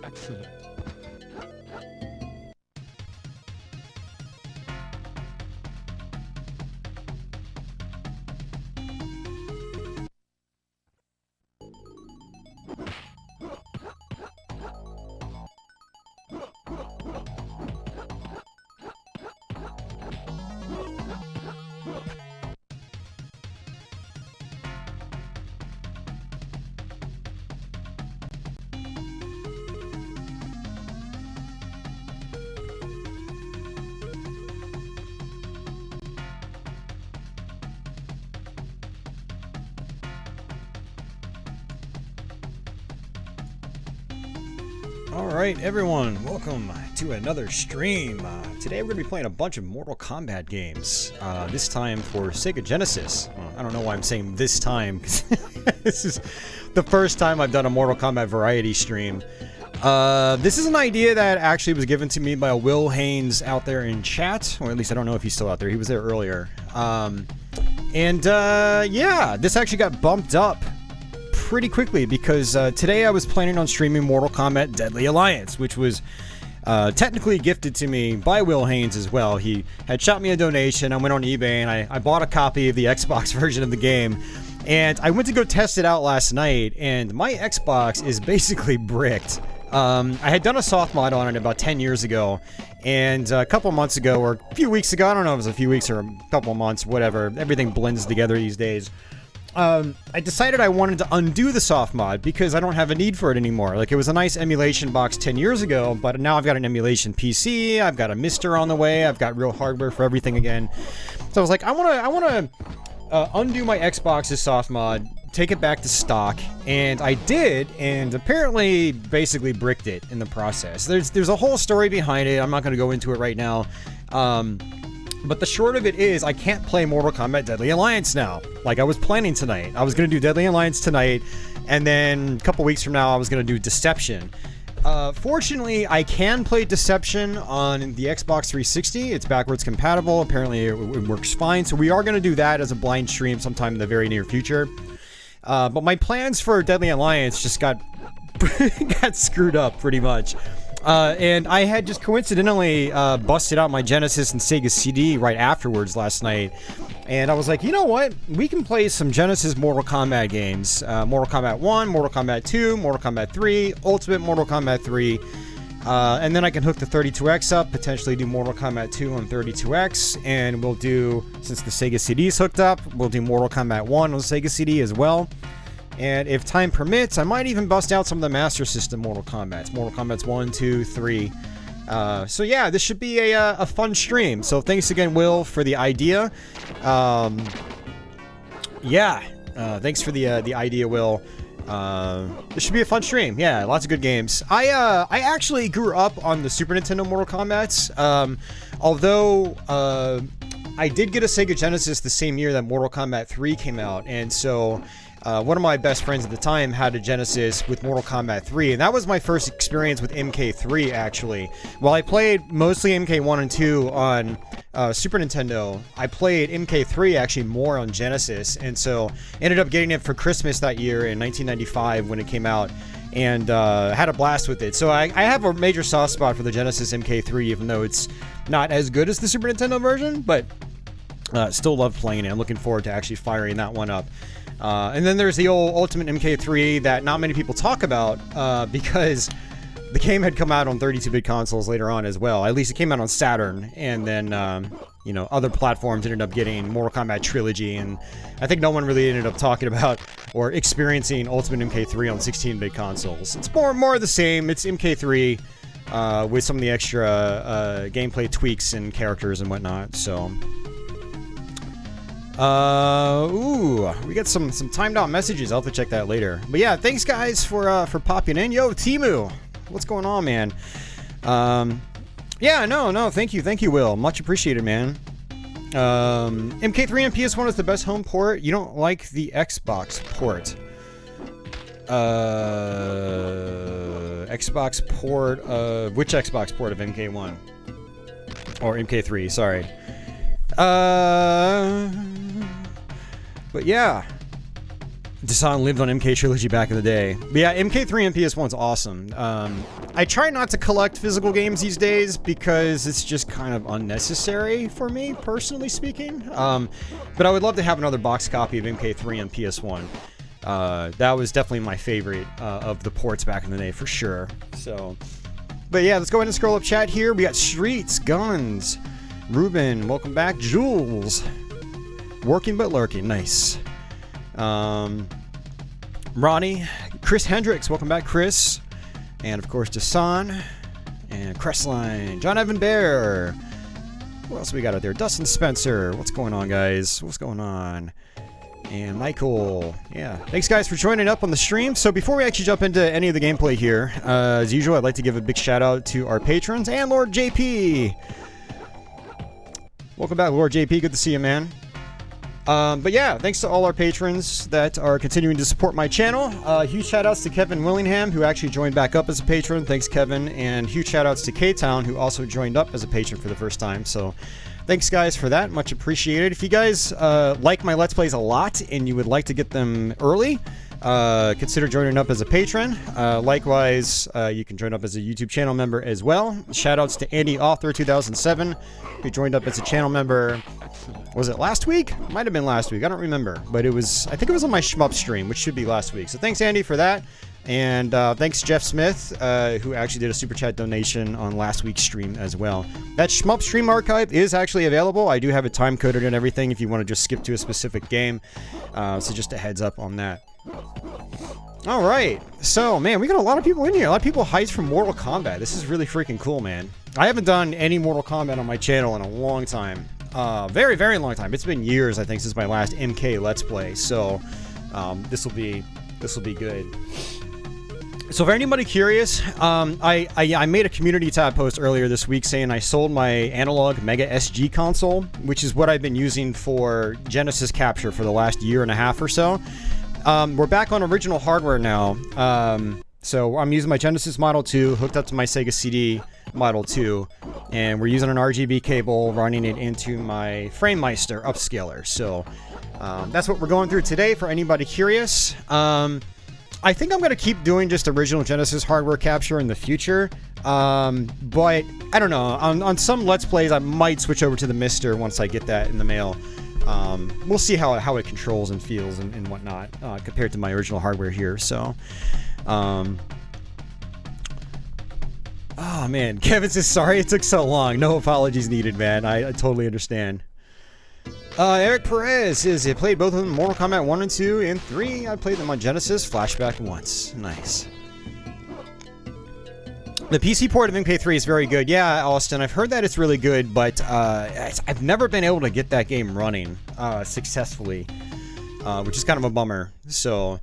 Excellent. Alright everyone, welcome to another stream. Today we're going to be playing a bunch of Mortal Kombat games, this time for Sega Genesis. Well, I don't know why I'm saying this time, because this is the first time I've done a Mortal Kombat variety stream. This is an idea that actually was given to me by Will Haynes out there in chat, or at least I don't know if he's still out there, he was there earlier. Yeah, this actually got bumped up pretty quickly because today I was planning on streaming Mortal Kombat Deadly Alliance, which was technically gifted to me by Will Haynes as well. He had shot me a donation. I went on eBay and I bought a copy of the Xbox version of the game, and I went to go test it out last night, and my Xbox is basically bricked. I had done a soft mod on it about 10 years ago, and a couple months ago, or a few weeks ago, I don't know if it was a few weeks or a couple months, whatever, everything blends together these days. I decided I wanted to undo the soft mod because I don't have a need for it anymore. Like, it was a nice emulation box 10 years ago, but now I've got an emulation PC, I've got a Mister on the way, I've got real hardware for everything again. So I was like, I wanna undo my Xbox's soft mod, take it back to stock, and I did, and apparently basically bricked it in the process. There's a whole story behind it. I'm not gonna go into it right now. But the short of it is, I can't play Mortal Kombat Deadly Alliance now, like I was planning tonight. I was going to do Deadly Alliance tonight, and then a couple weeks from now I was going to do Deception. Fortunately, I can play Deception on the Xbox 360. It's backwards compatible. Apparently it works fine, so we are going to do that as a blind stream sometime in the very near future. But my plans for Deadly Alliance just got screwed up pretty much. And I had just coincidentally busted out my Genesis and Sega CD right afterwards last night, and I was like, you know what? We can play some Genesis Mortal Kombat games. Mortal Kombat 1, Mortal Kombat 2, Mortal Kombat 3, Ultimate Mortal Kombat 3, and then I can hook the 32X up, potentially do Mortal Kombat 2 on 32X, and we'll do, since the Sega CD is hooked up, we'll do Mortal Kombat 1 on Sega CD as well. And if time permits, I might even bust out some of the Master System Mortal Kombats. Mortal Kombats 1, 2, 3. So yeah, this should be a fun stream. So thanks again, Will, for the idea. Thanks for the idea, Will. This should be a fun stream. Yeah, lots of good games. I actually grew up on the Super Nintendo Mortal Kombats. Although I did get a Sega Genesis the same year that Mortal Kombat 3 came out, and so one of my best friends at the time had a Genesis with Mortal Kombat 3, and that was my first experience with MK3, actually. While I played mostly MK1 and 2 on Super Nintendo, I played MK3 actually more on Genesis, and so ended up getting it for Christmas that year in 1995 when it came out, and had a blast with it. So I have a major soft spot for the Genesis MK3, even though it's not as good as the Super Nintendo version, but still love playing it. I'm looking forward to actually firing that one up. And then there's the old Ultimate MK3 that not many people talk about because the game had come out on 32-bit consoles later on as well. At least it came out on Saturn, and then you know, other platforms ended up getting Mortal Kombat Trilogy, and I think no one really ended up talking about or experiencing Ultimate MK3 on 16-bit consoles. It's more of the same. It's MK3 with some of the extra gameplay tweaks and characters and whatnot. So. We got some timed out messages. I'll have to check that later. But yeah, thanks guys for popping in. Yo, Timu, what's going on, man? Yeah, no, thank you, Will. Much appreciated, man. MK3 and PS1 is the best home port. You don't like the Xbox port. Xbox port of... Which Xbox port of MK1? Or MK3, sorry. But yeah. Dasan lived on MK Trilogy back in the day. But yeah, MK3 and PS1's awesome. I try not to collect physical games these days because it's just kind of unnecessary for me, personally speaking. But I would love to have another box copy of MK3 and PS1. That was definitely my favorite of the ports back in the day, for sure. So, but yeah, let's go ahead and scroll up chat here. We got Streets, Guns, Ruben, welcome back. Jules, Working but Lurking, nice. Ronnie, Chris Hendricks, welcome back, Chris. And of course, Dasan and Crestline, John Evan Bear. Who else we got out there? Dustin Spencer. What's going on, guys? What's going on? And Michael. Yeah. Thanks, guys, for joining up on the stream. So before we actually jump into any of the gameplay here, as usual, I'd like to give a big shout out to our patrons and Lord JP. Welcome back, Lord JP. Good to see you, man. But yeah, thanks to all our patrons that are continuing to support my channel. Huge shout outs to Kevin Willingham, who actually joined back up as a patron. Thanks, Kevin. And huge shout outs to K-Town, who also joined up as a patron for the first time. So thanks, guys, for that. Much appreciated. If you guys like my Let's Plays a lot and you would like to get them early, consider joining up as a patron. Likewise, you can join up as a YouTube channel member as well. Shout outs to Andy Author 2007, who joined up as a channel member. Was it last week? Might have been last week. I don't remember. But it was, I think it was on my Shmup stream, which should be last week. So thanks, Andy, for that. And thanks, Jeff Smith, who actually did a Super Chat donation on last week's stream as well. That Shmup stream archive is actually available. I do have it time-coded and everything if you want to just skip to a specific game. So just a heads up on that. All right. So, man, we got a lot of people in here. A lot of people hyped from Mortal Kombat. This is really freaking cool, man. I haven't done any Mortal Kombat on my channel in a long time. Very, very long time. It's been years, I think, since my last MK Let's Play. So, this will be good. So, for anybody curious, I made a community tab post earlier this week saying I sold my analog Mega SG console, which is what I've been using for Genesis capture for the last year and a half or so. We're back on original hardware now. So I'm using my Genesis Model 2 hooked up to my Sega CD Model 2, and we're using an RGB cable running it into my FrameMeister upscaler. So that's what we're going through today for anybody curious. I think I'm going to keep doing just original Genesis hardware capture in the future. But I don't know. On some Let's Plays, I might switch over to the Mister once I get that in the mail. We'll see how it controls and feels and whatnot compared to my original hardware here. So, oh man, Kevin says sorry it took so long. No apologies needed, man. I totally understand. Eric Perez says I played both of them, Mortal Kombat 1 and 2 and 3. I played them on Genesis. Flashback once. Nice. The PC port of MK3 is very good. Yeah, Austin, I've heard that it's really good, but I've never been able to get that game running successfully, which is kind of a bummer. So,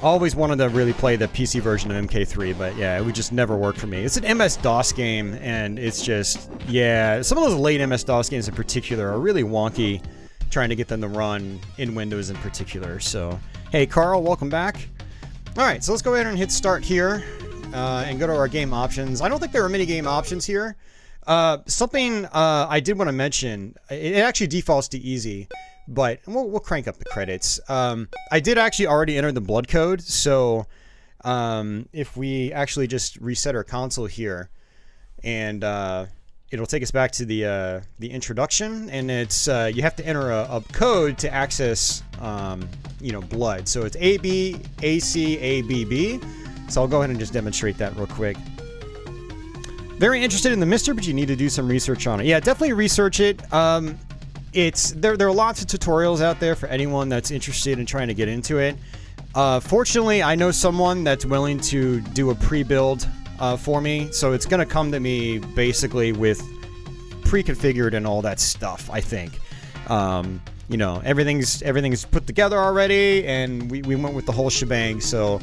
always wanted to really play the PC version of MK3, but yeah, it would just never work for me. It's an MS-DOS game, and it's just, yeah, some of those late MS-DOS games in particular are really wonky, trying to get them to run in Windows in particular. So, hey, Carl, welcome back. All right, so let's go ahead and hit start here. And go to our game options. I don't think there are many game options here. Something I did want to mention, it actually defaults to easy, but we'll crank up the credits. I did actually already enter the blood code, so if we actually just reset our console here, and it'll take us back to the introduction, and it's you have to enter a code to access blood. So it's ABACABB. So I'll go ahead and just demonstrate that real quick. Very interested in the Mister, but you need to do some research on it. Yeah, definitely research it. There are lots of tutorials out there for anyone that's interested in trying to get into it. Fortunately, I know someone that's willing to do a pre-build for me, so it's going to come to me basically with pre-configured and all that stuff, I think. Everything's put together already, and we went with the whole shebang, so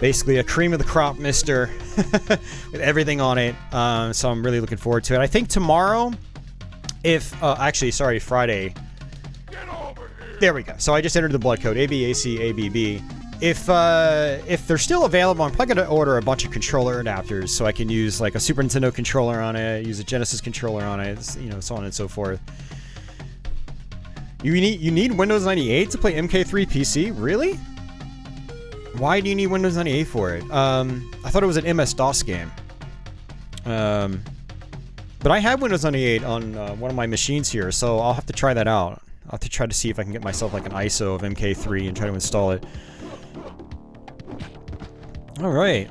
basically a cream of the crop Mister with everything on it. So I'm really looking forward to it. I think tomorrow, Friday. There we go. So I just entered the blood code ABACABB. If they're still available, I'm probably going to order a bunch of controller adapters so I can use like a Super Nintendo controller on it, use a Genesis controller on it, so on and so forth. You need Windows 98 to play MK3 PC? Really? Why do you need Windows 98 for it? I thought it was an MS-DOS game. But I have Windows 98 on one of my machines here, so I'll have to try that out. I'll have to try to see if I can get myself like an ISO of MK3 and try to install it. Alright.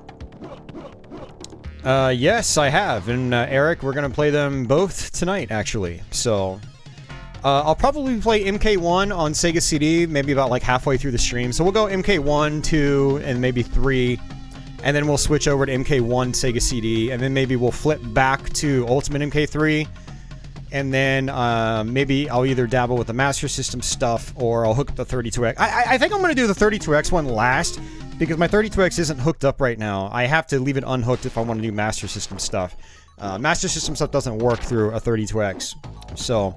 Yes, I have. And Eric, we're going to play them both tonight, actually. So, I'll probably play MK1 on Sega CD, maybe about like halfway through the stream. So we'll go MK1, 2, and maybe 3. And then we'll switch over to MK1 Sega CD. And then maybe we'll flip back to Ultimate MK3. And then maybe I'll either dabble with the Master System stuff or I'll hook up the 32X. I think I'm going to do the 32X one last because my 32X isn't hooked up right now. I have to leave it unhooked if I want to do Master System stuff. Master System stuff doesn't work through a 32X. So,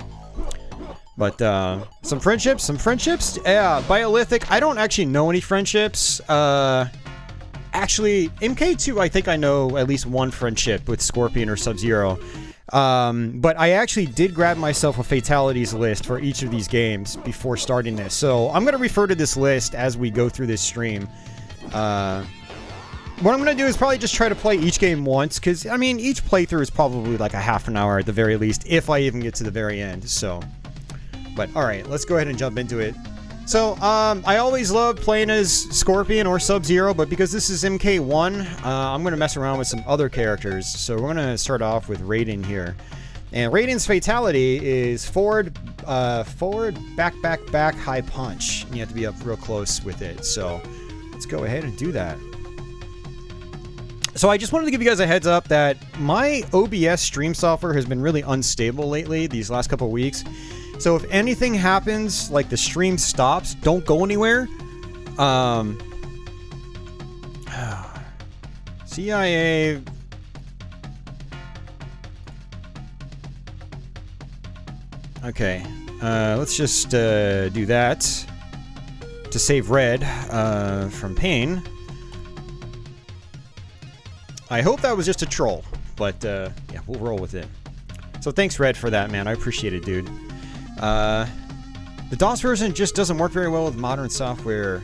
but some friendships. Yeah, Biolithic. I don't actually know any friendships. Actually, MK2, I think I know at least one friendship with Scorpion or Sub-Zero. But I actually did grab myself a fatalities list for each of these games before starting this. So I'm going to refer to this list as we go through this stream. What I'm going to do is probably just try to play each game once, because, I mean, each playthrough is probably like a half an hour at the very least, if I even get to the very end, so. But, alright, let's go ahead and jump into it. So, I always love playing as Scorpion or Sub-Zero, but because this is MK1, I'm going to mess around with some other characters. So we're going to start off with Raiden here. And Raiden's fatality is forward, back, high punch. And you have to be up real close with it. So let's go ahead and do that. So I just wanted to give you guys a heads up that my OBS stream software has been really unstable lately, these last couple weeks. So if anything happens, like the stream stops, don't go anywhere. CIA. Okay, let's just do that to save Red from pain. I hope that was just a troll, but yeah, we'll roll with it. So thanks, Red, for that, man. I appreciate it, dude. The DOS version just doesn't work very well with modern software.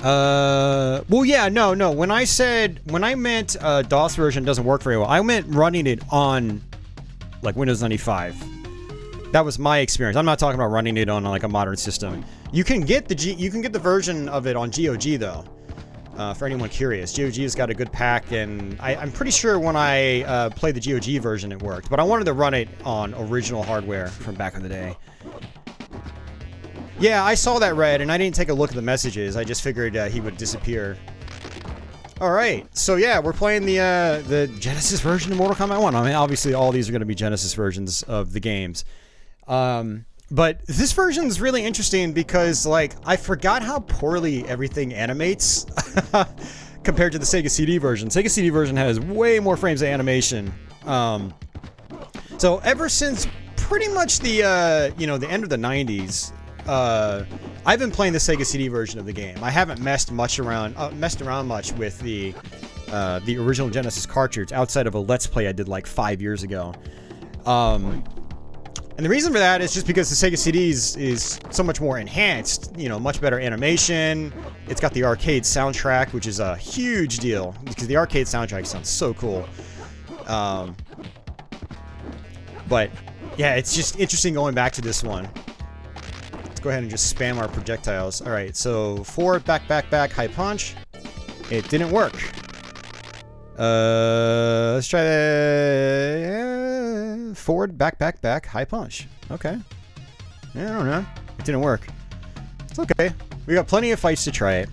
Well, yeah, no. When I meant DOS version doesn't work very well, I meant running it on like Windows 95. That was my experience. I'm not talking about running it on like a modern system. You can get the version of it on GOG though. For anyone curious, GOG has got a good pack, and I'm pretty sure when I played the GOG version it worked, but I wanted to run it on original hardware from back in the day. Yeah, I saw that, Red, and I didn't take a look at the messages. I just figured he would disappear. Alright, so yeah, we're playing the Genesis version of Mortal Kombat 1. I mean, obviously all these are going to be Genesis versions of the games. But this version is really interesting because, like, I forgot how poorly everything animates compared to the Sega CD version. Sega CD version has way more frames of animation. So ever since pretty much the, you know, the end of the 90s, I've been playing the Sega CD version of the game. I haven't messed around much with the original Genesis cartridge outside of a Let's Play I did like 5 years ago. And the reason for that is just because the Sega CD is so much more enhanced, you know, much better animation. It's got the arcade soundtrack, which is a huge deal because the arcade soundtrack sounds so cool. But yeah, it's just interesting going back to this one. Let's go ahead and just spam our projectiles. All right, so forward, back, high punch. It didn't work. Let's try the forward, back, high punch. Okay. Yeah, I don't know. It didn't work. It's okay. We got plenty of fights to try it.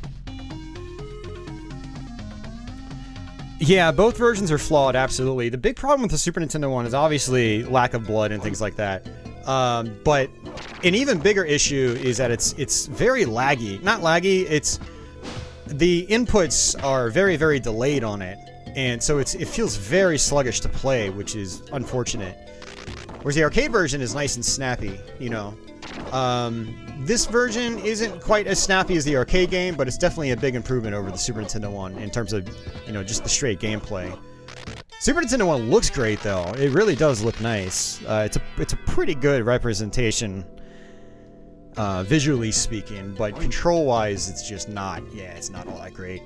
Yeah, both versions are flawed, absolutely. The big problem with the Super Nintendo one is obviously lack of blood and things like that. But an even bigger issue is that it's very laggy. Not laggy, it's... The inputs are very, very delayed on it. And so it feels very sluggish to play, which is unfortunate. Whereas the arcade version is nice and snappy, you know. This version isn't quite as snappy as the arcade game, but it's definitely a big improvement over the Super Nintendo one in terms of, you know, just the straight gameplay. Super Nintendo one looks great, though. It really does look nice. It's a pretty good representation visually speaking, but control-wise, it's just not. Yeah, it's not all that great.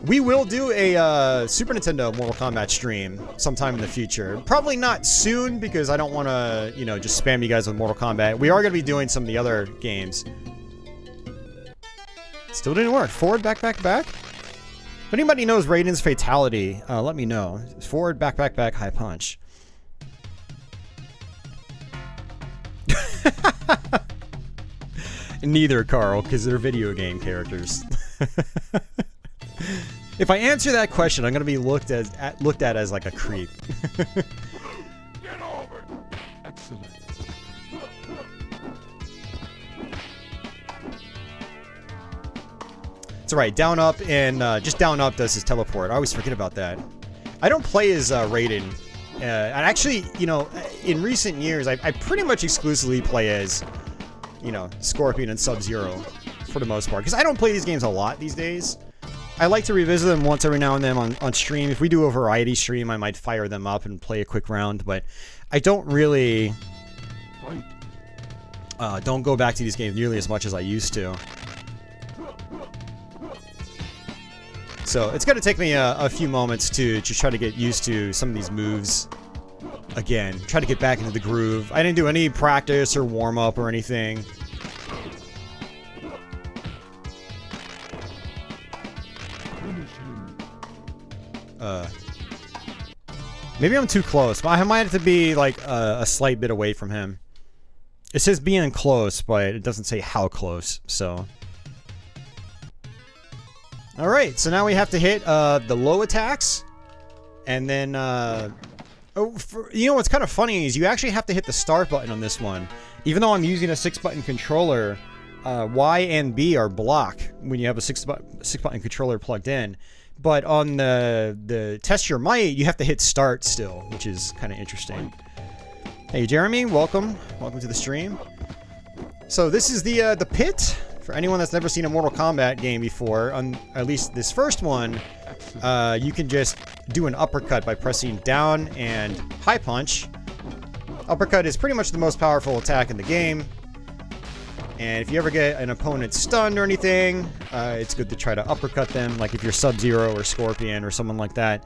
We will do a Super Nintendo Mortal Kombat stream sometime in the future. Probably not soon, because I don't want to, you know, just spam you guys with Mortal Kombat. We are going to be doing some of the other games. Still didn't work. Forward, back, back, back. If anybody knows Raiden's fatality, let me know. Forward, back, back, back, high punch. Neither, Carl, because they're video game characters. If I answer that question, I'm going to be looked at as like a creep. Get over. Excellent. It's alright, down up, and just down up does his teleport. I always forget about that. I don't play as Raiden. And actually, you know, in recent years, I pretty much exclusively play as, you know, Scorpion and Sub-Zero for the most part. Because I don't play these games a lot these days. I like to revisit them once every now and then on stream. If we do a variety stream, I might fire them up and play a quick round. But I don't really... don't go back to these games nearly as much as I used to. So it's going to take me a few moments to just try to get used to some of these moves again. Try to get back into the groove. I didn't do any practice or warm-up or anything. Maybe I'm too close. I might have to be like a slight bit away from him. It says being close, but it doesn't say how close, so... Alright, so now we have to hit the low attacks, and then, you know what's kind of funny is you actually have to hit the start button on this one. Even though I'm using a 6-button controller, Y and B are block when you have a 6-button controller plugged in. But on the Test Your Might, you have to hit start still, which is kind of interesting. Hey Jeremy, welcome. Welcome to the stream. So this is the pit. For anyone that's never seen a Mortal Kombat game before, on at least this first one, you can just do an uppercut by pressing down and high punch. Uppercut is pretty much the most powerful attack in the game. And if you ever get an opponent stunned or anything, it's good to try to uppercut them, like if you're Sub-Zero or Scorpion or someone like that.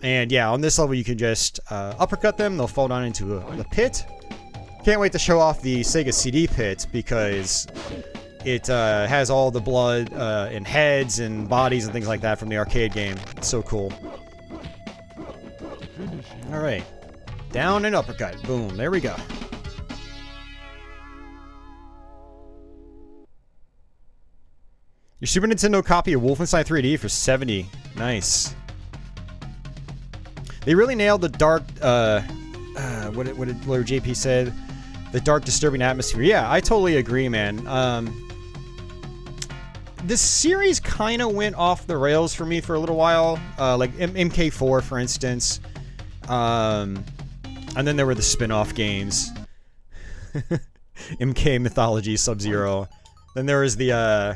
And yeah, on this level you can just uppercut them, they'll fall down into the pit. Can't wait to show off the Sega CD pit, because it has all the blood and heads and bodies and things like that from the arcade game. It's so cool. Alright. Down and uppercut. Boom. There we go. Your Super Nintendo copy of Wolfenstein 3D for $70. Nice. They really nailed the dark, what did JP said? The dark, disturbing atmosphere. Yeah, I totally agree, man. This series kind of went off the rails for me for a little while. Like MK4, for instance. And then there were the spin-off games. MK Mythology, Sub-Zero. Then there was the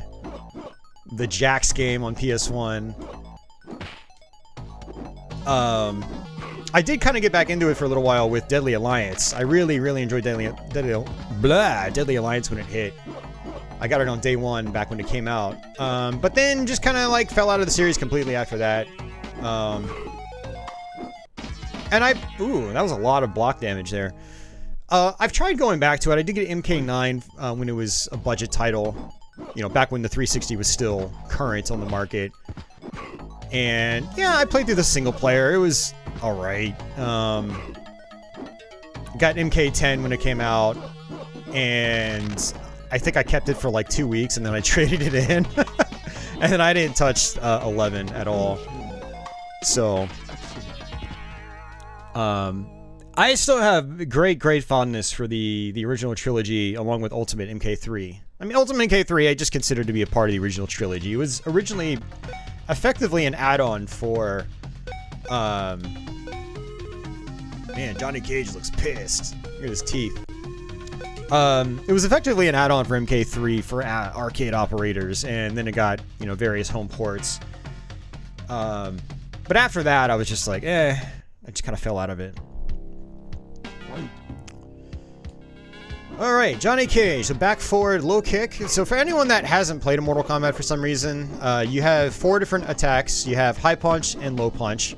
Jax game on PS1. I did kind of get back into it for a little while with Deadly Alliance. I really, really enjoyed Deadly Alliance when it hit. I got it on day one back when it came out. But then just kind of like fell out of the series completely after that. And ooh, that was a lot of block damage there. I've tried going back to it. I did get MK9 when it was a budget title. You know, back when the 360 was still current on the market. And yeah, I played through the single player. It was alright. Got MK10 when it came out. And I think I kept it for like 2 weeks and then I traded it in. And then I didn't touch 11 at all. So I still have great fondness for the original trilogy along with Ultimate MK3. I mean, Ultimate MK3 I just considered to be a part of the original trilogy. It was originally effectively an add-on for man, Johnny Cage looks pissed. Look at his teeth. It was effectively an add-on for MK3 for arcade operators, and then it got, you know, various home ports. But after that, I was just like, I just kind of fell out of it. Alright, Johnny Cage, so back, forward, low kick. So for anyone that hasn't played a Mortal Kombat for some reason, you have 4 different attacks. You have high punch and low punch.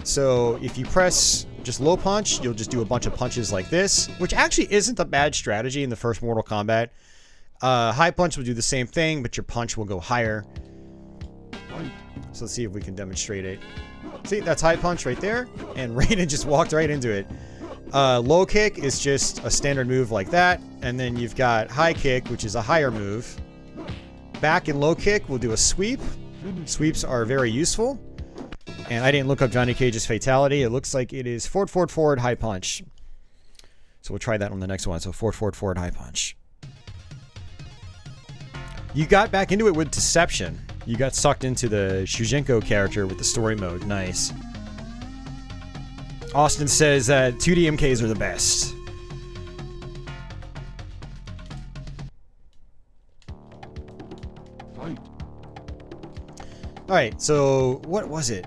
So if you press just low punch, you'll just do a bunch of punches like this, which actually isn't a bad strategy in the first Mortal Kombat. High punch will do the same thing, but your punch will go higher. So let's see if we can demonstrate it. See, that's high punch right there, and Raiden just walked right into it. Low kick is just a standard move like that, and then you've got high kick, which is a higher move. Back and low kick will do a sweep. Sweeps are very useful. And I didn't look up Johnny Cage's fatality. It looks like it is forward, forward, forward, high punch. So we'll try that on the next one. So forward, forward, forward, high punch. You got back into it with Deception. You got sucked into the Shujinko character with the story mode. Nice. Austin says that 2D MKs are the best. Fight. Alright, so what was it?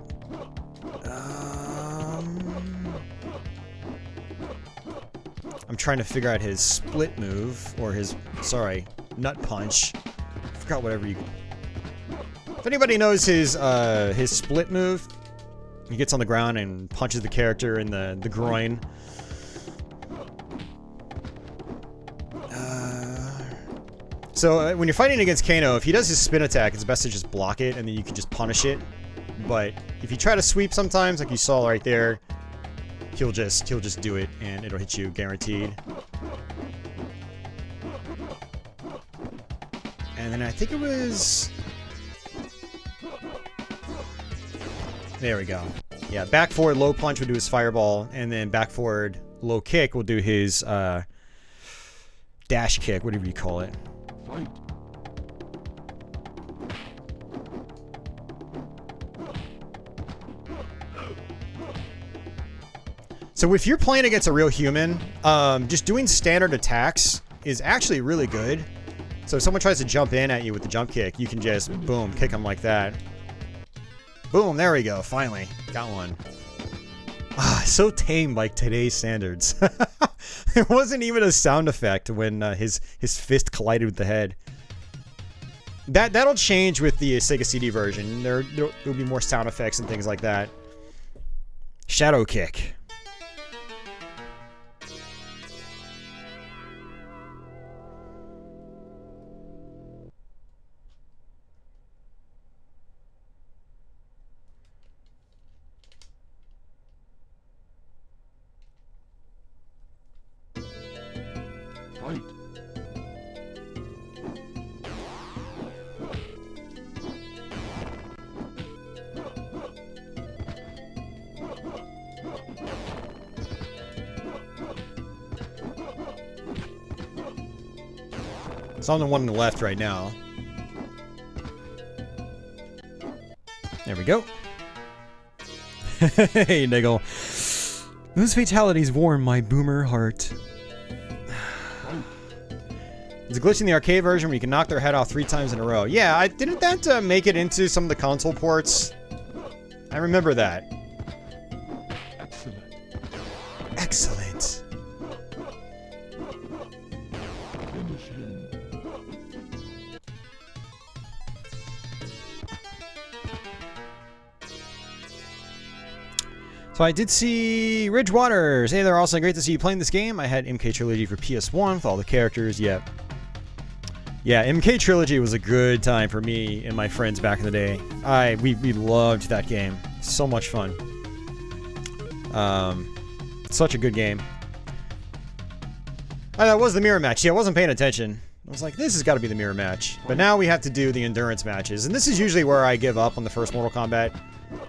I'm trying to figure out his split move, or his, sorry, nut punch. I forgot whatever you... If anybody knows his split move, he gets on the ground and punches the character in the groin. So when you're fighting against Kano, if he does his spin attack, it's best to just block it, and then you can just punish it. But if you try to sweep sometimes, like you saw right there, he'll just do it, and it'll hit you guaranteed. And then I think it was... There we go. Yeah, back forward low punch will do his fireball, and then back forward low kick will do his dash kick, whatever you call it. Fight. So if you're playing against a real human, just doing standard attacks is actually really good. So if someone tries to jump in at you with the jump kick, you can just, boom, kick them like that. Boom, there we go, finally. Got one. Ah, so tame by today's standards. It wasn't even a sound effect when his fist collided with the head. That'll change with the Sega CD version. There'll be more sound effects and things like that. Shadow kick. Fight. So I'm the one on the left right now. There we go. Hey, Niggle. Those fatalities warm my boomer heart. There's a glitch in the arcade version where you can knock their head off 3 times in a row. Yeah, didn't that make it into some of the console ports? I remember that. Excellent. Excellent. Finish him. So I did see Ridge Waters. Hey there, also great to see you playing this game. I had MK Trilogy for PS1 with all the characters. Yep. Yeah, MK Trilogy was a good time for me and my friends back in the day. We loved that game. So much fun. Such a good game. Oh, that was the mirror match. Yeah, I wasn't paying attention. I was like, this has got to be the mirror match. But now we have to do the endurance matches. And this is usually where I give up on the first Mortal Kombat.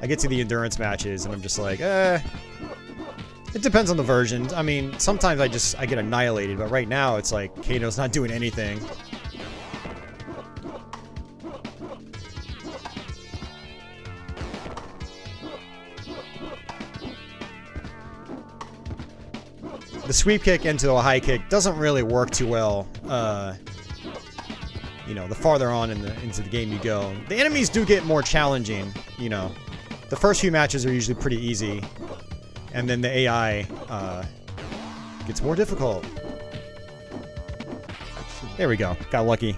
I get to the endurance matches and I'm just like, It depends on the version. I mean, sometimes I get annihilated. But right now, it's like, Kano's not doing anything. The sweep kick into a high kick doesn't really work too well, you know, the farther on into the game you go. The enemies do get more challenging, you know. The first few matches are usually pretty easy, and then the AI gets more difficult. Excellent. There we go. Got lucky.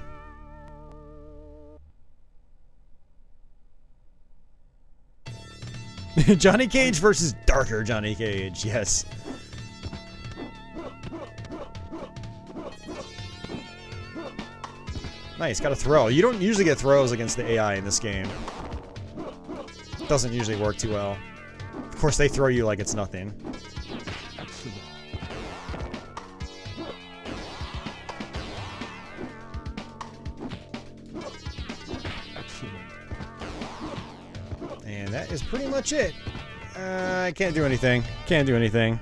Johnny Cage versus darker Johnny Cage. Yes. Nice, got a throw. You don't usually get throws against the AI in this game. Doesn't usually work too well. Of course, they throw you like it's nothing. Excellent. Excellent. And that is pretty much it. I can't do anything. Can't do anything.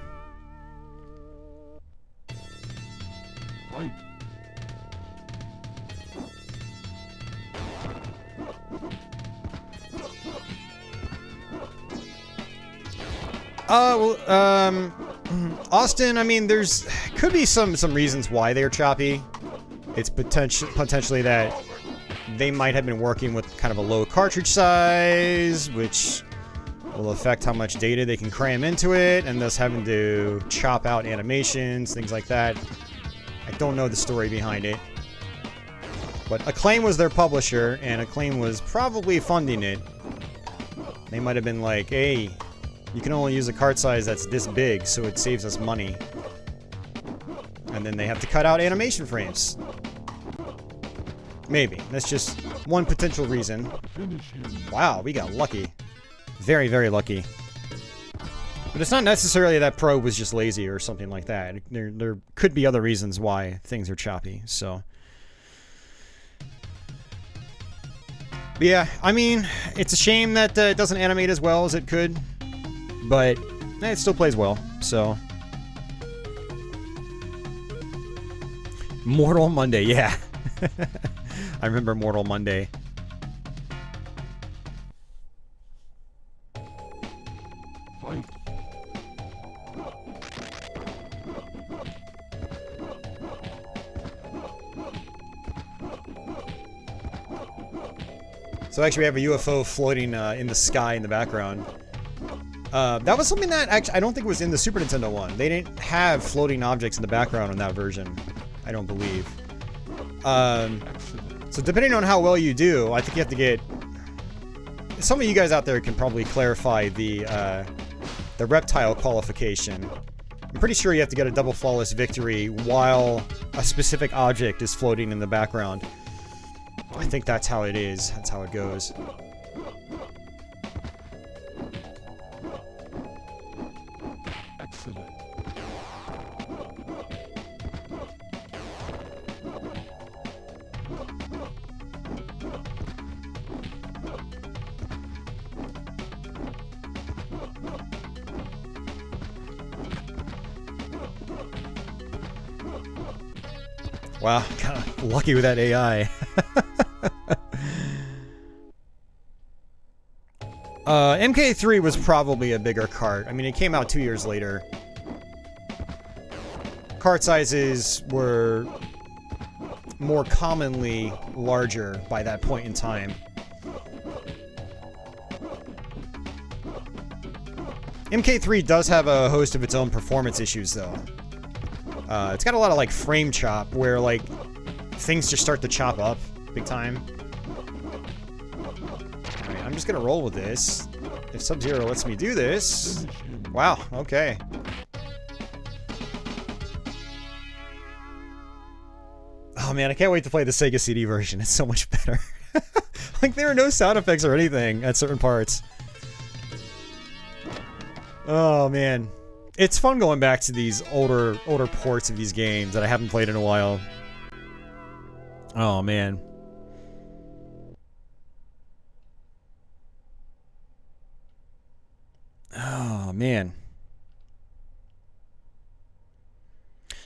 Fight. Austin, I mean, there's could be some reasons why they're choppy. It's potentially that they might have been working with kind of a low cartridge size, which will affect how much data they can cram into it, and thus having to chop out animations, things like that. I don't know the story behind it. But Acclaim was their publisher, and Acclaim was probably funding it. They might have been like, hey, you can only use a cart size that's this big, so it saves us money. And then they have to cut out animation frames. Maybe. That's just one potential reason. Finish him. Wow, we got lucky. Very, very lucky. But it's not necessarily that Pro was just lazy or something like that. There could be other reasons why things are choppy, so... But yeah, I mean, it's a shame that it doesn't animate as well as it could. But it still plays well, so... Mortal Monday, yeah. I remember Mortal Monday. Fight. So actually we have a UFO floating in the sky in the background. That was something that actually I don't think was in the Super Nintendo one. They didn't have floating objects in the background on that version. I don't believe. So depending on how well you do, I think you have to get... Some of you guys out there can probably clarify the reptile qualification. I'm pretty sure you have to get a double flawless victory while a specific object is floating in the background. I think that's how it is. That's how it goes. Excellent. Wow, kind of lucky with that AI. MK3 was probably a bigger cart. I mean, it came out 2 years later. Cart sizes were more commonly larger by that point in time. MK3 does have a host of its own performance issues, though. It's got a lot of, like, frame chop, where, like, things just start to chop up big time. Alright, I'm just gonna roll with this. If Sub-Zero lets me do this... Wow, okay. Oh man, I can't wait to play the Sega CD version. It's so much better. Like, there are no sound effects or anything at certain parts. Oh man. It's fun going back to these older ports of these games that I haven't played in a while. Oh man. Oh man.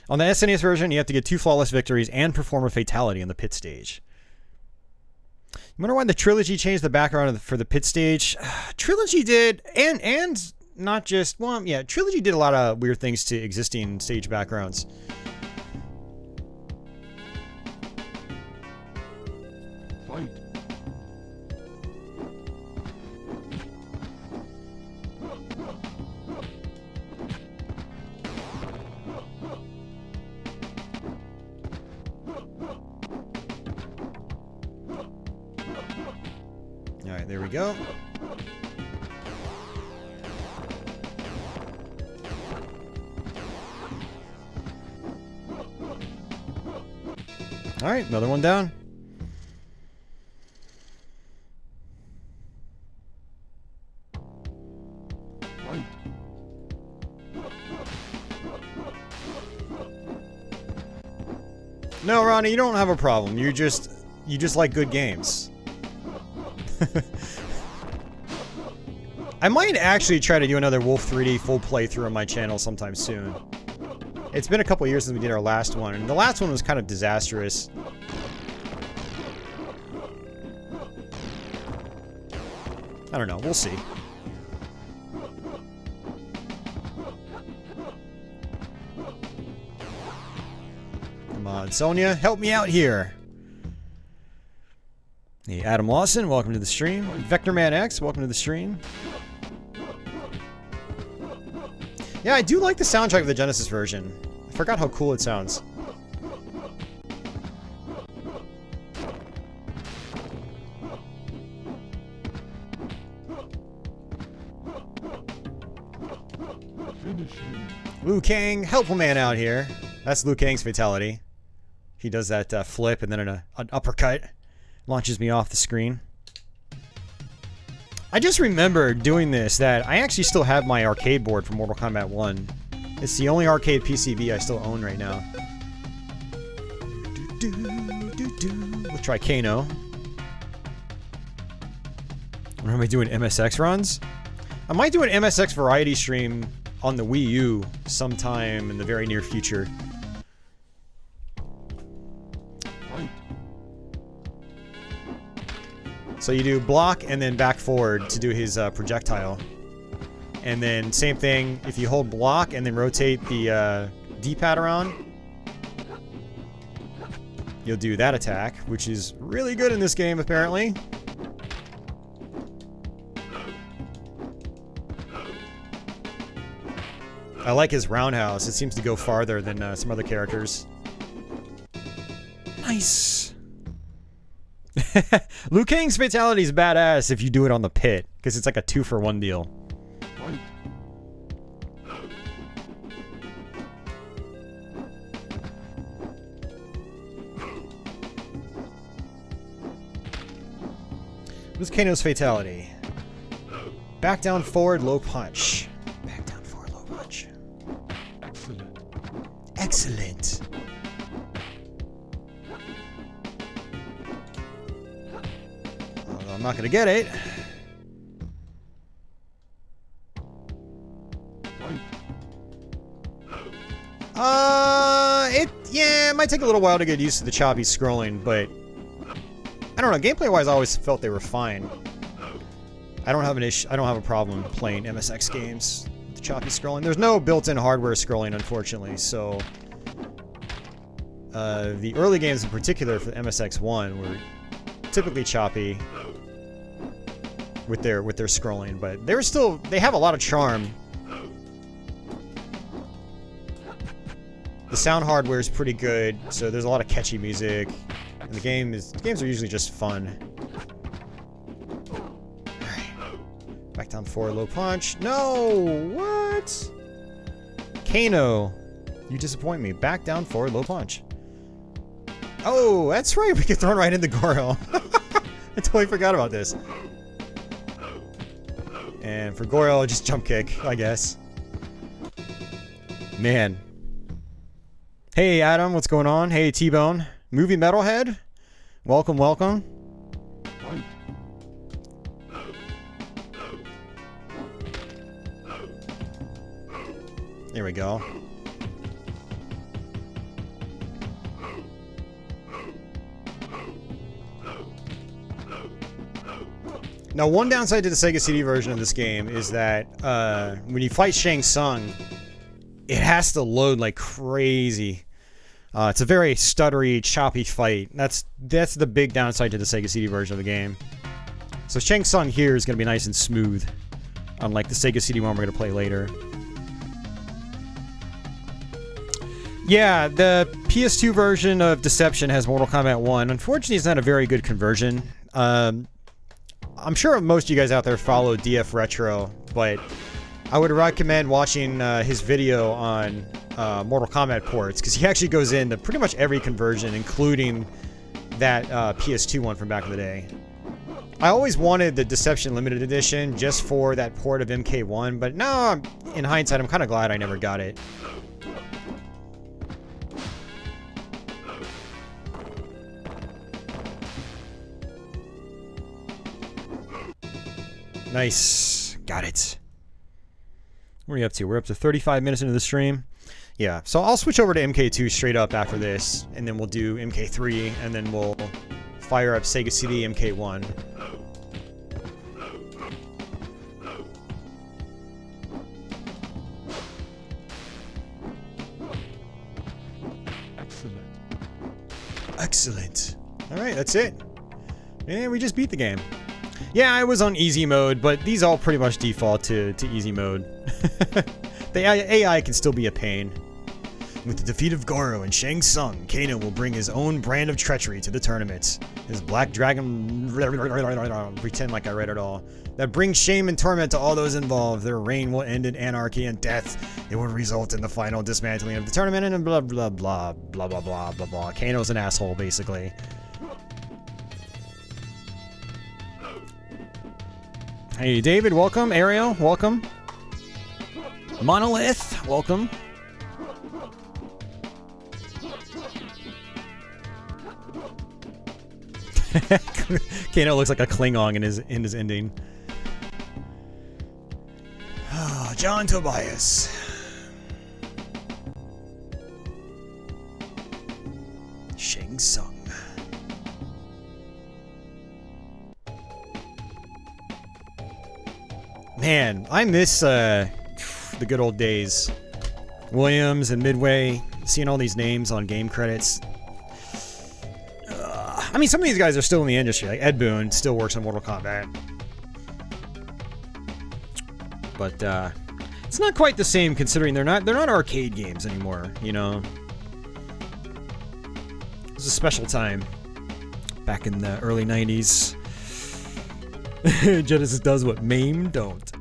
On the SNES version, you have to get 2 flawless victories and perform a fatality on the pit stage. You wonder why the Trilogy changed the background for the pit stage? Trilogy did, and not just, well, yeah, Trilogy did a lot of weird things to existing stage backgrounds. Fight. Alright, there we go. Alright, another one down. Fight. No, Ronnie, you don't have a problem. You just like good games. I might actually try to do another Wolf 3D full playthrough on my channel sometime soon. It's been a couple years since we did our last one, and the last one was kind of disastrous. I don't know, we'll see. Come on, Sonia, help me out here. Hey, Adam Lawson, welcome to the stream. Vectorman X, welcome to the stream. Yeah, I do like the soundtrack of the Genesis version. I forgot how cool it sounds. Liu Kang, help a man out here. That's Liu Kang's fatality. He does that flip and then an uppercut. Launches me off the screen. I just remembered doing this that I actually still have my arcade board from Mortal Kombat 1. It's the only arcade PCB I still own right now. We'll try Kano. When am I doing MSX runs? I might do an MSX variety stream on the Wii U sometime in the very near future. So you do block and then back forward to do his projectile. And then same thing, if you hold block and then rotate the D-pad around, you'll do that attack, which is really good in this game apparently. I like his roundhouse. It seems to go farther than some other characters. Nice. Liu Kang's fatality is badass if you do it on the pit, because it's like a 2-for-1 deal. What's Kano's fatality? Back down forward, low punch. Back down forward, low punch. Excellent. Excellent. I'm not gonna get it. Yeah, it might take a little while to get used to the choppy scrolling, but I don't know. Gameplay-wise, I always felt they were fine. I don't have an issue. I don't have a problem playing MSX games with the choppy scrolling. There's no built-in hardware scrolling, unfortunately. So the early games, in particular, for the MSX1, were typically choppy with their scrolling, but they have a lot of charm. The sound hardware is pretty good, so there's a lot of catchy music, and the games are usually just fun. Alright. Back down forward, low punch. No! What? Kano, you disappoint me. Back down forward, low punch. Oh, that's right, we get thrown right into Goro. I totally forgot about this. And for Goro, just jump kick, I guess. Man. Hey, Adam, what's going on? Hey, T-Bone. Movie Metalhead? Welcome, welcome. There we go. Now, one downside to the Sega CD version of this game is that when you fight Shang Tsung, it has to load like crazy. It's a very stuttery, choppy fight. That's the big downside to the Sega CD version of the game. So Shang Tsung here is going to be nice and smooth, unlike the Sega CD one we're going to play later. Yeah, the PS2 version of Deception has Mortal Kombat 1. Unfortunately, it's not a very good conversion. I'm sure most of you guys out there follow DF Retro, but I would recommend watching his video on Mortal Kombat ports, because he actually goes into pretty much every conversion, including that PS2 one from back in the day. I always wanted the Deception Limited Edition just for that port of MK1, but now, in hindsight, I'm kind of glad I never got it. Nice. Got it. What are you up to? We're up to 35 minutes into the stream. Yeah, so I'll switch over to MK2 straight up after this, and then we'll do MK3, and then we'll fire up Sega CD MK1. Excellent. Excellent. Alright, that's it. And we just beat the game. Yeah, I was on easy mode, but these all pretty much default to easy mode. The AI can still be a pain. With the defeat of Goro and Shang Tsung, Kano will bring his own brand of treachery to the tournament. His Black Dragon... Pretend like I read it all. That brings shame and torment to all those involved. Their reign will end in anarchy and death. It will result in the final dismantling of the tournament and blah blah blah blah blah blah blah blah. Kano's an asshole, basically. Hey, David, welcome. Ariel, welcome. Monolith, welcome. Kano looks like a Klingon in his ending. Ah, John Tobias. Shang Tsung. Man, I miss the good old days. Williams and Midway, seeing all these names on game credits. I mean, some of these guys are still in the industry. Like Ed Boon still works on Mortal Kombat. But it's not quite the same, considering they're not arcade games anymore, you know. It was a special time back in the early 90s. Genesis does what MAME don't.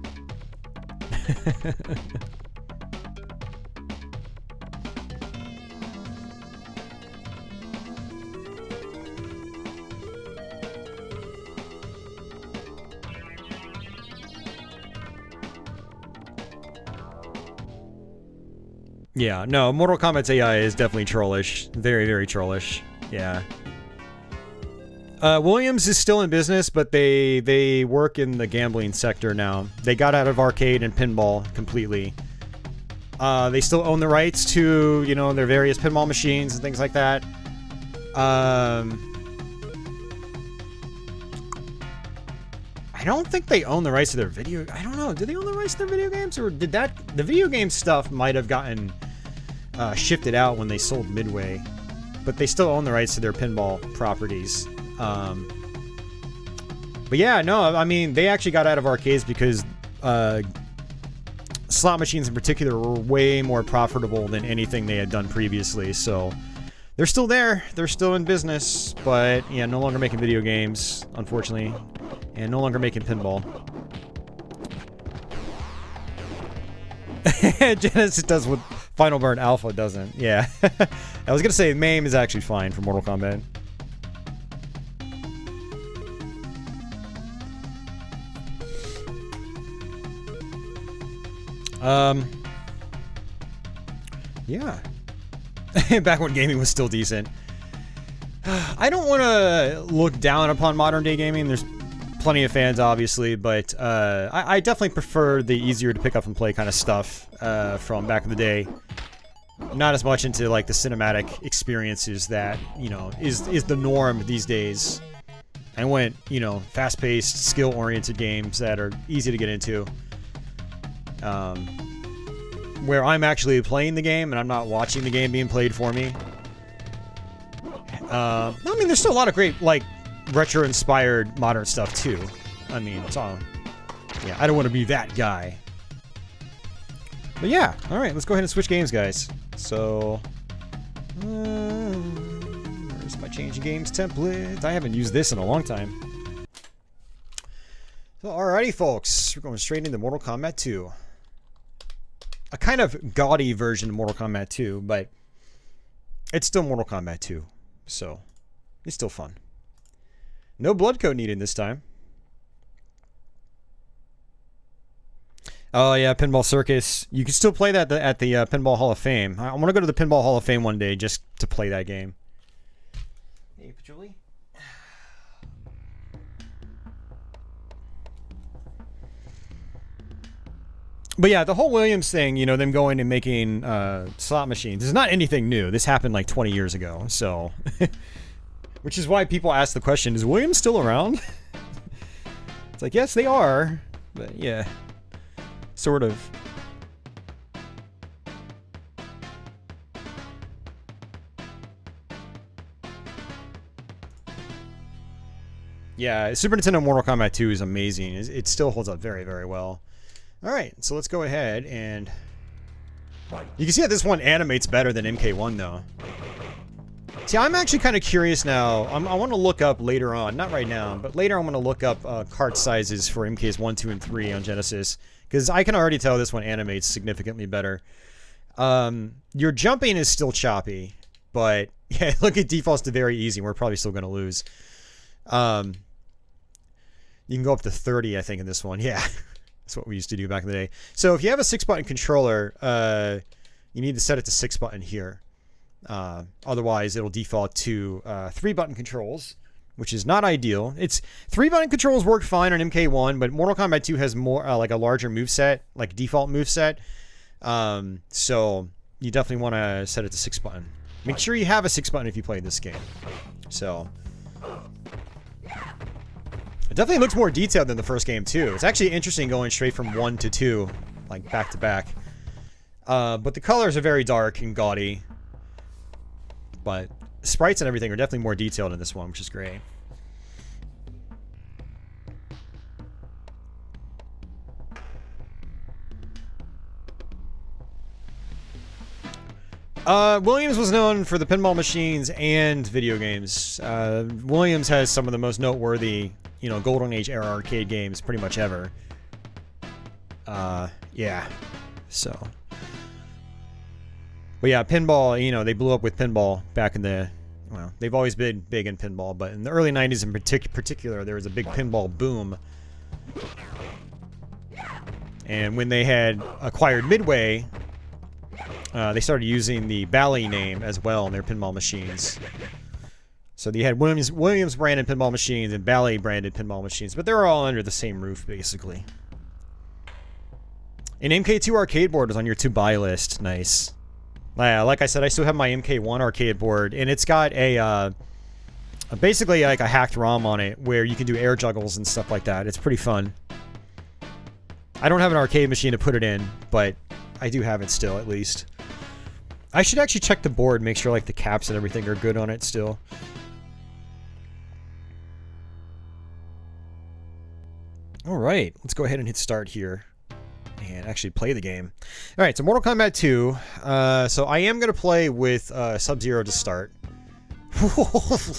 Yeah, no, Mortal Kombat's AI is definitely trollish. Very, very trollish. Yeah. Williams is still in business, but they work in the gambling sector now. They got out of arcade and pinball completely. They still own the rights to, you know, their various pinball machines and things like that. I don't think they own the rights to their video... I don't know. Do they own the rights to their video games? Or did that... The video game stuff might have gotten shifted out when they sold Midway. But they still own the rights to their pinball properties. But yeah, no, I mean, they actually got out of arcades because slot machines in particular were way more profitable than anything they had done previously. So they're still there. They're still in business. But yeah, no longer making video games, unfortunately. And no longer making pinball. Genesis does what Final Burn Alpha doesn't. Yeah. I was going to say MAME is actually fine for Mortal Kombat. Yeah. Back when gaming was still decent. I don't want to look down upon modern day gaming. There's plenty of fans, obviously, but I definitely prefer the easier to pick up and play kind of stuff from back in the day. Not as much into like the cinematic experiences that, you know, is the norm these days. I went, you know, fast-paced, skill-oriented games that are easy to get into. Where I'm actually playing the game and I'm not watching the game being played for me. I mean, there's still a lot of great, like, retro-inspired modern stuff, too. I mean, it's all... Yeah, I don't want to be that guy. But yeah, alright, let's go ahead and switch games, guys. So... where's my change games template? I haven't used this in a long time. So, alrighty, folks, we're going straight into Mortal Kombat 2. A kind of gaudy version of Mortal Kombat 2, but it's still Mortal Kombat 2, so it's still fun. No blood code needed this time. Oh yeah, Pinball Circus. You can still play that at the Pinball Hall of Fame. I want to go to the Pinball Hall of Fame one day just to play that game. Hey, Julie. But yeah, the whole Williams thing, you know, them going and making slot machines, is not anything new. This happened like 20 years ago, so... Which is why people ask the question, is Williams still around? It's like, yes, they are. But yeah, sort of. Yeah, Super Nintendo Mortal Kombat 2 is amazing. It still holds up very, very well. Alright, so let's go ahead and... You can see that this one animates better than MK1, though. See, I'm actually kind of curious now. I want to look up later on, not right now, but later I'm going to look up cart sizes for MKs 1, 2, and 3 on Genesis. Because I can already tell this one animates significantly better. Your jumping is still choppy, but yeah, look at defaults to very easy. We're probably still going to lose. You can go up to 30, I think, in this one. Yeah. That's what we used to do back in the day. So if you have a 6-button controller, you need to set it to 6-button here. Otherwise, it'll default to 3-button controls, which is not ideal. 3-button controls work fine on MK1, but Mortal Kombat 2 has more like a larger moveset, like default moveset. So you definitely want to set it to 6-button. Make sure you have a 6-button if you play this game. So... It definitely looks more detailed than the first game, too. It's actually interesting going straight from 1 to 2, like, back to back. But the colors are very dark and gaudy. But sprites and everything are definitely more detailed in this one, which is great. Williams was known for the pinball machines and video games. Williams has some of the most noteworthy, you know, Golden Age era arcade games pretty much ever. Yeah. So. But yeah, pinball, you know, they blew up with pinball back in the... Well, they've always been big in pinball, but in the early 90s in particular, there was a big pinball boom. And when they had acquired Midway... they started using the Bally name as well in their pinball machines. So they had Williams branded pinball machines and Bally branded pinball machines, but they're all under the same roof, basically. An MK2 arcade board is on your to-buy list. Nice. Like I said, I still have my MK1 arcade board, and it's got a basically like a hacked ROM on it where you can do air juggles and stuff like that. It's pretty fun. I don't have an arcade machine to put it in, but I do have it still, at least. I should actually check the board, make sure like the caps and everything are good on it still. Alright, let's go ahead and hit start here. And actually play the game. Alright, so Mortal Kombat 2. So I am going to play with Sub-Zero to start.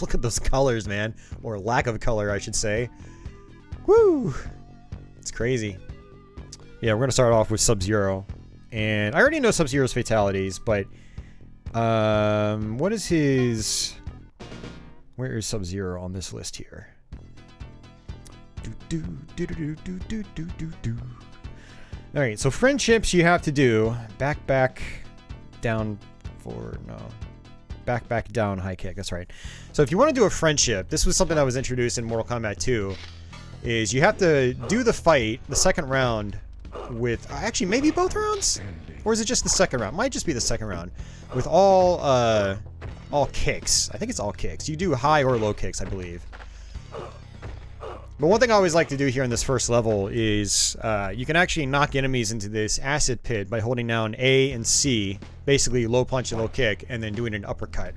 Look at those colors, man. Or lack of color, I should say. Woo! It's crazy. Yeah, we're going to start off with Sub-Zero. And I already know Sub-Zero's fatalities, but... what is his... Where is Sub-Zero on this list here? Alright, so friendships you have to do. Back, down, forward, no. Back, down, high kick, that's right. So if you want to do a friendship, this was something that was introduced in Mortal Kombat 2, is you have to do the fight, the second round, with... Actually, maybe both rounds? Or is it just the second round? Might just be the second round. With all kicks. I think it's all kicks. You do high or low kicks, I believe. But one thing I always like to do here in this first level is you can actually knock enemies into this acid pit by holding down A and C, basically low punch and low kick, and then doing an uppercut.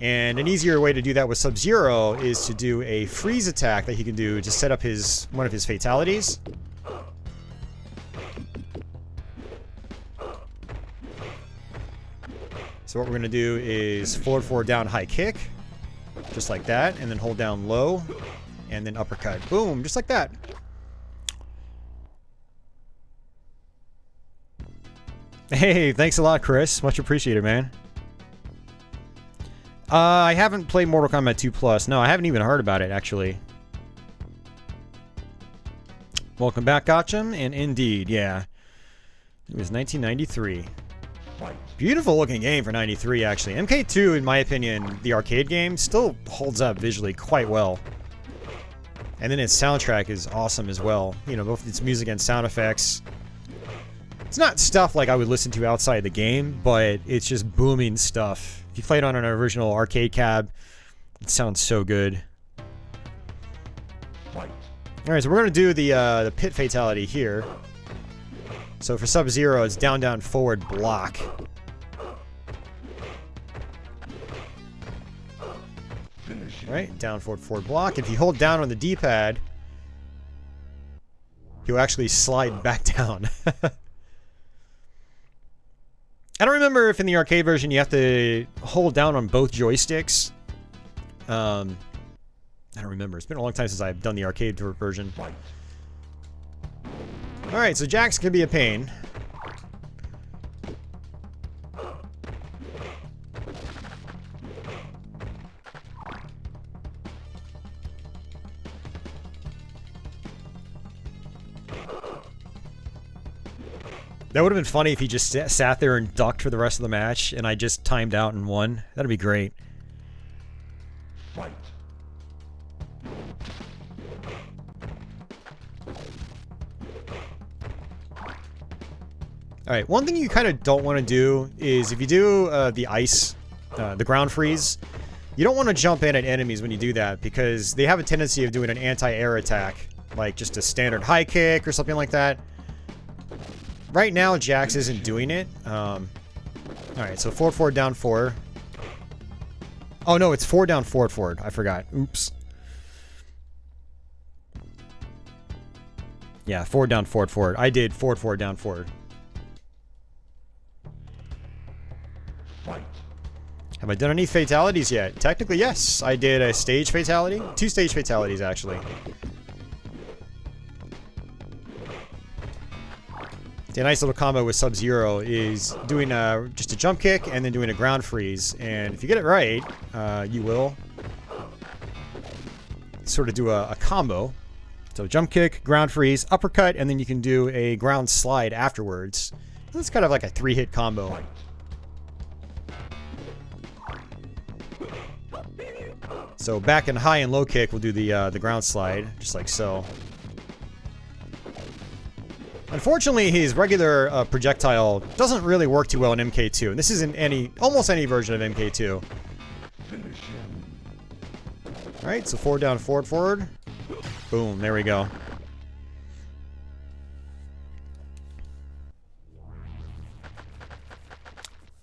And an easier way to do that with Sub-Zero is to do a freeze attack that he can do to set up one of his fatalities. So what we're going to do is forward, down, high kick. Just like that, and then hold down low. and then uppercut. Boom, just like that. Hey, thanks a lot, Chris. Much appreciated, man. I haven't played Mortal Kombat 2 Plus. No, I haven't even heard about it, actually. Welcome back, Gotcham. And indeed, yeah. It was 1993. Beautiful looking game for 93, actually. MK2, in my opinion, the arcade game, still holds up visually quite well. And then its soundtrack is awesome as well. You know, both its music and sound effects. It's not stuff like I would listen to outside the game, but it's just booming stuff. If you play it on an original arcade cab, it sounds so good. Alright, so we're going to do the pit fatality here. So for Sub-Zero, it's down, down, forward, block. Right, down, forward, forward, block. If you hold down on the D-pad, he'll actually slide back down. I don't remember if in the arcade version you have to hold down on both joysticks. I don't remember. It's been a long time since I've done the arcade version. Alright, so Jax can be a pain. That would have been funny if he just sat there and ducked for the rest of the match, and I just timed out and won. That'd be great. Alright, one thing you kind of don't want to do is if you do the ice, the ground freeze, you don't want to jump in at enemies when you do that because they have a tendency of doing an anti-air attack, like just a standard high kick or something like that. Right now, Jax isn't doing it. Alright, so forward, forward, down, forward. Oh no, it's forward, down, forward, forward. I forgot. Oops. Yeah, forward, down, forward, forward. I did forward, forward, down, forward. Have I done any fatalities yet? Technically, yes. I did a stage fatality. 2 stage fatalities, actually. The nice little combo with Sub-Zero is doing just a jump kick and then doing a ground freeze. And if you get it right, you will sort of do a combo. So jump kick, ground freeze, uppercut, and then you can do a ground slide afterwards. It's kind of like a 3-hit combo. So back and high and low kick will do the ground slide, just like so. Unfortunately, his regular projectile doesn't really work too well in MK2, and this is in almost any version of MK2. Alright, so forward, down, forward, forward. Boom, there we go.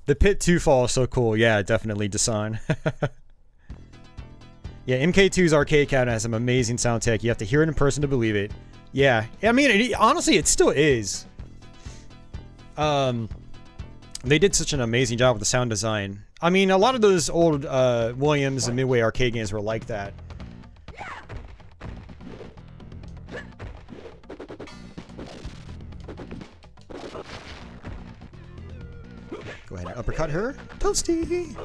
The Pit 2 fall is so cool. Yeah, definitely, Dasan. Yeah, MK2's arcade cabinet has some amazing sound tech. You have to hear it in person to believe it. Yeah, I mean, honestly, it still is. They did such an amazing job with the sound design. I mean, a lot of those old Williams and Midway arcade games were like that. Go ahead and uppercut her. Toasty!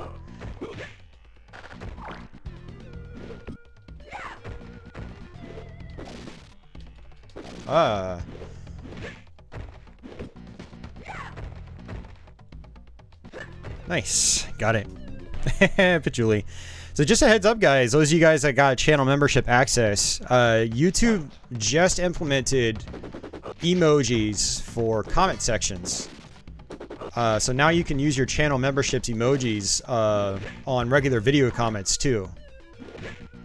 Nice. Got it. Patchouli. So just a heads up, guys. Those of you guys that got channel membership access, YouTube just implemented emojis for comment sections. So now you can use your channel membership's emojis on regular video comments too.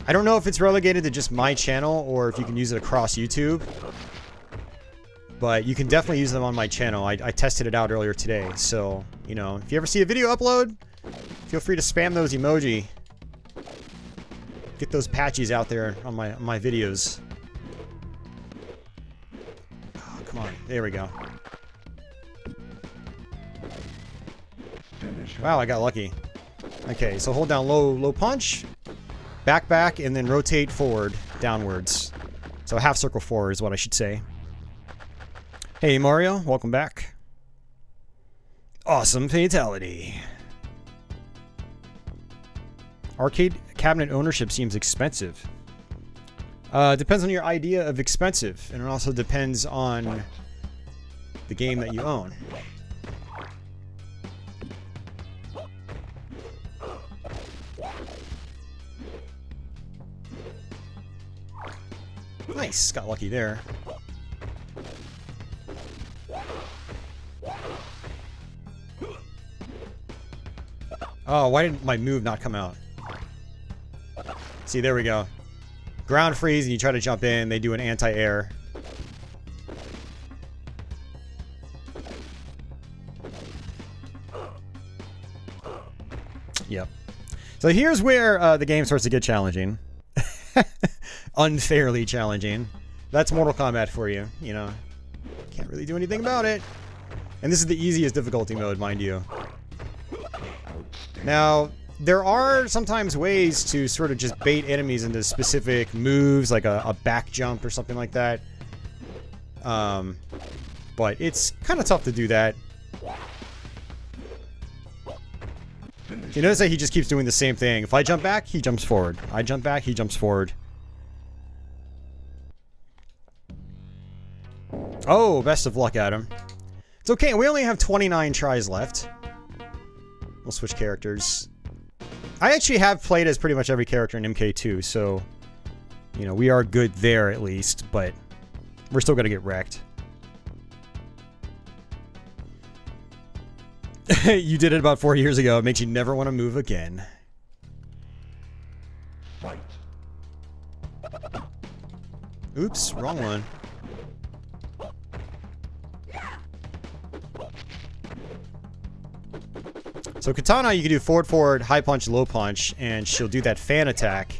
I don't know if it's relegated to just my channel or if you can use it across YouTube. But you can definitely use them on my channel. I tested it out earlier today. So, you know, if you ever see a video upload, feel free to spam those emoji. Get those patches out there on my videos. Oh, come on. There we go. Wow, I got lucky. Okay, so hold down low punch. Back, and then rotate forward. downwards. So half circle forward is what I should say. Hey Mario, welcome back. Awesome fatality. Arcade cabinet ownership seems expensive. Depends on your idea of expensive, and it also depends on the game that you own. Nice, got lucky there. Oh, why did my move not come out? See, there we go. Ground freeze and you try to jump in, they do an anti-air. Yep. So here's where the game starts to get challenging. Unfairly challenging. That's Mortal Kombat for you, you know. Can't really do anything about it. And this is the easiest difficulty mode, mind you. Now, there are sometimes ways to sort of just bait enemies into specific moves, like a back jump or something like that. But it's kind of tough to do that. You notice that he just keeps doing the same thing. If I jump back, he jumps forward. I jump back, he jumps forward. Oh, best of luck, Adam. It's okay, we only have 29 tries left. We'll switch characters. I actually have played as pretty much every character in MK2, so... You know, we are good there at least, but... We're still gonna get wrecked. You did it about 4 years ago. It makes you never want to move again. Fight. Oops, wrong one. So Katana, you can do forward, forward, high punch, low punch, and she'll do that fan attack.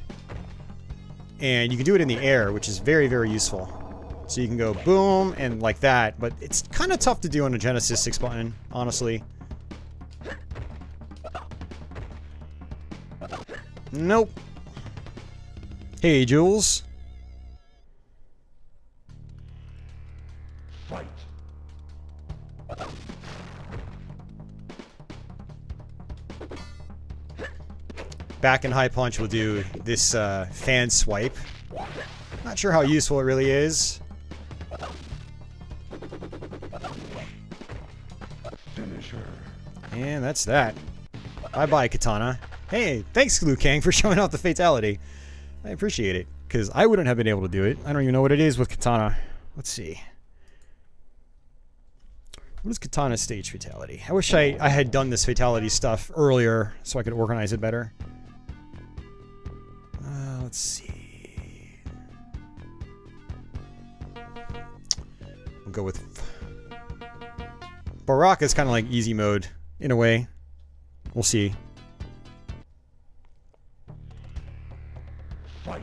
And you can do it in the air, which is very, very useful. So you can go boom and like that, but it's kind of tough to do on a Genesis 6 button, honestly. Nope. Hey, Jules. Fight. Back and high punch will do this fan swipe. Not sure how useful it really is. Finisher. And that's that. Bye-bye, Katana. Hey, thanks, Liu Kang, for showing off the fatality. I appreciate it, because I wouldn't have been able to do it. I don't even know what it is with Katana. Let's see. What is Katana's stage fatality? I wish I had done this fatality stuff earlier so I could organize it better. Let's see. We'll go with... Baraka's kind of like easy mode, in a way. We'll see. Fight.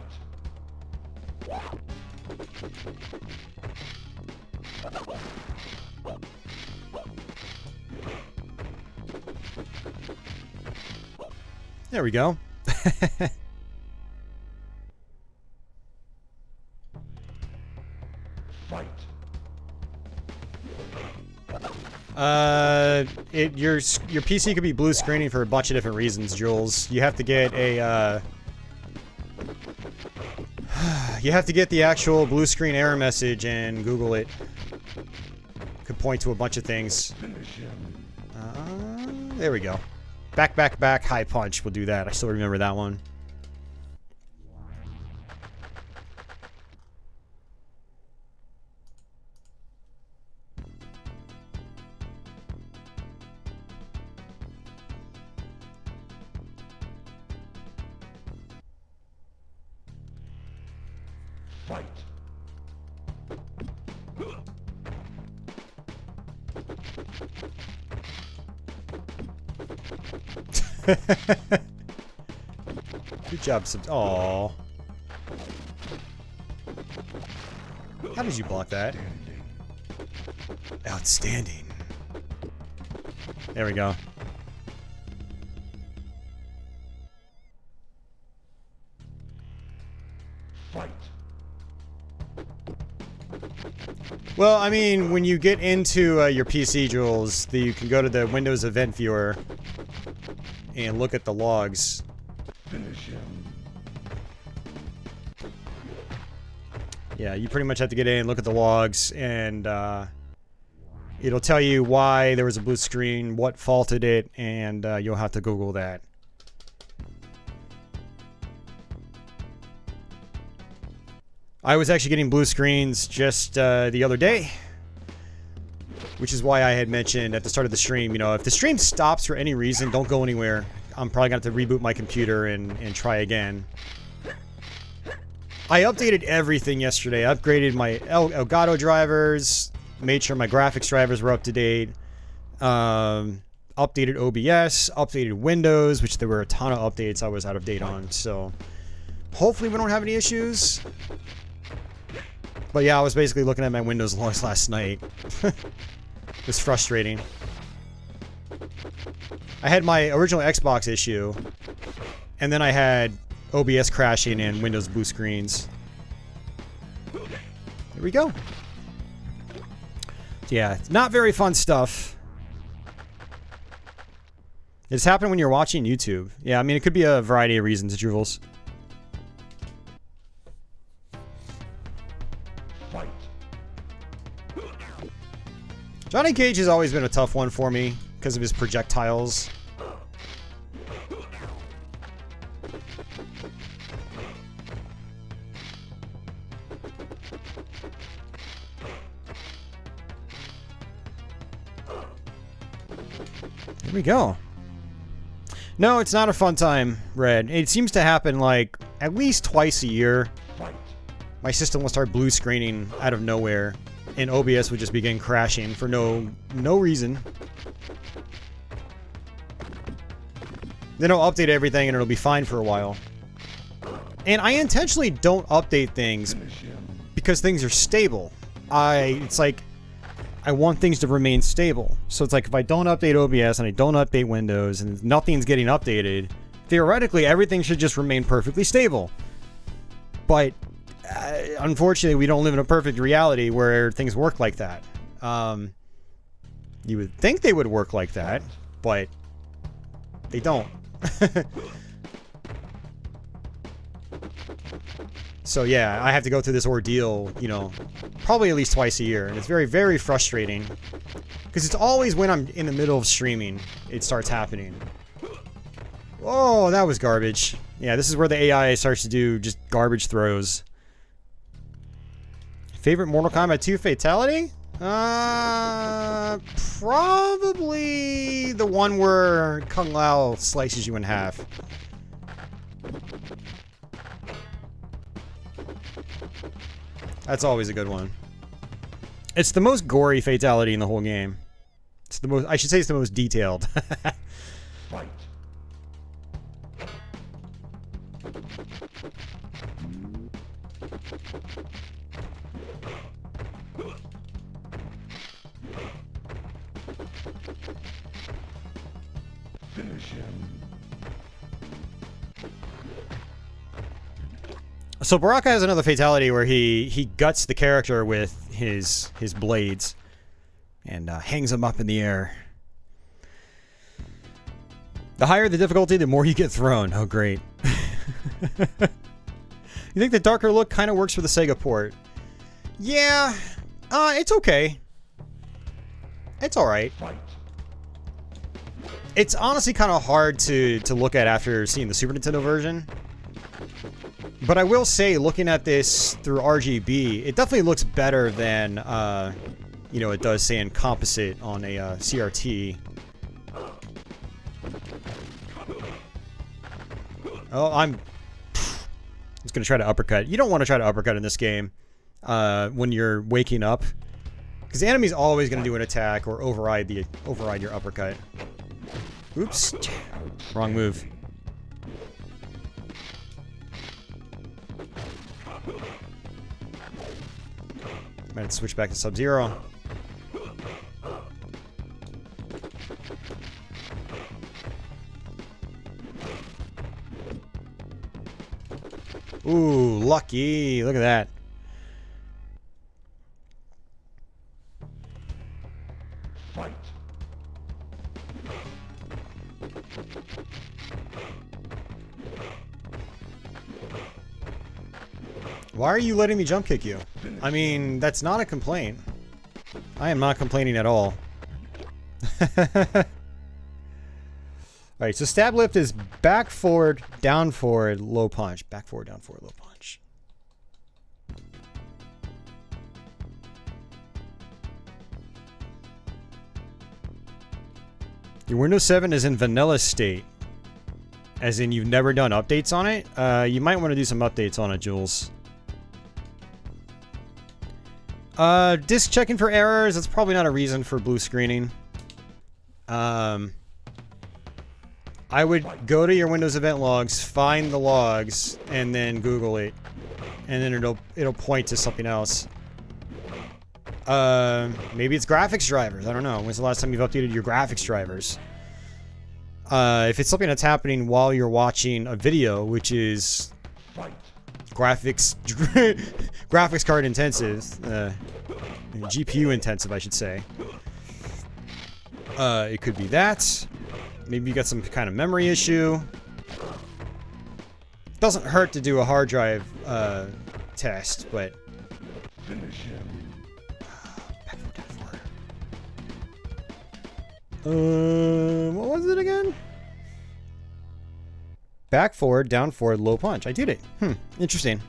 There we go. Fight. Your PC could be blue screening for a bunch of different reasons, Jules. You have to get a, you have to get the actual blue screen error message and Google it. Could point to a bunch of things. There we go. Back, back, back, high punch will do that. I still remember that one. Fight. Good job, Aww. How did you block that? Outstanding. There we go. Fight. Well, I mean, when you get into your PC, Jules, you can go to the Windows Event Viewer and look at the logs. Finish him. Yeah, you pretty much have to get in, look at the logs, and it'll tell you why there was a blue screen, what faulted it, and you'll have to Google that. I was actually getting blue screens just the other day, which is why I had mentioned at the start of the stream, you know, if the stream stops for any reason, don't go anywhere. I'm probably going to have to reboot my computer and try again. I updated everything yesterday. I upgraded my Elgato drivers, made sure my graphics drivers were up to date, updated OBS, updated Windows, which there were a ton of updates I was out of date on, so hopefully we don't have any issues. But yeah, I was basically looking at my Windows logs last night. It was frustrating. I had my original Xbox issue, and then I had OBS crashing and Windows blue screens. Here we go. Yeah, not very fun stuff. It's happening when you're watching YouTube. Yeah, I mean, it could be a variety of reasons, Jules. Johnny Cage has always been a tough one for me because of his projectiles. Here we go. No, it's not a fun time, Red. It seems to happen like at least twice a year. My system will start blue screening out of nowhere, and OBS would just begin crashing for no reason. Then I'll update everything and it'll be fine for a while. And I intentionally don't update things because things are stable. It's like I want things to remain stable. So it's like if I don't update OBS and I don't update Windows and nothing's getting updated, theoretically everything should just remain perfectly stable. But unfortunately, we don't live in a perfect reality where things work like that. You would think they would work like that, but they don't. So yeah, I have to go through this ordeal, you know, probably at least twice a year, and it's very, very frustrating because it's always when I'm in the middle of streaming it starts happening. Oh, that was garbage. Yeah, this is where the AI starts to do just garbage throws. Favorite Mortal Kombat 2 fatality? Probably the one where Kung Lao slices you in half. That's always a good one. It's the most gory fatality in the whole game. It's the most, I should say it's the most detailed. Fight. Finish him. So Baraka has another fatality where he guts the character with his blades and hangs him up in the air. The higher the difficulty, the more you get thrown. Oh, great. You think the darker look kind of works for the Sega port? Yeah, it's okay. It's alright. It's honestly kind of hard to look at after seeing the Super Nintendo version. But I will say, looking at this through RGB, it definitely looks better than, you know, it does, say, in composite on a CRT. Oh, I'm just going to try to uppercut. You don't want to try to uppercut in this game when you're waking up, because the enemy's always going to do an attack or override your uppercut. Oops. Wrong move. Might have to switch back to Sub-Zero. Ooh, lucky. Look at that. Fight. Why are you letting me jump kick you? I mean, that's not a complaint. I am not complaining at all. Alright, so stab lift is back forward, down forward, low punch. Back forward, down forward, low punch. Your Windows 7 is in vanilla state. As in you've never done updates on it? You might want to do some updates on it, Jules. Disk checking for errors, that's probably not a reason for blue screening. I would go to your Windows event logs, find the logs, and then Google it. And then it'll point to something else. Maybe it's graphics drivers, I don't know. When's the last time you've updated your graphics drivers? If it's something that's happening while you're watching a video, which is graphics card intensive, GPU intensive, I should say. It could be that. Maybe you got some kind of memory issue. Doesn't hurt to do a hard drive test, but Finish him. What was it again? Back forward, down forward, low punch. I did it. Interesting.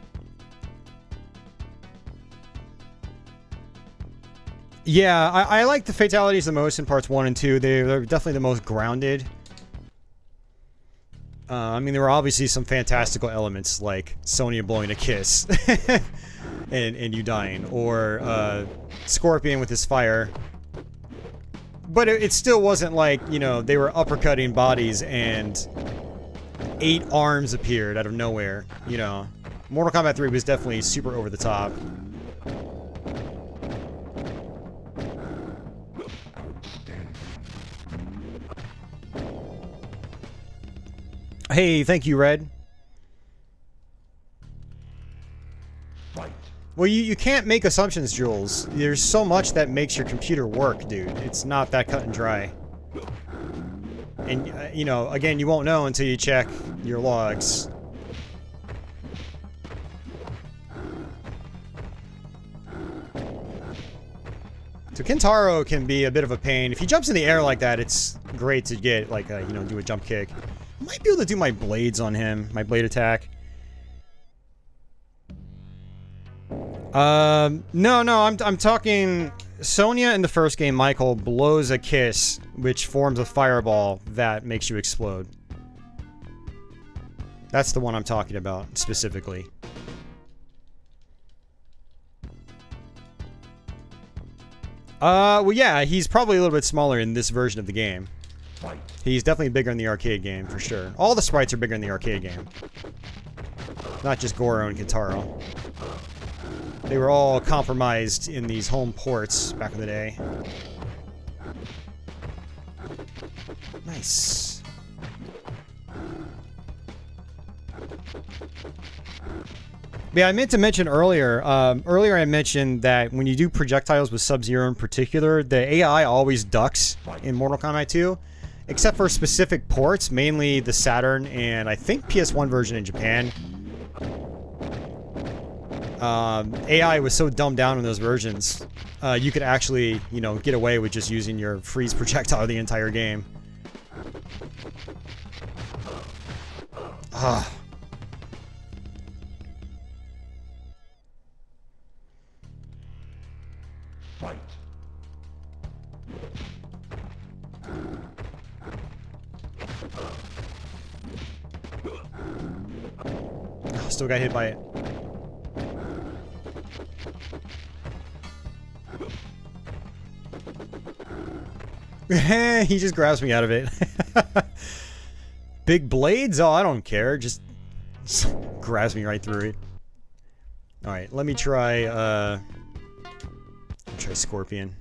Yeah, I like the fatalities the most in parts 1 and 2. They're definitely the most grounded. I mean, there were obviously some fantastical elements, like Sonya blowing a kiss. and you dying. Or Scorpion with his fire. But it still wasn't like, you know, they were uppercutting bodies and 8 arms appeared out of nowhere, you know. Mortal Kombat 3 was definitely super over the top. Hey, thank you, Red. Well, you can't make assumptions, Jules. There's so much that makes your computer work, dude. It's not that cut and dry. And, you know, again, you won't know until you check your logs. So Kintaro can be a bit of a pain. If he jumps in the air like that, it's great to get, like, you know, do a jump kick. I might be able to do my blades on him, my blade attack. No, I'm talking Sonya in the first game. Michael blows a kiss, which forms a fireball that makes you explode. That's the one I'm talking about, specifically. Well, yeah, he's probably a little bit smaller in this version of the game. He's definitely bigger in the arcade game, for sure. All the sprites are bigger in the arcade game. Not just Goro and Kintaro. They were all compromised in these home ports back in the day. Nice. Yeah, I meant to mention earlier, I mentioned that when you do projectiles with Sub-Zero in particular, the AI always ducks in Mortal Kombat 2, except for specific ports, mainly the Saturn and I think PS1 version in Japan. AI was so dumbed down in those versions, you could actually, you know, get away with just using your freeze projectile the entire game. Ah. Fight. Oh, still got hit by it. He just grabs me out of it. Big blades? Oh, I don't care. Just grabs me right through it. Alright, let me try, Scorpion.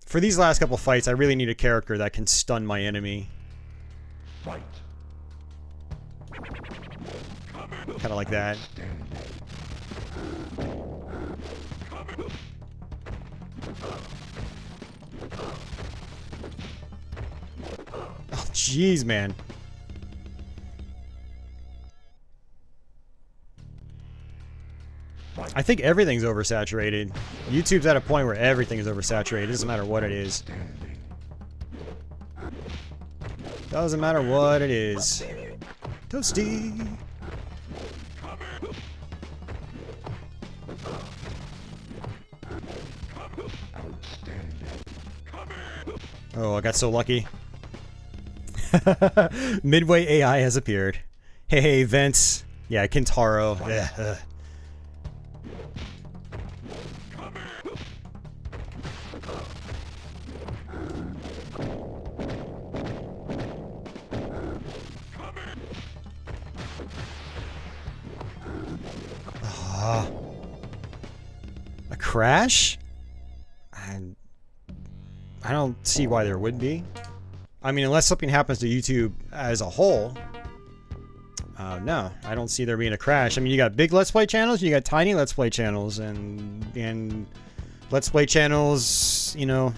For these last couple fights, I really need a character that can stun my enemy. Fight. Kind of like that. Oh, jeez, man. I think everything's oversaturated. YouTube's at a point where everything is oversaturated. It doesn't matter what it is. Doesn't matter what it is. Toasty. Oh, I got so lucky. Midway AI has appeared. Hey, Vince. Yeah, Kintaro. Yeah. A crash? I don't see why there would be. I mean, unless something happens to YouTube as a whole. No, I don't see there being a crash. I mean, you got big Let's Play channels, you got tiny Let's Play channels, and Let's Play channels, you know,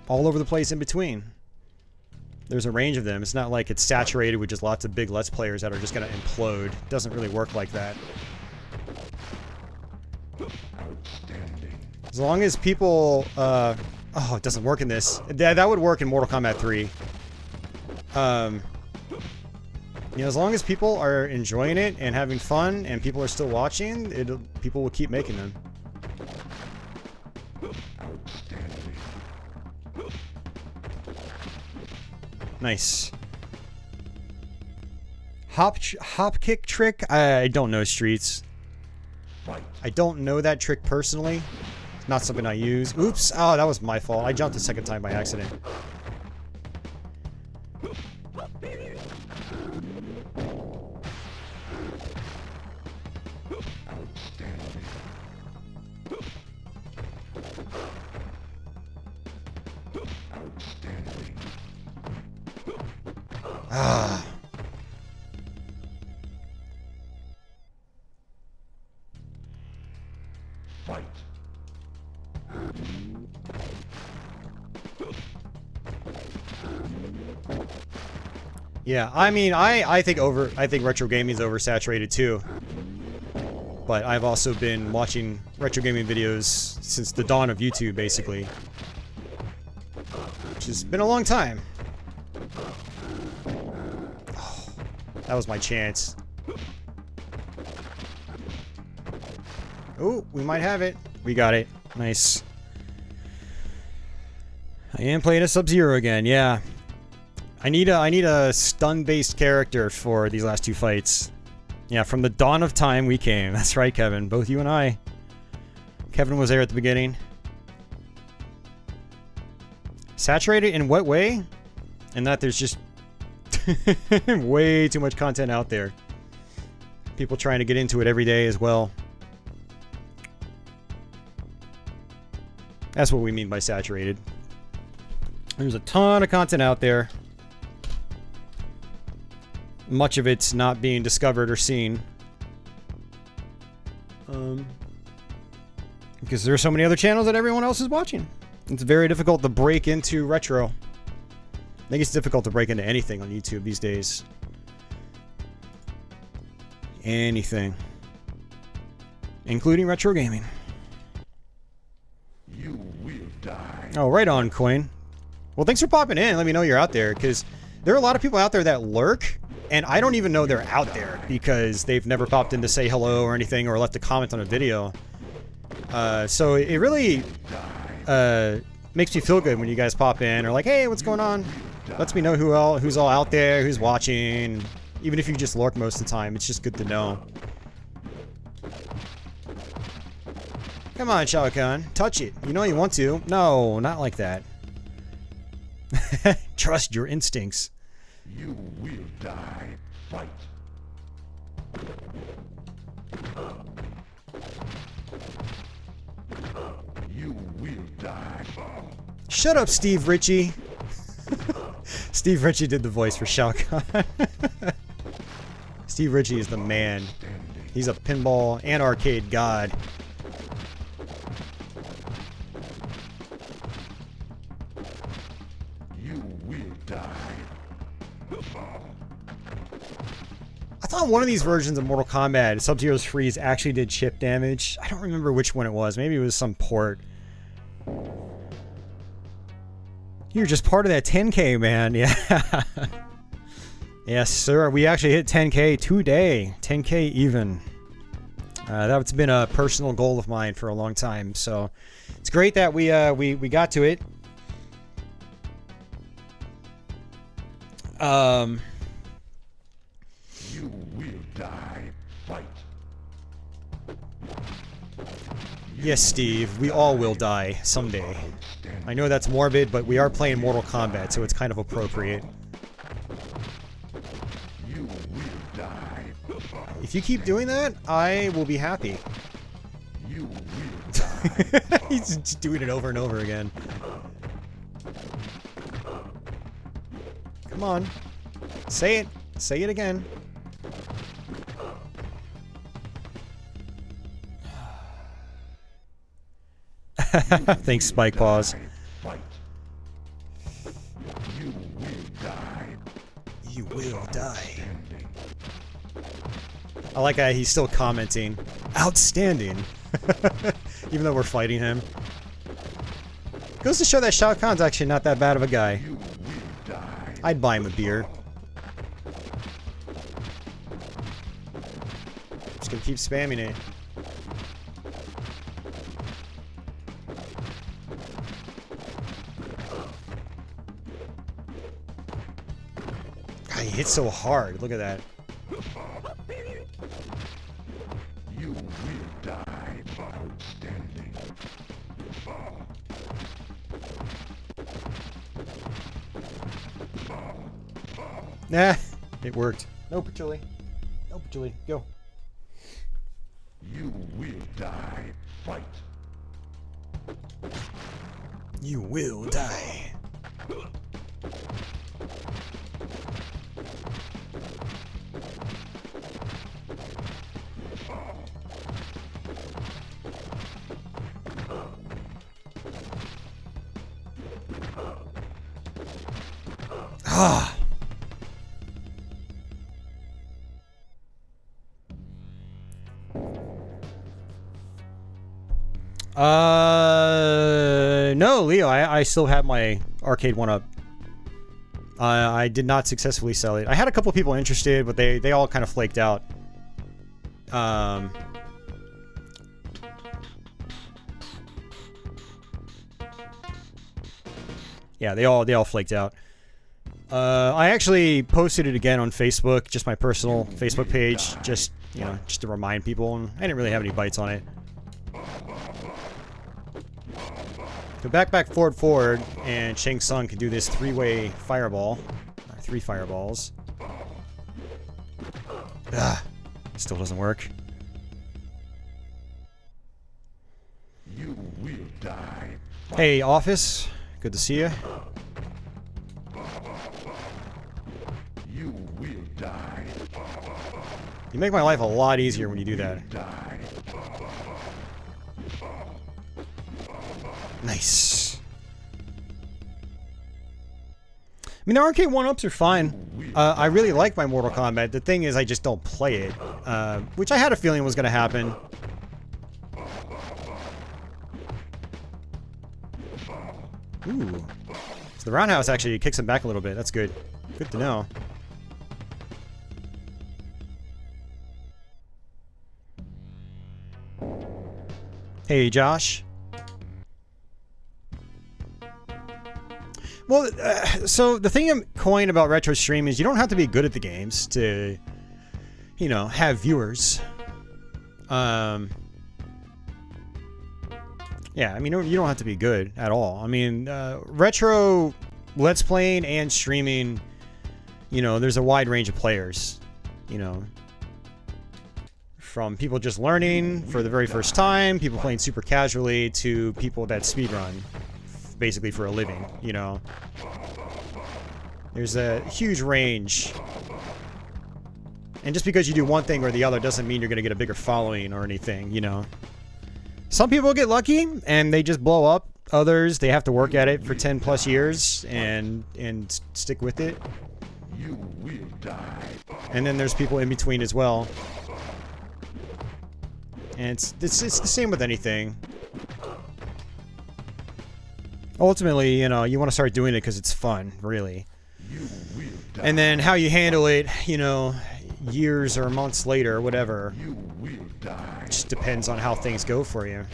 all over the place in between. There's a range of them. It's not like it's saturated with just lots of big Let's Players that are just going to implode. It doesn't really work like that. As long as people, oh, it doesn't work in this. That would work in Mortal Kombat 3. You know, as long as people are enjoying it and having fun, and people are still watching, people will keep making them. Nice. Hop kick trick? I don't know Streets. I don't know that trick personally. Not something I use. Oops. Oh, that was my fault. I jumped the second time by accident. Ah. Fight. Yeah, I mean, I think retro gaming is oversaturated too. But I've also been watching retro gaming videos since the dawn of YouTube, basically. Which has been a long time. Oh, that was my chance. Oh, we might have it. We got it. Nice. I am playing a Sub-Zero again, yeah. I need a stun-based character for these last two fights. Yeah, from the dawn of time we came. That's right, Kevin. Both you and I. Kevin was there at the beginning. Saturated in what way? In that there's just way too much content out there. People trying to get into it every day as well. That's what we mean by saturated. There's a ton of content out there. Much of it's not being discovered or seen. Because there are so many other channels that everyone else is watching. It's very difficult to break into retro. I think it's difficult to break into anything on YouTube these days. Anything. Including retro gaming. You will die. Oh, right on, Coin. Well, thanks for popping in. Let me know you're out there, because there are a lot of people out there that lurk, and I don't even know they're out there because they've never popped in to say hello or anything or left a comment on a video. So it really makes me feel good when you guys pop in or like, hey, what's going on? Lets me know who's all out there, who's watching. Even if you just lurk most of the time, it's just good to know. Come on, Shao Kahn. Touch it. You know you want to. No, not like that. Trust your instincts. You will die. Fight. You will die. Shut up, Steve Ritchie. Steve Ritchie did the voice for Shao Kahn. Steve Ritchie is the man. He's a pinball and arcade god. You will die. I thought one of these versions of Mortal Kombat, Sub-Zero's freeze, actually did chip damage. I don't remember which one it was. Maybe it was some port. You're just part of that 10K, man. Yeah. Yes, sir. We actually hit 10K today. 10K even. That's been a personal goal of mine for a long time. So it's great that we got to it. You will die. Fight. Yes, Steve. We all will die someday. I know that's morbid, but we are playing Mortal Kombat, so it's kind of appropriate. You will die. If you keep doing that, I will be happy. You will die. He's just doing it over and over again. Come on. Say it. Say it again. Thanks, Spike Paws. Fight. You will die. You will die. I like how he's still commenting. Outstanding. Even though we're fighting him. Goes to show that Shao Kahn's actually not that bad of a guy. You will die. I'd buy him a beer. Just gonna keep spamming it. God, he hits so hard. Look at that. You will die. Outstanding. Nah, it worked. No, Patchouli. No, Patchouli. Go. You will die. Fight. You will die. Ah. No, Leo, I still have my arcade one up. I did not successfully sell it. I had a couple people interested, but they all kind of flaked out. Yeah, they all flaked out. I actually posted it again on Facebook, just my personal Facebook page, just to remind people, and I didn't really have any bites on it. So back, forward, and Shang Tsung can do this three-way fireball. Three fireballs. Still doesn't work. You will die. Hey, Office. Good to see you. You will die. You make my life a lot easier when you do that. Die. Nice. I mean, the arcade one-ups are fine. I really like my Mortal Kombat. The thing is, I just don't play it, which I had a feeling was going to happen. Ooh. So the roundhouse actually kicks him back a little bit. That's good. Good to know. Hey, Josh. Well, so the thing I'm coin about retro stream is you don't have to be good at the games to, have viewers. Yeah, I mean, you don't have to be good at all. I mean, retro Let's Playing and streaming, there's a wide range of players, from people just learning for the very first time, people playing super casually, to people that speedrun basically for a living, There's a huge range And just because you do one thing or the other doesn't mean you're going to get a bigger following or anything, you know. Some people get lucky and they just blow up. Others, they have to work at it for 10 plus years and stick with it. You will die. And then there's people in between as well. And it's the same with anything. Ultimately, you know, you want to start doing it because it's fun, really. You will die. And then how you handle it, you know, years or months later, whatever. You will die. Just depends on how things go for you.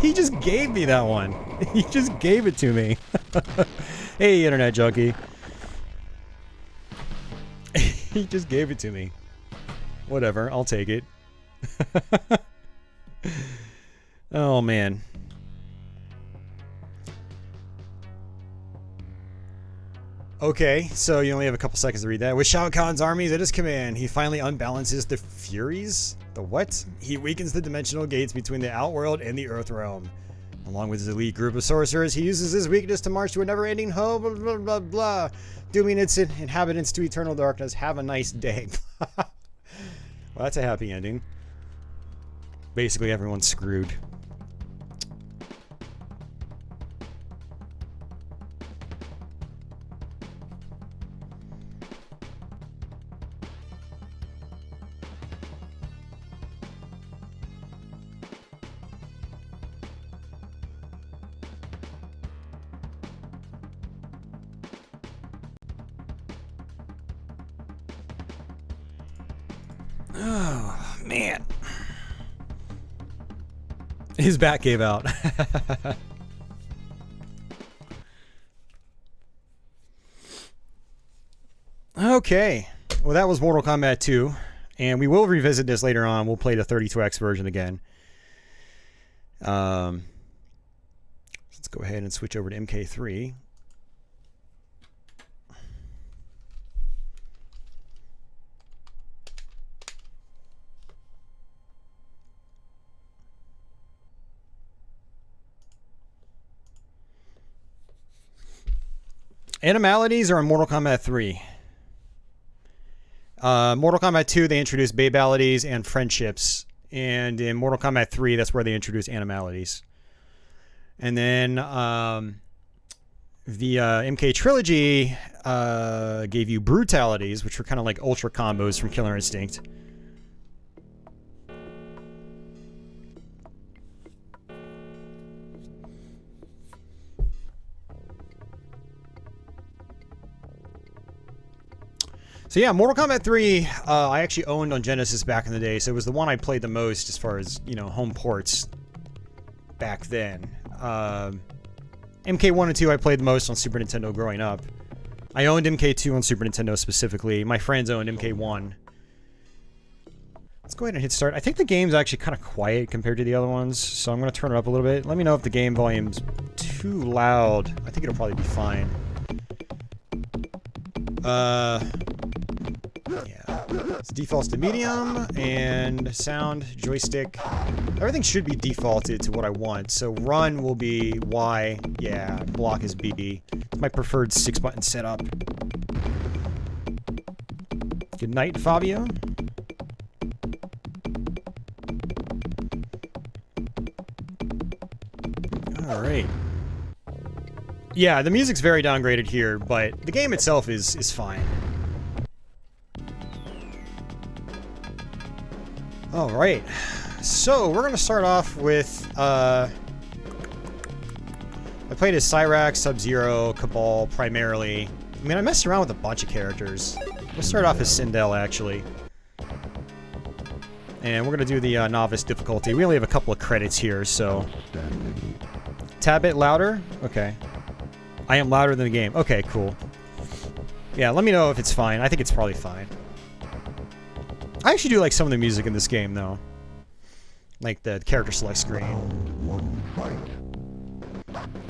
He just gave me that one. He just gave it to me. Hey, internet junkie. He just gave it to me. Whatever, I'll take it. Oh, man. Okay, so you only have a couple seconds to read that. With Shao Kahn's armies at his command, he finally unbalances the Furies? The what? He weakens the dimensional gates between the Outworld and the Earth Realm. Along with his elite group of sorcerers, he uses his weakness to march to a never-ending home, blah, blah, blah, blah, dooming its inhabitants to eternal darkness. Have a nice day. Well, that's a happy ending. Basically, everyone's screwed. Oh, man. His back gave out. Okay. Well, that was Mortal Kombat 2. And we will revisit this later on. We'll play the 32X version again. Let's go ahead and switch over to MK3. Animalities are in Mortal Kombat 3. Mortal Kombat 2, they introduced babalities and friendships. And in Mortal Kombat 3, that's where they introduced animalities. And then the MK Trilogy gave you brutalities, which were kind of like ultra combos from Killer Instinct. So yeah, Mortal Kombat 3, I actually owned on Genesis back in the day, so it was the one I played the most as far as, you know, home ports back then. MK1 and 2 I played the most on Super Nintendo growing up. I owned MK2 on Super Nintendo specifically. My friends owned MK1. Let's go ahead and hit start. I think the game's actually kind of quiet compared to the other ones, so I'm going to turn it up a little bit. Let me know if the game volume's too loud. I think it'll probably be fine. Yeah, it's defaults to medium, and sound, joystick, everything should be defaulted to what I want. So run will be Y, yeah, block is B. It's my preferred 6-button setup. Good night, Fabio. Alright. Yeah, the music's very downgraded here, but the game itself is fine. Alright, so we're going to start off with, I played as Cyrax, Sub-Zero, Cabal, primarily. I mean, I messed around with a bunch of characters. We'll start off as Sindel, actually. And we're going to do the novice difficulty. We only have a couple of credits here, so... Tad bit louder? Okay. I am louder than the game. Okay, cool. Yeah, let me know if it's fine. I think it's probably fine. I actually do like some of the music in this game, though. Like the character select screen.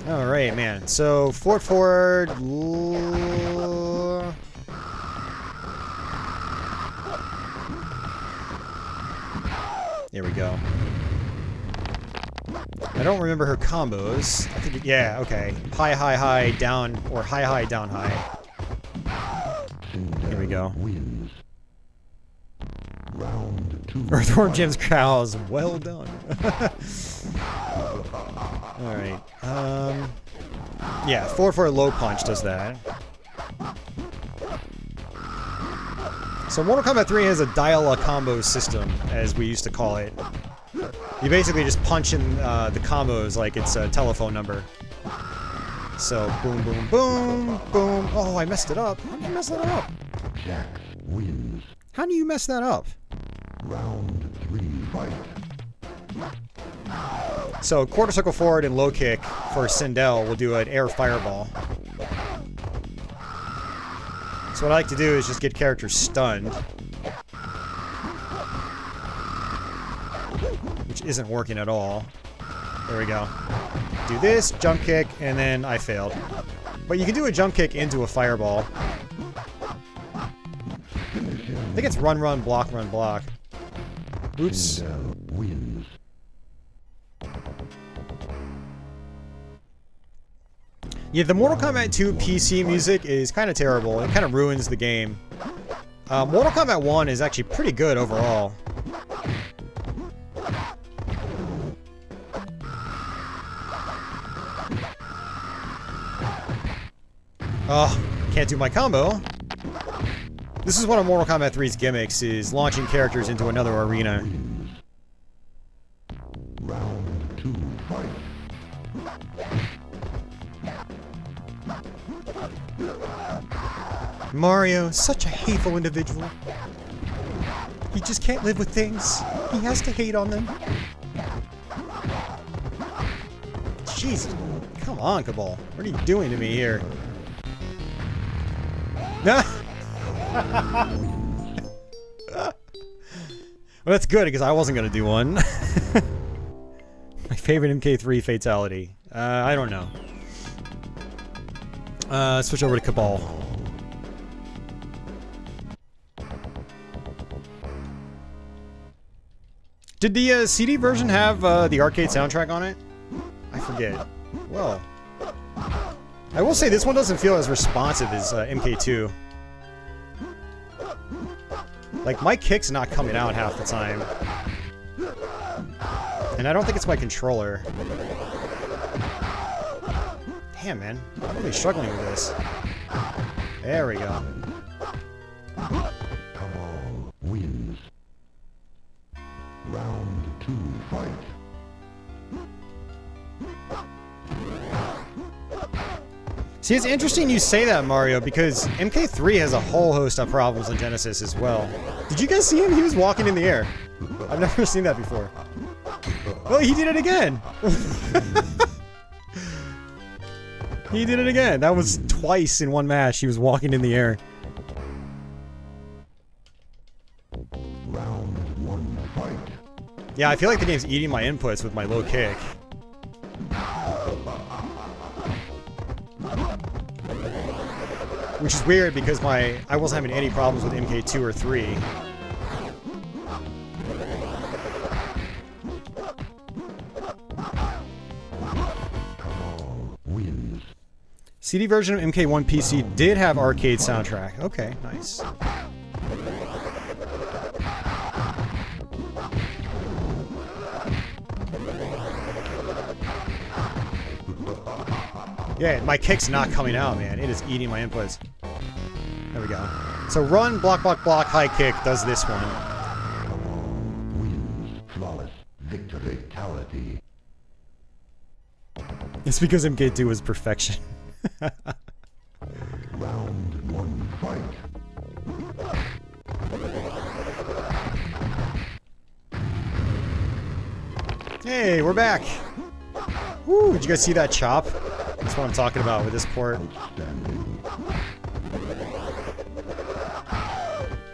Alright, man. So, forward. There we go. don't remember her combos. I think yeah, okay. High, high, high, down, or high, high, down, high. Here we go. Wins. Round 2. Earthworm Jim's growls. Well done. Alright. Yeah, forward for a low punch does that. So Mortal Kombat 3 has a dial-a-combo system, as we used to call it. You basically just punch in the combos like it's a telephone number. So, boom, boom, boom, boom. Oh, I messed it up. How did I mess that up? Jack wins. How do you mess that up? Round 3 fight. So, quarter circle forward and low kick for Sindel will do an air fireball. So what I like to do is just get characters stunned. Which isn't working at all. There we go. Do this, jump kick, and then I failed. But you can do a jump kick into a fireball. I think it's run, run, block, run, block. Oops. Wins. Yeah, the Mortal Kombat 2 PC music is kind of terrible. It kind of ruins the game. Mortal Kombat 1 is actually pretty good overall. Oh, can't do my combo. This is one of Mortal Kombat 3's gimmicks, is launching characters into another arena. Round 2 fight. Mario, such a hateful individual. He just can't live with things. He has to hate on them. Jesus. Come on, Cabal. What are you doing to me here? Well, that's good, because I wasn't going to do one. My favorite MK3 fatality. I don't know. Switch over to Cabal. Did the CD version have the arcade soundtrack on it? I forget. Well, I will say this one doesn't feel as responsive as MK2. Like, my kick's not coming out half the time. And I don't think it's my controller. Damn, man. I'm really struggling with this. There we go. Cabal wins. Round 2 fight. See, it's interesting you say that, Mario, because MK3 has a whole host of problems on Genesis as well. Did you guys see him? He was walking in the air. I've never seen that before. Oh, he did it again! He did it again. That was twice in one match. He was walking in the air. Round 1 fight. Yeah, I feel like the game's eating my inputs with my low kick. Which is weird because I wasn't having any problems with MK2 or 3. Wins. CD version of MK1 PC did have arcade soundtrack. Okay, nice. Yeah, my kick's not coming out, man. It is eating my inputs. There we go. So run, block, block, block, high kick does this one. Wins. Flawless victory. Fatality. It's because MK2 was perfection. Round 1 fight. Hey, we're back. Woo, did you guys see that chop? That's what I'm talking about with this port. Outstanding.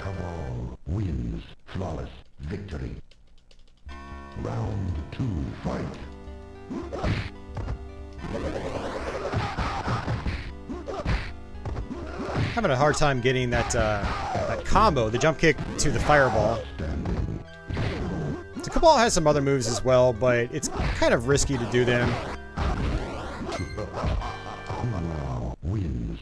Cabal wins. Flawless victory. Round 2 fight. Having a hard time getting that that combo, the jump kick to the fireball. Outstanding. It's The Cabal has some other moves as well, but it's kind of risky to do them. Wins.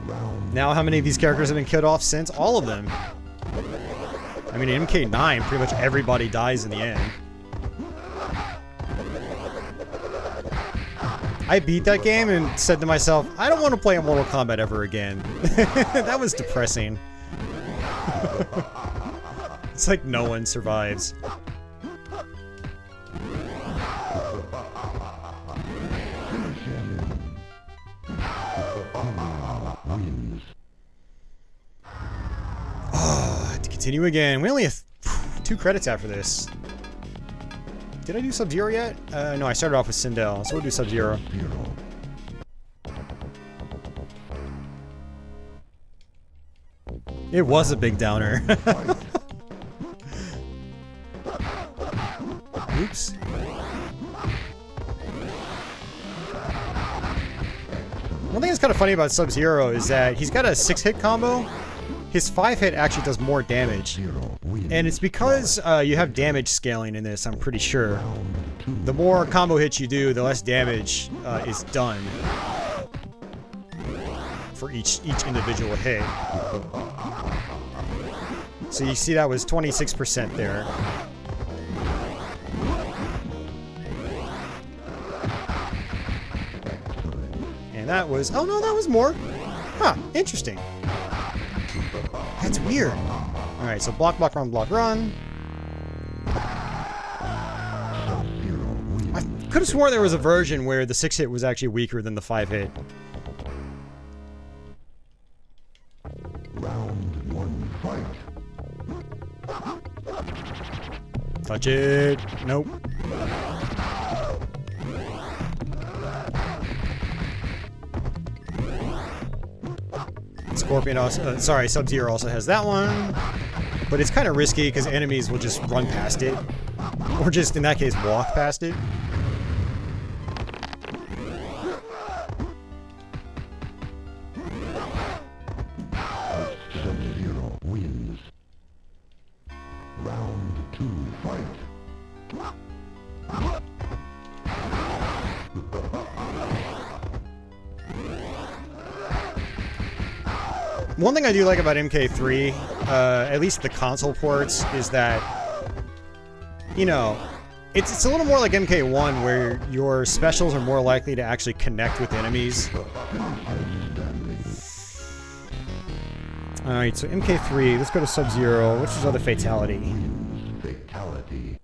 Round Now, how many of these characters have been killed off since? All of them. I mean, in MK9, pretty much everybody dies in the end. I beat that game and said to myself, I don't want to play a Mortal Kombat ever again. That was depressing. It's like no one survives. wins. To continue again. We only have 2 credits after this. Did I do Sub-Zero yet? No, I started off with Sindel, so we'll do Sub-Zero. Zero. It was a big downer. Oops. One thing that's kind of funny about Sub-Zero is that he's got a 6-hit combo. His 5-hit actually does more damage. Zero. Wins. And it's because you have damage scaling in this, I'm pretty sure. Round 2. The more combo hits you do, the less damage is done for each individual hit. So you see that was 26% there. And that was... Oh no, that was more. Huh, interesting. That's weird. Alright, so block, block, run, block, run. Zero. Wins. I could have sworn there was a version where the 6-hit was actually weaker than the 5-hit. Round 1 fight. Touch it. Nope. Scorpion also, sorry, Sub-Zero also has that one. But it's kind of risky because enemies will just run past it. Or just, in that case, walk past it. Sub-Zero wins. Round 2 fight. One thing I do like about MK3, at least the console ports, is that, you know, it's a little more like MK1 where your specials are more likely to actually connect with enemies. Alright, so MK3, let's go to Sub-Zero. What's his other fatality? Wins. Fatality.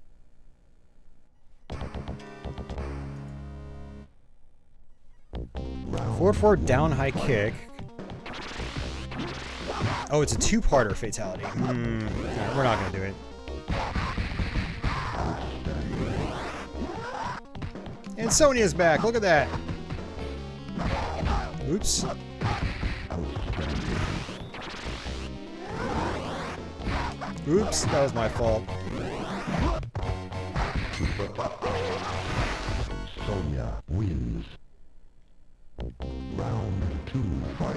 Round 4-4 down high kick. Oh, it's a 2-parter fatality. No, we're not gonna do it. And Sonya's back. Look at that. Oops. Oops, that was my fault. Sonya wins. Round 2 fight.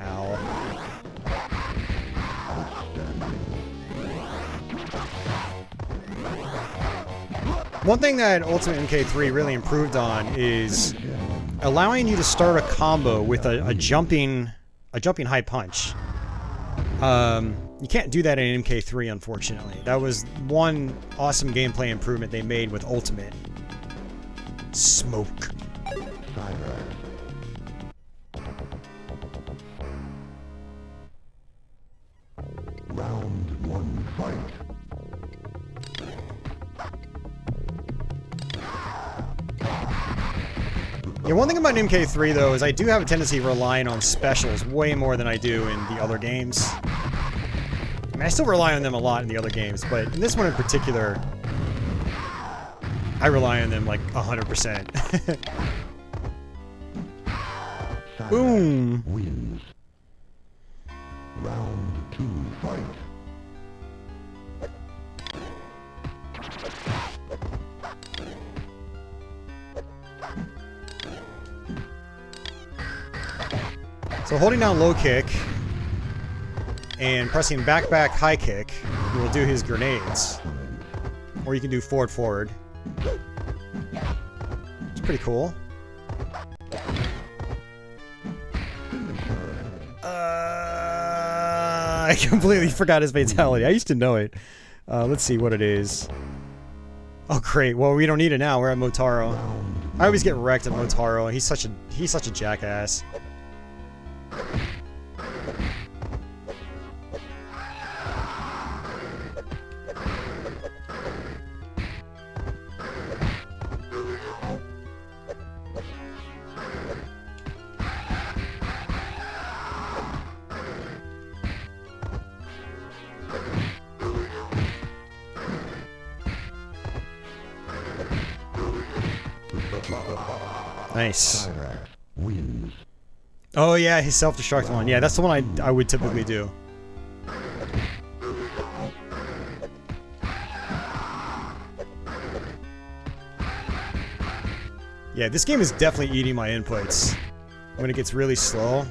Ow. One thing that Ultimate MK3 really improved on is allowing you to start a combo with a jumping high punch. You can't do that in MK3, unfortunately. That was one awesome gameplay improvement they made with Ultimate. Smoke. Round 1 fight. Yeah, one thing about MK3 though is I do have a tendency of relying on specials way more than I do in the other games. I mean, I still rely on them a lot in the other games, but in this one in particular, I rely on them like 100%. Boom! Wins. Round 2 fight. So holding down low kick and pressing back high kick will do his grenades. Or you can do forward. It's pretty cool. I completely forgot his fatality. I used to know it. Let's see what it is. Oh great. Well, we don't need it now. We're at Motaro. I always get wrecked at Motaro. He's such a jackass. Nice. Wins. Oh yeah, his self-destruct one. Yeah, that's the one I would typically do. Yeah, this game is definitely eating my inputs when it gets really slow.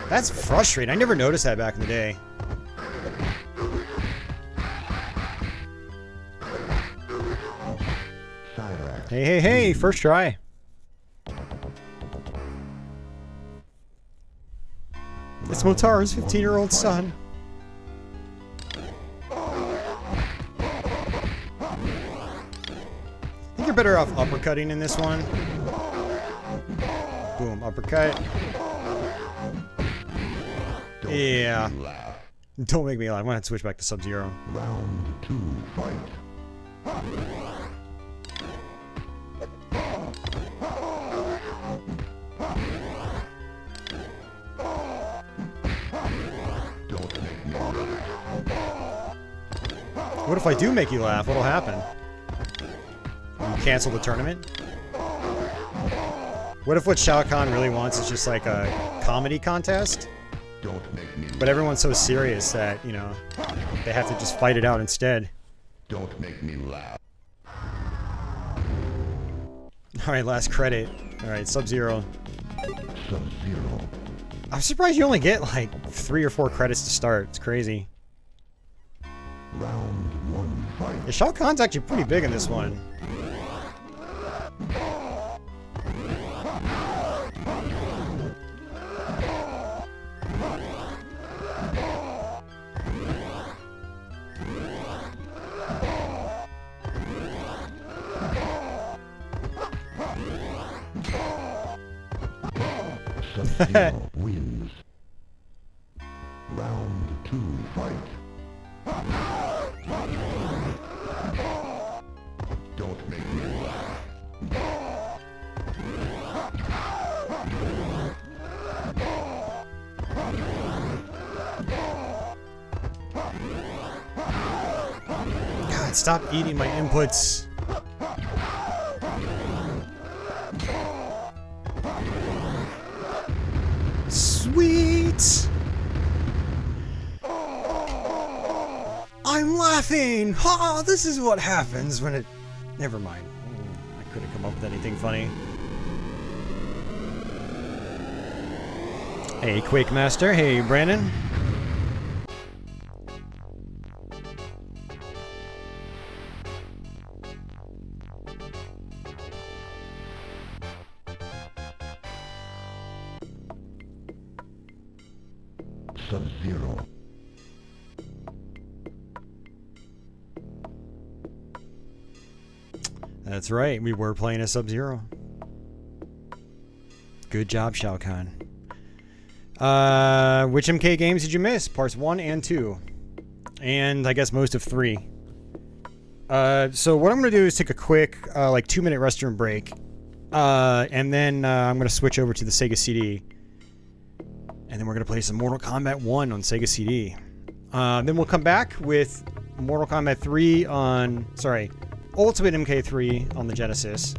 That's frustrating. I never noticed that back in the day. Hey, first try. It's Motaro's 15-year-old son. I think you're better off uppercutting in this one. Boom, uppercut. Yeah. Don't make me laugh. I'm gonna have to switch back to Sub-Zero. Round 2, fight. What if I do make you laugh? What'll happen? You cancel the tournament? What if what Shao Kahn really wants is just like a comedy contest? Don't make me But everyone's so serious that, you know, they have to just fight it out instead. Don't make me laugh. Alright, last credit. Alright, Sub-Zero. Sub-Zero. I'm surprised you only get like 3 or 4 credits to start. It's crazy. Round 1, fight. Yeah, Shao Kahn's actually pretty big in this one. Sub-Zero wins. Round 2, fight. Don't make me laugh. God, stop eating my inputs. Sweet! I'm laughing! Ha! This is what happens when it... Never mind. I couldn't come up with anything funny. Hey, Quake Master. Hey, Brandon. Sub-Zero. That's right, we were playing a Sub-Zero. Good job, Shao Kahn. Which MK games did you miss? Parts 1 and 2. And I guess most of 3. So what I'm going to do is take a quick, like 2-minute restroom break. And then I'm going to switch over to the Sega CD. And then we're going to play some Mortal Kombat 1 on Sega CD. Then we'll come back with Mortal Kombat 3 on... Sorry. Ultimate MK3 on the Genesis.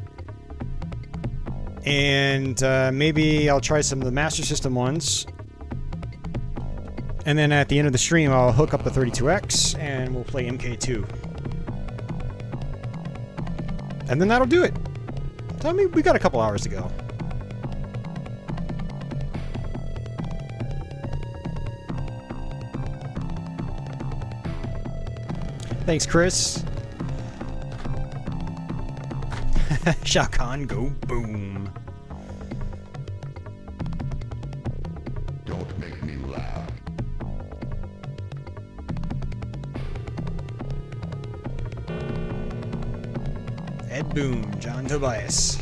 And maybe I'll try some of the Master System ones. And then at the end of the stream, I'll hook up the 32X and we'll play MK2. And then that'll do it. So, I mean, we got a couple hours to go. Thanks, Chris. Shao Kahn, go boom. Don't make me laugh. Ed Boon, John Tobias.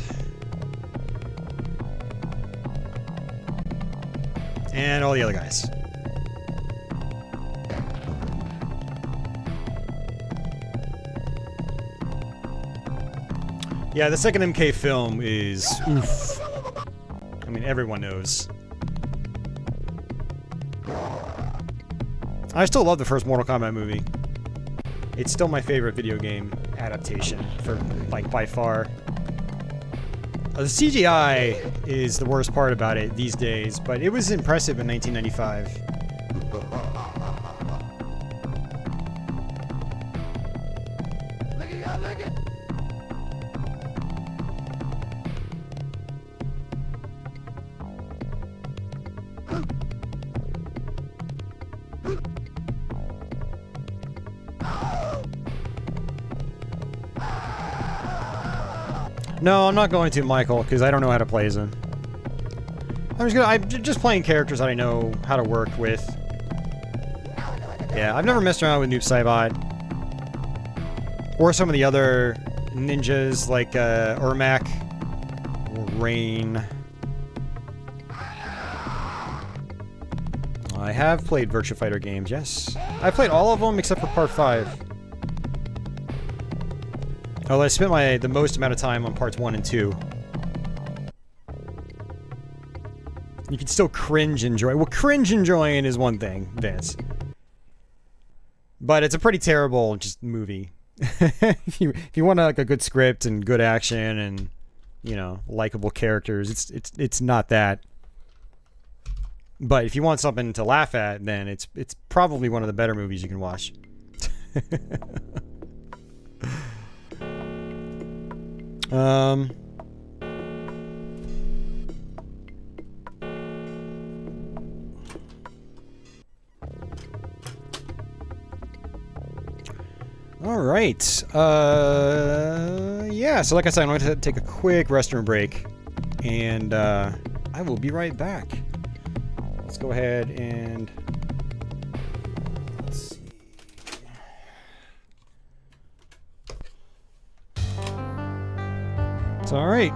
And all the other guys. Yeah, the second MK film is oof. I mean, everyone knows. I still love the first Mortal Kombat movie. It's still my favorite video game adaptation for, like, by far. The CGI is the worst part about it these days, but it was impressive in 1995. No, I'm not going to, Michael, because I don't know how to play as him. I'm just playing characters that I know how to work with. Yeah, I've never messed around with Noob Saibot. Or some of the other ninjas like Ermac or Rain. I have played Virtua Fighter games, yes. I've played all of them except for Part 5. Although I spent the most amount of time on Parts 1 and 2. You can still cringe enjoy. Well, cringe enjoying is one thing, Vince. But it's a pretty terrible just movie. if you want like a good script and good action and, you know, likable characters, it's not that. But if you want something to laugh at, then it's probably one of the better movies you can watch. All right. Yeah, so like I said, I'm going to take a quick restroom break, and I will be right back. Let's go ahead and let's see. It's all right.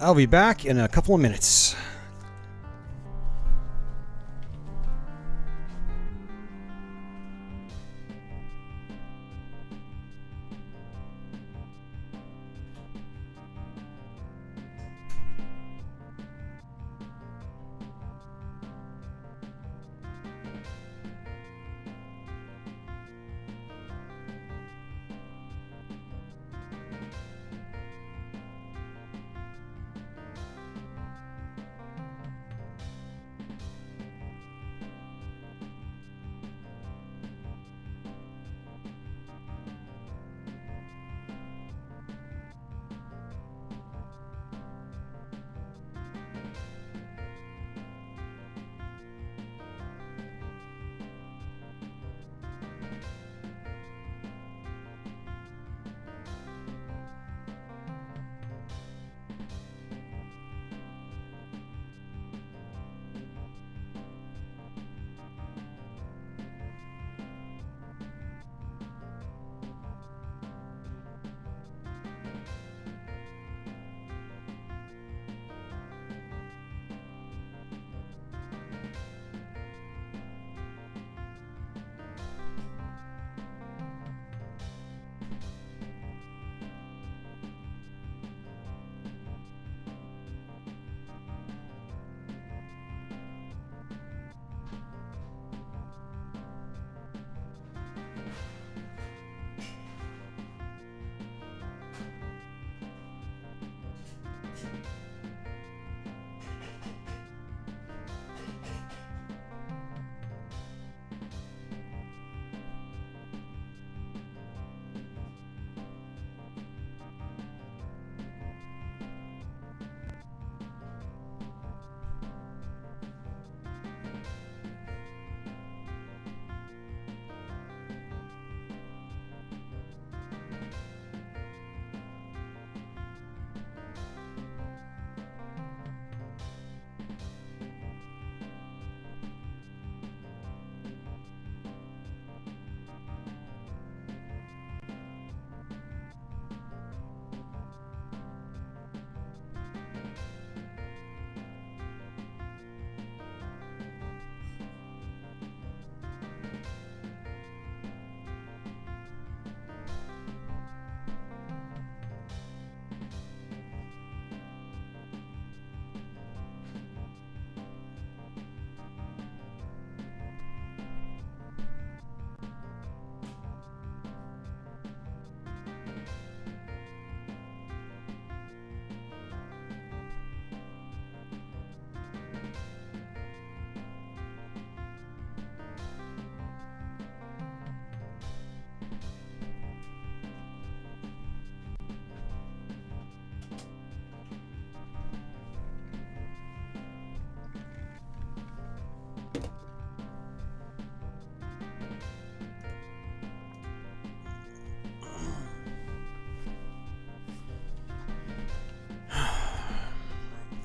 I'll be back in a couple of minutes.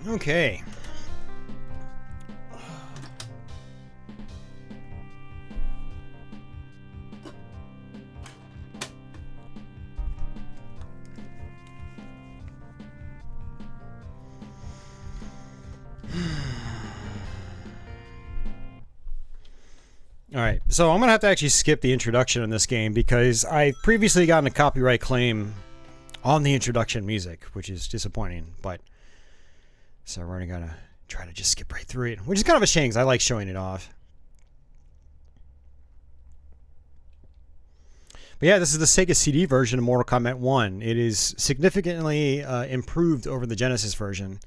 Okay. Alright, so I'm going to have to actually skip the introduction in this game because I previously gotten a copyright claim on the introduction music, which is disappointing, but so we're going to try to just skip right through it, which is kind of a shame because I like showing it off. But yeah, this is the Sega CD version of Mortal Kombat 1. It is significantly improved over the Genesis version.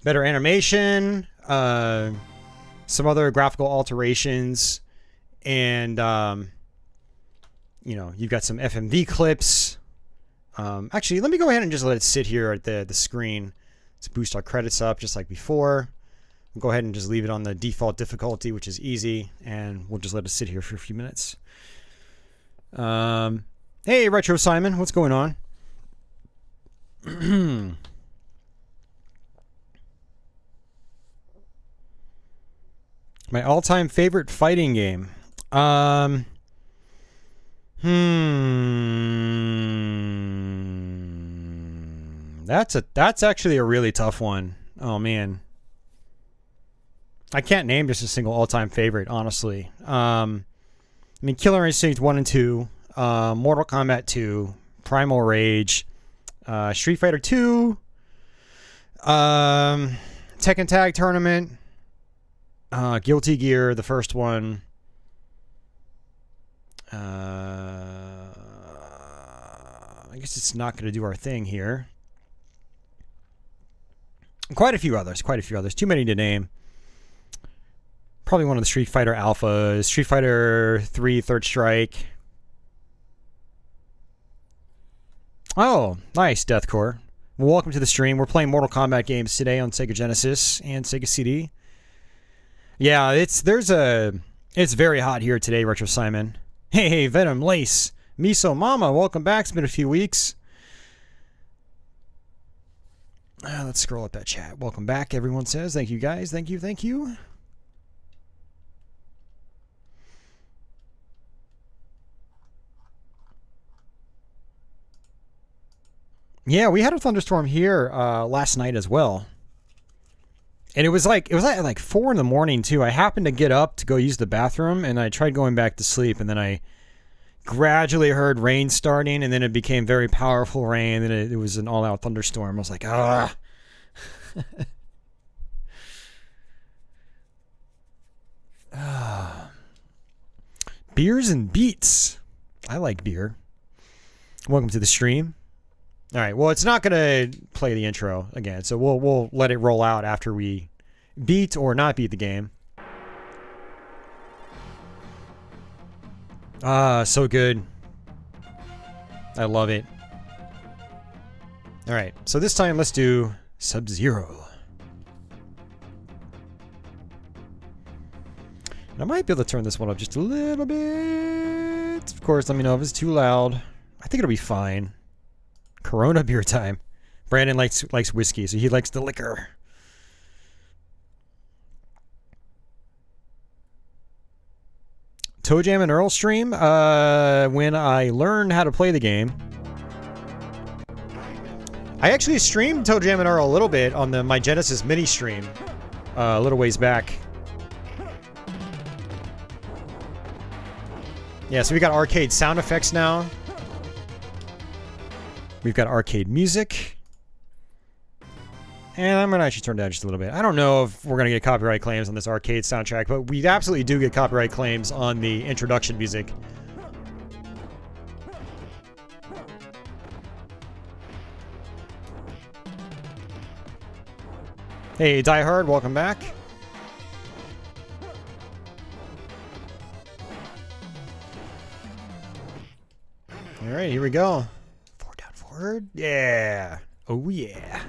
Better animation, some other graphical alterations, and you know, you've got some FMV clips. Actually, let me go ahead and just let it sit here at the screen. Let's boost our credits up just like before. We'll go ahead and just leave it on the default difficulty, which is easy, and we'll just let it sit here for a few minutes. Hey, Retro Simon, what's going on? My all-time favorite fighting game. That's actually a really tough one. Oh man. I can't name just a single all-time favorite, honestly. I mean, Killer Instinct 1 and 2, Mortal Kombat 2, Primal Rage, Street Fighter 2, Tekken Tag Tournament, Guilty Gear, the first one. I guess it's not going to do our thing here. Quite a few others. Too many to name. Probably one of the Street Fighter Alphas. Street Fighter 3 Third Strike. Oh, nice, Deathcore. Well, welcome to the stream. We're playing Mortal Kombat games today on Sega Genesis and Sega CD. Yeah, it's very hot here today, Retro Simon. Hey, Venom Lace. Miso Mama, welcome back. It's been a few weeks. Let's scroll up that chat. Welcome back, everyone says. Thank you, guys. Thank you. Yeah, we had a thunderstorm here last night as well. And it was at like 4 in the morning too. I happened to get up to go use the bathroom and I tried going back to sleep, and then I gradually heard rain starting, and then it became very powerful rain, and it was an all-out thunderstorm. I was like, ah. Beers and beats. I like beer. Welcome to the stream. All right, well, it's not going to play the intro again, so we'll let it roll out after we beat or not beat the game. So good. I love it. All right, so this time let's do Sub-Zero. And I might be able to turn this one up just a little bit. Of course, let me know if it's too loud. I think it'll be fine. Corona beer time. Brandon likes whiskey, so he likes the liquor. Toe Jam and Earl stream when I learned how to play the game. I actually streamed Toe Jam and Earl a little bit on my Genesis mini stream a little ways back. Yeah, so we got arcade sound effects now. We've got arcade music. And I'm going to actually turn down just a little bit. I don't know if we're going to get copyright claims on this arcade soundtrack, but we absolutely do get copyright claims on the introduction music. Hey, Die Hard, welcome back. All right, here we go. Forward, down, forward. Yeah. Oh, yeah.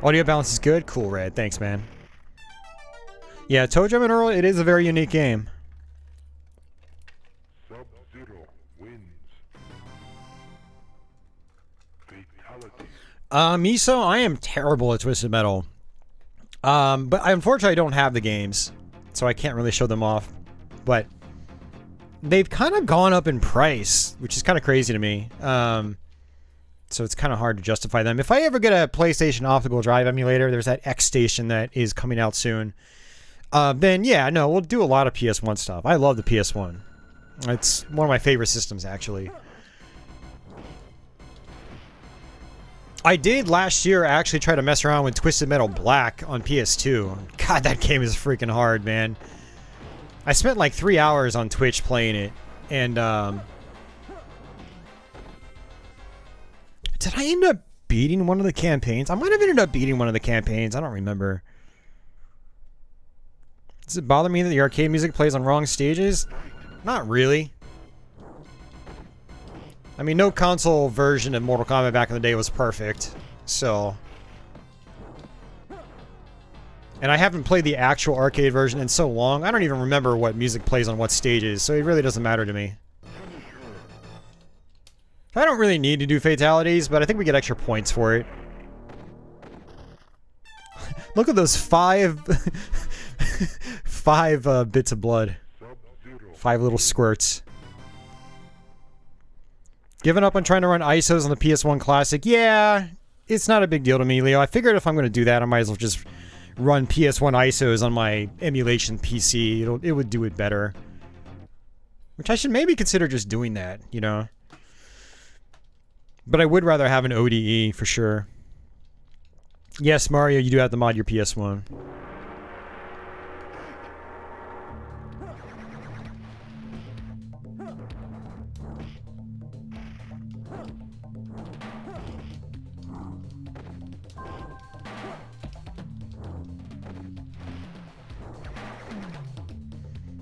Audio balance is good. Cool, Red. Thanks, man. Yeah, Toe Jam and Earl, it is a very unique game. Sub-Zero wins. Fatality. Miso, I am terrible at Twisted Metal. But unfortunately I don't have the games, so I can't really show them off. But they've kind of gone up in price, which is kind of crazy to me. So it's kind of hard to justify them. If I ever get a PlayStation optical drive emulator, there's that X Station that is coming out soon. Then yeah, no, we'll do a lot of PS1 stuff. I love the PS1. It's one of my favorite systems, actually. I did last year actually try to mess around with Twisted Metal Black on PS2. God, that game is freaking hard, man. I spent like 3 hours on Twitch playing it, and did I end up beating one of the campaigns? I might have ended up beating one of the campaigns. I don't remember. Does it bother me that the arcade music plays on wrong stages? Not really. I mean, no console version of Mortal Kombat back in the day was perfect, so... And I haven't played the actual arcade version in so long, I don't even remember what music plays on what stages, so it really doesn't matter to me. I don't really need to do fatalities, but I think we get extra points for it. Look at those five bits of blood. 5 little squirts. Giving up on trying to run ISOs on the PS1 Classic? Yeah, it's not a big deal to me, Leo. I figured if I'm going to do that, I might as well just run PS1 ISOs on my emulation PC. It would do it better. Which I should maybe consider just doing that, you know? But I would rather have an ODE, for sure. Yes, Mario, you do have to mod your PS1.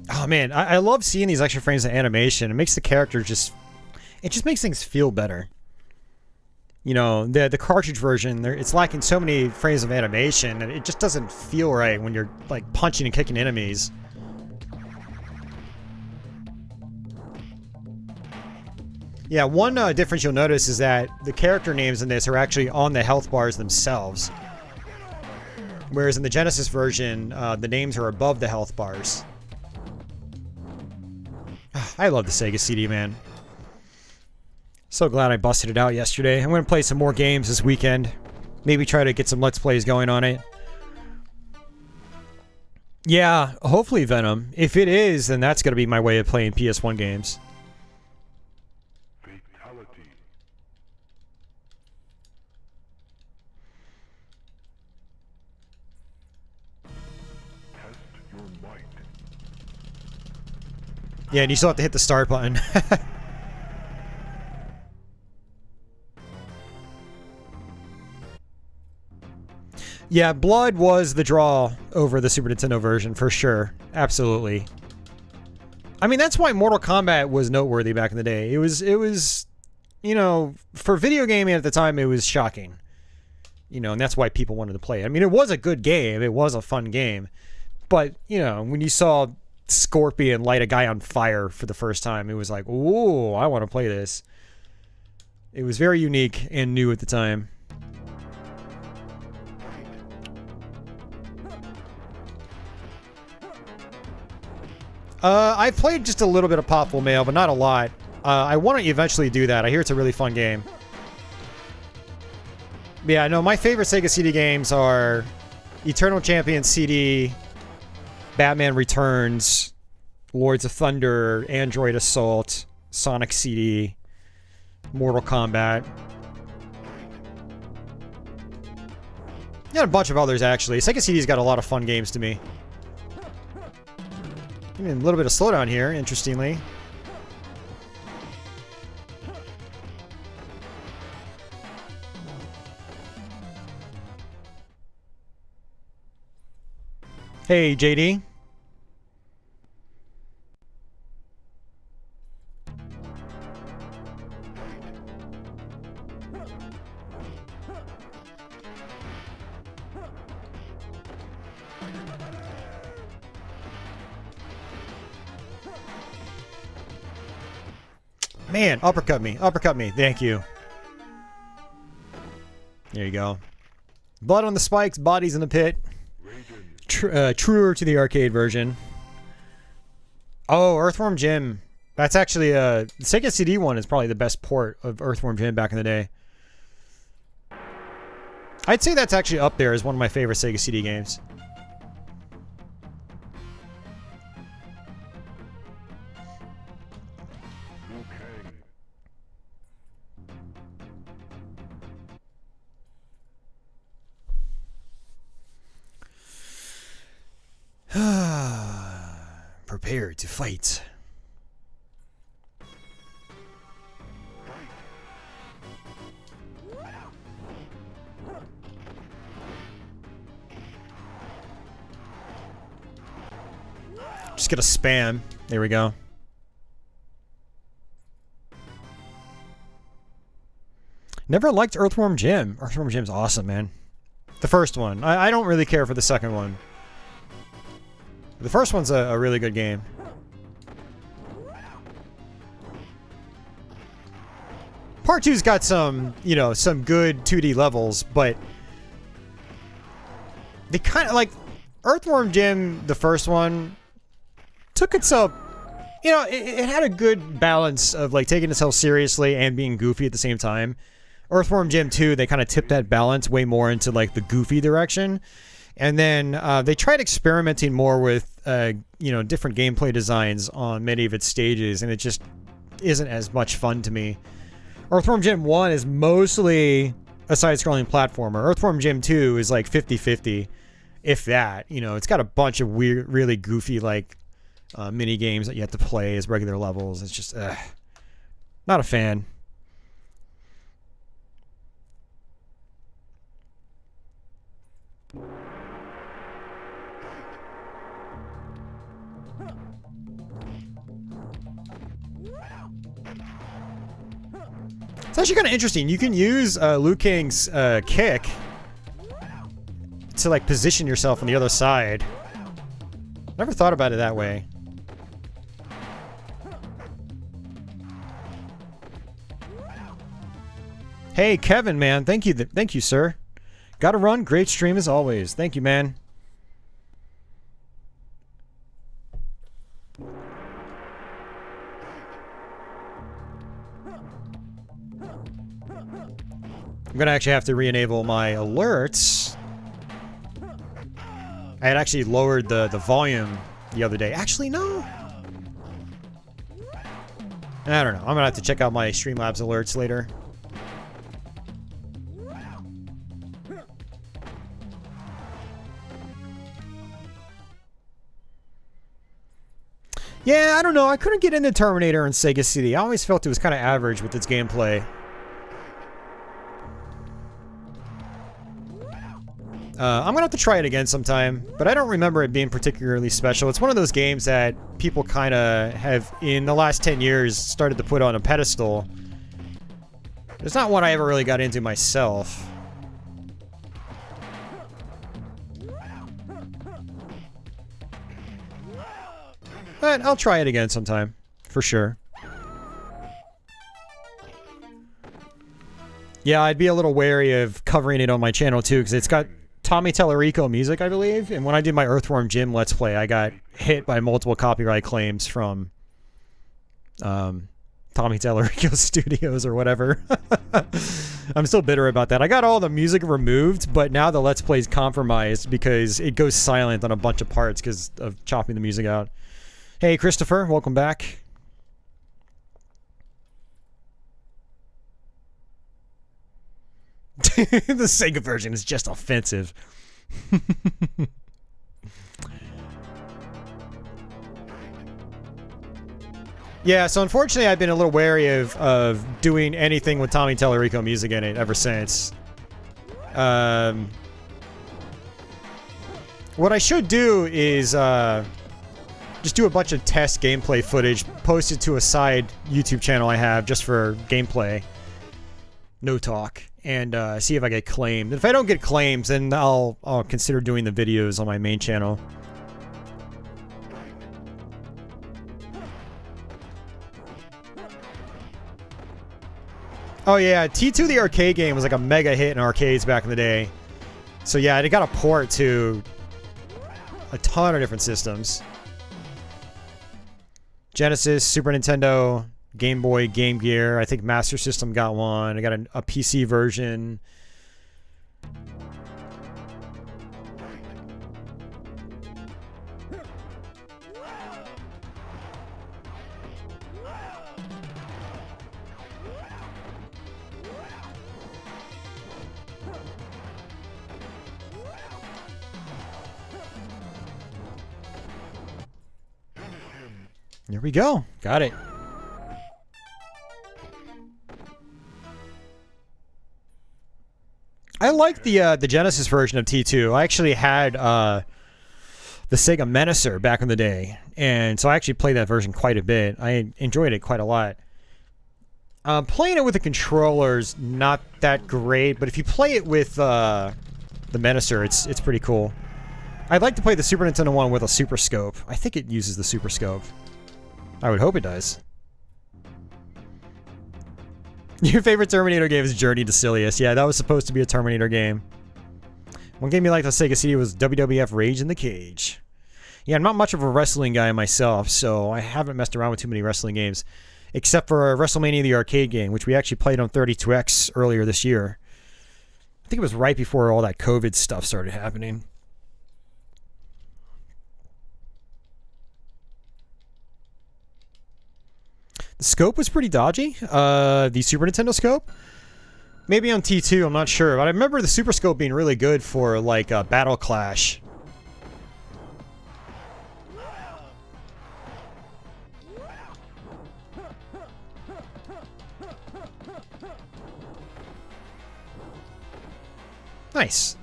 Oh man, I love seeing these extra frames of animation. It makes the character just... It just makes things feel better. You know, the cartridge version, it's lacking so many frames of animation, and it just doesn't feel right when you're, like, punching and kicking enemies. Yeah, one difference you'll notice is that the character names in this are actually on the health bars themselves. Whereas in the Genesis version, the names are above the health bars. I love the Sega CD, man. So glad I busted it out yesterday. I'm going to play some more games this weekend. Maybe try to get some Let's Plays going on it. Yeah, hopefully Venom. If it is, then that's going to be my way of playing PS1 games. Fatality. Test your might. Yeah, and you still have to hit the start button. Yeah, Blood was the draw over the Super Nintendo version, for sure. Absolutely. I mean, that's why Mortal Kombat was noteworthy back in the day. It was, you know, for video gaming at the time, it was shocking. You know, and that's why people wanted to play it. I mean, it was a good game. It was a fun game. But, you know, when you saw Scorpion light a guy on fire for the first time, it was like, ooh, I want to play this. It was very unique and new at the time. I've played just a little bit of Potful Mail, but not a lot. I want to eventually do that. I hear it's a really fun game. Yeah, no, my favorite Sega CD games are Eternal Champion CD, Batman Returns, Lords of Thunder, Android Assault, Sonic CD, Mortal Kombat. Yeah, a bunch of others, actually. Sega CD's got a lot of fun games to me. I mean, a little bit of slowdown here, interestingly. Hey, JD. Man, uppercut me. Uppercut me. Thank you. There you go. Blood on the spikes, bodies in the pit. Truer to the arcade version. Oh, Earthworm Jim. That's actually the Sega CD one is probably the best port of Earthworm Jim back in the day. I'd say that's actually up there as one of my favorite Sega CD games. Prepare to fight. Just get a spam. There we go. Never liked Earthworm Jim. Earthworm Jim's awesome, man. The first one. I don't really care for the second one. The first one's a really good game. Part 2's got some, you know, some good 2D levels, but they kind of like Earthworm Jim, the first one, took itself, you know, it had a good balance of like taking itself seriously and being goofy at the same time. Earthworm Jim 2, they kind of tipped that balance way more into like the goofy direction. And then they tried experimenting more with, you know, different gameplay designs on many of its stages, and it just isn't as much fun to me. Earthworm Jim 1 is mostly a side-scrolling platformer. Earthworm Jim 2 is like 50-50, if that. You know, it's got a bunch of weird, really goofy, like, mini games that you have to play as regular levels. It's just, not a fan. It's actually kind of interesting. You can use Liu Kang's kick to like position yourself on the other side. Never thought about it that way. Hey Kevin, man, thank you, sir. Gotta run. Great stream as always. Thank you, man. I'm gonna actually have to re-enable my alerts. I had actually lowered the volume the other day. Actually, no. I don't know. I'm gonna have to check out my Streamlabs alerts later. Yeah, I don't know. I couldn't get into Terminator and Sega CD. I always felt it was kind of average with its gameplay. I'm gonna have to try it again sometime, but I don't remember it being particularly special. It's one of those games that people kind of have, in the last 10 years, started to put on a pedestal. It's not one I ever really got into myself. But I'll try it again sometime, for sure. Yeah, I'd be a little wary of covering it on my channel too, because it's got Tommy Tallarico music, I believe, and when I did my Earthworm Jim Let's Play, I got hit by multiple copyright claims from Tommy Tallarico Studios or whatever. I'm still bitter about that. I got all the music removed, but now the Let's Play is compromised because it goes silent on a bunch of parts because of chopping the music out. Hey, Christopher, welcome back. The Sega version is just offensive. Yeah, so unfortunately I've been a little wary of doing anything with Tommy Tallarico music in it ever since. What I should do is just do a bunch of test gameplay footage, post it to a side YouTube channel I have just for gameplay. No talk. And see if I get claimed. If I don't get claims, then I'll consider doing the videos on my main channel. Oh yeah, T2 the arcade game was like a mega hit in arcades back in the day. So yeah, it got a port to a ton of different systems. Genesis, Super Nintendo, Game Boy, Game Gear. I think Master System got one. I got a PC version. There we go. Got it. I like the Genesis version of T2. I actually had the Sega Menacer back in the day, and so I actually played that version quite a bit. I enjoyed it quite a lot. Playing it with a controller's not that great, but if you play it with the Menacer, it's pretty cool. I'd like to play the Super Nintendo one with a Super Scope. I think it uses the Super Scope. I would hope it does. Your favorite Terminator game is Journey to Silius. Yeah, that was supposed to be a Terminator game. One game you liked on Sega CD was WWF Rage in the Cage. Yeah, I'm not much of a wrestling guy myself, so I haven't messed around with too many wrestling games. Except for WrestleMania the arcade game, which we actually played on 32X earlier this year. I think it was right before all that COVID stuff started happening. The scope was pretty dodgy. The Super Nintendo scope. Maybe on T2, I'm not sure. But I remember the Super Scope being really good for, like, Battle Clash. Nice.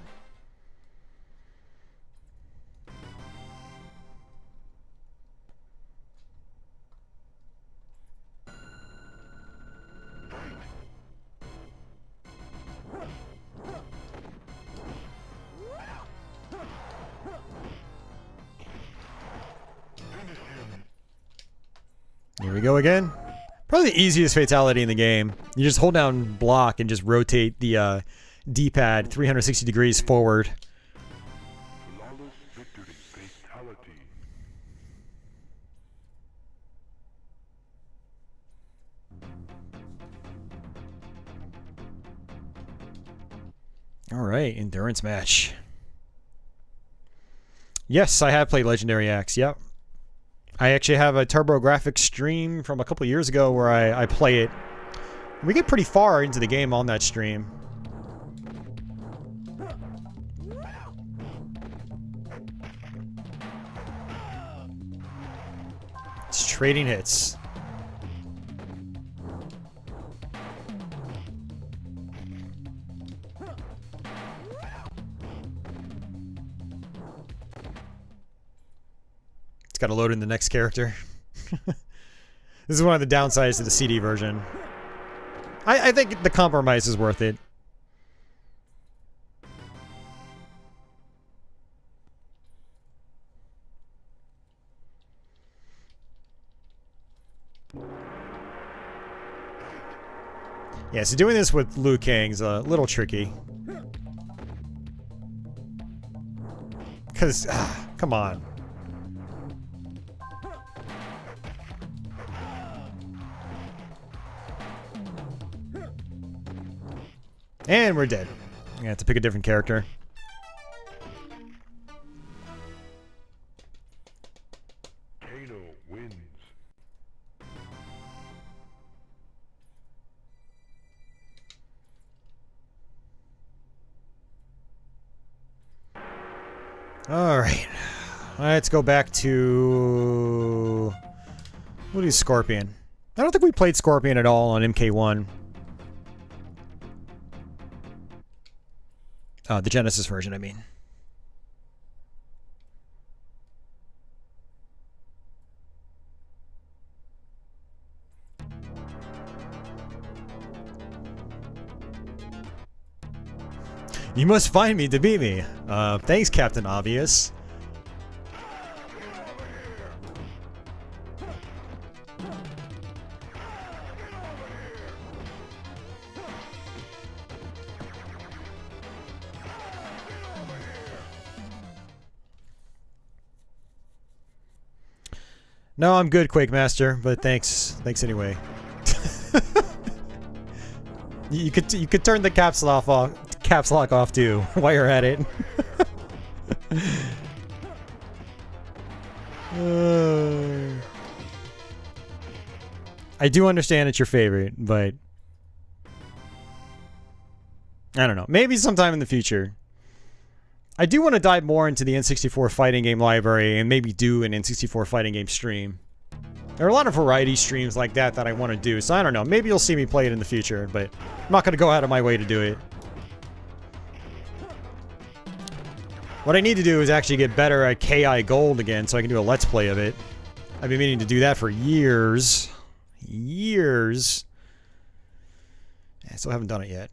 Here we go again. Probably the easiest fatality in the game. You just hold down block and just rotate the D-pad 360 degrees forward. Flawless victory. Fatality. Alright, endurance match. Yes, I have played Legendary Axe, yep. I actually have a TurboGrafx stream from a couple years ago where I play it. We get pretty far into the game on that stream. It's trading hits. It's got to load in the next character. This is one of the downsides to the CD version. I think the compromise is worth it. Yeah, so doing this with Liu Kang's a little tricky. Because, come on. And we're dead. I have to pick a different character. Kano wins. Alright. Let's go back to... What is Scorpion? I don't think we played Scorpion at all on MK1. The Genesis version, I mean. You must find me to beat me. Thanks, Captain Obvious. No, I'm good, Quake Master, but thanks. Thanks anyway. you could turn the caps lock off too while you're at it. I do understand it's your favorite, but I don't know. Maybe sometime in the future. I do want to dive more into the N64 fighting game library and maybe do an N64 fighting game stream. There are a lot of variety streams like that I want to do, so I don't know. Maybe you'll see me play it in the future, but I'm not going to go out of my way to do it. What I need to do is actually get better at KI Gold again so I can do a Let's Play of it. I've been meaning to do that for years. Years. I still haven't done it yet.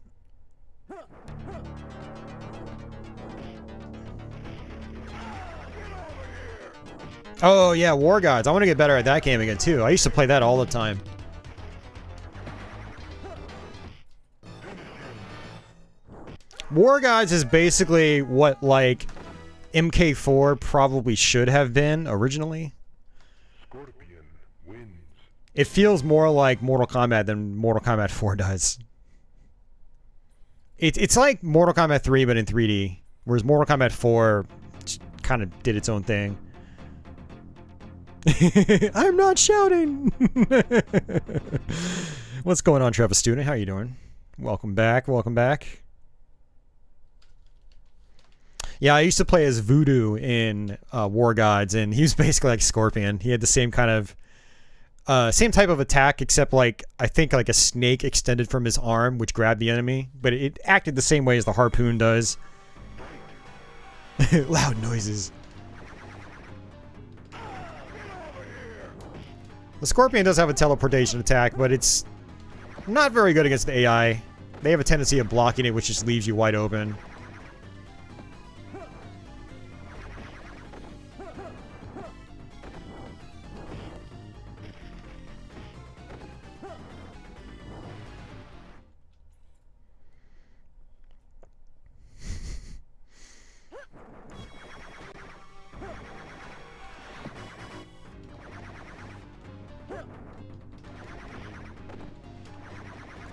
Oh yeah, War Gods. I want to get better at that game again too. I used to play that all the time. War Gods is basically what, like, MK4 probably should have been originally. Scorpion wins. It feels more like Mortal Kombat than Mortal Kombat 4 does. It's like Mortal Kombat 3 but in 3D, whereas Mortal Kombat 4 kind of did its own thing. I'm not shouting. What's going on, Trevor Student? How you doing? Welcome back. Welcome back. Yeah, I used to play as Voodoo in War Gods, and he was basically like Scorpion. He had the same kind of, same type of attack, except like, I think like a snake extended from his arm, which grabbed the enemy, but it acted the same way as the harpoon does. Loud noises. The Scorpion does have a teleportation attack, but it's not very good against the AI. They have a tendency of blocking it, which just leaves you wide open.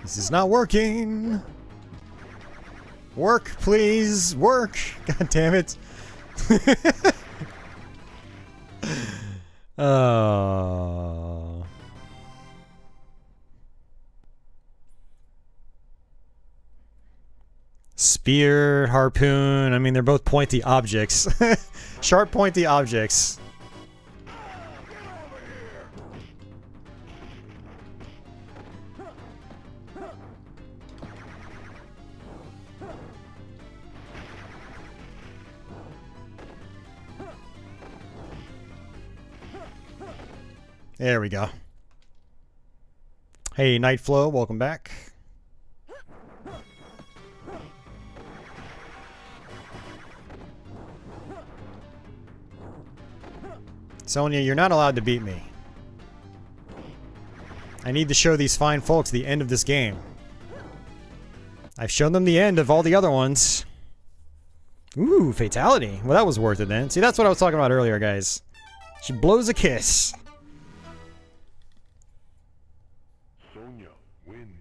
This is not working. Work, please. Work. God damn it. Oh. Spear, harpoon. I mean, they're both pointy objects. Sharp, pointy objects. There we go. Hey, Nightflow, welcome back. Sonya, you're not allowed to beat me. I need to show these fine folks the end of this game. I've shown them the end of all the other ones. Ooh, fatality. Well, that was worth it then. See, that's what I was talking about earlier, guys. She blows a kiss. Sonya wins.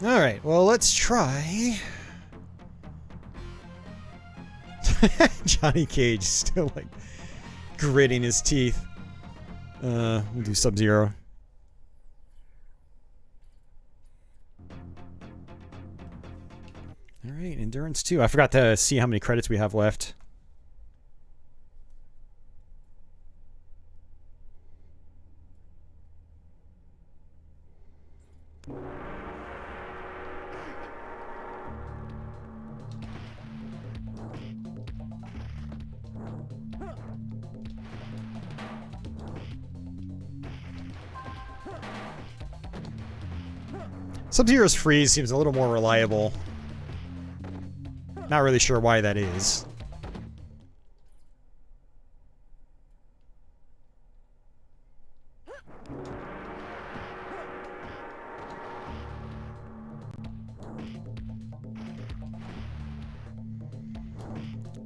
Alright, well, let's try. Johnny Cage still, like, gritting his teeth. We'll do Sub-Zero. Alright, Endurance 2. I forgot to see how many credits we have left. Sub-Zero's freeze seems a little more reliable. Not really sure why that is.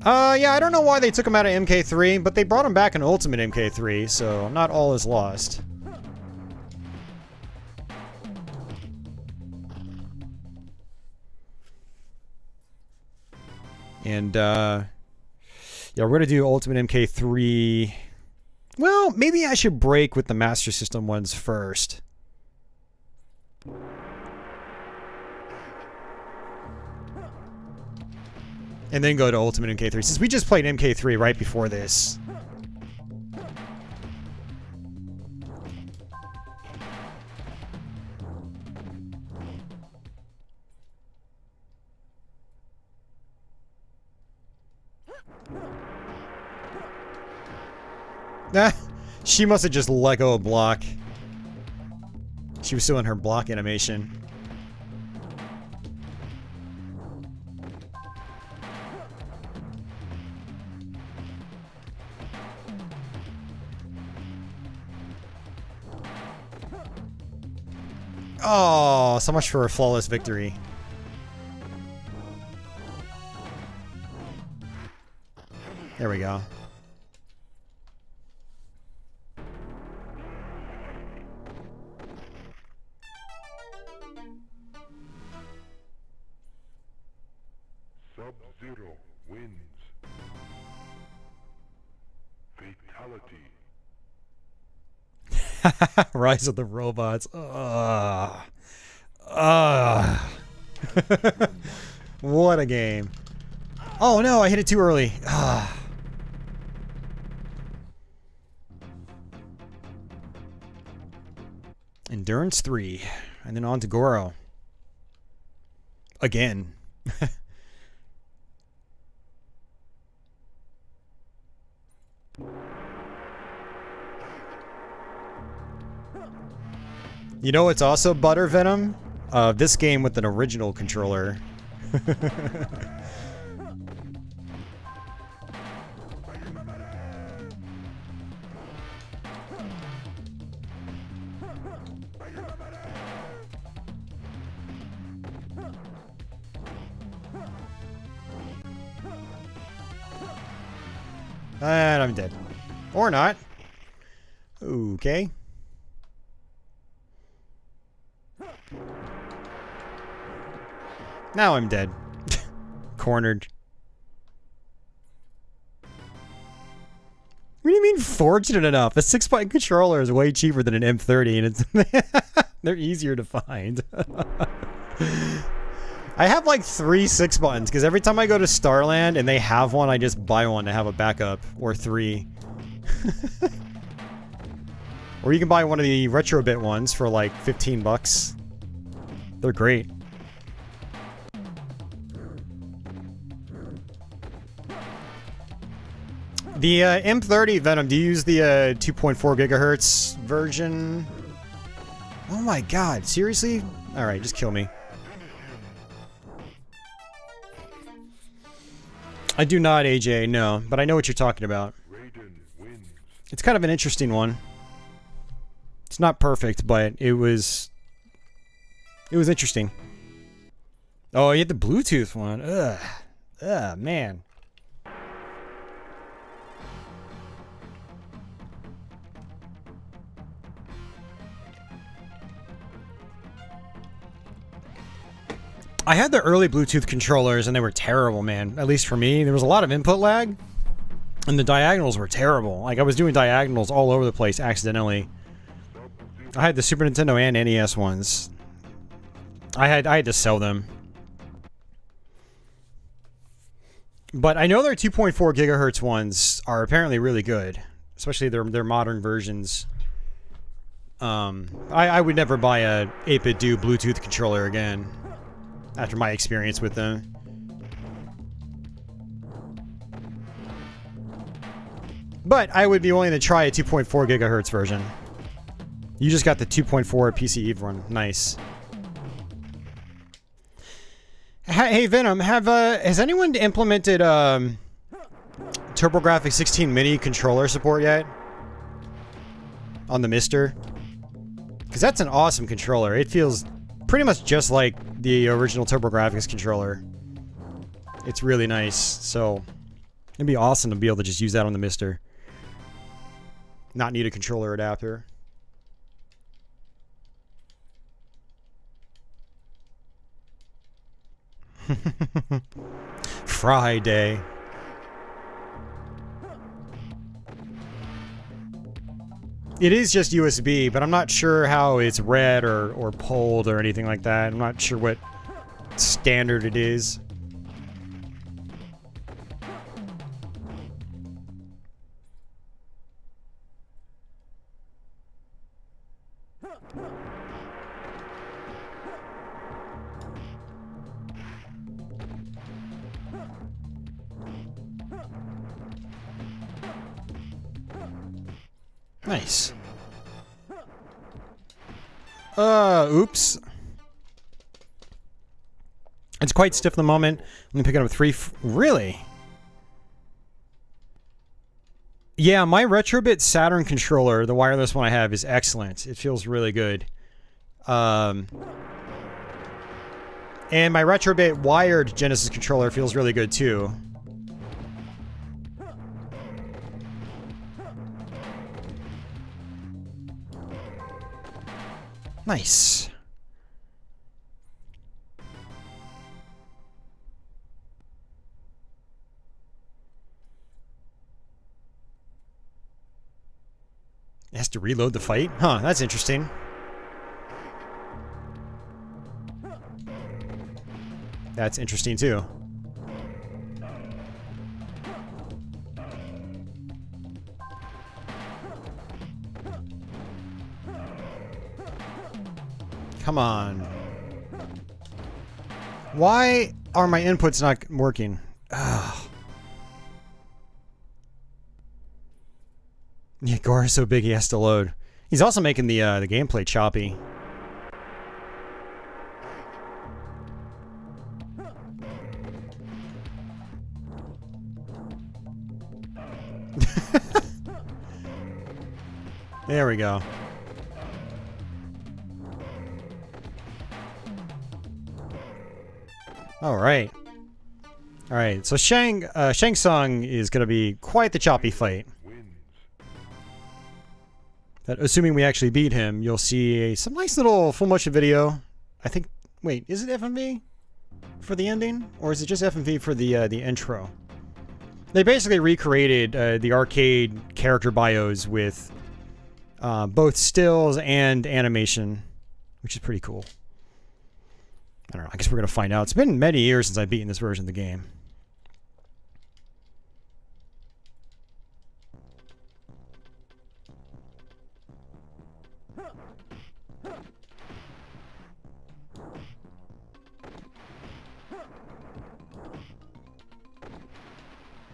Yeah, I don't know why they took him out of MK3, but they brought him back in Ultimate MK3, so not all is lost. And, yeah, we're gonna do Ultimate MK3. Well, maybe I should break with the Master System ones first. And then go to Ultimate MK3, since we just played MK3 right before this. She must have just let go of block. She was still in her block animation. Oh, so much for a flawless victory. There we go. Sub-Zero wins. Fatality. Rise of the Robots. What a game. Oh no, I hit it too early. Endurance 3. And then on to Goro. Again. You know what's also Butter Venom? This game with an original controller. And I'm dead. Or not. Okay. Now I'm dead. Cornered. What do you mean fortunate enough? A 6-button controller is way cheaper than an M30 and it's they're easier to find. I have like 3 6-buttons because every time I go to Starland and they have one, I just buy one to have a backup. Or 3. Or you can buy one of the Retrobit ones for like 15 bucks. They're great. The M30 Venom, do you use the 2.4 gigahertz version? Oh my god, seriously? Alright, just kill me. I do not, AJ, no, but I know what you're talking about. It's kind of an interesting one. It's not perfect, but it was interesting. Oh, you had the Bluetooth one. Ugh. Ugh, man. I had the early Bluetooth controllers and they were terrible, man. At least for me. There was a lot of input lag. And the diagonals were terrible. Like, I was doing diagonals all over the place accidentally. I had the Super Nintendo and NES ones. I had to sell them. But I know their 2.4 gigahertz ones are apparently really good. Especially their modern versions. I would never buy a 8-bit do Bluetooth controller again. After my experience with them. But I would be willing to try a 2.4 gigahertz version. You just got the 2.4 PCE one. Nice. Hey Venom, has anyone implemented TurboGrafx 16 Mini controller support yet? On the Mister? Because that's an awesome controller. It feels pretty much just like the original TurboGrafx controller. It's really nice, so It'd be awesome to be able to just use that on the Mister. Not need a controller adapter. Friday. It is just USB, but I'm not sure how it's read or pulled or anything like that. I'm not sure what standard it is. Nice. Oops. It's quite stiff at the moment. Let me pick it up 3. Really? Yeah, my Retrobit Saturn controller, the wireless one I have, is excellent. It feels really good. And my Retrobit wired Genesis controller feels really good too. Nice. It has to reload the fight? Huh, that's interesting. That's interesting too. Come on. Why are my inputs not working? Ugh. Yeah, Gore is so big he has to load. He's also making the gameplay choppy. There we go. All right. All right. So Shang Tsung is going to be quite the choppy fight. That, assuming we actually beat him, you'll see some nice little full motion video. I think. Wait, is it FMV for the ending, or is it just FMV for the intro? They basically recreated the arcade character bios with both stills and animation, which is pretty cool. I don't know. I guess we're going to find out. It's been many years since I've beaten this version of the game.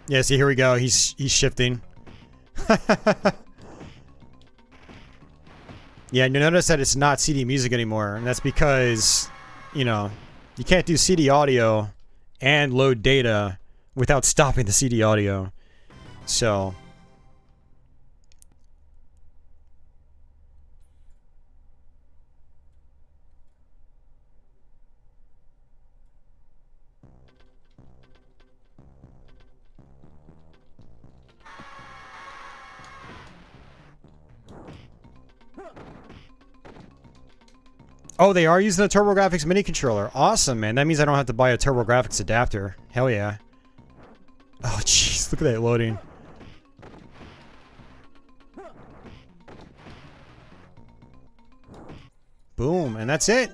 Yeah, see, here we go. He's shifting. Yeah, and you notice that it's not CD music anymore, and that's because, you know, you can't do CD audio and load data without stopping the CD audio. So oh, they are using the TurboGrafx mini controller. Awesome, man. That means I don't have to buy a TurboGrafx adapter. Hell yeah. Oh, jeez. Look at that loading. Boom. And that's it.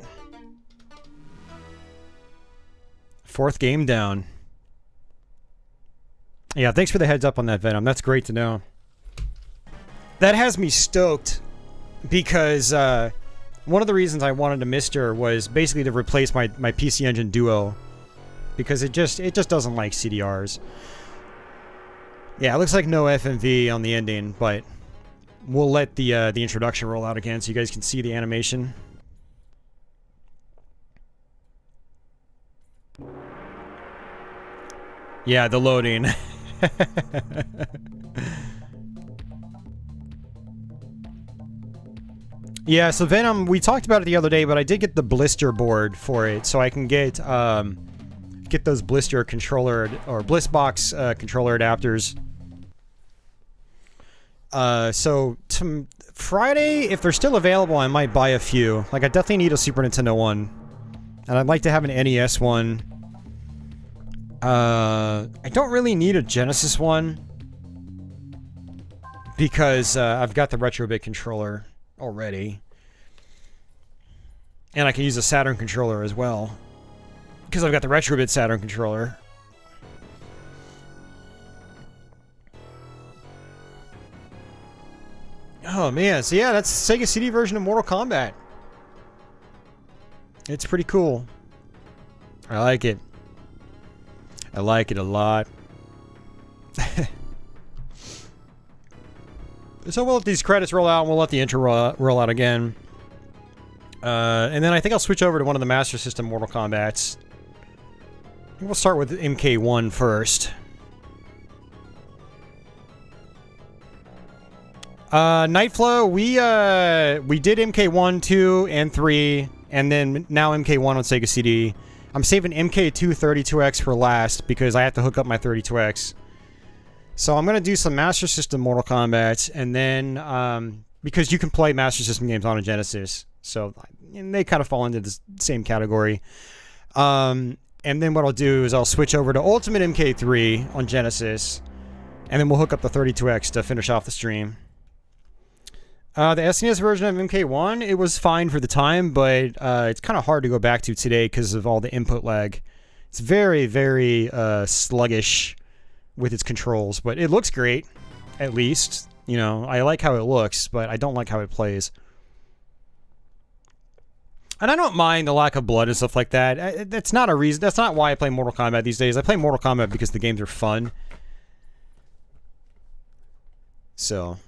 4th game down. Yeah, thanks for the heads up on that, Venom. That's great to know. That has me stoked because, one of the reasons I wanted a Mister was basically to replace my PC Engine Duo, because it just doesn't like CDRs. Yeah, it looks like no FMV on the ending, but we'll let the introduction roll out again so you guys can see the animation. Yeah, the loading. Yeah, so Venom, we talked about it the other day, but I did get the blister board for it, so I can get get those blister controller or Blissbox controller adapters. So Friday, if they're still available, I might buy a few. Like, I definitely need a Super Nintendo one, and I'd like to have an NES one. I don't really need a Genesis one because I've got the Retrobit controller already, and I can use a Saturn controller as well because I've got the Retrobit Saturn controller. Oh man, so yeah, that's the Sega CD version of Mortal Kombat. It's pretty cool. I like it. I like it a lot. So we'll let these credits roll out, and we'll let the intro roll out again. And then I think I'll switch over to one of the Master System Mortal Kombats. I think we'll start with MK1 first. Nightflow, we did MK1, 2, and 3, and then now MK1 on Sega CD. I'm saving MK2 32X for last because I have to hook up my 32X. So I'm going to do some Master System Mortal Kombat, and then, because you can play Master System games on a Genesis, so and they kind of fall into the same category. And then what I'll do is I'll switch over to Ultimate MK3 on Genesis, and then we'll hook up the 32X to finish off the stream. The SNES version of MK1, it was fine for the time, but it's kind of hard to go back to today because of all the input lag. It's very, very sluggish with its controls, but it looks great, at least. You know, I like how it looks, but I don't like how it plays. And I don't mind the lack of blood and stuff like that. That's not a reason. That's not why I play Mortal Kombat these days. I play Mortal Kombat because the games are fun. So...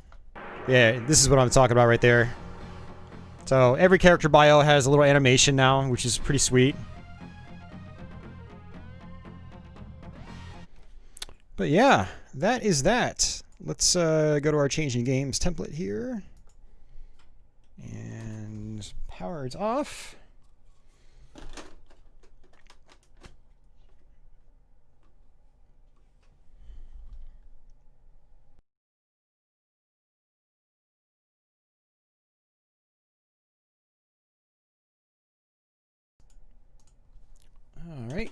yeah, this is what I'm talking about right there. So, every character bio has a little animation now, which is pretty sweet. But yeah, that is that. Let's go to our changing games template here. And power is off. All right.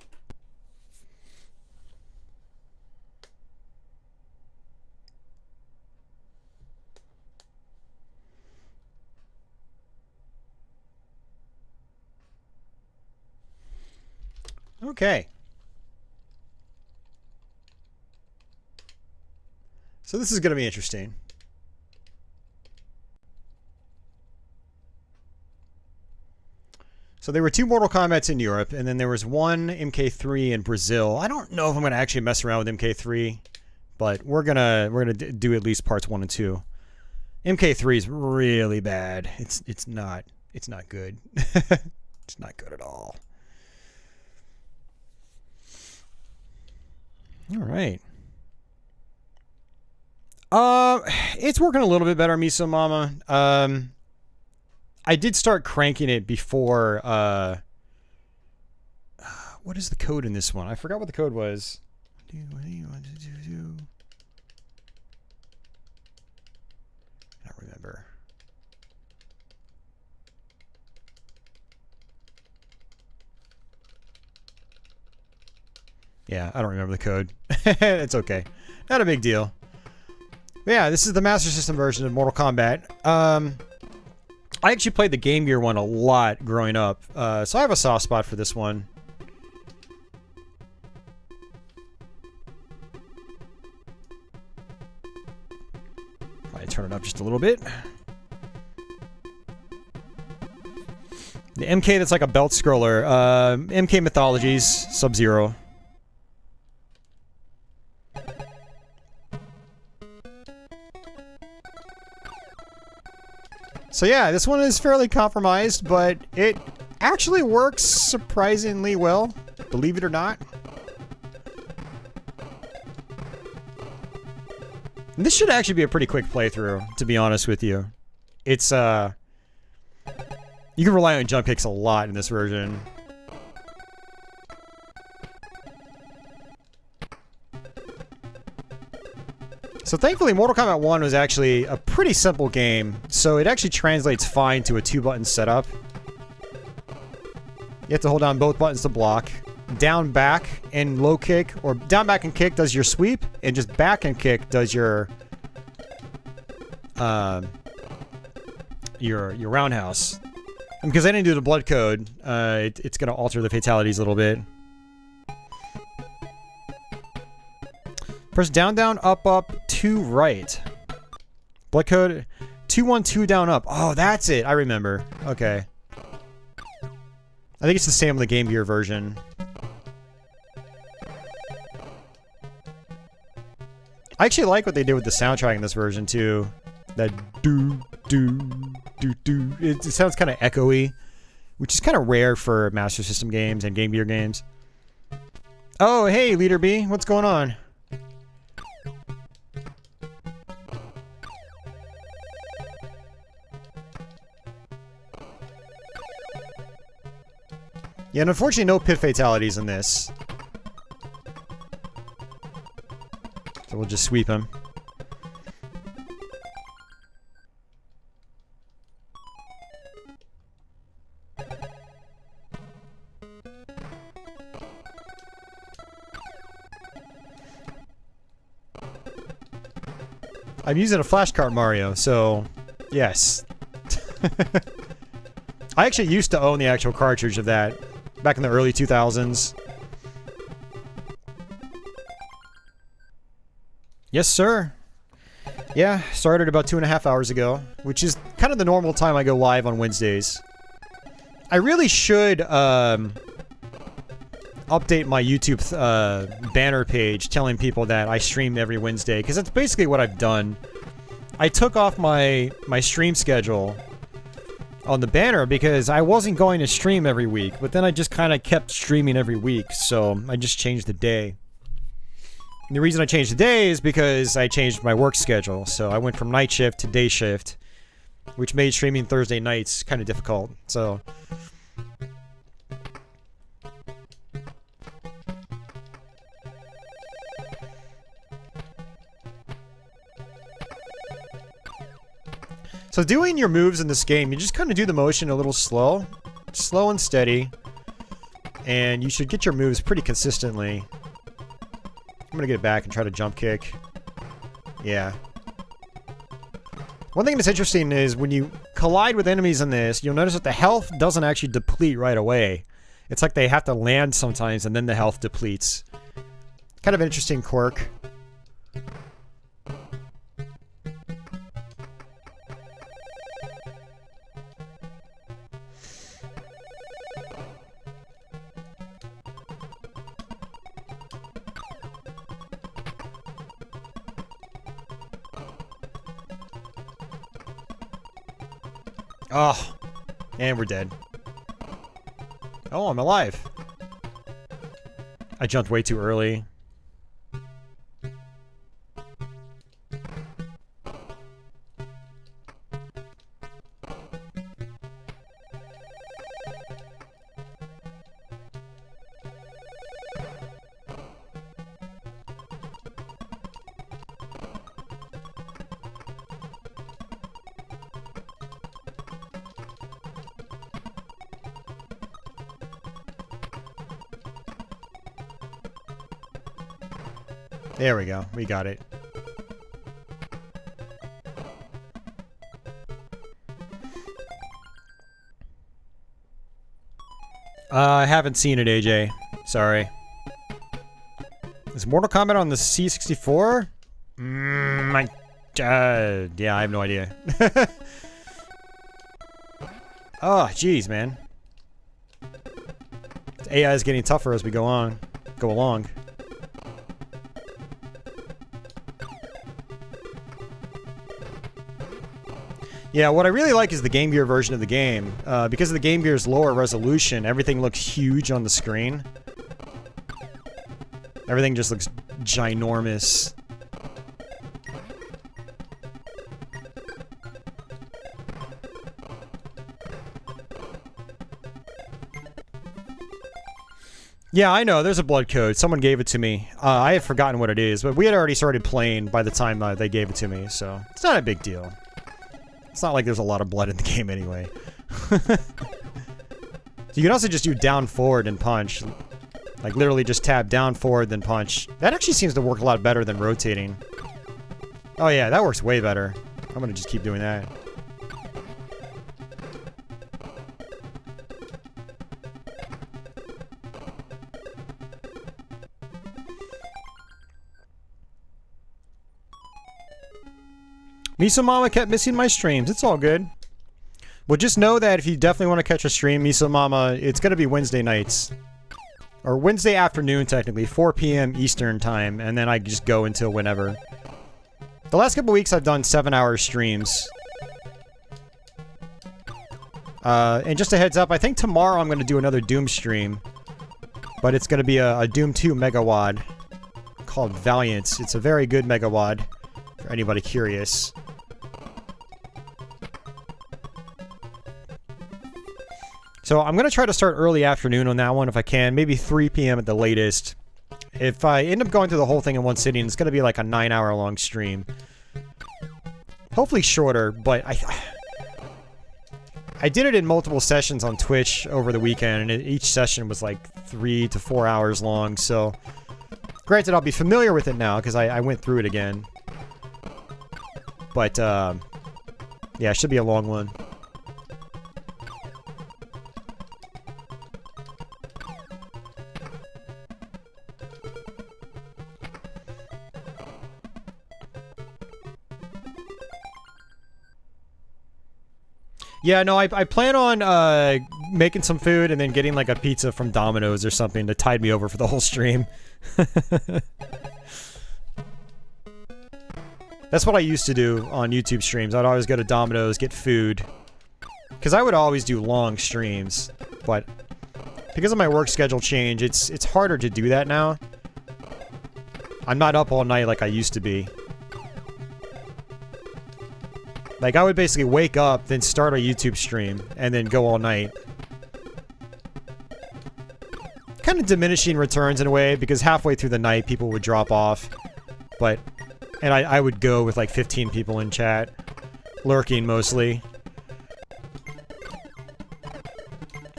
Okay. So this is going to be interesting. So there were 2 Mortal Kombats in Europe, and then there was 1 MK3 in Brazil. I don't know if I'm going to actually mess around with MK3, but we're gonna do at least parts 1 and 2. MK3 is really bad. It's not good. It's not good at all. All right. It's working a little bit better, Miso Mama. I did start cranking it before, what is the code in this one? I forgot what the code was. I don't remember. Yeah, I don't remember the code. It's okay. Not a big deal. But yeah, this is the Master System version of Mortal Kombat. I actually played the Game Gear one a lot growing up, so I have a soft spot for this one. Probably turn it up just a little bit. The MK that's like a belt scroller. MK Mythologies, Sub-Zero. So yeah, this one is fairly compromised, but it actually works surprisingly well, believe it or not. And this should actually be a pretty quick playthrough, to be honest with you. It's, you can rely on jump kicks a lot in this version. So thankfully, Mortal Kombat 1 was actually a pretty simple game, so it actually translates fine to a 2-button setup. You have to hold down both buttons to block. Down, back, and low kick, or down, back, and kick does your sweep, and just back and kick does your roundhouse. And because I didn't do the blood code, it's going to alter the fatalities a little bit. Press down, down, up, up, 2 right. Blood code 2, 1, 2 down, up. Oh, that's it. I remember. Okay. I think it's the same on the Game Gear version. I actually like what they did with the soundtrack in this version too. That do do do do. It sounds kind of echoey, which is kind of rare for Master System games and Game Gear games. Oh, hey, Leader B, what's going on? Yeah, and unfortunately no pit fatalities in this. So we'll just sweep him. I'm using a flashcard Mario, so yes. I actually used to own the actual cartridge of that back in the early 2000s. Yes, sir. Yeah, started about 2.5 hours ago, which is kind of the normal time I go live on Wednesdays. I really should update my YouTube banner page telling people that I stream every Wednesday, because that's basically what I've done. I took off my stream schedule on the banner because I wasn't going to stream every week, but then I just kind of kept streaming every week, so I just changed the day. And the reason I changed the day is because I changed my work schedule, so I went from night shift to day shift, which made streaming Thursday nights kind of difficult, so... So doing your moves in this game, you just kind of do the motion a little slow and steady, and you should get your moves pretty consistently. I'm gonna get back and try to jump kick. Yeah. One thing that's interesting is when you collide with enemies in this, you'll notice that the health doesn't actually deplete right away. It's like they have to land sometimes and then the health depletes. Kind of an interesting quirk. Oh, and we're dead. Oh, I'm alive. I jumped way too early. There we go. We got it. I haven't seen it, AJ. Sorry. Is Mortal Kombat on the C64? Yeah, I have no idea. Oh, jeez, man. The AI is getting tougher as we go along. Yeah, what I really like is the Game Gear version of the game. Because of the Game Gear's lower resolution, everything looks huge on the screen. Everything just looks ginormous. Yeah, I know. There's a blood code. Someone gave it to me. I had forgotten what it is, but we had already started playing by the time they gave it to me, so it's not a big deal. It's not like there's a lot of blood in the game anyway. You can also just do down, forward, and punch. Like, literally just tab down, forward, then punch. That actually seems to work a lot better than rotating. Oh yeah, that works way better. I'm gonna just keep doing that. Miso Mama kept missing my streams. It's all good. Well, just know that if you definitely want to catch a stream, Miso Mama, it's going to be Wednesday nights. Or Wednesday afternoon, technically. 4 p.m. Eastern time. And then I just go until whenever. The last couple weeks, I've done 7-hour streams. And just a heads up, I think tomorrow I'm going to do another Doom stream. But it's going to be a Doom 2 Megawad called Valiant. It's a very good Megawad for anybody curious. So I'm going to try to start early afternoon on that one if I can. Maybe 3 p.m. at the latest. If I end up going through the whole thing in one sitting, it's going to be like a 9-hour long stream. Hopefully shorter, but I did it in multiple sessions on Twitch over the weekend, and each session was like 3 to 4 hours long, so... Granted, I'll be familiar with it now, because I went through it again. But, yeah, it should be a long one. Yeah, no, I plan on making some food and then getting like a pizza from Domino's or something to tide me over for the whole stream. That's what I used to do on YouTube streams. I'd always go to Domino's, get food. Because I would always do long streams. But because of my work schedule change, it's harder to do that now. I'm not up all night like I used to be. Like, I would basically wake up, then start a YouTube stream, and then go all night. Kind of diminishing returns in a way, because halfway through the night, people would drop off. But, and I would go with like 15 people in chat, lurking mostly.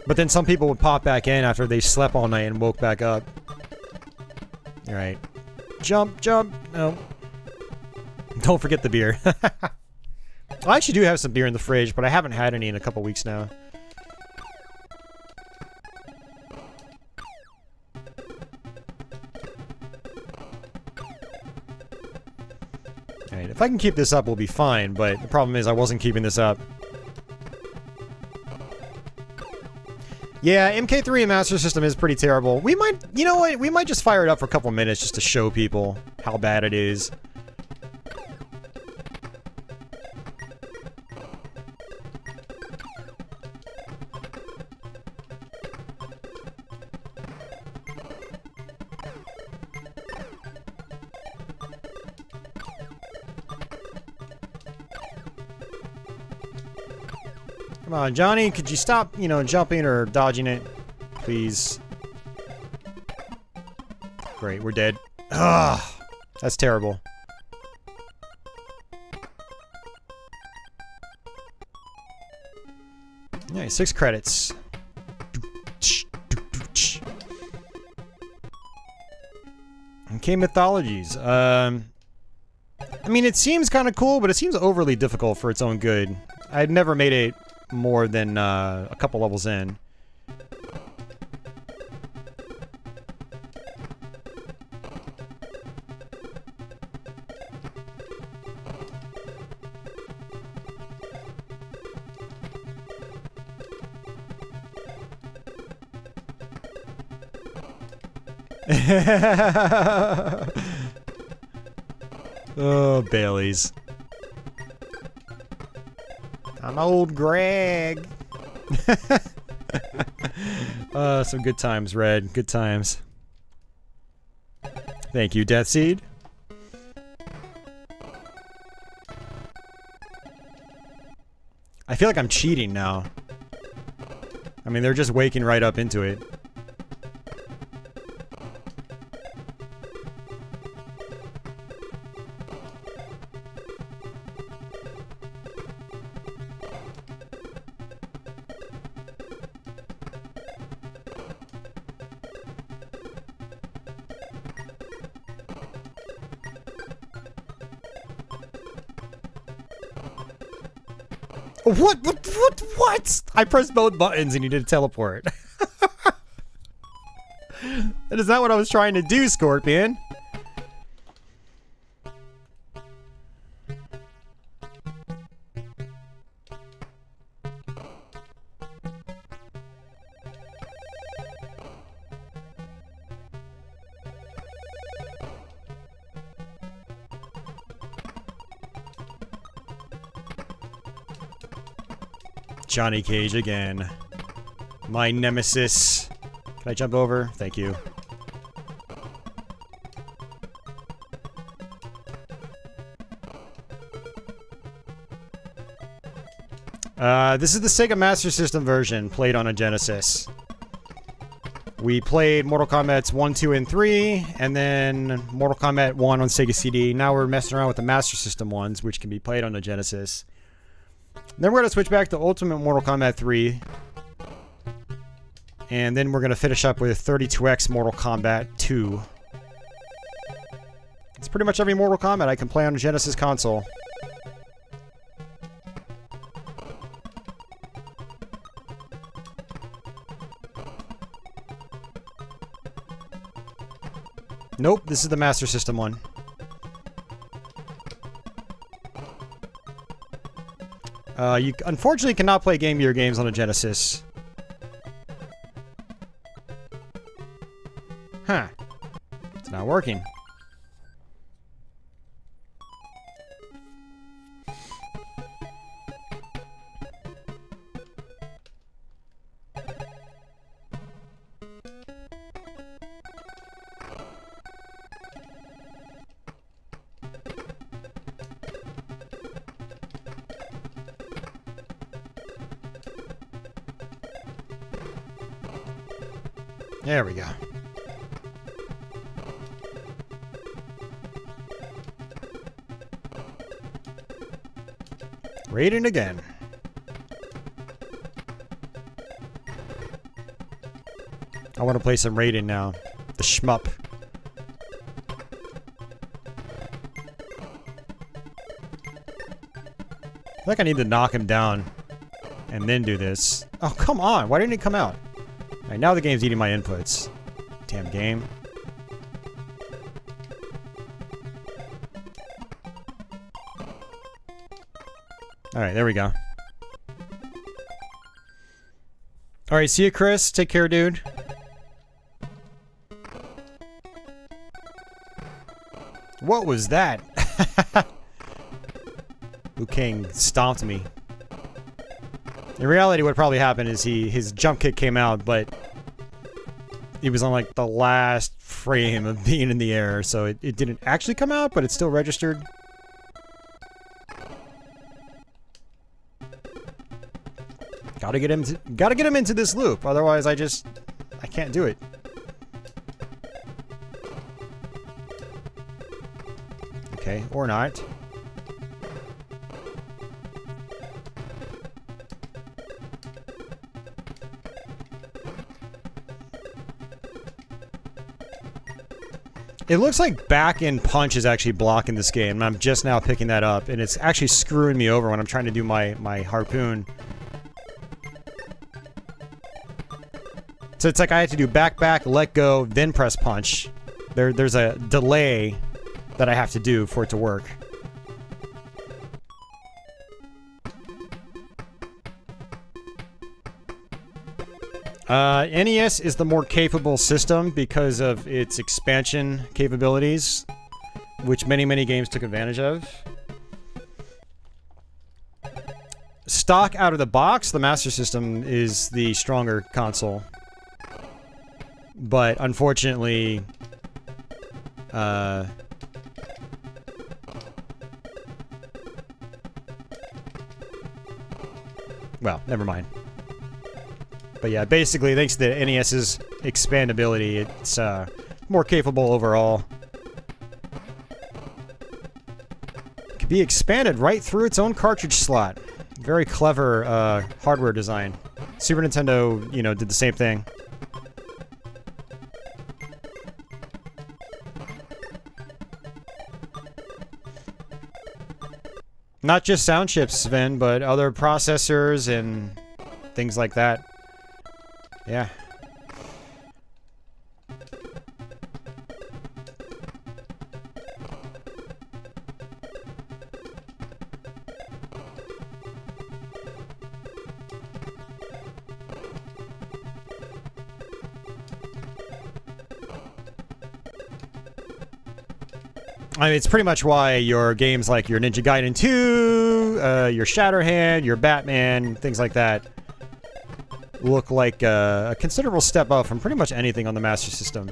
But then some people would pop back in after they slept all night and woke back up. Alright. Jump, jump. No. Don't forget the beer. I actually do have some beer in the fridge, but I haven't had any in a couple weeks now. Alright, if I can keep this up, we'll be fine, but the problem is I wasn't keeping this up. Yeah, MK3 and Master System is pretty terrible. We might, you know what, we might just fire it up for a couple minutes just to show people how bad it is. Come on, Johnny, could you stop, you know, jumping or dodging it? Please. Great, we're dead. Ugh, that's terrible. Yeah, 6 credits. Okay, Mythologies. I mean, it seems kind of cool, but it seems overly difficult for its own good. I'd never made it more than a couple levels in. Oh, Bailey's. I'm old Greg. Some good times, Red. Good times. Thank you, Deathseed. I feel like I'm cheating now. I mean, they're just waking right up into it. What? I pressed both buttons and you did teleport. That is not what I was trying to do, Scorpion. Johnny Cage again. My nemesis. Can I jump over? Thank you. This is the Sega Master System version, played on a Genesis. We played Mortal Kombat 1, 2, and 3, and then Mortal Kombat 1 on Sega CD. Now we're messing around with the Master System ones, which can be played on the Genesis. Then we're going to switch back to Ultimate Mortal Kombat 3. And then we're going to finish up with 32X Mortal Kombat 2. It's pretty much every Mortal Kombat I can play on a Genesis console. Nope, this is the Master System one. You unfortunately cannot play Game Gear games on a Genesis. Huh. It's not working. There we go. Raiding again. I want to play some Raiden now. The shmup. I think I need to knock him down and then do this. Oh, come on. Why didn't it come out? Alright, now the game's eating my inputs. Damn game. Alright, there we go. Alright, see you, Chris. Take care, dude. What was that? Liu Kang stomped me. In reality, what probably happened is his jump kick came out, but he was on like the last frame of being in the air, so it didn't actually come out, but it still registered. Gotta get him into this loop, otherwise I can't do it. Okay, or not. It looks like back and punch is actually blocking this game, and I'm just now picking that up, and it's actually screwing me over when I'm trying to do my harpoon. So it's like I have to do back, let go, then press punch. There's a delay that I have to do for it to work. NES is the more capable system because of its expansion capabilities, which many games took advantage of. Stock out of the box, the Master System is the stronger console. But unfortunately, well, never mind. But yeah, basically, thanks to the NES's expandability, it's more capable overall. It can be expanded right through its own cartridge slot. Very clever hardware design. Super Nintendo, you know, did the same thing. Not just sound chips, Sven, but other processors and things like that. Yeah. I mean, it's pretty much why your games like your Ninja Gaiden 2, your Shatterhand, your Batman, things like that look like a considerable step up from pretty much anything on the Master System.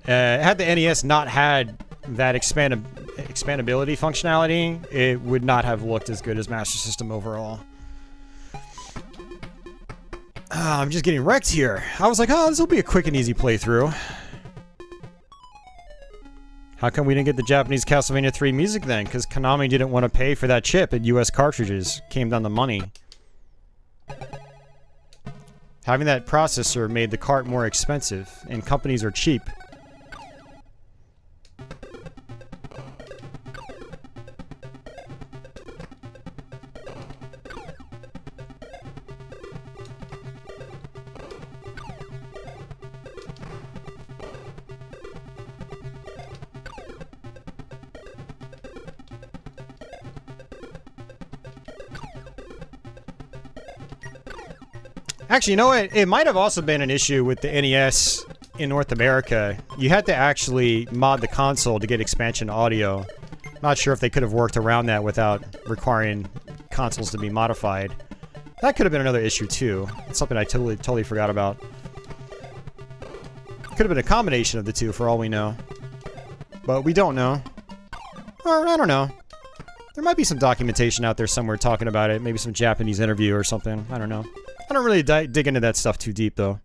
Had the NES not had that expandability functionality, it would not have looked as good as Master System overall. I'm just getting wrecked here. I was like, oh, this will be a quick and easy playthrough. How come we didn't get the Japanese Castlevania 3 music then? Because Konami didn't want to pay for that chip at US cartridges. Came down to money. Having that processor made the cart more expensive, and companies are cheap. Actually, you know what? It might have also been an issue with the NES in North America. You had to actually mod the console to get expansion audio. Not sure if they could have worked around that without requiring consoles to be modified. That could have been another issue too. It's something I totally forgot about. Could have been a combination of the two for all we know. But we don't know. Or, I don't know. There might be some documentation out there somewhere talking about it. Maybe some Japanese interview or something. I don't know. I don't really dig into that stuff too deep, though.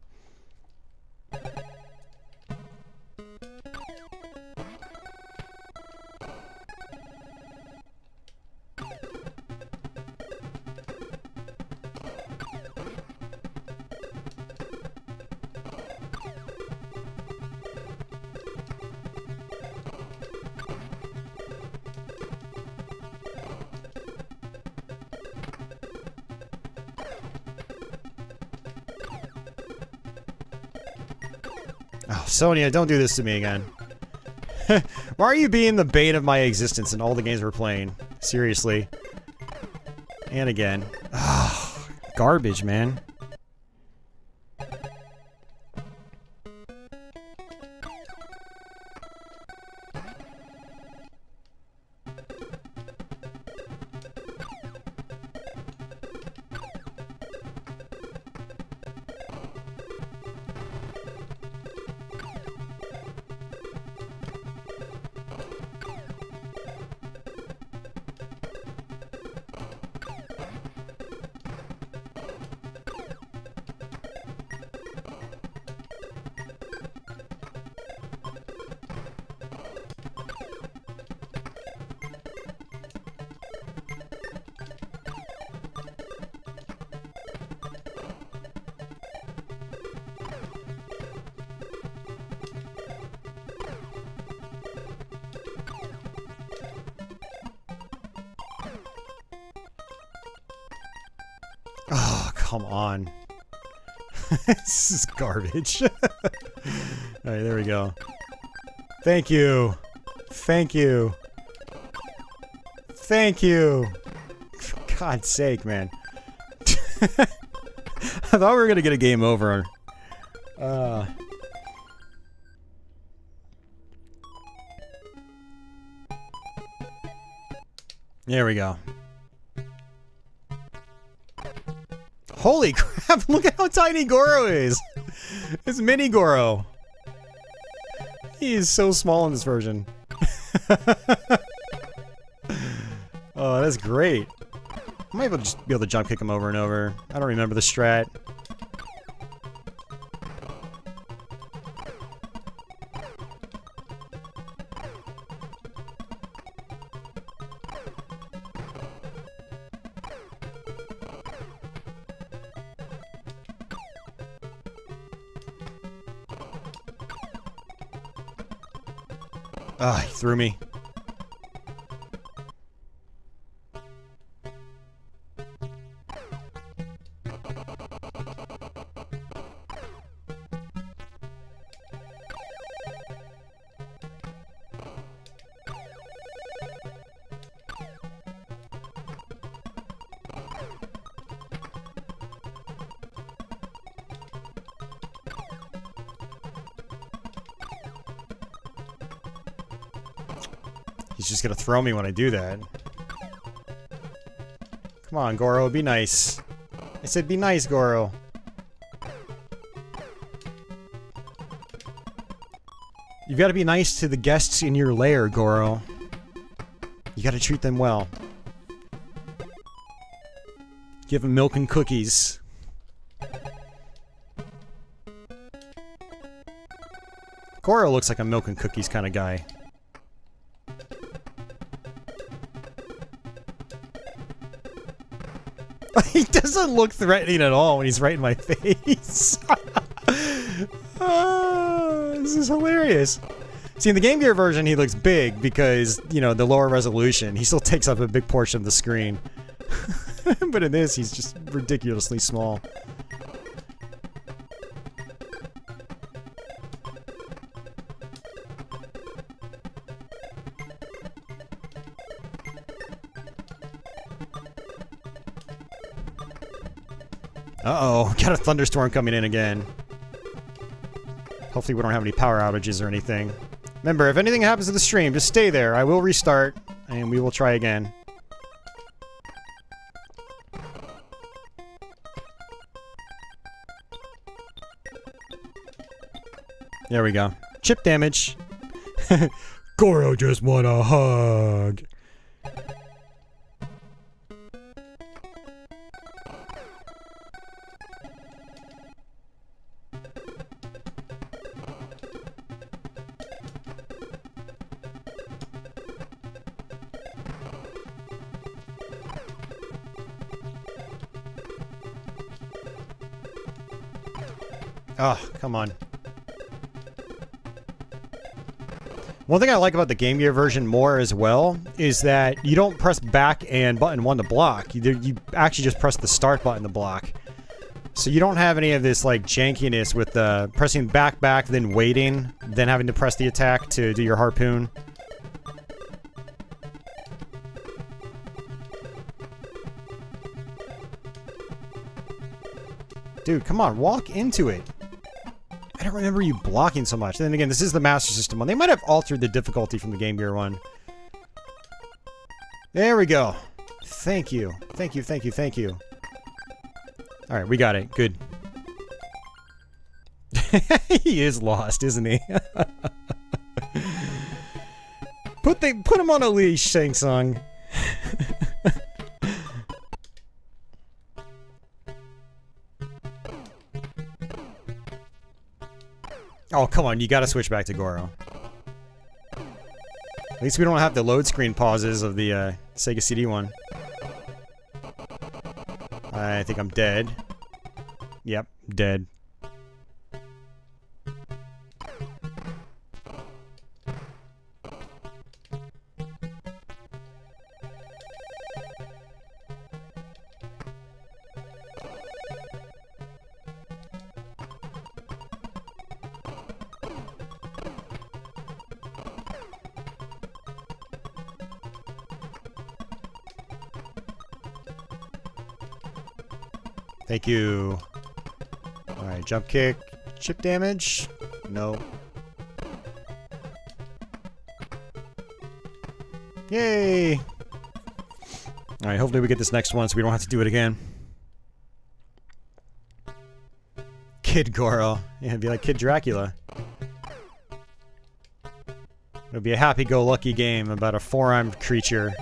Oh, Sonia, don't do this to me again. Why are you being the bane of my existence in all the games we're playing? Seriously. And again. Oh, garbage, man. Oh, come on. This is garbage. Alright, there we go. Thank you. Thank you. Thank you. For God's sake, man. I thought we were gonna get a game over. There we go. Holy crap, look at how tiny Goro is! It's mini Goro. He is so small in this version. Oh, that's great. I might just be able to jump kick him over and over. I don't remember the strat. Ah, he threw me. He's just gonna throw me when I do that. Come on, Goro, be nice. I said be nice, Goro. You've got to be nice to the guests in your lair, Goro. You got to treat them well. Give them milk and cookies. Goro looks like a milk and cookies kind of guy. He doesn't look threatening at all when he's right in my face. This is hilarious. See, in the Game Gear version, he looks big because, you know, the lower resolution. He still takes up a big portion of the screen. But in this, he's just ridiculously small. Uh-oh, got a thunderstorm coming in again. Hopefully we don't have any power outages or anything. Remember, if anything happens to the stream, just stay there. I will restart, and we will try again. There we go. Chip damage. Goro just want a hug. Oh, come on. One thing I like about the Game Gear version more as well is that you don't press back and button 1 to block. You actually just press the start button to block. So you don't have any of this like jankiness with pressing back, then waiting, then having to press the attack to do your harpoon. Dude, come on, walk into it. I don't remember you blocking so much. Then again, this is the Master System one. They might have altered the difficulty from the Game Gear one. There we go. Thank you. Thank you, thank you, thank you. Alright, we got it. Good. He is lost, isn't he? Put him on a leash, Shang Tsung. Oh, come on, you gotta switch back to Goro. At least we don't have the load screen pauses of the Sega CD one. I think I'm dead. Yep, dead. Thank you. Alright, jump kick. Chip damage? No. Yay! Alright, hopefully we get this next one so we don't have to do it again. Kid Goro. Yeah, it'd be like Kid Dracula. It'll be a happy-go-lucky game about a four-armed creature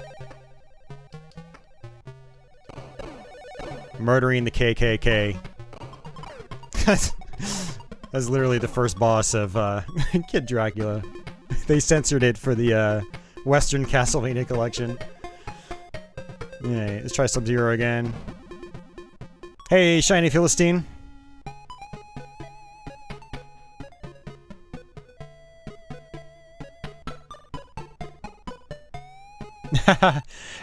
murdering the KKK. That's literally the first boss of Kid Dracula. They censored it for the Western Castlevania collection. Alright, let's try Sub-Zero again. Hey, Shiny Philistine.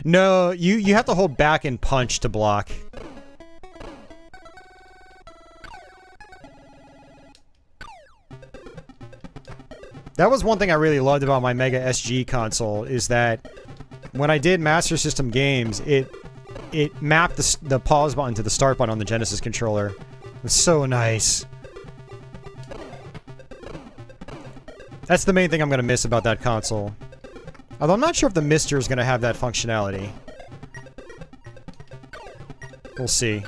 No, you have to hold back and punch to block. That was one thing I really loved about my Mega SG console, is that when I did Master System games, it mapped the pause button to the start button on the Genesis controller. It was so nice. That's the main thing I'm going to miss about that console. Although I'm not sure if the Mister is going to have that functionality. We'll see.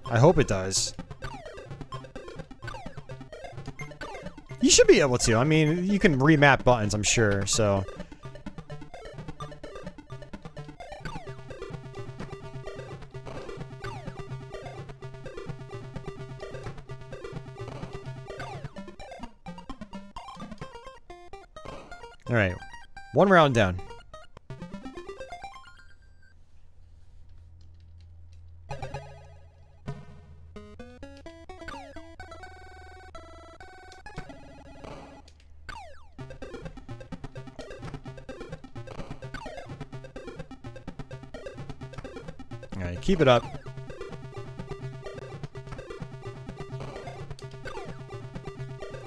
I hope it does. You should be able to. I mean, you can remap buttons, I'm sure, so... Alright. One round down. Alright, keep it up.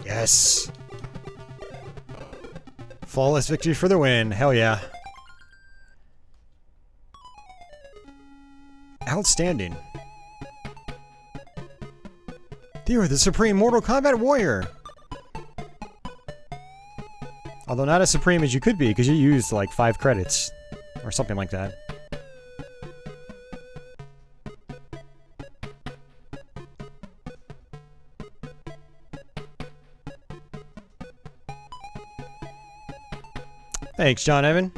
Yes! Flawless victory for the win. Hell yeah. Outstanding. You're the supreme Mortal Kombat warrior. Although not as supreme as you could be, because you used like 5 credits. Or something like that. Thanks, John Evan.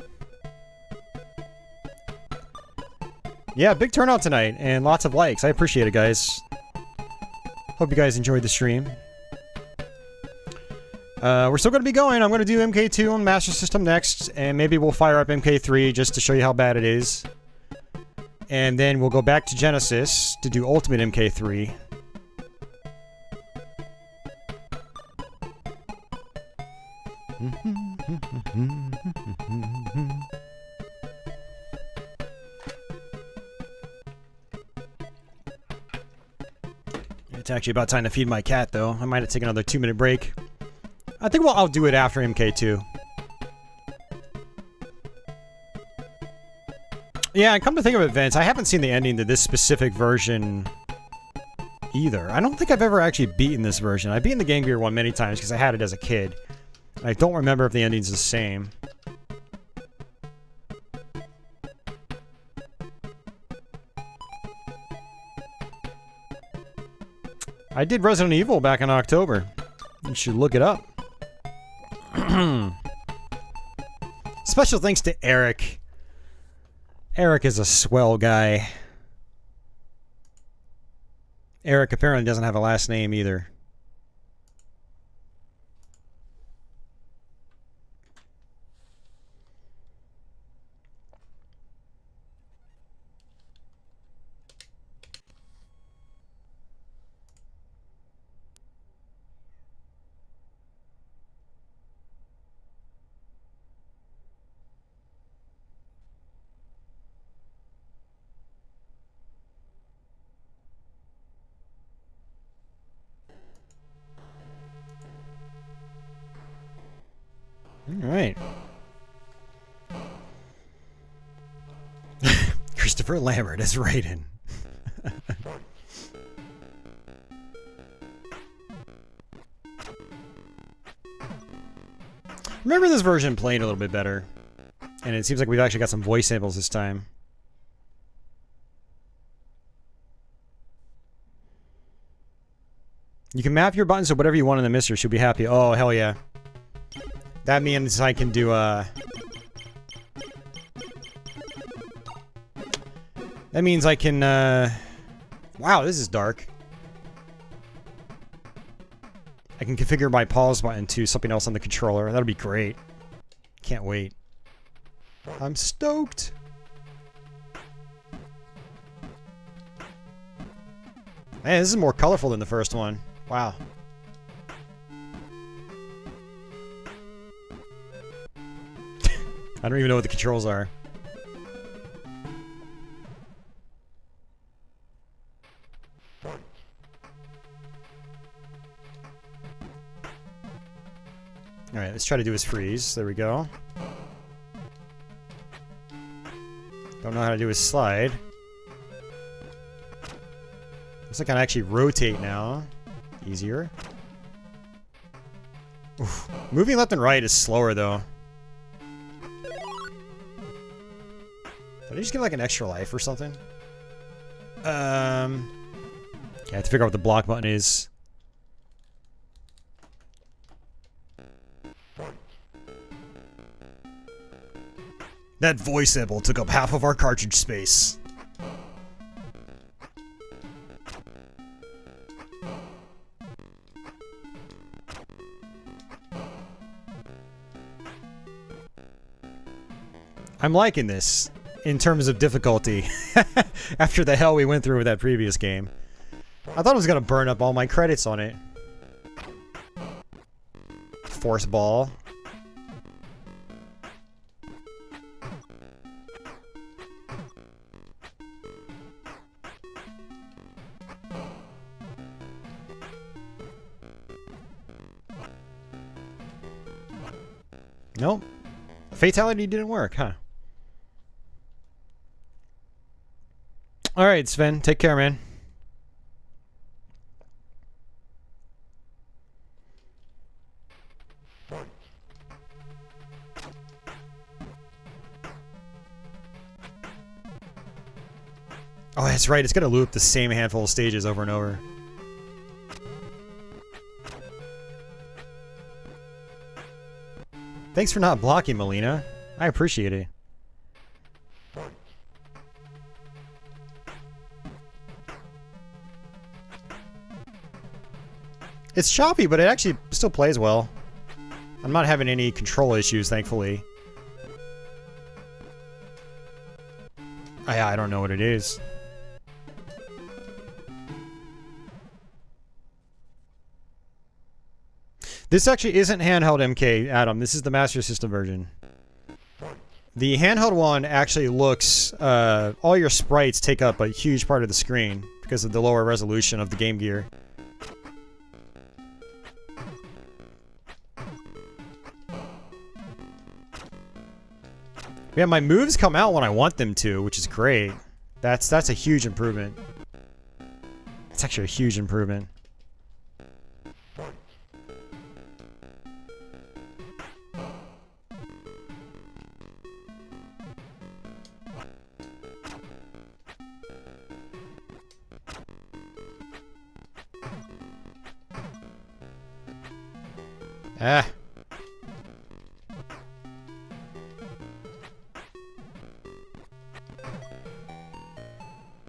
Yeah, big turnout tonight, and lots of likes. I appreciate it, guys. Hope you guys enjoyed the stream. We're still going to be going. I'm going to do MK2 on Master System next, and maybe we'll fire up MK3 just to show you how bad it is. And then we'll go back to Genesis to do Ultimate MK3. It's actually about time to feed my cat, though. I might have to take another 2-minute break. I think I'll do it after MK2. Yeah, and come to think of it, Vince, I haven't seen the ending to this specific version either. I don't think I've ever actually beaten this version. I've beaten the Game Gear one many times because I had it as a kid. I don't remember if the ending's the same. I did Resident Evil back in October. You should look it up. Special thanks to Eric. Eric is a swell guy. Eric apparently doesn't have a last name either. Alright. Christopher Lambert is Raiden. Remember this version playing a little bit better. And it seems like we've actually got some voice samples this time. You can map your buttons to whatever you want in the Mister. Should be happy. Oh, hell yeah. That means I can do, that means I can, wow, this is dark. I can configure my pause button to something else on the controller. That'll be great. Can't wait. I'm stoked. Man, this is more colorful than the first one. Wow. I don't even know what the controls are. Alright, let's try to do his freeze. There we go. Don't know how to do his slide. Looks like I can actually rotate now. Easier. Oof. Moving left and right is slower, though. Did I just get like an extra life or something? Yeah, I have to figure out what the block button is. That voice sample took up half of our cartridge space. I'm liking this in terms of difficulty after the hell we went through with that previous game. I thought I was gonna burn up all my credits on it. Force ball. Nope. Fatality didn't work, huh? Alright, Sven. Take care, man. Oh, that's right. It's gonna loop the same handful of stages over and over. Thanks for not blocking, Melina. I appreciate it. It's choppy, but it actually still plays well. I'm not having any control issues, thankfully. I don't know what it is. This actually isn't handheld MK, Adam. This is the Master System version. The handheld one actually looks... all your sprites take up a huge part of the screen because of the lower resolution of the Game Gear. Yeah, my moves come out when I want them to, which is great. That's a huge improvement. It's actually a huge improvement. Ah.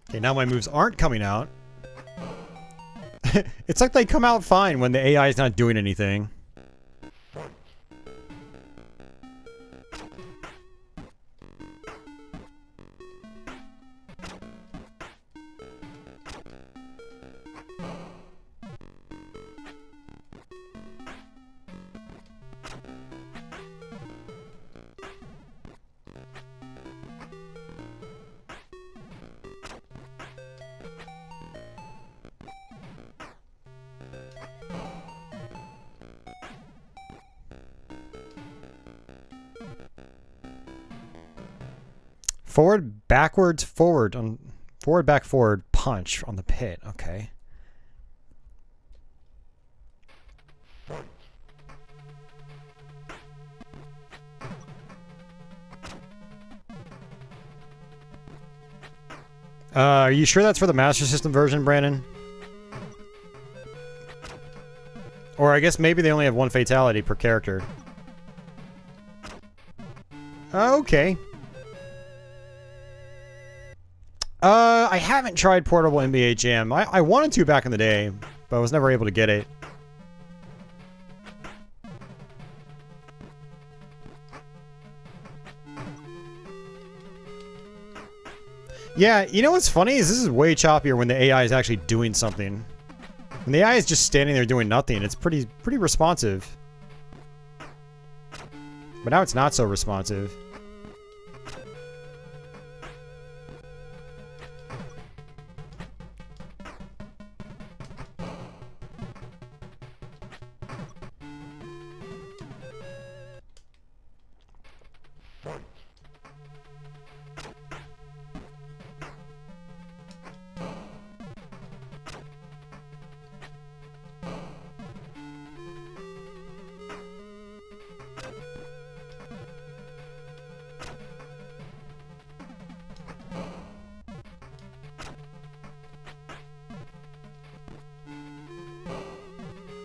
Okay, now my moves aren't coming out. It's like they come out fine when the AI is not doing anything. Forward, backwards, forward, on forward, back, forward, punch on the pit. Okay. Are you sure that's for the Master System version, Brandon? Or I guess maybe they only have one fatality per character. Okay. I haven't tried portable NBA Jam. I wanted to back in the day, but I was never able to get it. Yeah, you know what's funny is this is way choppier when the AI is actually doing something. When the AI is just standing there doing nothing, it's pretty responsive. But now it's not so responsive.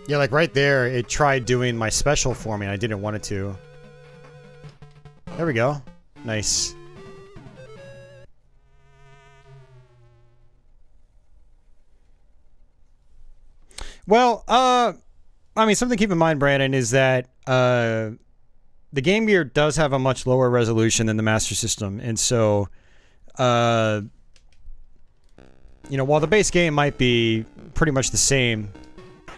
Yeah, like right there, it tried doing my special for me, and I didn't want it to. There we go. Nice. Well, I mean, something to keep in mind, Brandon, is that the Game Gear does have a much lower resolution than the Master System, and so, you know, while the base game might be pretty much the same,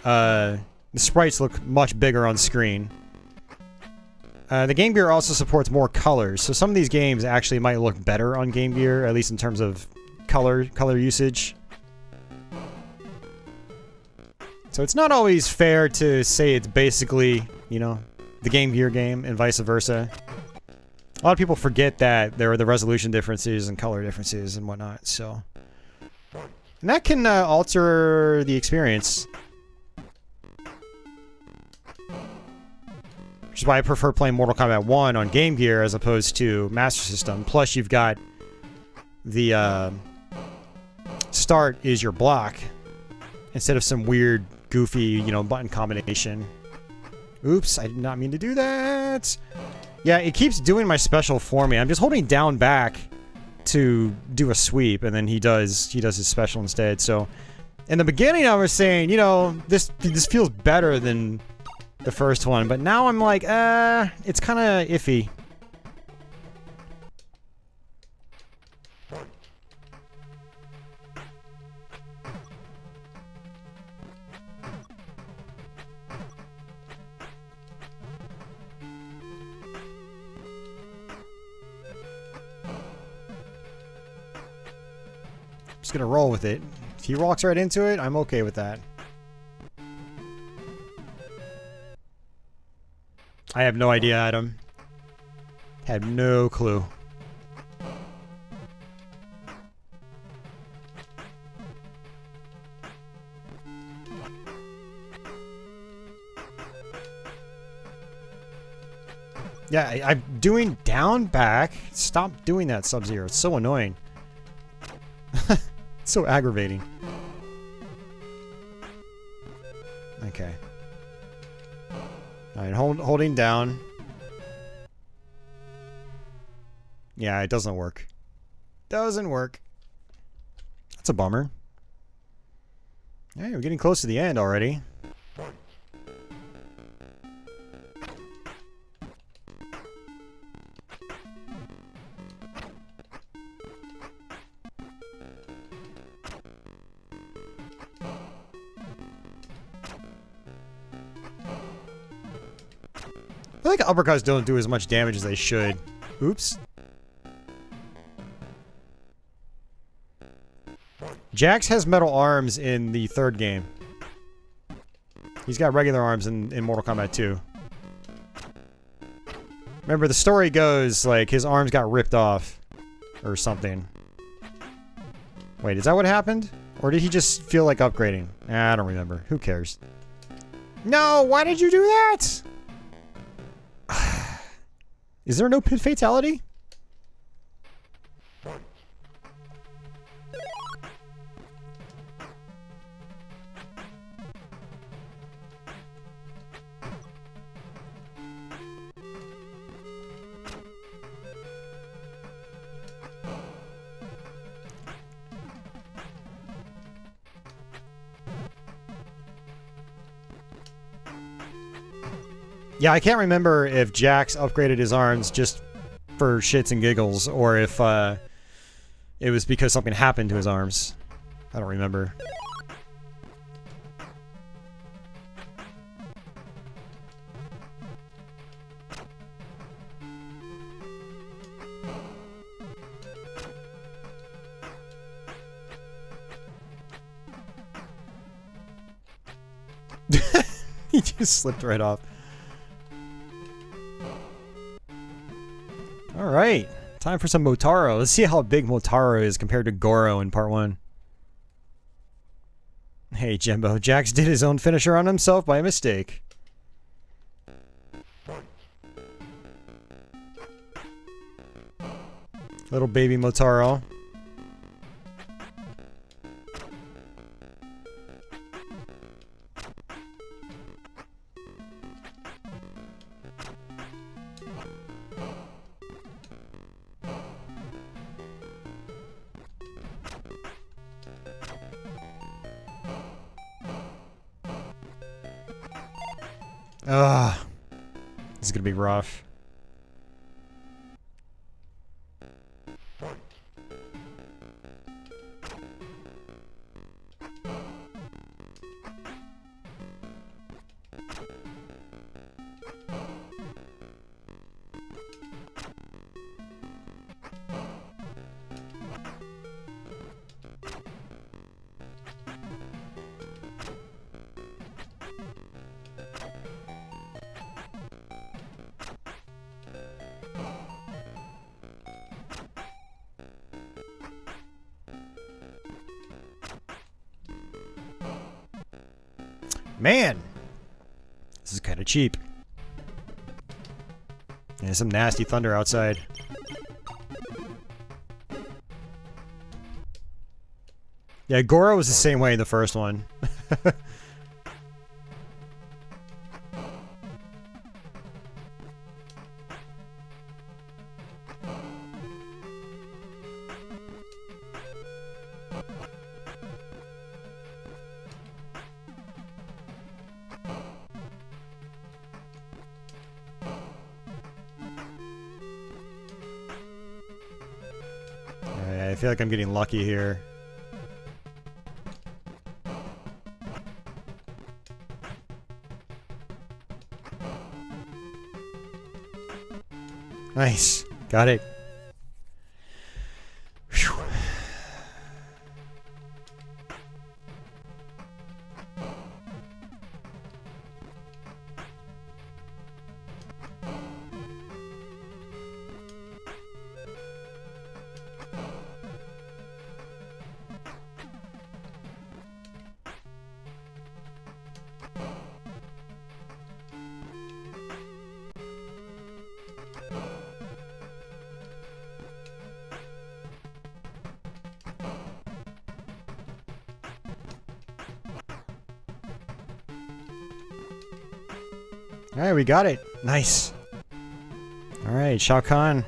the sprites look much bigger on screen. The Game Gear also supports more colors, so some of these games actually might look better on Game Gear, at least in terms of color usage. So it's not always fair to say it's basically, you know, the Game Gear game and vice versa. A lot of people forget that there are the resolution differences and color differences and whatnot, so... And that can alter the experience. Which is why I prefer playing Mortal Kombat 1 on Game Gear as opposed to Master System. Plus, you've got the start is your block instead of some weird, goofy, you know, button combination. Oops, I did not mean to do that. Yeah, it keeps doing my special for me. I'm just holding down back to do a sweep, and then he does his special instead. So, in the beginning, I was saying, you know, this feels better than the first one, but now I'm like, it's kind of iffy. Just gonna roll with it. If he walks right into it, I'm okay with that. I have no idea, Adam. Had no clue. Yeah, I'm doing down back. Stop doing that, Sub-Zero. It's so annoying. It's so aggravating. Okay. Alright, holding down. Yeah, it doesn't work. Doesn't work. That's a bummer. Hey, we're getting close to the end already. I feel like uppercuts don't do as much damage as they should. Oops. Jax has metal arms in the third game. He's got regular arms in Mortal Kombat 2. Remember, the story goes, like, his arms got ripped off. Or something. Wait, is that what happened? Or did he just feel like upgrading? I don't remember. Who cares? No! Why did you do that? Is there no pit fatality? Yeah, I can't remember if Jax upgraded his arms just for shits and giggles, or if it was because something happened to his arms. I don't remember. He just slipped right off. Alright, Time for some Motaro. Let's see how big Motaro is compared to Goro in part 1. Hey, Jimbo. Jax did his own finisher on himself by mistake. Little baby Motaro. Ugh. This is gonna be rough. Man, this is kind of cheap. And some nasty thunder outside. Yeah, Goro was the same way in the first one. I feel like I'm getting lucky here. Nice. Got it. Whew. Alright, we got it. Nice. Alright, Shao Kahn.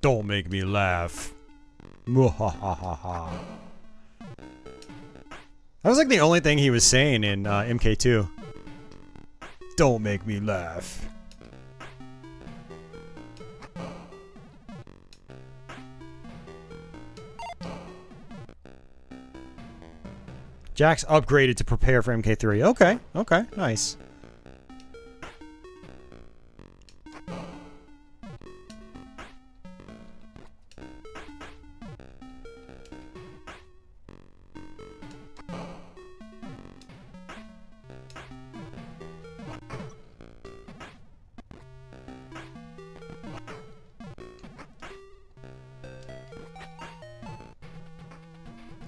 Don't make me laugh. Muhahaha. That was like the only thing he was saying in MK2. Don't make me laugh. Jax upgraded to prepare for MK3. Okay, okay, nice.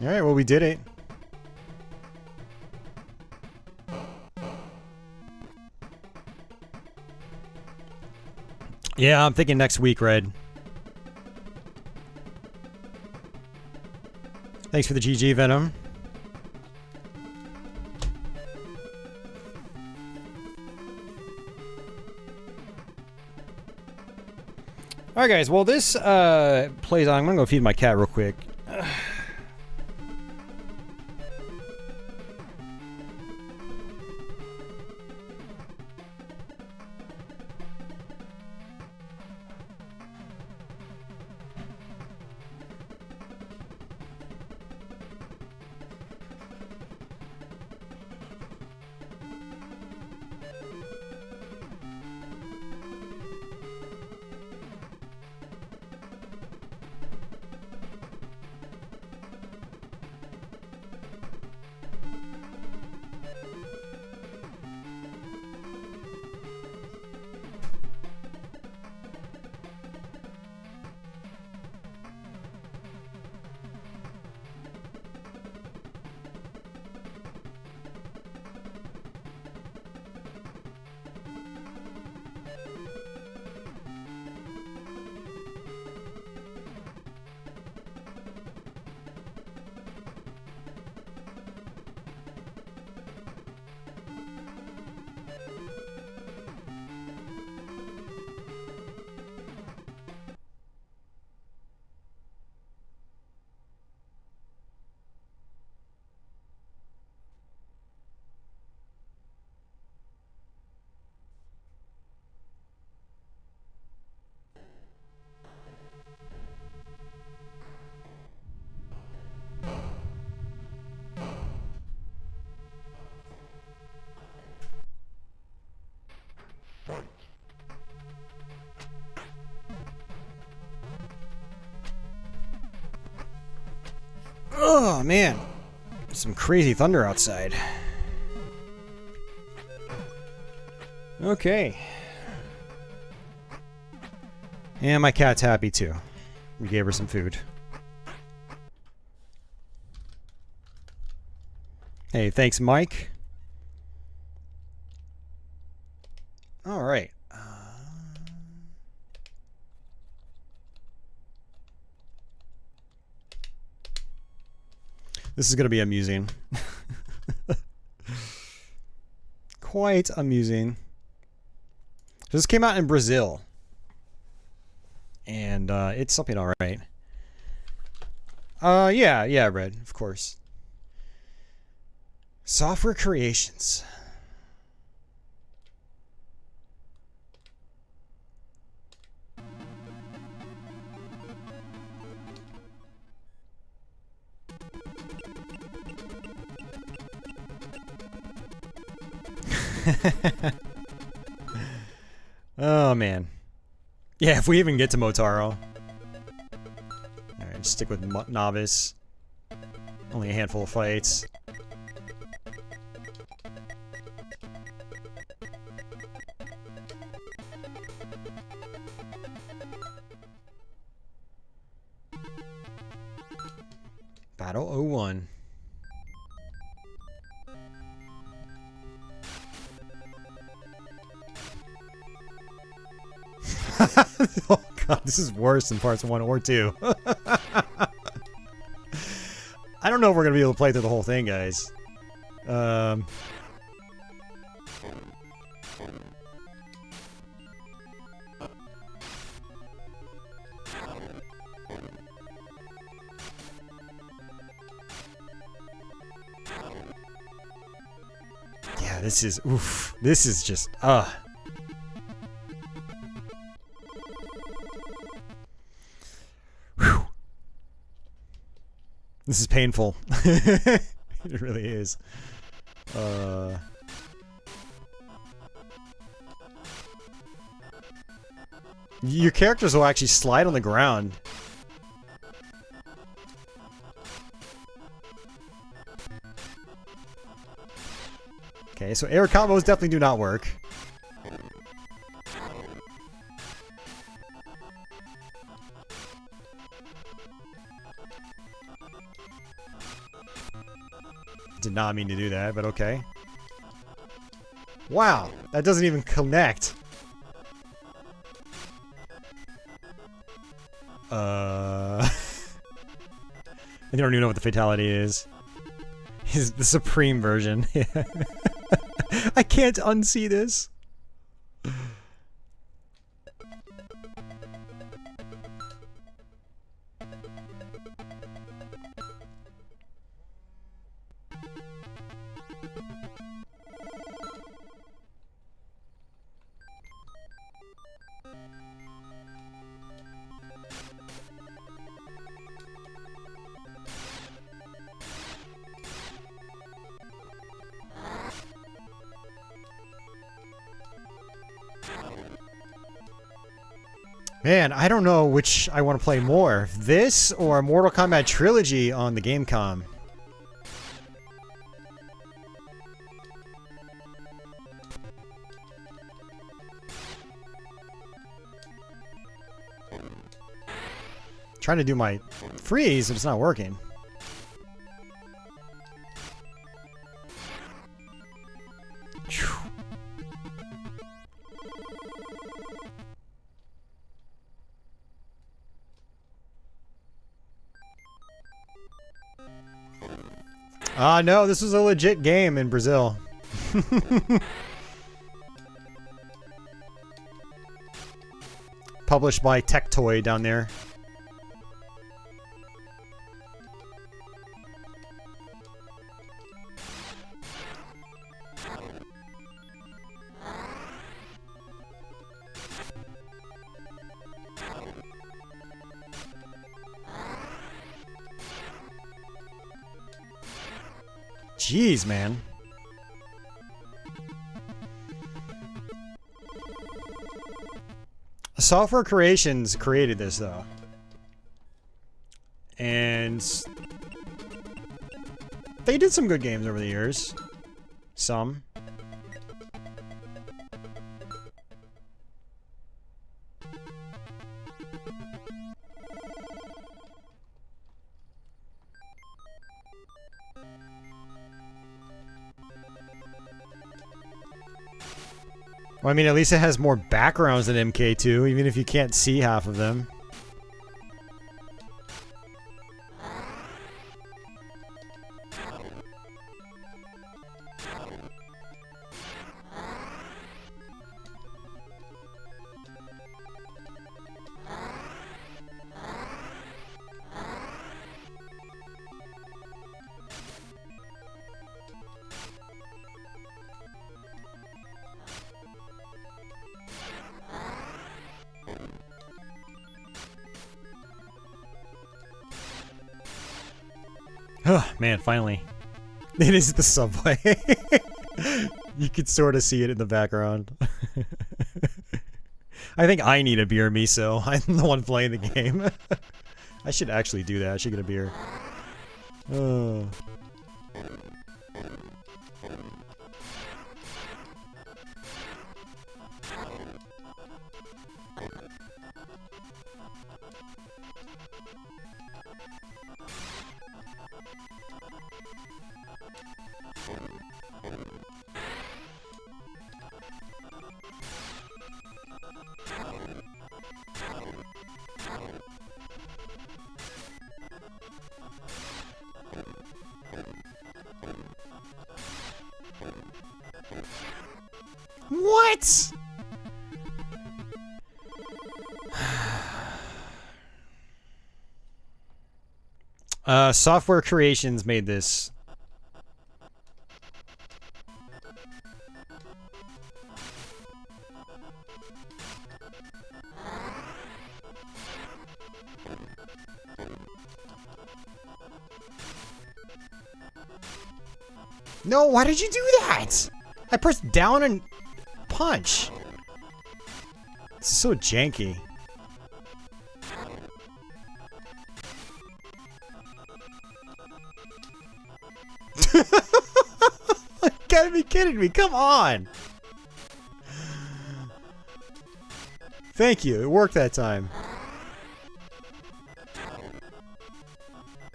Alright, well, we did it. Yeah, I'm thinking next week, Red. Thanks for the GG, Venom. Alright, guys. Well, this plays on. I'm gonna go feed my cat real quick. Oh, man. Some crazy thunder outside. Okay. And my cat's happy too. We gave her some food. Hey, thanks, Mike. All right. This is going to be amusing. Quite amusing. This came out in Brazil. And it's something all right. Yeah, Red, of course. Software creations. Oh, man. Yeah, if we even get to Motaro. Alright, stick with Novice. Only a handful of fights. Battle 01. Oh god, this is worse than parts 1 or 2. I don't know if we're gonna be able to play through the whole thing, guys. Yeah, this is oof. This is just This is painful. It really is. Your characters will actually slide on the ground. Okay, so air combos definitely do not work. Did not mean to do that, but okay. Wow, that doesn't even connect. I don't even know what the fatality is. Is the supreme version. I can't unsee this. Man, I don't know which I want to play more. This or Mortal Kombat Trilogy on the Gamecom. Trying to do my freeze, but it's not working. No, this was a legit game in Brazil. Published by Tectoy down there. Jeez, man. Software Creations created this, though. And They did some good games over the years. Some. Well, I mean, at least it has more backgrounds than MK2, even if you can't see half of them. Oh, man, finally. It is the subway. You could sort of see it in the background. I think I need a beer, Miso. I'm the one playing the game. I should actually do that. I should get a beer. Oh. What? Software Creations made this. No, why did you do that? I pressed down and punch. This is so janky. You gotta be kidding me, come on. Thank you, it worked that time.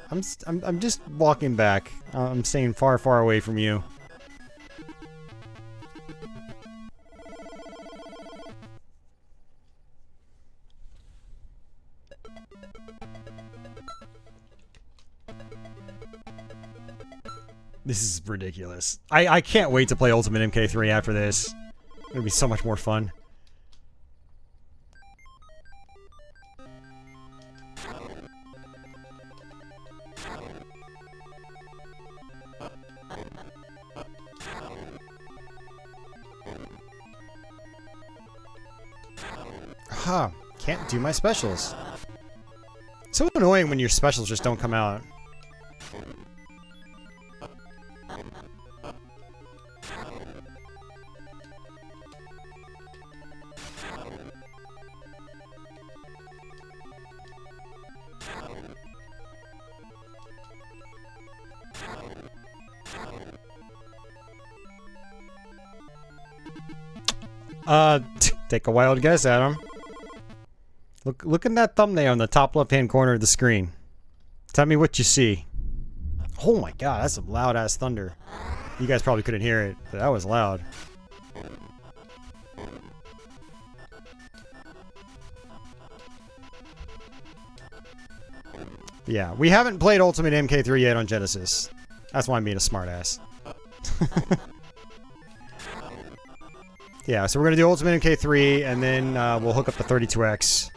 I'm just walking back. I'm staying far, far away from you. This is ridiculous. I can't wait to play Ultimate MK3 after this. It'll be so much more fun. Huh, can't do my specials. It's so annoying when your specials just don't come out. Take a wild guess, Adam. Look at that thumbnail in the top left-hand corner of the screen. Tell me what you see. Oh my god, that's some loud-ass thunder. You guys probably couldn't hear it, but that was loud. Yeah, we haven't played Ultimate MK3 yet on Genesis. That's why I'm being a smartass. Yeah, so we're gonna do Ultimate MK3, and then we'll hook up the 32X.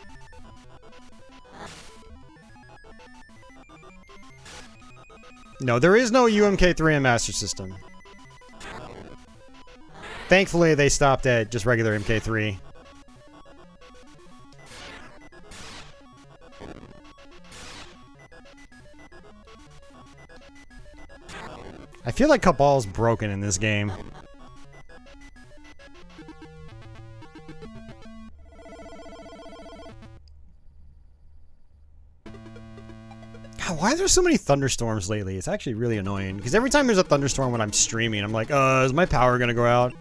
No, there is no UMK3 in Master System. Thankfully, they stopped at just regular MK3. I feel like Cabal's broken in this game. Why are there so many thunderstorms lately? It's actually really annoying. Because every time there's a thunderstorm when I'm streaming, I'm like, is my power gonna go out?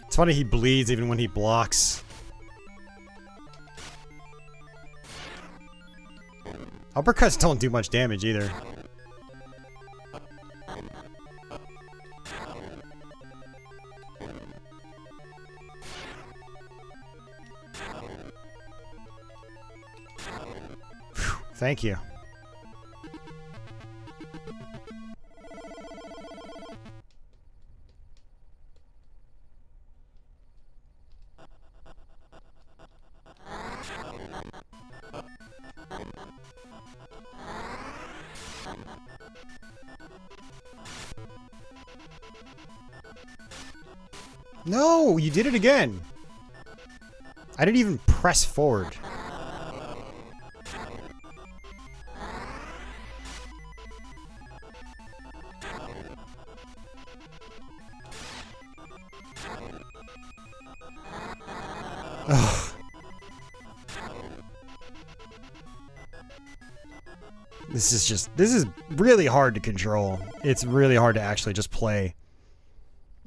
It's funny he bleeds even when he blocks. Uppercuts don't do much damage either. Whew, thank you. No, you did it again. I didn't even press forward. Ugh. This is really hard to control. It's really hard to actually just play.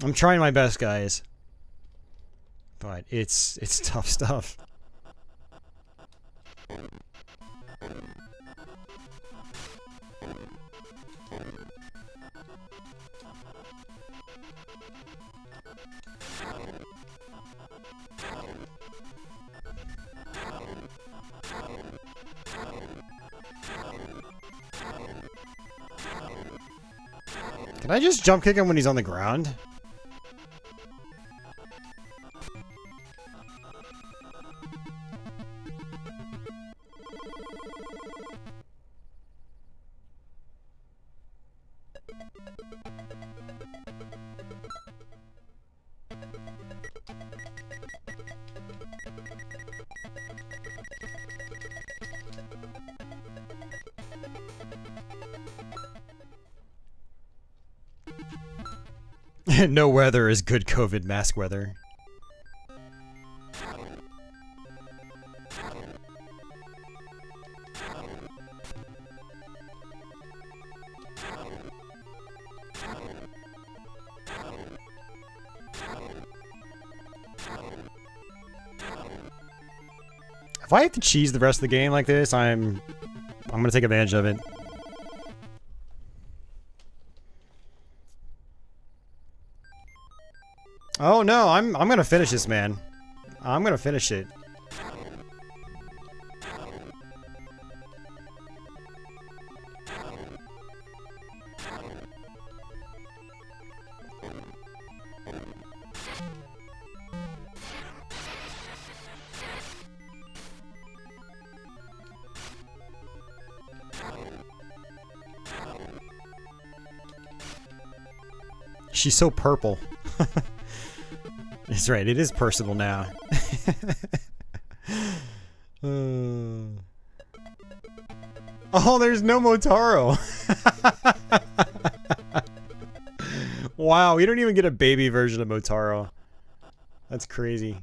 I'm trying my best, guys. But it's tough stuff. Can I just jump kick him when he's on the ground? No weather is good COVID mask weather. If I have to cheese the rest of the game like this, I'm gonna take advantage of it. Oh no, I'm gonna finish this, man. I'm gonna finish it. She's so purple. That's right, it is personal now. Oh, there's no Motaro. Wow, we don't even get a baby version of Motaro. That's crazy.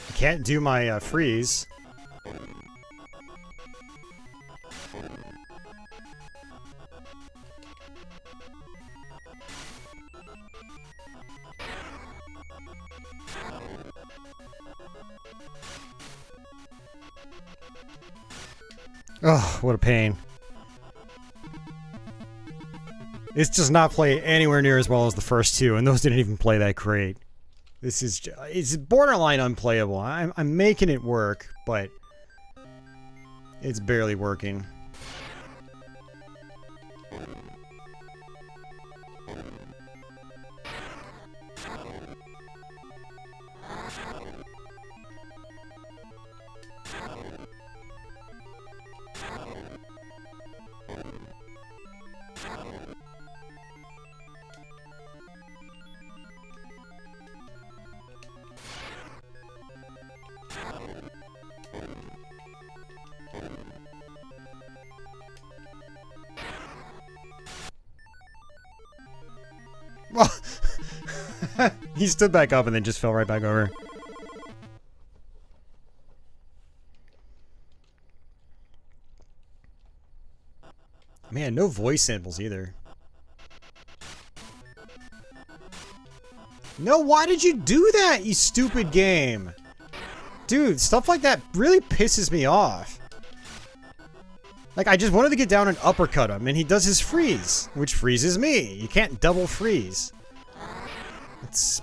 I can't do my freeze. Oh, what a pain. This does not play anywhere near as well as the first two, and those didn't even play that great. This is it's borderline unplayable. I'm making it work, but it's barely working. Well, he stood back up and then just fell right back over. Man, no voice samples either. No, why did you do that, you stupid game? Dude, stuff like that really pisses me off. Like, I just wanted to get down and uppercut him, and he does his freeze, which freezes me. You can't double freeze. It's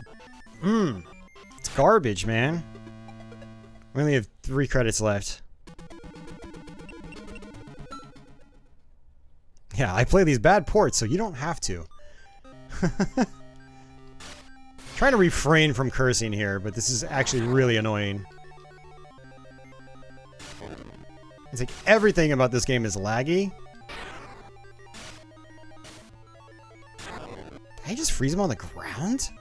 garbage, man. We only have 3 credits left. Yeah, I play these bad ports, so you don't have to. Trying to refrain from cursing here, but this is actually really annoying. It's like everything about this game is laggy. Did I just freeze him on the ground?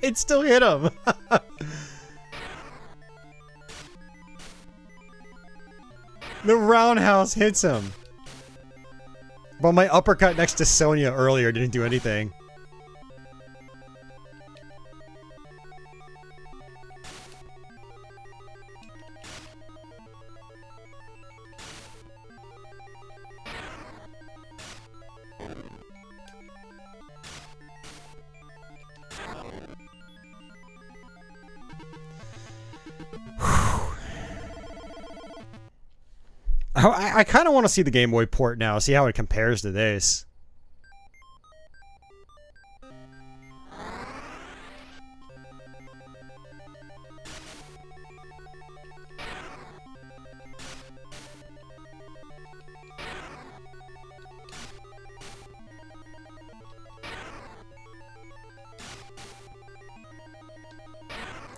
It still hit him. The roundhouse hits him. But my uppercut next to Sonya earlier didn't do anything. I kind of want to see the Game Boy port now, see how it compares to this.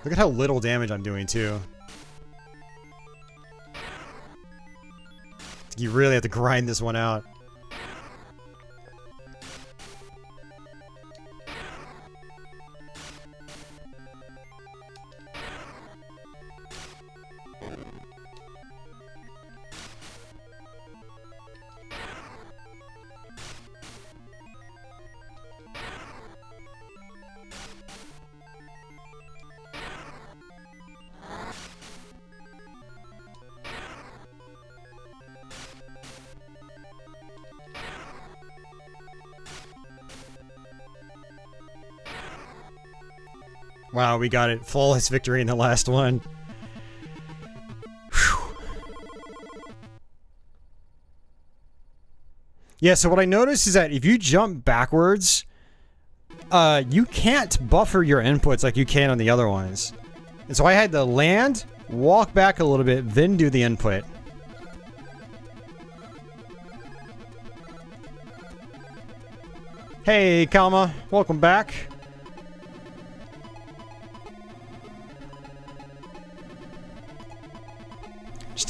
Look at how little damage I'm doing, too. You really have to grind this one out. Wow, we got it. Flawless victory in the last one. Whew. Yeah, so what I noticed is that if you jump backwards, you can't buffer your inputs like you can on the other ones. And so I had to land, walk back a little bit, then do the input. Hey, Kalma. Welcome back.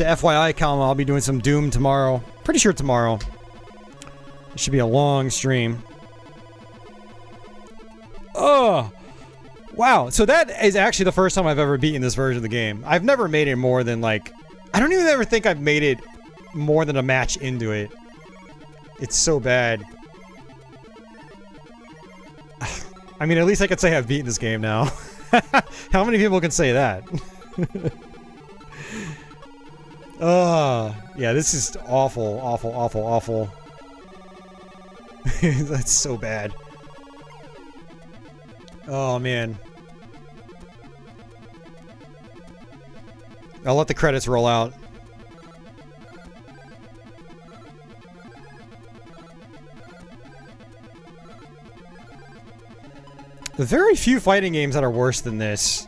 Just a FYI, Calma, I'll be doing some Doom tomorrow. Pretty sure tomorrow. It should be a long stream. Oh! Wow, so that is actually the first time I've ever beaten this version of the game. I've never made it more than, like... I don't even ever think I've made it more than a match into it. It's so bad. I mean, at least I could say I've beaten this game now. How many people can say that? Yeah, this is awful, awful, awful, awful. That's so bad. Oh, man. I'll let the credits roll out. Very few fighting games that are worse than this.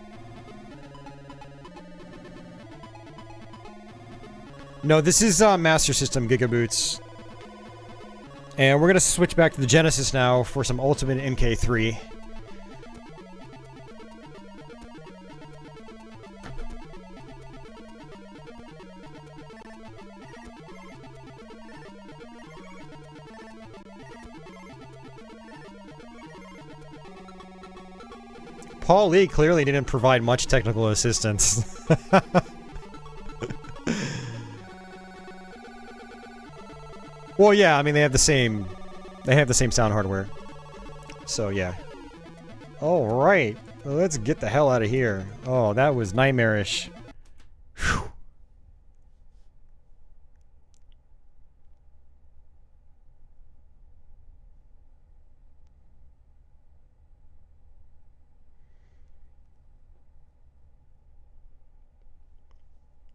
No, this is Master System Gigaboots. And we're gonna switch back to the Genesis now for some Ultimate MK3. Paul Lee clearly didn't provide much technical assistance. Well, yeah, I mean, they have the same sound hardware. So, yeah. Alright. Let's get the hell out of here. Oh, that was nightmarish. Whew.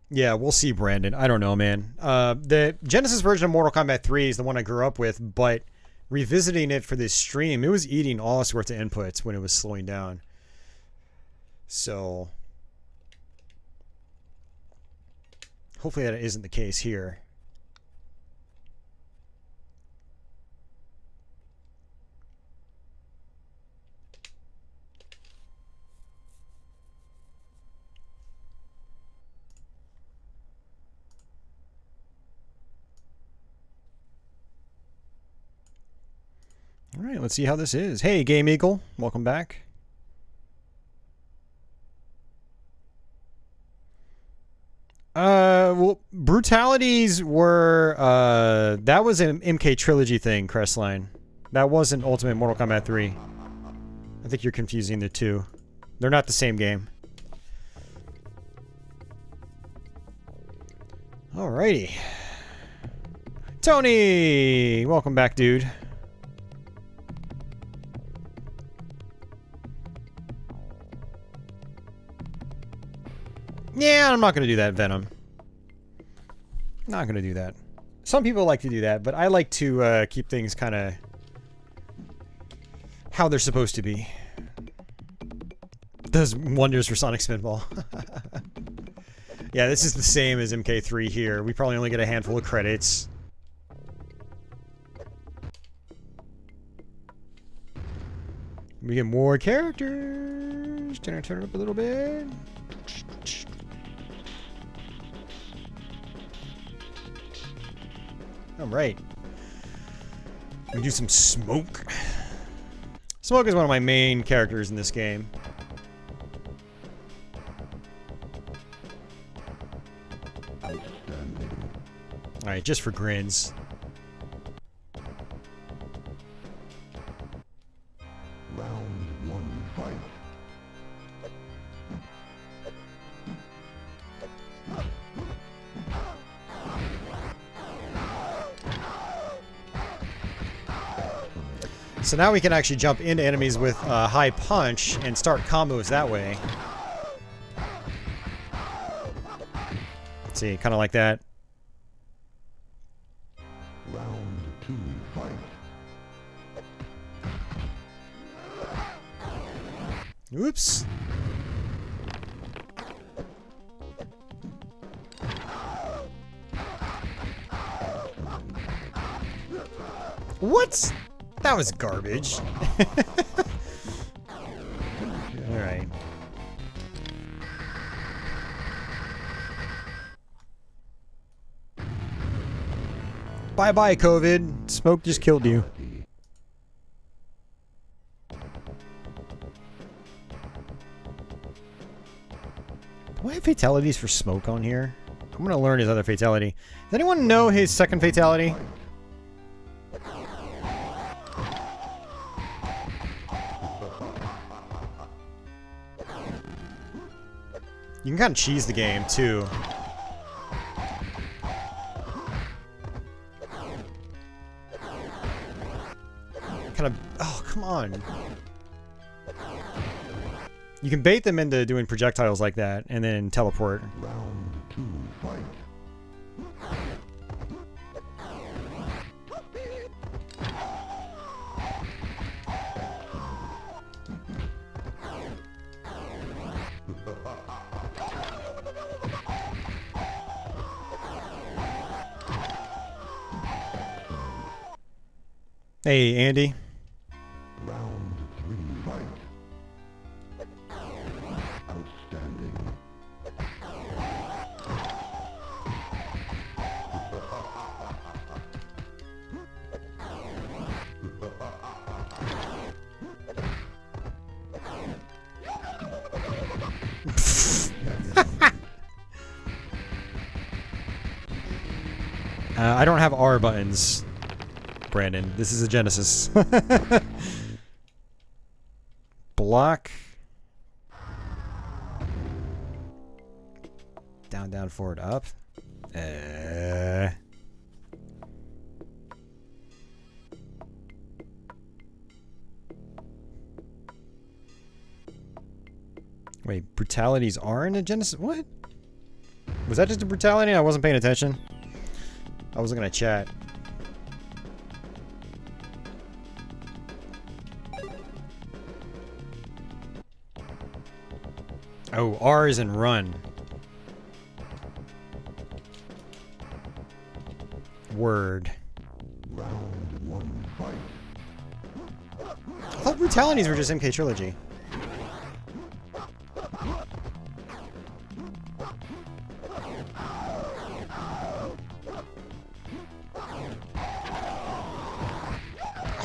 Yeah, we'll see, Brandon. I don't know, man. The Genesis version of Mortal Kombat 3 is the one I grew up with, but revisiting it for this stream, it was eating all sorts of inputs when it was slowing down. So, hopefully that isn't the case here. Alright, let's see how this is. Hey, Game Eagle. Welcome back. Well, Brutalities were, that was an MK Trilogy thing, Crestline. That wasn't Ultimate Mortal Kombat 3. I think you're confusing the two. They're not the same game. Alrighty. Tony! Welcome back, dude. Yeah, I'm not going to do that, Venom. Not going to do that. Some people like to do that, but I like to keep things kind of how they're supposed to be. Does wonders for Sonic Spinball. Yeah, this is the same as MK3 here. We probably only get a handful of credits. We get more characters. Can I turn it up a little bit? Alright. We do some Smoke. Smoke is one of my main characters in this game. Alright, just for grins. Round one, fight. So now we can actually jump into enemies with high punch and start combos that way. Let's see, kind of like that. Round two, fight. Oops. What? That was garbage. Alright. Bye-bye, COVID. Smoke just killed you. Do I have fatalities for Smoke on here? I'm gonna learn his other fatality. Does anyone know his second fatality? You can kind of cheese the game, too. Kind of... Oh, come on. You can bait them into doing projectiles like that, and then teleport. Round 2, fight. Hey, Andy. Round 3, fight. Outstanding. I don't have R buttons, Brandon. This is a Genesis. Block. Down, down, forward, up. Wait, brutalities are in a Genesis? What? Was that just a brutality? I wasn't paying attention. I was looking at chat. Oh, R is in run. Word. Round 1, fight. I thought brutalities were just MK Trilogy.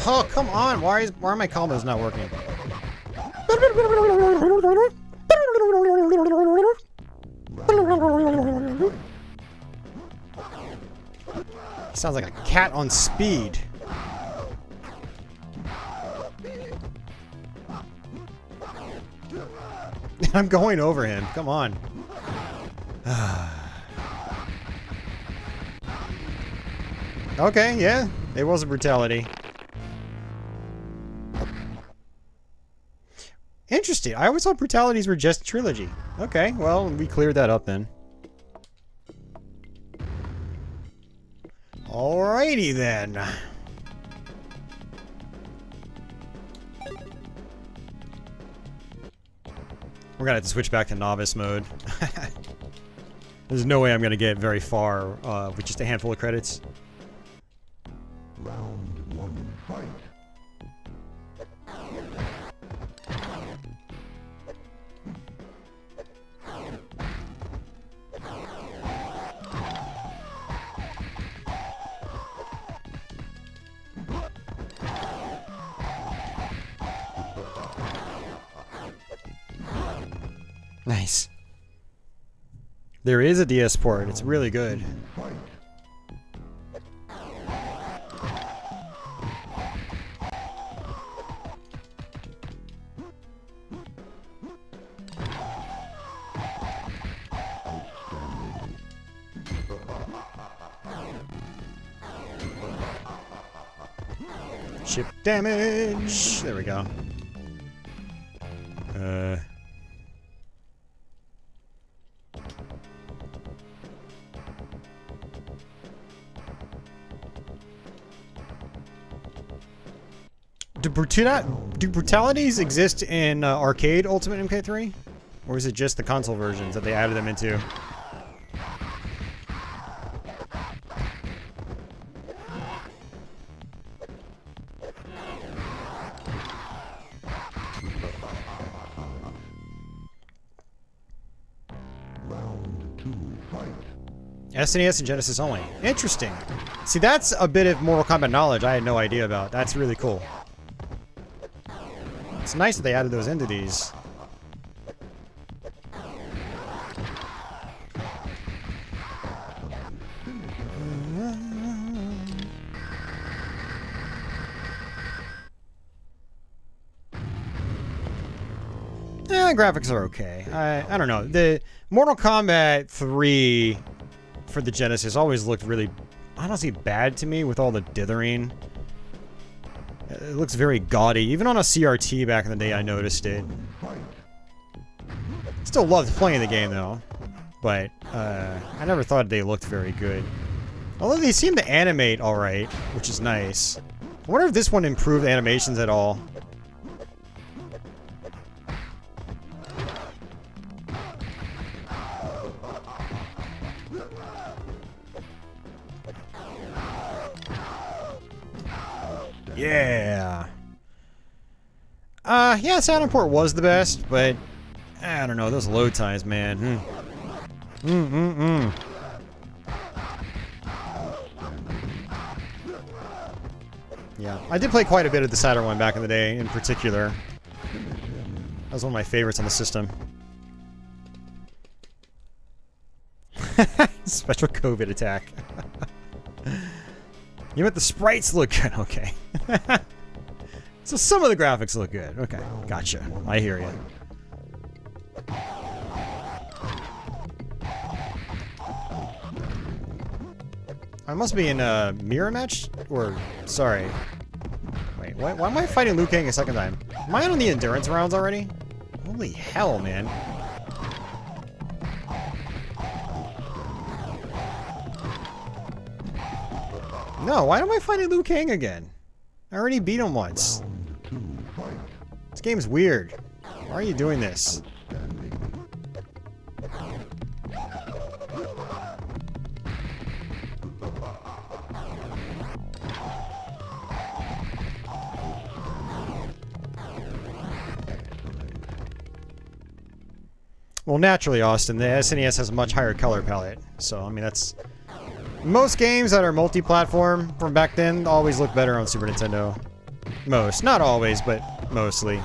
Oh, come on! Why are my combos not working? Sounds like a cat on speed. I'm going over him. Come on. Okay, yeah. It was a brutality. Interesting. I always thought brutalities were just trilogy. Okay, well, we cleared that up then. Alrighty then. We're gonna have to switch back to novice mode. There's no way I'm gonna get very far with just a handful of credits. Round 1, fight. Nice. There is a DS port. It's really good. Fight. Ship damage. There we go. Do brutalities exist in arcade Ultimate MK3? Or is it just the console versions that they added them into? Round 2, fight. SNES and Genesis only. Interesting. See, that's a bit of Mortal Kombat knowledge I had no idea about. That's really cool. It's nice that they added those into these. Graphics are okay. I don't know. The Mortal Kombat 3 for the Genesis always looked really, honestly, bad to me with all the dithering. It looks very gaudy. Even on a CRT back in the day, I noticed it. Still loved playing the game, though. But I never thought they looked very good. Although they seem to animate alright, which is nice. I wonder if this one improved animations at all. Yeah. Yeah, sound import was the best, but I don't know, those load times, man. Yeah, I did play quite a bit of the Saturn one back in the day, in particular. That was one of my favorites on the system. Special COVID attack. You meant the sprites look good, okay. So some of the graphics look good. Okay, gotcha. I hear you. I must be in a mirror match? Or, sorry. Wait, why am I fighting Liu Kang a second time? Am I on the endurance rounds already? Holy hell, man. No, why am I fighting Liu Kang again? I already beat him once. This game's weird. Why are you doing this? Well, naturally, Austin, the SNES has a much higher color palette. So, I mean, that's... Most games that are multi-platform from back then always look better on Super Nintendo. Most. Not always, but mostly.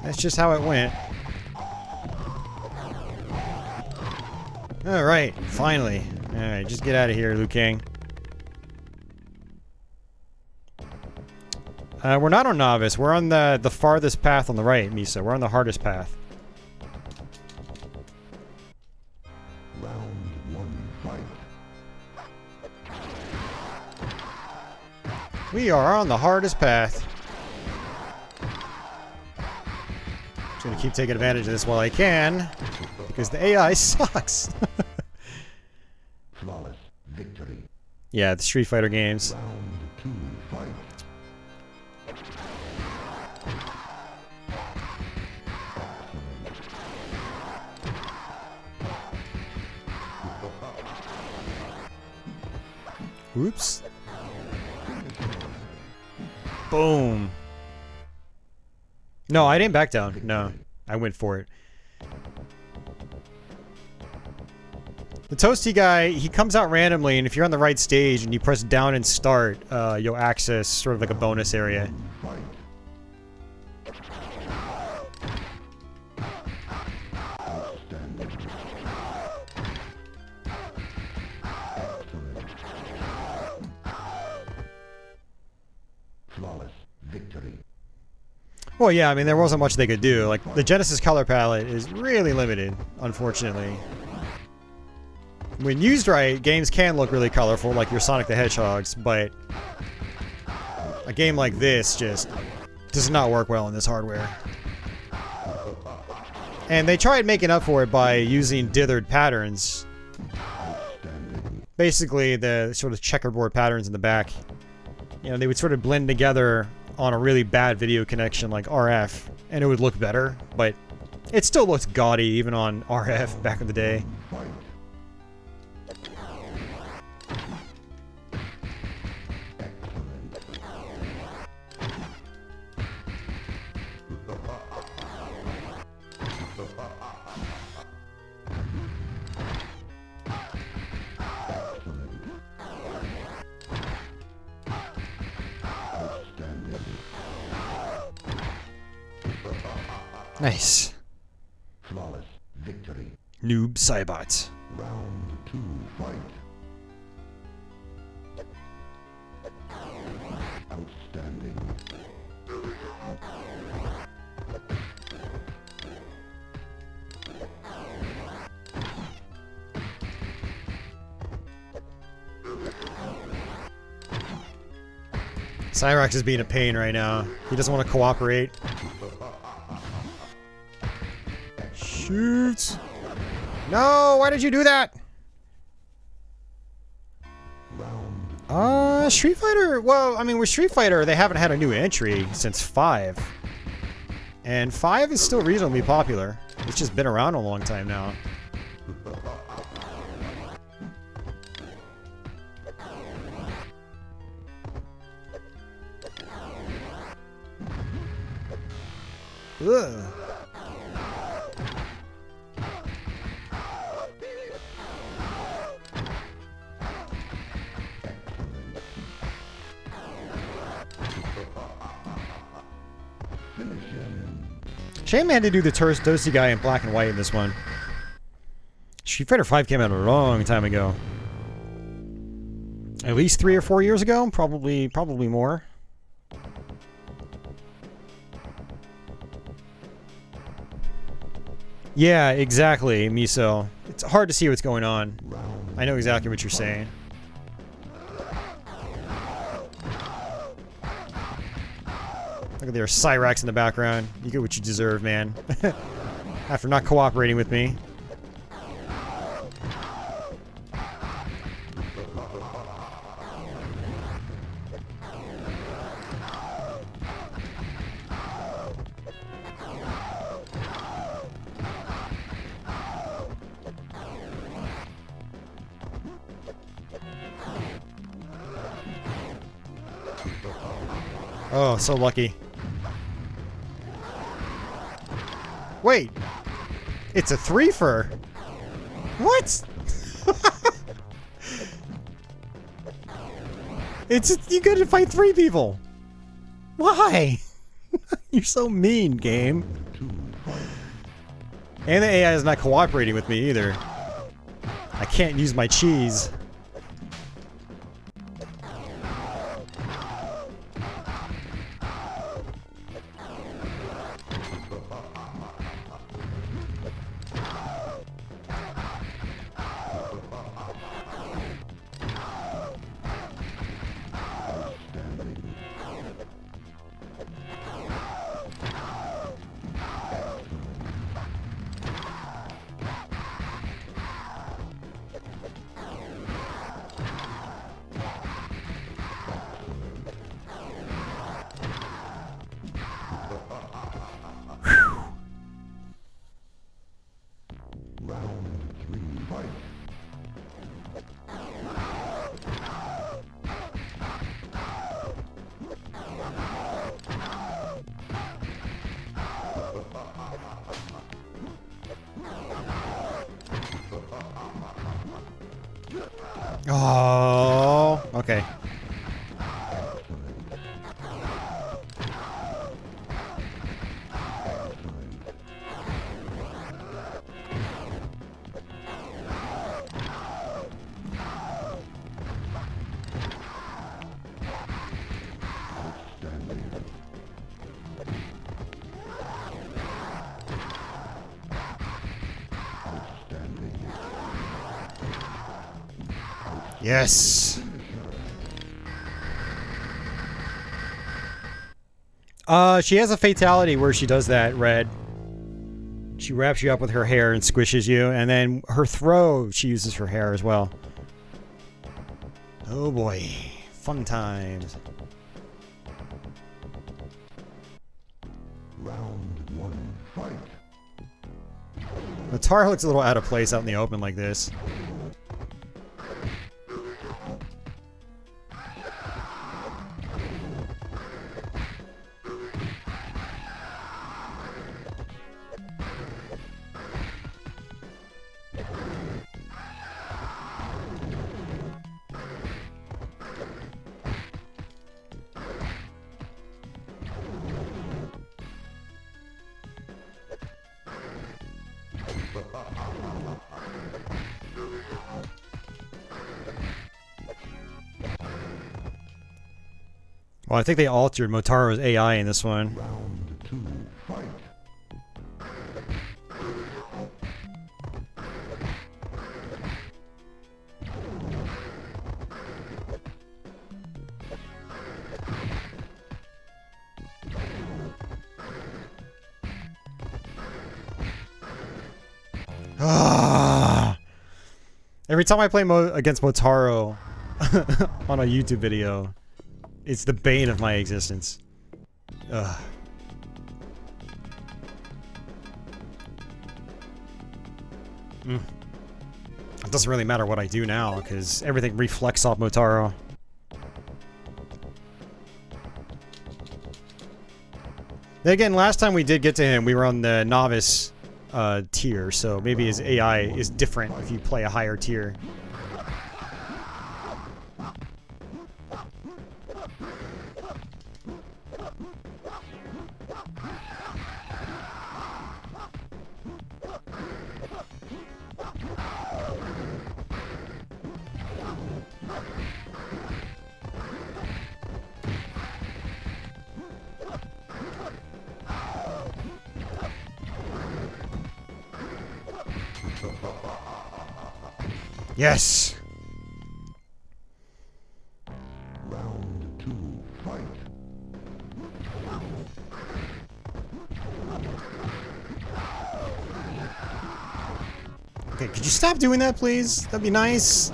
That's just how it went. Alright, finally. Alright, just get out of here, Liu Kang. We're not on Novice. We're on the farthest path on the right, Misa. We're on the hardest path. We are on the hardest path. Just gonna keep taking advantage of this while I can, because the AI sucks. Flawless victory. Yeah, the Street Fighter games. Round 2, fight. Oops. Boom. No, I didn't back down. No, I went for it. The Toasty guy, he comes out randomly, and if you're on the right stage and you press down and start, you'll access sort of like a bonus area. Fight. Outstanding. Excellent. Flawless victory. Well, yeah, I mean, there wasn't much they could do. Like, the Genesis color palette is really limited, unfortunately. When used right, games can look really colorful, like your Sonic the Hedgehogs, but a game like this just does not work well in this hardware. And they tried making up for it by using dithered patterns. Basically, the sort of checkerboard patterns in the back. You know, they would sort of blend together on a really bad video connection like RF, and it would look better, but it still looked gaudy even on RF back in the day. Fight. Excellent. Nice. Flawless victory. Noob Cybot. Round 2, fight. Outstanding. Cyrax is being a pain right now. He doesn't want to cooperate. Shoot! No! Why did you do that? Street Fighter... Well, I mean, with Street Fighter, they haven't had a new entry since 5. And 5 is still reasonably popular. It's just been around a long time now. Ugh. Shame man had to do the Dosey guy in black and white in this one. Street Fighter 5 came out a long time ago. At least 3 or 4 years ago, probably more. Yeah, exactly, Miso. It's hard to see what's going on. I know exactly what you're saying. Look at their Cyrax in the background. You get what you deserve, man. After not cooperating with me. Oh, so lucky. Wait. It's a threefer. What? You got to fight 3 people. Why? You're so mean, game. And the AI is not cooperating with me either. I can't use my cheese. Oh, okay. Yes. She has a fatality where she does that, Red. She wraps you up with her hair and squishes you, and then her throw, she uses her hair as well. Oh boy. Fun times. Round 1, fight. The tar looks a little out of place out in the open like this. Well, I think they altered Motaro's AI in this one. Round 2, fight. Ah! Every time I play against Motaro on a YouTube video, it's the bane of my existence. Ugh. It doesn't really matter what I do now, because everything reflects off Motaro. Then again, last time we did get to him, we were on the novice tier, so maybe his AI is different if you play a higher tier. Yes! Round 2, fight. Okay, could you stop doing that, please? That'd be nice.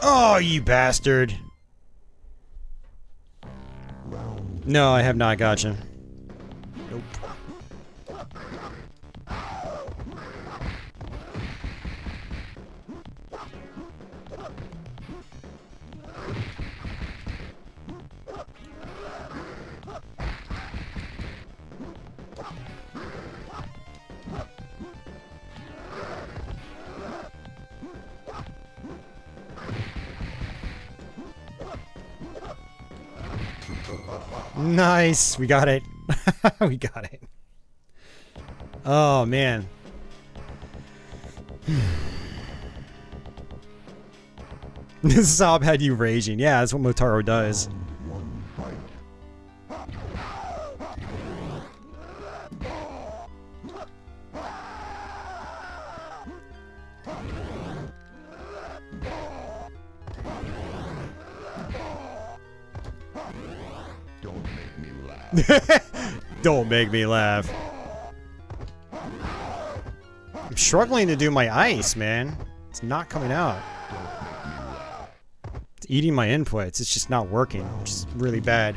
Oh, you bastard. No, I have not gotcha. Nope. Nice, we got it. We got it. Oh man. This sob had you raging. Yeah, that's what Motaro does. Round 1, fight. Don't make me laugh. Don't make me laugh. I'm struggling to do my ice, man. It's not coming out. It's eating my inputs. It's just not working, which is really bad.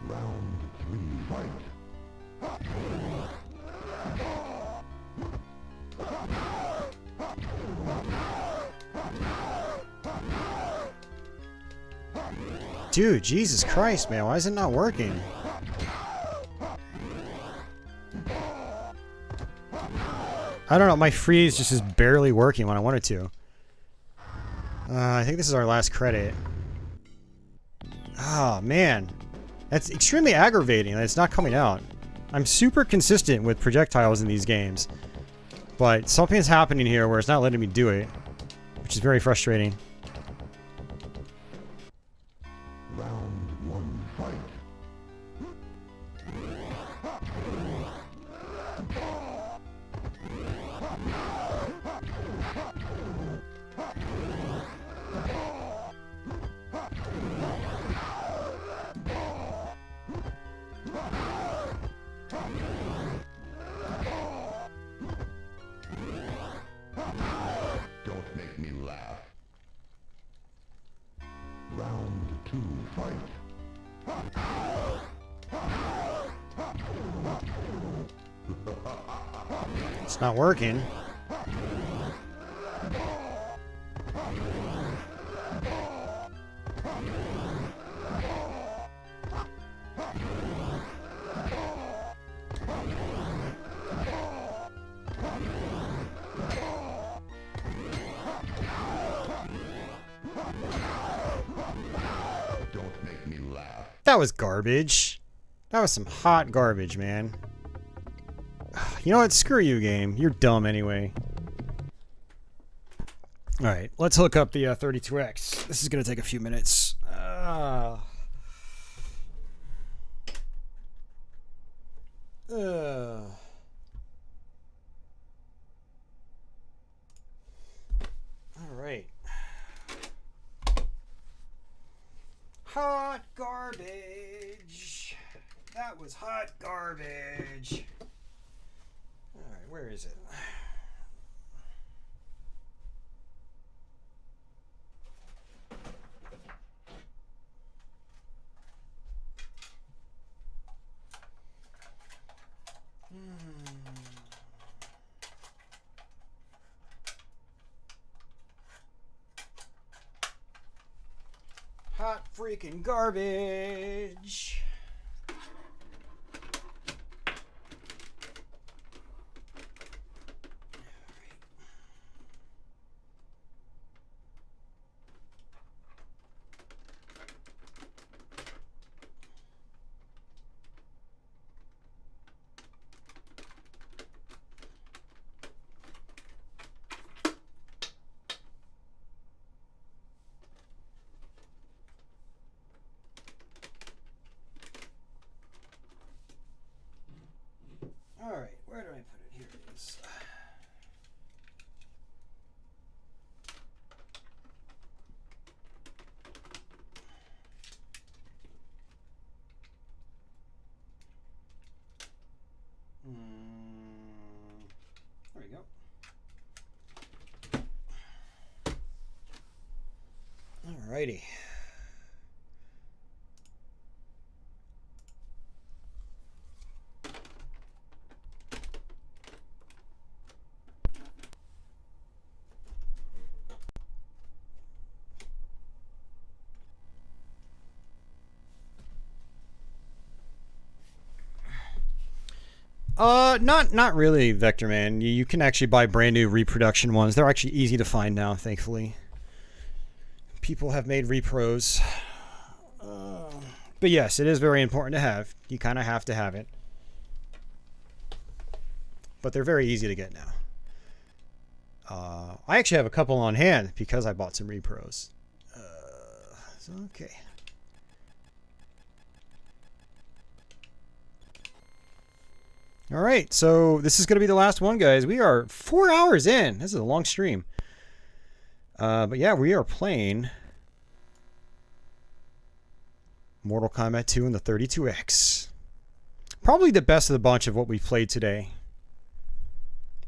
Round 3, fight. Dude, Jesus Christ, man. Why is it not working? I don't know. My freeze just is barely working when I want it to. I think this is our last credit. Oh, man. That's extremely aggravating that it's not coming out. I'm super consistent with projectiles in these games. But something's happening here where it's not letting me do it. Which is very frustrating. Round 1, fight. It's not working. Don't make me laugh. That was garbage. That was some hot garbage, man. You know what? Screw you, game. You're dumb anyway. Alright, let's hook up the 32X. This is going to take a few minutes. Alright. Hot garbage. That was hot garbage. Alright, where is it? Hot freaking garbage. Alright, where do I put it? Here it is. There we go. Alrighty. Not really, Vector Man. You can actually buy brand new reproduction ones. They're actually easy to find now, thankfully. People have made repros. But yes, it is very important to have. You kind of have to have it. But they're very easy to get now. I actually have a couple on hand because I bought some repros. Okay. All right, so this is going to be the last one, guys. We are 4 hours in. This is a long stream. But yeah, we are playing Mortal Kombat 2 and the 32X. Probably the best of the bunch of what we've played today.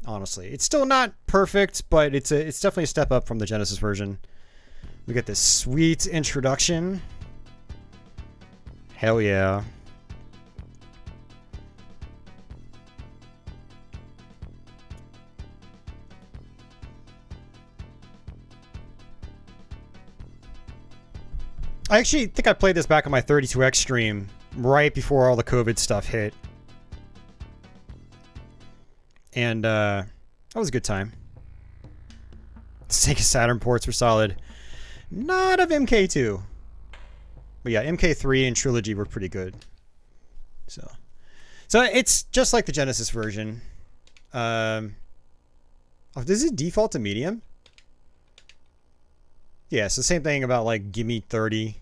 Honestly, it's still not perfect, but it's definitely a step up from the Genesis version. We get this sweet introduction. Hell yeah. I actually think I played this back on my 32X stream right before all the COVID stuff hit. And that was a good time. Sega Saturn ports were solid. Not of MK2. But yeah, MK3 and Trilogy were pretty good. So it's just like the Genesis version. Oh, does it default to medium? Yeah, it's the same thing about like gimme 30.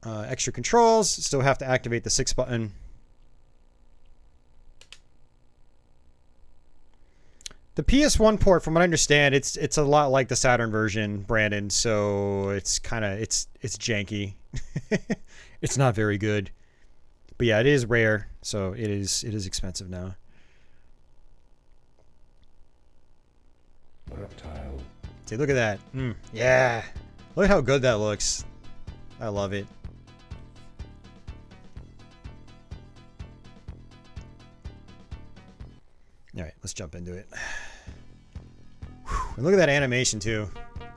Extra controls. Still have to activate the 6 button. The PS1 port, from what I understand, it's a lot like the Saturn version, Brandon. So it's kind of it's janky. It's not very good. But yeah, it is rare, so it is expensive now. Reptile. See, look at that. Yeah. Look at how good that looks. I love it. Alright, let's jump into it. Whew, and look at that animation, too.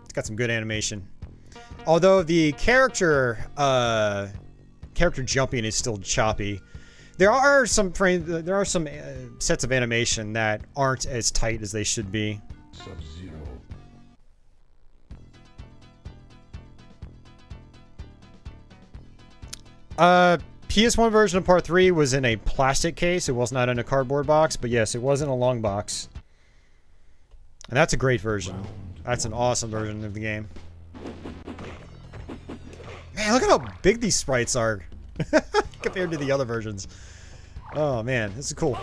It's got some good animation. Although the character jumping is still choppy. There are some sets of animation that aren't as tight as they should be. Sub-Zero. PS1 version of Part 3 was in a plastic case. It was not in a cardboard box, but yes, it was in a long box. And that's a great version. That's an awesome version of the game. Man, look at how big these sprites are compared to the other versions. Oh man, this is cool.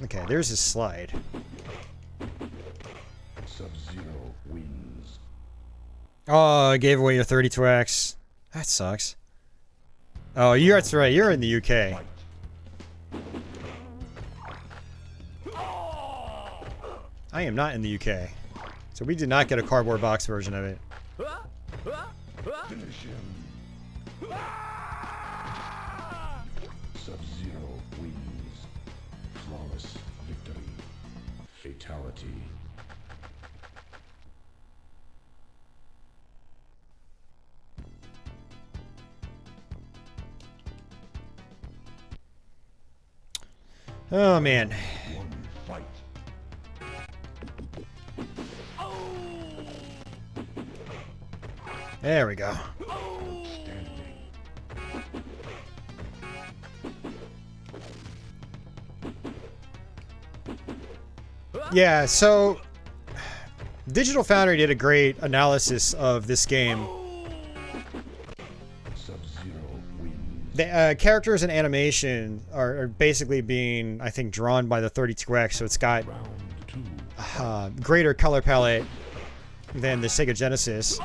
Okay, there's his slide. Sub-Zero wins. Oh, I gave away your 32X. That sucks. Oh, that's right. You're in the UK. I am not in the UK. So we did not get a cardboard box version of it. Finish him. Sub-Zero wins. Flawless victory. Fatality. Oh man. One fight. There we go. Outstanding. Yeah, so Digital Foundry did a great analysis of this game. Sub-Zero wins. The characters and animation are basically being, I think, drawn by the 32X, so it's got Round two. greater color palette than the Sega Genesis.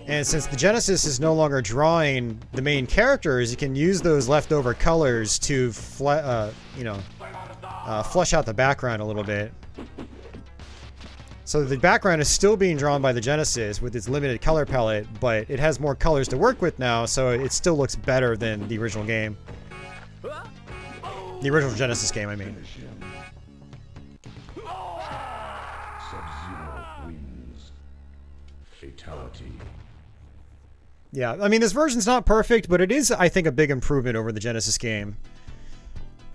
And since the Genesis is no longer drawing the main characters, you can use those leftover colors to, flesh out the background a little bit. So the background is still being drawn by the Genesis with its limited color palette, but it has more colors to work with now, so it still looks better than the original game. The original Genesis game, I mean. Finish him. Sub-Zero wins. Fatality. Yeah, I mean, this version's not perfect, but it is, I think, a big improvement over the Genesis game.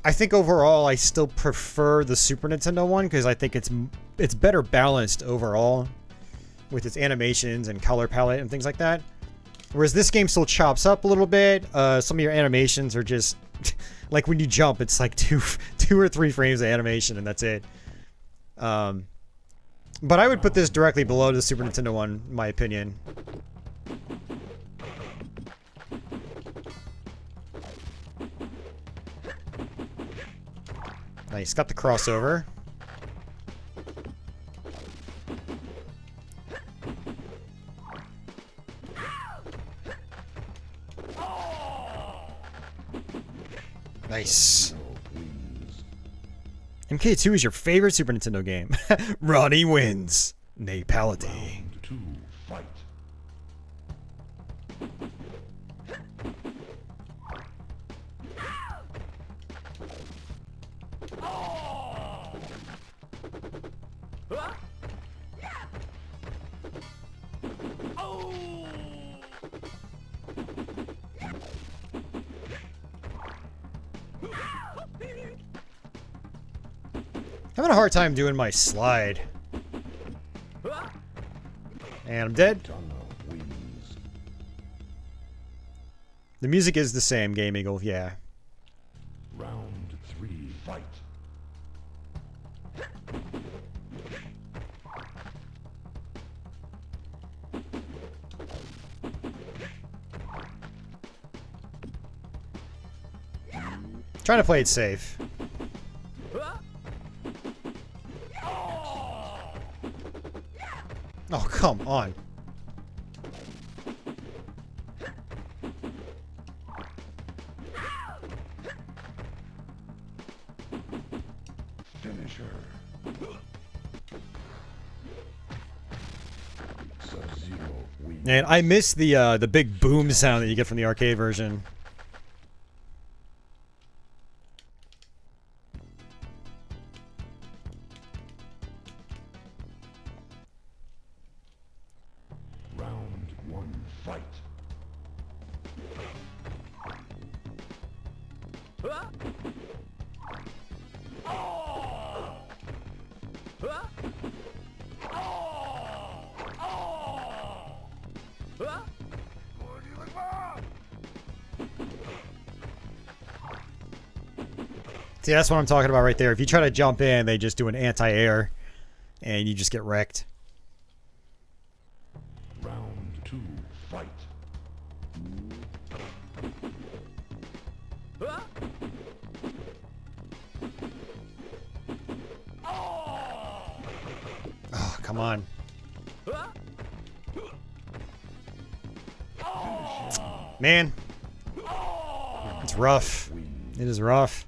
I think overall, I still prefer the Super Nintendo one because I think it's better balanced overall with its animations and color palette and things like that. Whereas this game still chops up a little bit. Some of your animations are just like when you jump, it's like two or three frames of animation and that's it. But I would put this directly below the Super Nintendo one, in my opinion. Nice, got the crossover. Nice. MK2 is your favorite Super Nintendo game. Ronnie wins. Napality. Round two. Fight. Having a hard time doing my slide. And I'm dead. Donna wins. The music is the same, Game Eagle, yeah. Round three. Fight. Trying to play it safe. Oh, come on. Finisher. Sub-Zero wins. And I miss the big boom sound that you get from the arcade version. Round 1, fight. See, that's what I'm talking about right there. If you try to jump in, they just do an anti-air, and you just get wrecked. Round 2, fight. Oh, come on. Man. It's rough. It is rough.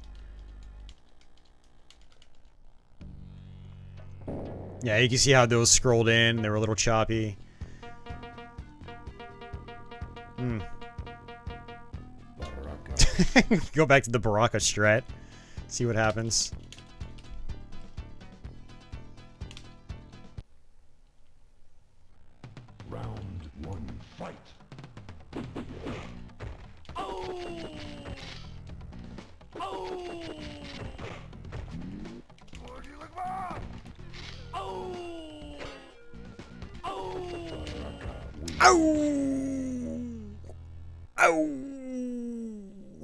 Yeah, you can see how those scrolled in. They were a little choppy. Go back to the Baraka strat. See what happens. Round 1, fight.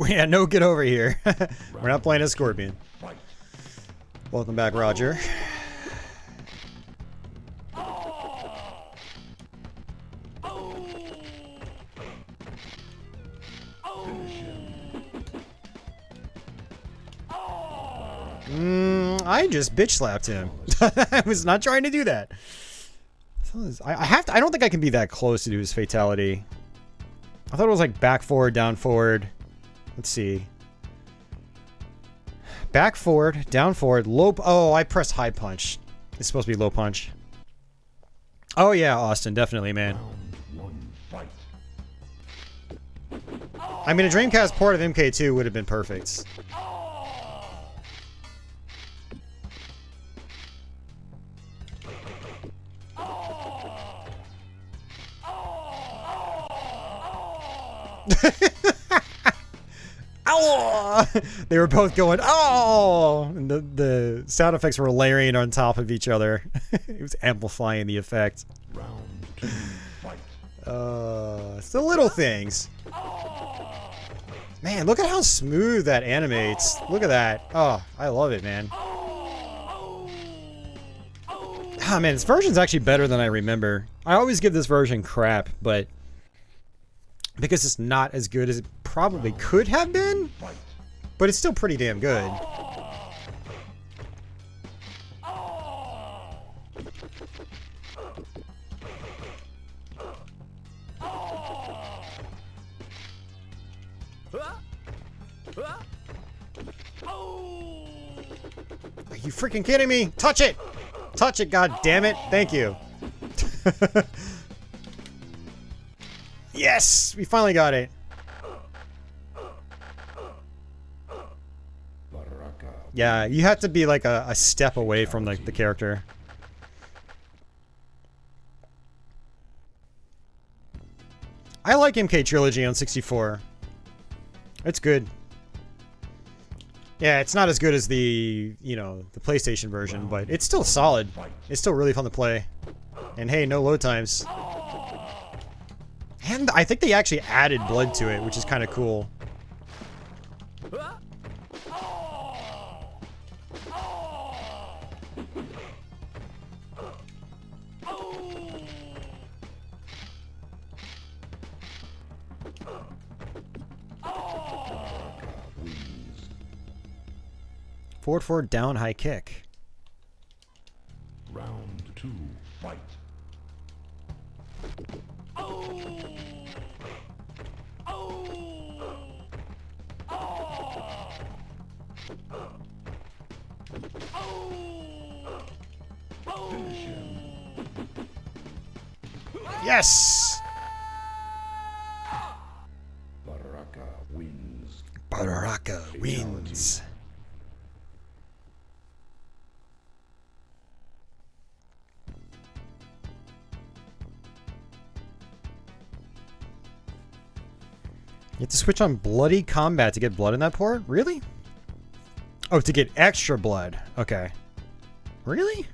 Yeah, no, get over here. We're not playing a Scorpion. Welcome back, Roger. I just bitch slapped him. I was not trying to do that. I don't think I can be that close to do his fatality. I thought it was like back forward, down forward. Let's see. Back forward, down forward, low. Oh, I pressed high punch. It's supposed to be low punch. Oh yeah, Austin, definitely, man. I mean, a Dreamcast port of MK2 would have been perfect. Oh! They were both going, oh! And the sound effects were layering on top of each other. It was amplifying the effect. Round 2, fight. It's the little things. Man, look at how smooth that animates. Look at that. Oh, I love it, man. Ah, man, this version's actually better than I remember. I always give this version crap, but because it's not as good as it probably could have been, but it's still pretty damn good. Are you freaking kidding me? Touch it! Touch it, god damn it. Thank you. Yes! We finally got it. Yeah, you have to be like a step away from the character. I like MK Trilogy on 64. It's good. Yeah, it's not as good as the, you know, the PlayStation version, but it's still solid. It's still really fun to play. And hey, no load times. And I think they actually added blood to it, which is kind of cool. Forward, down, high kick. Round 2, fight. Yes! Baraka wins. You have to switch on bloody combat to get blood in that port? Really? Oh, to get extra blood. Okay. Really?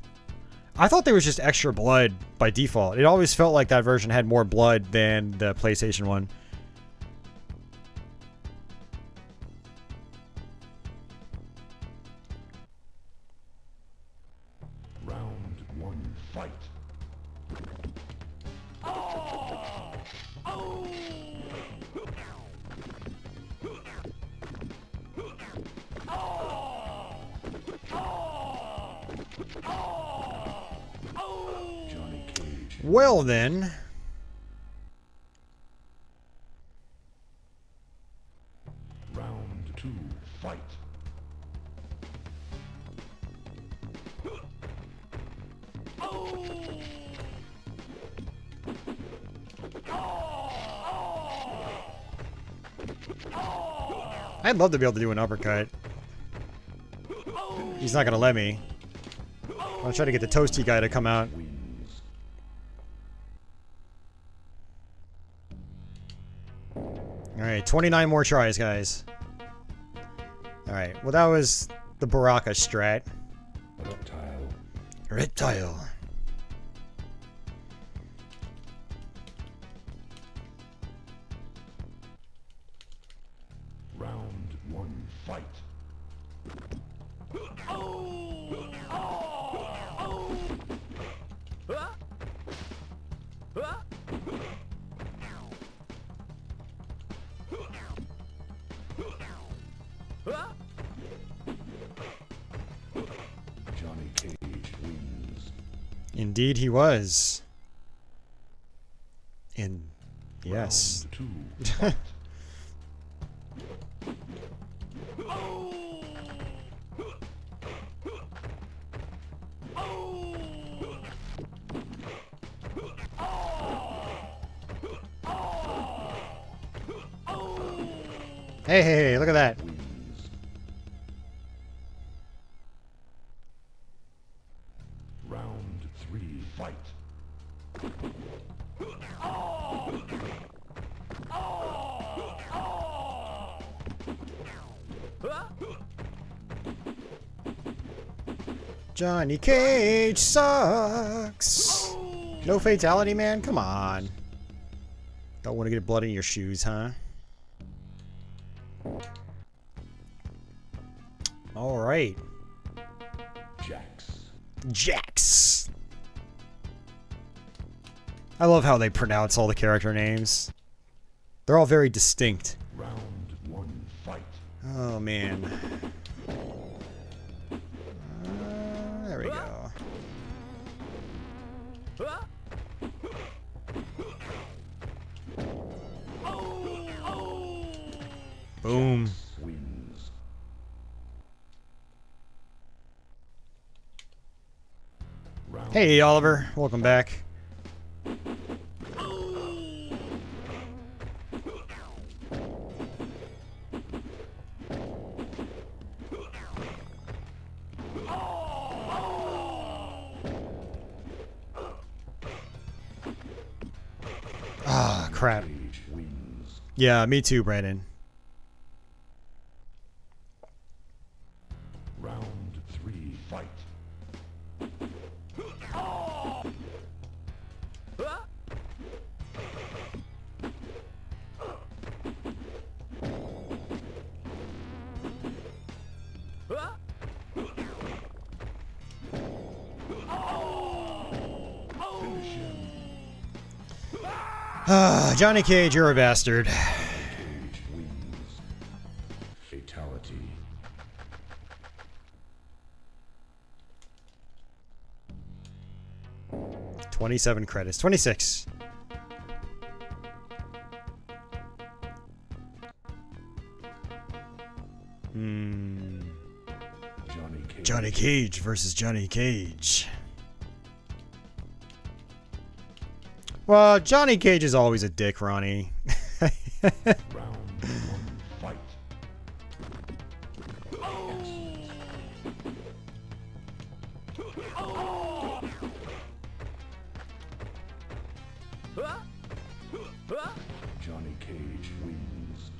I thought there was just extra blood by default. It always felt like that version had more blood than the PlayStation one. Round one, fight. Johnny Cage. Well then. Round two, fight. I'd love to be able to do an uppercut. He's not gonna let me. I'll try to get the toasty guy to come out. Wins. Alright, 29 more tries, guys. Alright, well that was the Baraka strat. Reptile. Reptile. Round one, fight. Johnny Cage wins. Indeed he was. And yes. Round two, fight. Hey, hey, hey, look at that. Wins. Round three, fight. Johnny Cage sucks. No fatality, man? Come on. Don't want to get blood in your shoes, huh? Alright. Jax. Jax. I love how they pronounce all the character names. They're all very distinct. Round one, fight. Oh, man. There we go. Boom. Wins. Round Hey, Oliver. Welcome back. Ah, crap. Cage wins. Yeah, me too, Brandon. Round three, fight. Finish him. Ah, Johnny Cage, you're a bastard. Cage wins. Fatality. $27 credits. 26. Johnny Cage. Johnny Cage versus Johnny Cage. Well, Johnny Cage is always a dick, Ronnie. Round one, fight. Johnny Cage wins.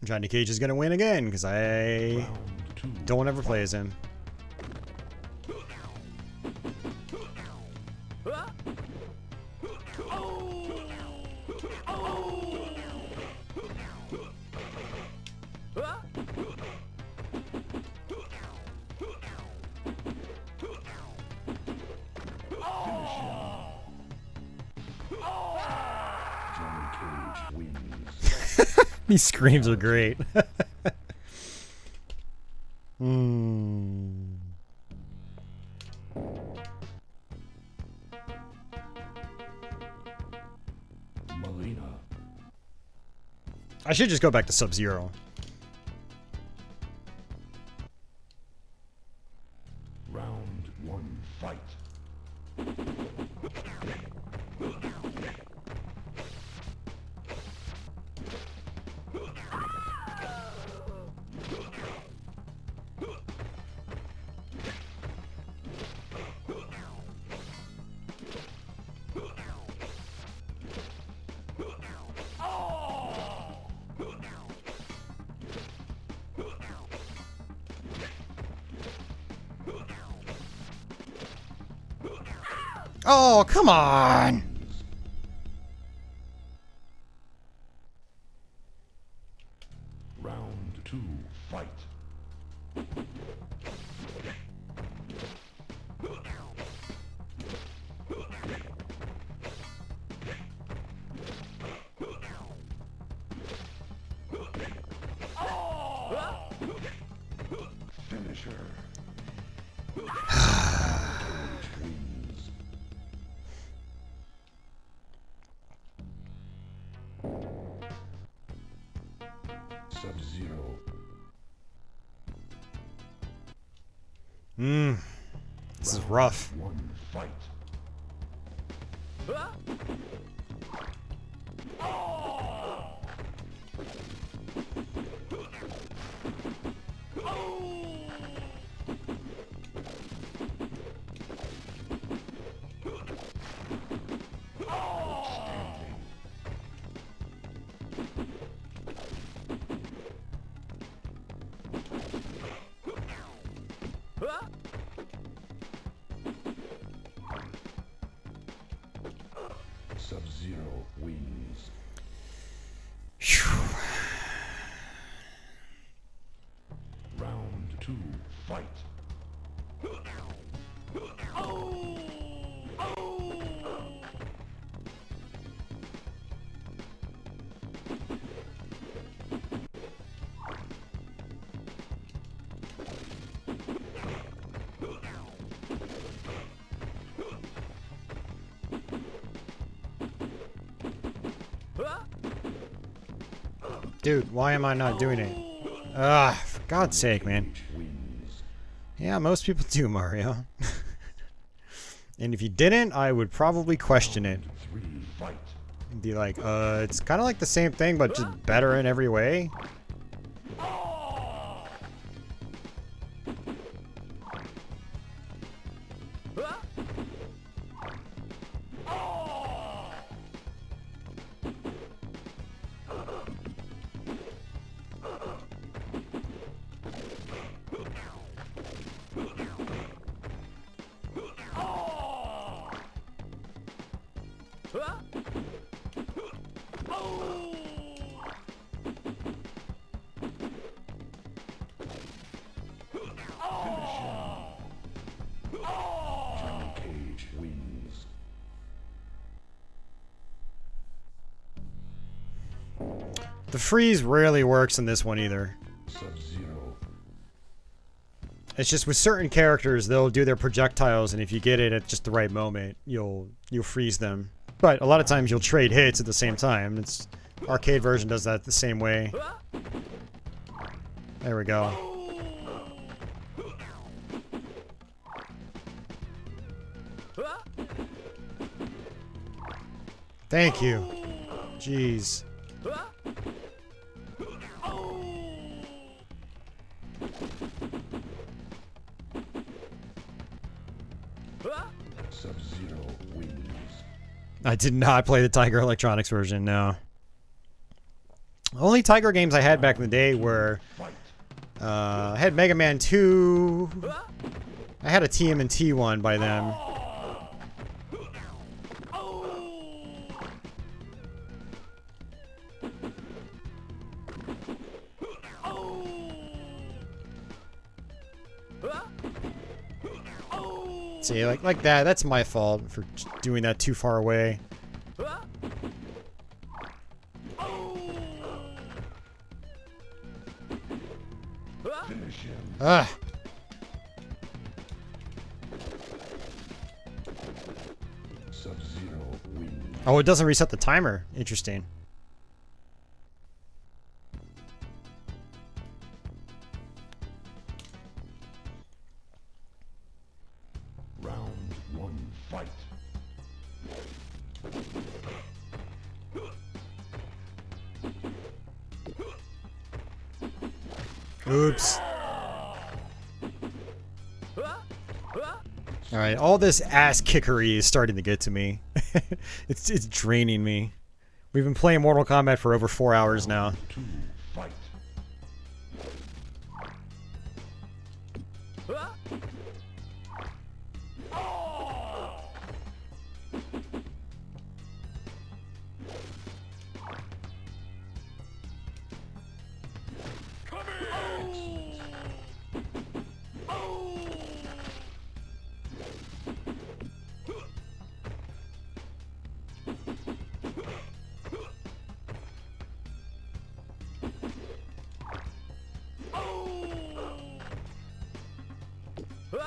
Johnny Cage is gonna win again because I Round 2. don't ever play as him. Johnny Cage wins. These screams are great. Hmm. Melina. I should just go back to Sub-Zero. Round 1 fight. Oh, come on! Round 2 fight. Finisher. Cage wins. Sub-Zero. This is rough. 1 fight. Outstanding. Sub-Zero wins. Round 2 fight. Dude, why am I not doing it? Ah, for God's sake, man. Cage wins. Yeah, most people do, Mario. And if you didn't, I would probably question it. 3 fight. And be like, it's kind of like the same thing, but just better in every way. Johnny Cage wins. The freeze rarely works in this one either. Sub-Zero. It's just with certain characters, they'll do their projectiles, and if you get it at just the right moment, you'll freeze them. But a lot of times you'll trade hits at the same time. It's arcade version does that the same way. There we go. Thank you. Jeez. Sub-Zero I did not play the Tiger Electronics version, no. Only Tiger games I had back in the day were... I had Mega Man 2. I had a TMNT one by them. See, like that. That's my fault for doing that too far away. Ah. Sub-Zero wins. Oh, it doesn't reset the timer. Interesting. Round 1, fight. Oops. Alright, all this ass kickery is starting to get to me. It's draining me. We've been playing Mortal Kombat for over 4 hours now. 2, fight.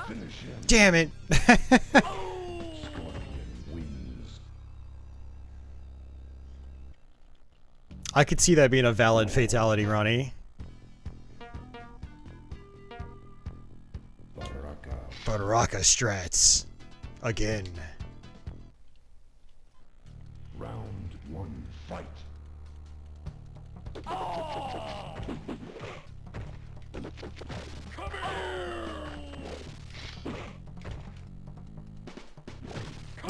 Finish him. Damn it! Scorpion wins. I could see that being a valid fatality, Ronnie. Baraka strats. Again. Round 1, fight.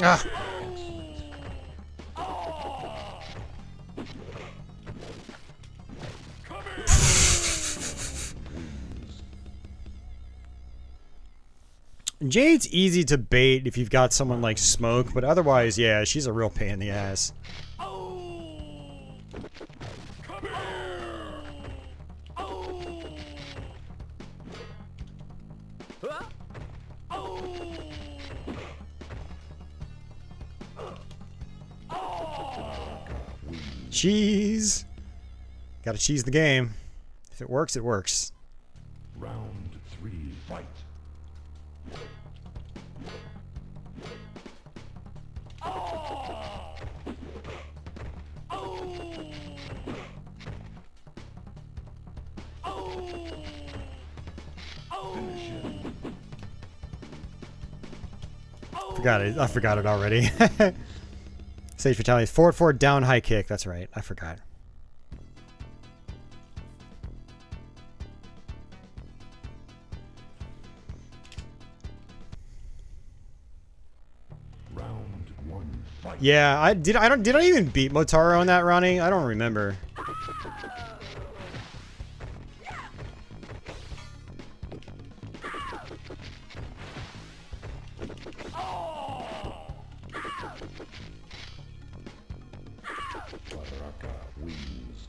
Ah. Jade's easy to bait if you've got someone like Smoke, but otherwise, yeah, she's a real pain in the ass. Cheese! Gotta cheese the game. If it works, it works. Round 3, fight. Finish him. I forgot it already. Sage fatality. Forward, down, high kick. That's right. I forgot. Round 1, fight. Yeah, did I even beat Motaro on that, Ronnie? I don't remember. Baraka wins.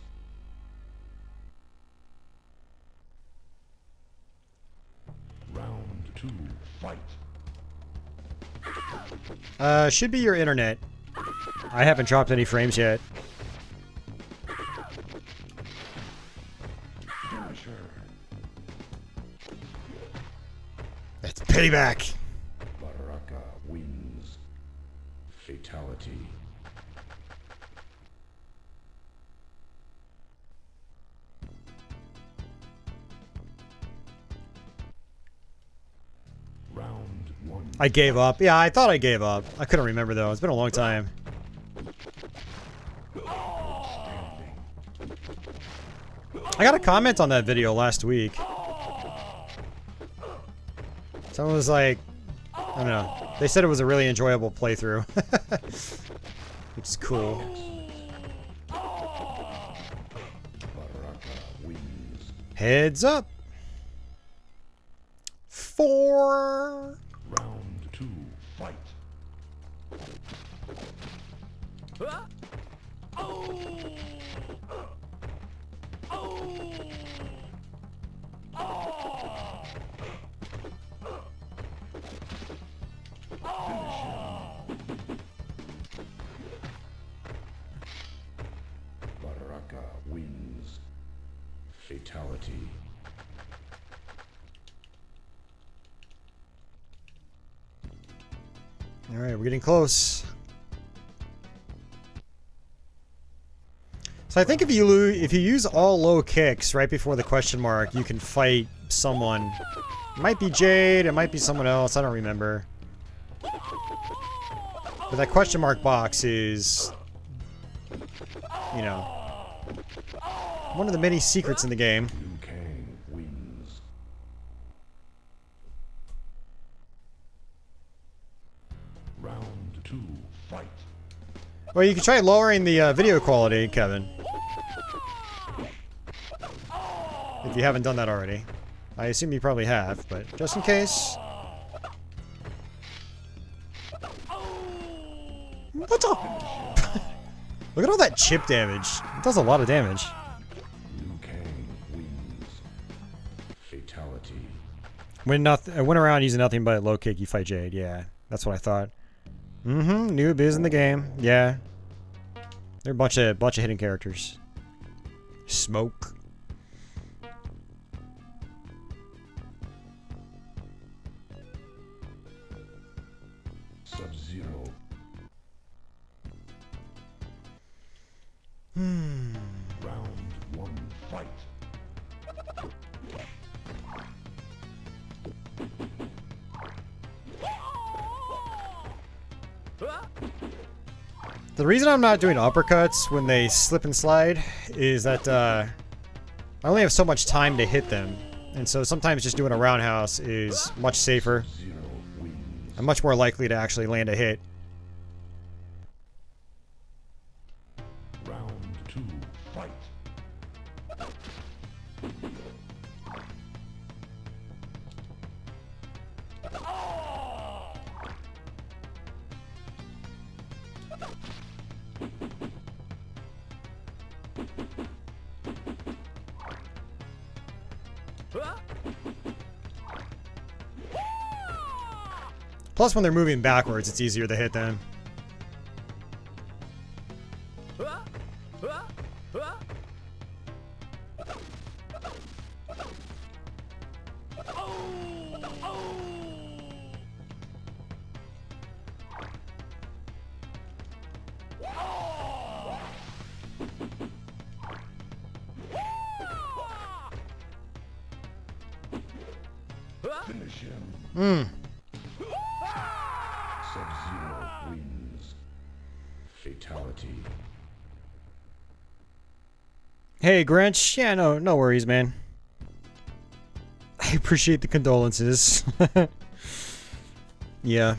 Round 2, fight. Should be your internet. I haven't dropped any frames yet. Finisher. That's payback. Baraka wins. Fatality. Round 1. I gave up. Yeah, I thought I gave up. I couldn't remember though. It's been a long time. I got a comment on that video last week. Someone was like, I don't know. They said it was a really enjoyable playthrough. Which is cool. Baraka wins. Heads up! 4. Round 2, fight. Baraka wins. Fatality. Alright, we're getting close. So I think if you use all low kicks right before the question mark, you can fight someone. It might be Jade, it might be someone else, I don't remember. But that question mark box is, you know, one of the many secrets in the game. Liu Kang wins. Round 2, fight. Well, you can try lowering the video quality, Kevin. If you haven't done that already. I assume you probably have, but just in case. What's up? Look at all that chip damage. It does a lot of damage. Liu Kang wins. Fatality. When I went around using nothing but low kick, you fight Jade. Yeah, that's what I thought. Mm-hmm. Noob is in the game. Yeah. They're a bunch of hidden characters. Smoke. Sub-Zero. Round 1, fight. The reason I'm not doing uppercuts when they slip and slide is that I only have so much time to hit them. And so sometimes just doing a roundhouse is much safer. Zero wins. I'm much more likely to actually land a hit. Round 2, fight. Plus, when they're moving backwards, it's easier to hit them. Finish him. Hmm. Sub-Zero wins. Fatality. Hey, Grinch. Yeah, no worries, man. I appreciate the condolences. Yeah.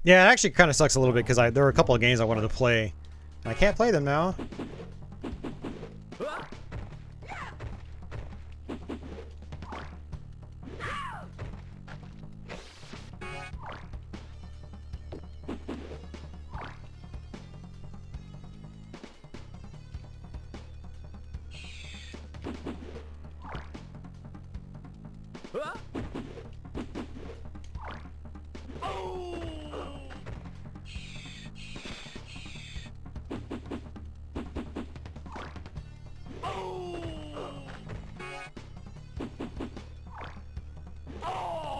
Yeah, it actually kind of sucks a little bit because there were a couple of games I wanted to play. I can't play them now.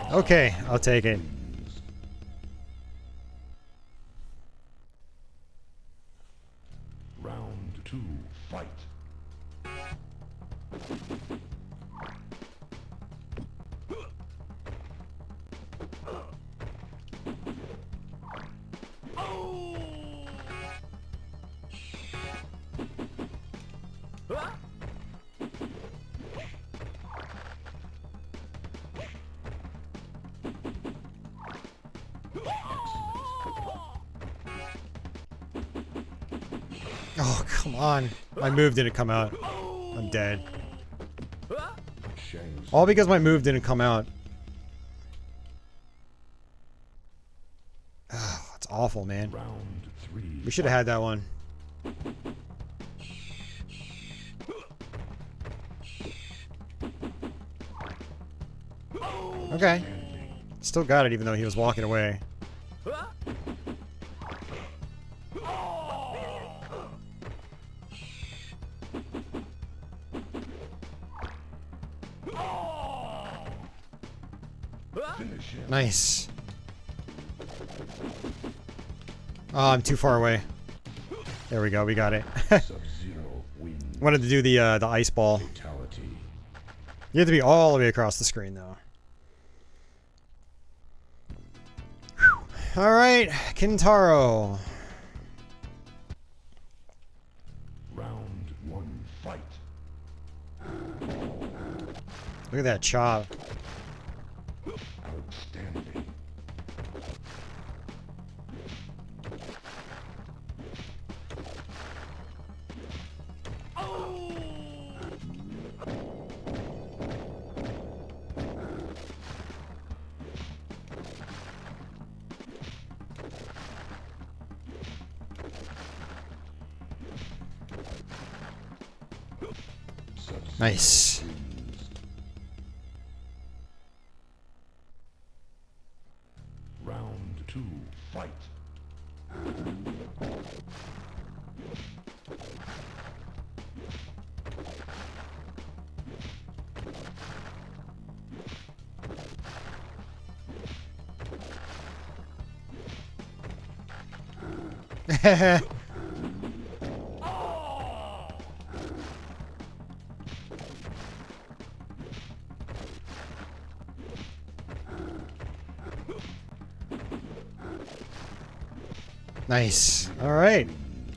Okay, I'll take it. Round 2, fight. Oh, come on. My move didn't come out. I'm dead. Shang All because my move didn't come out. Oh, that's awful, man. Round 3. We should have had that one. Okay. Still got it even though he was walking away. Finish him. Nice. Oh, I'm too far away. There we go, we got it. Sub-Zero wins. Wanted to do the ice ball. Fatality. You have to be all the way across the screen though. Alright, Kintaro. Round 1. Fight. Look at that chop. Outstanding. Sub-Zero Nice. wins. Round 2. Fight. Nice. Alright.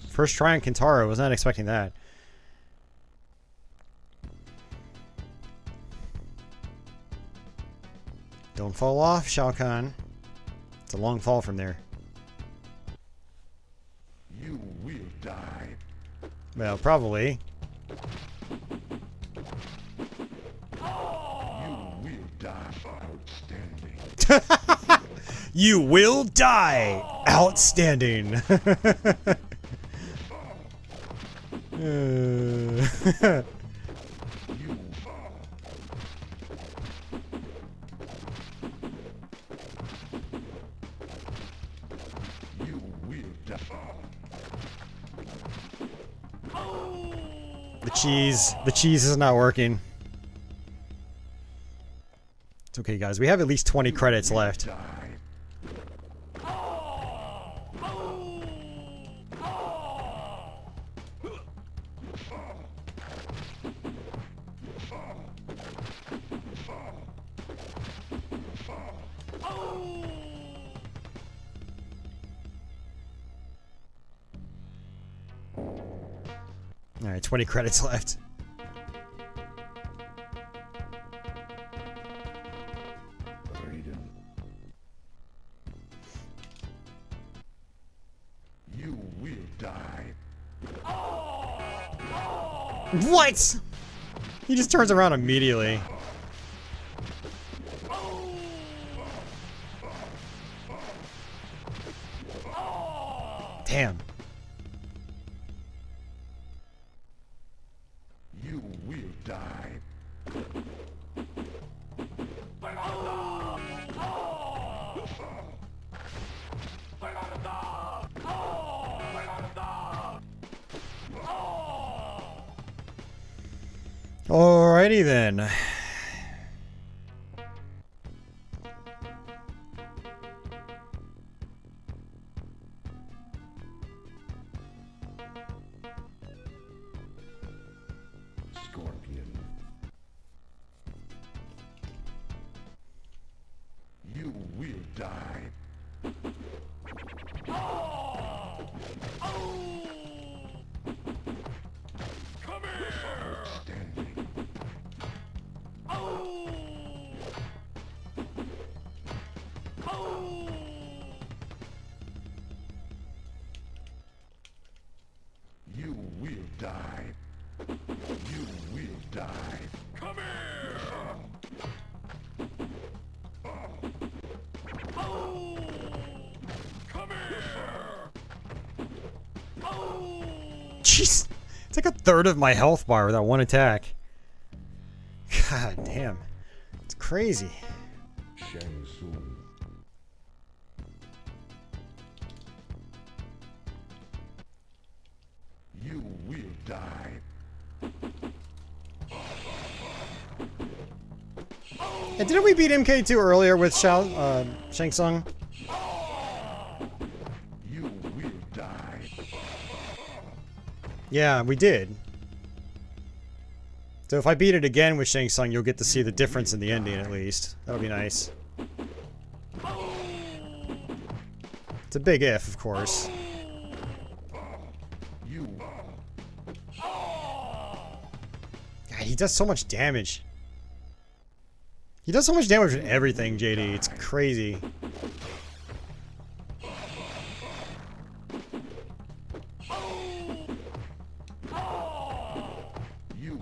First try on Kintaro. Was not expecting that. Don't fall off, Shao Kahn. It's a long fall from there. You will die. Well, probably. You will die. Outstanding. You will die! Outstanding! You. You will die. The cheese is not working. It's okay, guys. We have at least 20 credits left. Die. Alright, 20 credits left. Raiden. You will die. What? He just turns around immediately. Damn. You will die. Alrighty then. Scorpion. You will die. Outstanding. Jeez. It's like a third of my health bar with that one attack. God damn. It's crazy. Shang Tsung. You will die. And didn't we beat MK2 earlier with Shang Tsung? You will die. Yeah, we did. So if I beat it again with Shang Tsung, you'll get to see the difference in the ending at least. That'll be nice. It's a big if, of course. You. God, he does so much damage. He does so much damage with everything, JD. It's crazy. You.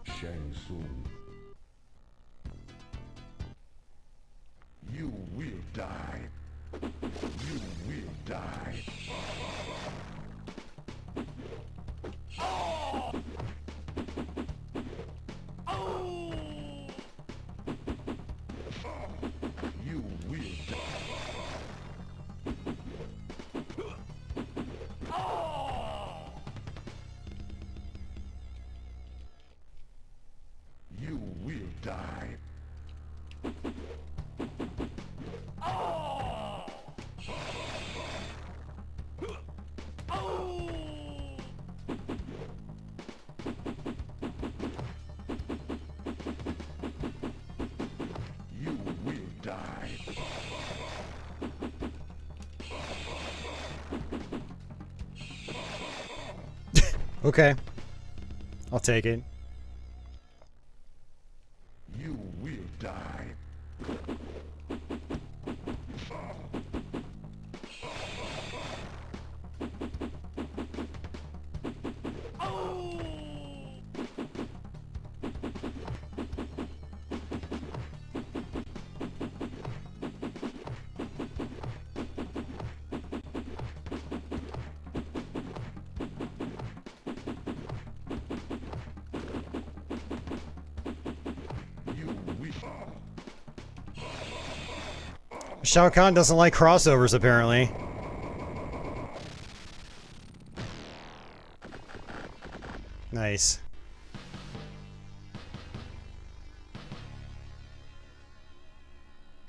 Shang Tsung. You will die. You will die. You will die. You will die. You will die. Okay. I'll take it. You will die. You will. Shao Kahn doesn't like crossovers, apparently. Nice.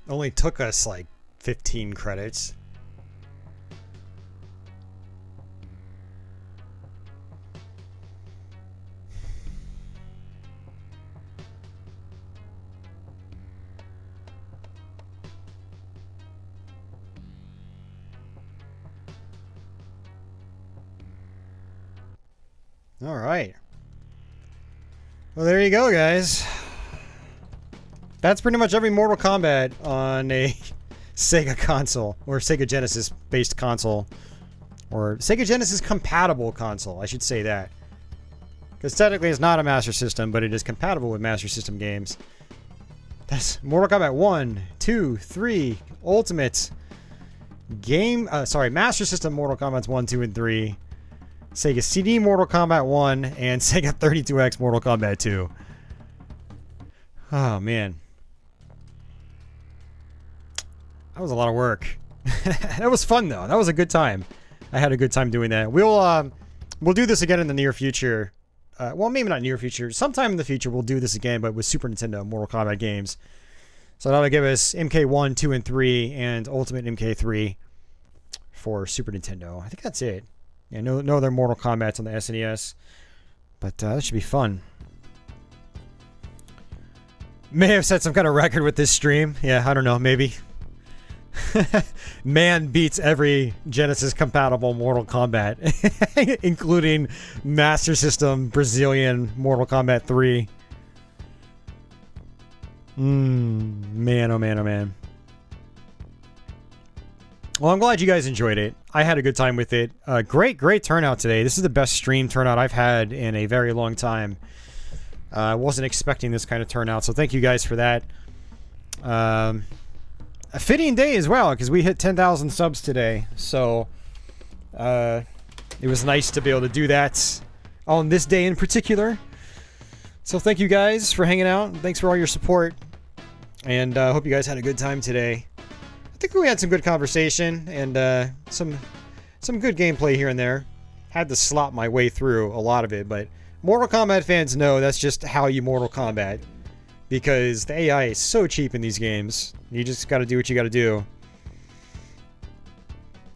Only took us like 15 credits. All right. Well, there you go, guys. That's pretty much every Mortal Kombat on a Sega console, or Sega Genesis based console, or Sega Genesis compatible console, I should say that. Because technically it's not a Master System, but it is compatible with Master System games. That's Mortal Kombat 1, 2, 3, Ultimate, Master System Mortal Kombat 1, 2, and 3, Sega CD Mortal Kombat 1, and Sega 32X Mortal Kombat 2. Oh, man. That was a lot of work. That was fun, though. That was a good time. I had a good time doing that. We'll do this again in the near future. Well, maybe not near future. Sometime in the future, we'll do this again, but with Super Nintendo Mortal Kombat games. So that'll give us MK1, 2, and 3, and Ultimate MK3 for Super Nintendo. I think that's it. Yeah, no other Mortal Kombats on the SNES. But that should be fun. May have set some kind of record with this stream. Yeah, I don't know, maybe. Man beats every Genesis compatible Mortal Kombat, including Master System Brazilian Mortal Kombat 3. Man, oh man, oh man. Well, I'm glad you guys enjoyed it. I had a good time with it. Great turnout today. This is the best stream turnout I've had in a very long time. I wasn't expecting this kind of turnout, so thank you guys for that. A fitting day as well, because we hit 10,000 subs today. So, it was nice to be able to do that on this day in particular. So thank you guys for hanging out. Thanks for all your support. And I hope you guys had a good time today. I think we had some good conversation and some good gameplay here and there. Had to slop my way through a lot of it, but Mortal Kombat fans know that's just how you Mortal Kombat. Because the AI is so cheap in these games. You just gotta do what you gotta do.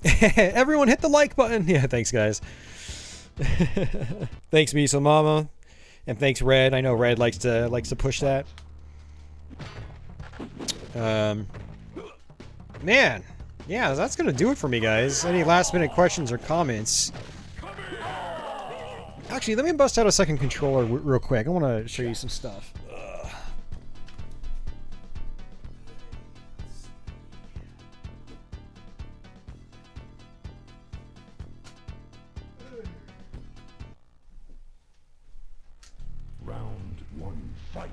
Everyone hit the like button! Yeah, thanks guys. Thanks Miso Mama. And thanks Red. I know Red likes to push that. Man. Yeah, that's gonna do it for me guys. Any last minute questions or comments? Actually, let me bust out a second controller real quick. I wanna show you some stuff. Round one, fight.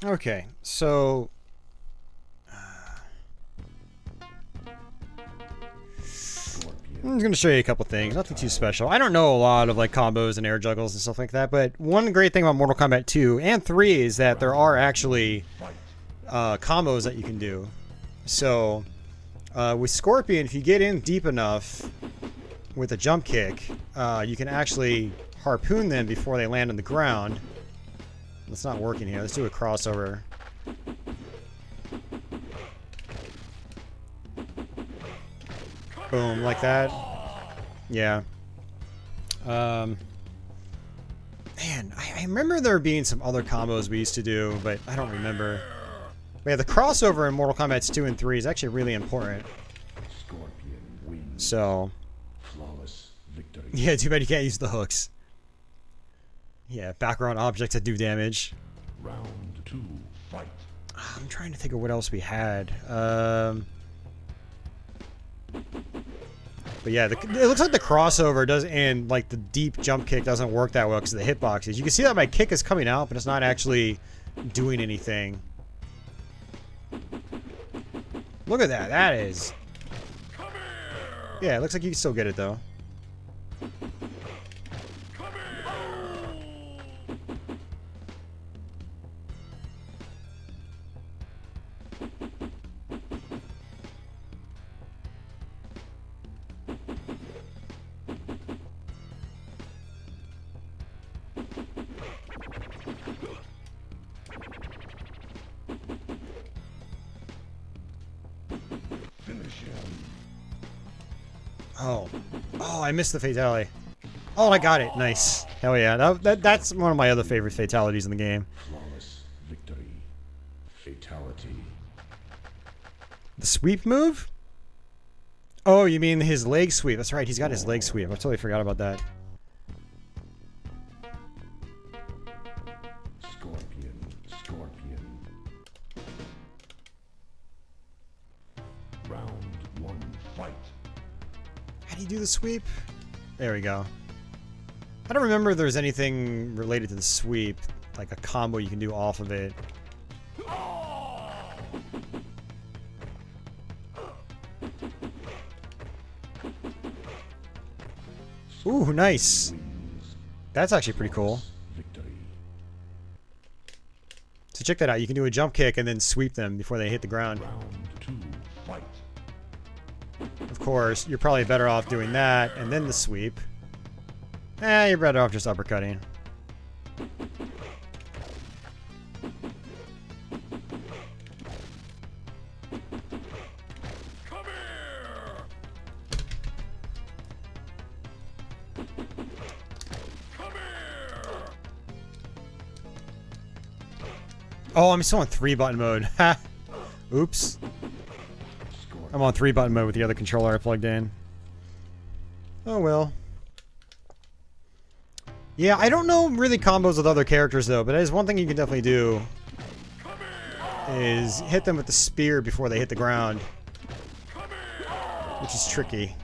Okay, so I'm going to show you a couple things. Nothing too special. I don't know a lot of like combos and air juggles and stuff like that, but one great thing about Mortal Kombat 2 and 3 is that there are actually combos that you can do. So with Scorpion, if you get in deep enough with a jump kick, you can actually harpoon them before they land on the ground. It's not working here. Let's do a crossover. Boom, like that. Yeah. Man, I remember there being some other combos we used to do, but I don't remember. But yeah, the crossover in Mortal Kombat 2 and 3 is actually really important. Scorpion wins. So. Flawless victory. Yeah, too bad you can't use the hooks. Yeah, background objects that do damage. Round two, fight. I'm trying to think of what else we had. But yeah, it looks like the crossover does, and like the deep jump kick doesn't work that well because of the hitboxes. You can see that my kick is coming out, but it's not actually doing anything. Look at that. That is. Yeah, it looks like you can still get it though. Oh, I missed the fatality. Oh, I got it. Nice. Hell yeah. That's one of my other favorite fatalities in the game. Flawless victory. Fatality. The sweep move? Oh, you mean his leg sweep. That's right. He's got his leg sweep. I totally forgot about that. Scorpion. Round one, fight. How do you do the sweep? There we go. I don't remember if there's anything related to the sweep, like a combo you can do off of it. Ooh, nice. That's actually pretty cool. So check that out. You can do a jump kick and then sweep them before they hit the ground. Round two, fight. Of course, you're probably better off doing that and then the sweep. You're better off just uppercutting. Come here. Come here. Oh, I'm still on 3-button mode. Ha! Oops. I'm on 3-button mode with the other controller I plugged in. Oh well. Yeah, I don't know really combos with other characters though, but that is one thing you can definitely do. Is hit them with the spear before they hit the ground. Which is tricky.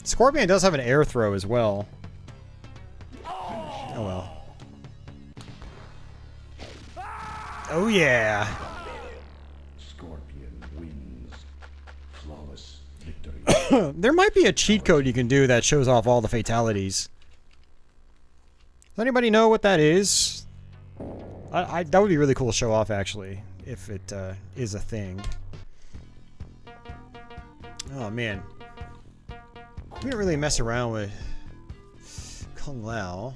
Scorpion does have an air throw as well. Oh well. Oh yeah. Scorpion wins. Flawless victory. There might be a cheat code you can do that shows off all the fatalities. Does anybody know what that is? That would be really cool to show off, actually, if it is a thing. Oh, man. We don't really mess around with Kung Lao.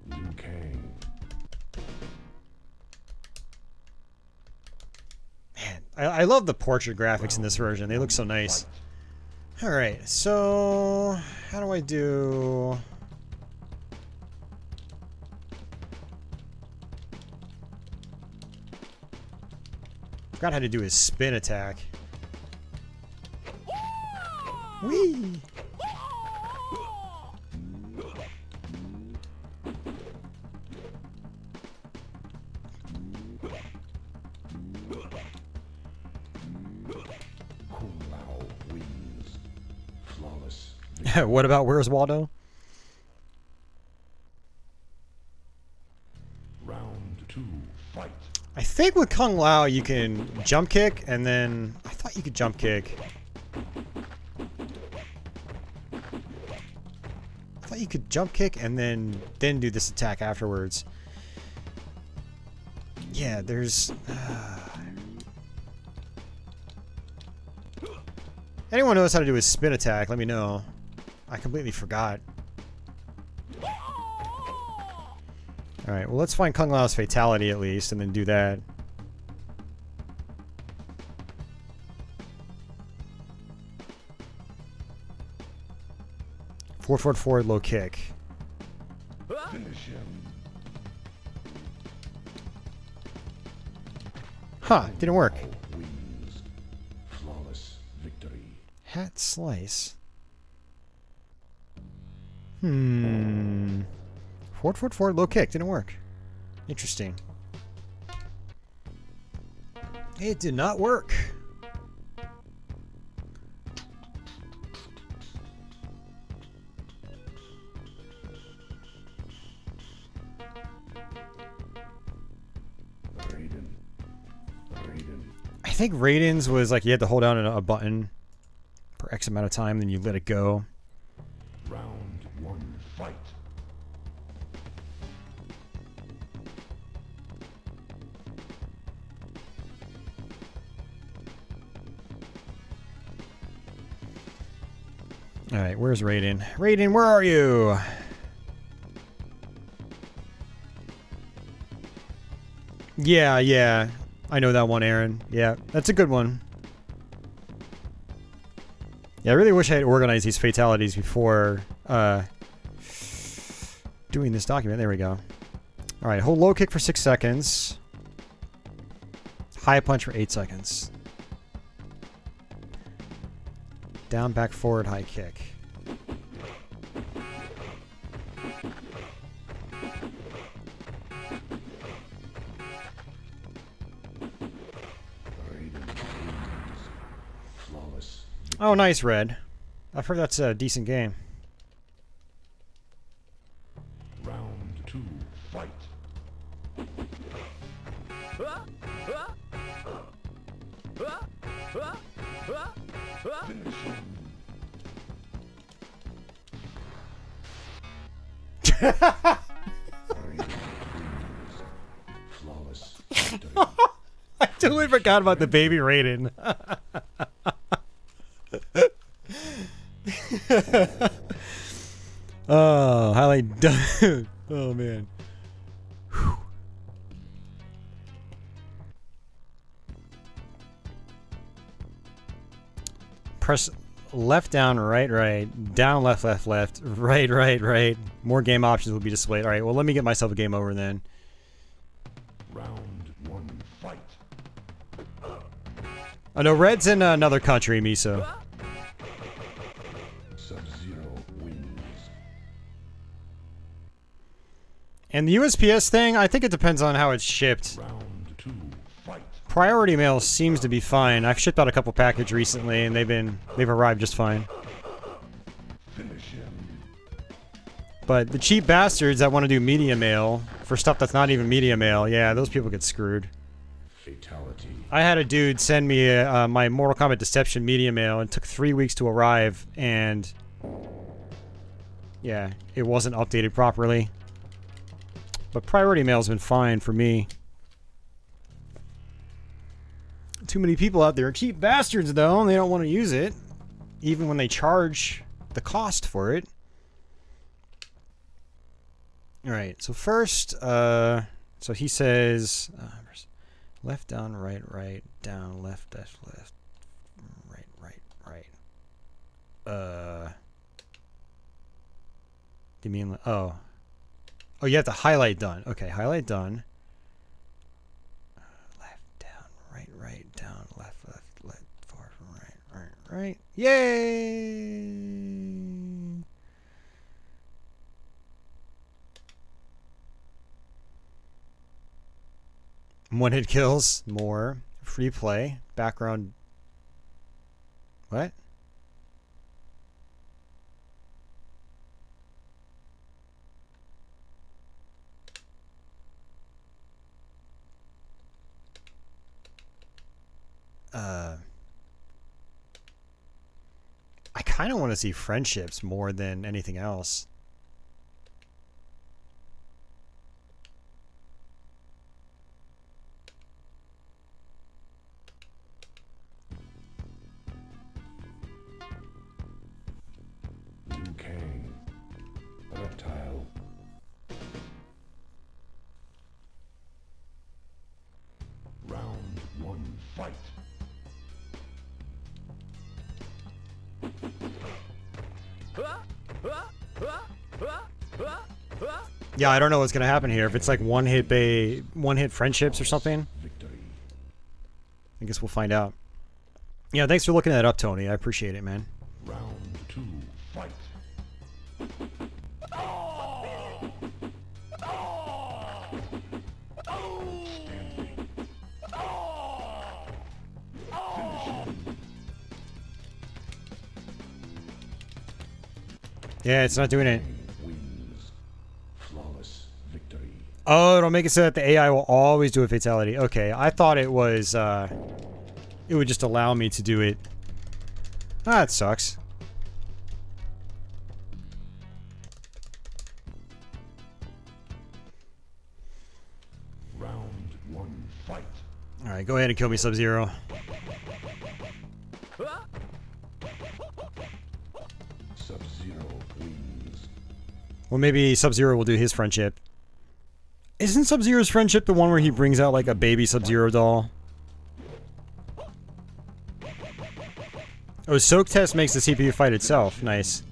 Liu Kang. Man, I love the portrait graphics in this version. They look so nice. Alright, so... how do I do... forgot how to do his spin attack. Whee! Kung Lao wins. Flawless. What about Where's Waldo? Round 2. Fight. I think with Kung Lao you can jump kick and then... I thought you could jump kick. I thought you could jump kick and then do this attack afterwards. Yeah, there's... anyone knows how to do his spin attack, let me know. I completely forgot. Alright, well let's find Kung Lao's fatality at least, and then do that. Forward, low kick. Finish him. Huh, didn't work. Lao wins. Flawless victory. Hat slice. Forward, low kick. Didn't work. Interesting. It did not work. Raiden. I think Raiden's was like you had to hold down a button for X amount of time, then you let it go. Round 1. Fight. Alright, where's Raiden? Raiden, where are you? Yeah. I know that one, Aaron. Yeah, that's a good one. Yeah, I really wish I had organized these fatalities before doing this document. There we go. Alright, hold low kick for 6 seconds. High punch for 8 seconds. Down, back, forward, high kick. Raiden wins. Flawless. Oh, nice, Red. I've heard that's a decent game. Round 2. Fight. Finish him. Raiden wins. Flawless victory. I totally forgot about the baby Raiden. Oh, highlight done. Oh, man. Whew. Press left, down, right, down, left, right. More game options will be displayed. All right, well, let me get myself a game over then. Round 1. Fight. Oh no, Red's in another country, Miso. Sub-Zero wins. And the USPS thing, I think it depends on how it's shipped. Round 2, fight. Priority mail seems to be fine. I've shipped out a couple packages recently, and they've arrived just fine. Finish him. But the cheap bastards that want to do media mail for stuff that's not even media mail, yeah, those people get screwed. Fatality. I had a dude send me my Mortal Kombat Deception media mail, and it took 3 weeks to arrive, and yeah, it wasn't updated properly. But priority mail's been fine for me. Too many people out there are cheap bastards, though, and they don't want to use it, even when they charge the cost for it. Alright, so first, so he says, left, down, right, down, left, left, right. Do you mean, oh, you have to highlight done. Okay, highlight done. Left, down, right, down, left, forward, right. Yay! One-hit kills, more. Free play, background. What? I kind of want to see friendships more than anything else. Liu Kang. Reptile. Round 1, fight. Yeah, I don't know what's gonna happen here. If it's like one-hit friendships or something, Victory. I guess we'll find out. Yeah, thanks for looking that up, Tony. I appreciate it, man. Round 2, fight. Outstanding. Finish him. Yeah, it's not doing it. Wins. Flawless victory. Oh, it'll make it so that the AI will always do a fatality. Okay, I thought it was, it would just allow me to do it. Ah, that sucks. Round 1, fight. Alright, go ahead and kill me, Sub-Zero. Sub-Zero wins. Well, maybe Sub-Zero will do his friendship. Isn't Sub-Zero's friendship the one where he brings out, like, a baby Sub-Zero doll? Oh, soak test makes the CPU fight itself. Nice.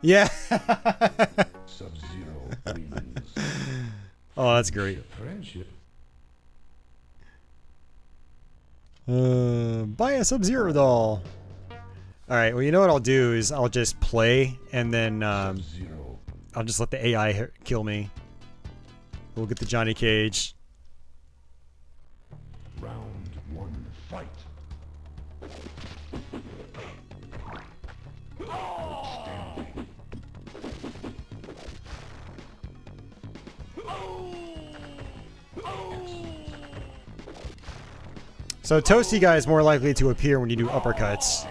Yeah. Sub-Zero wins. Oh, that's great. Friendship. Buy a Sub-Zero doll. Alright, well, you know what I'll do is I'll just play, and then, Sub-Zero. I'll just let the AI kill me. We'll get the Johnny Cage. Round 1, fight. Outstanding. So Toasty Guy is more likely to appear when you do uppercuts.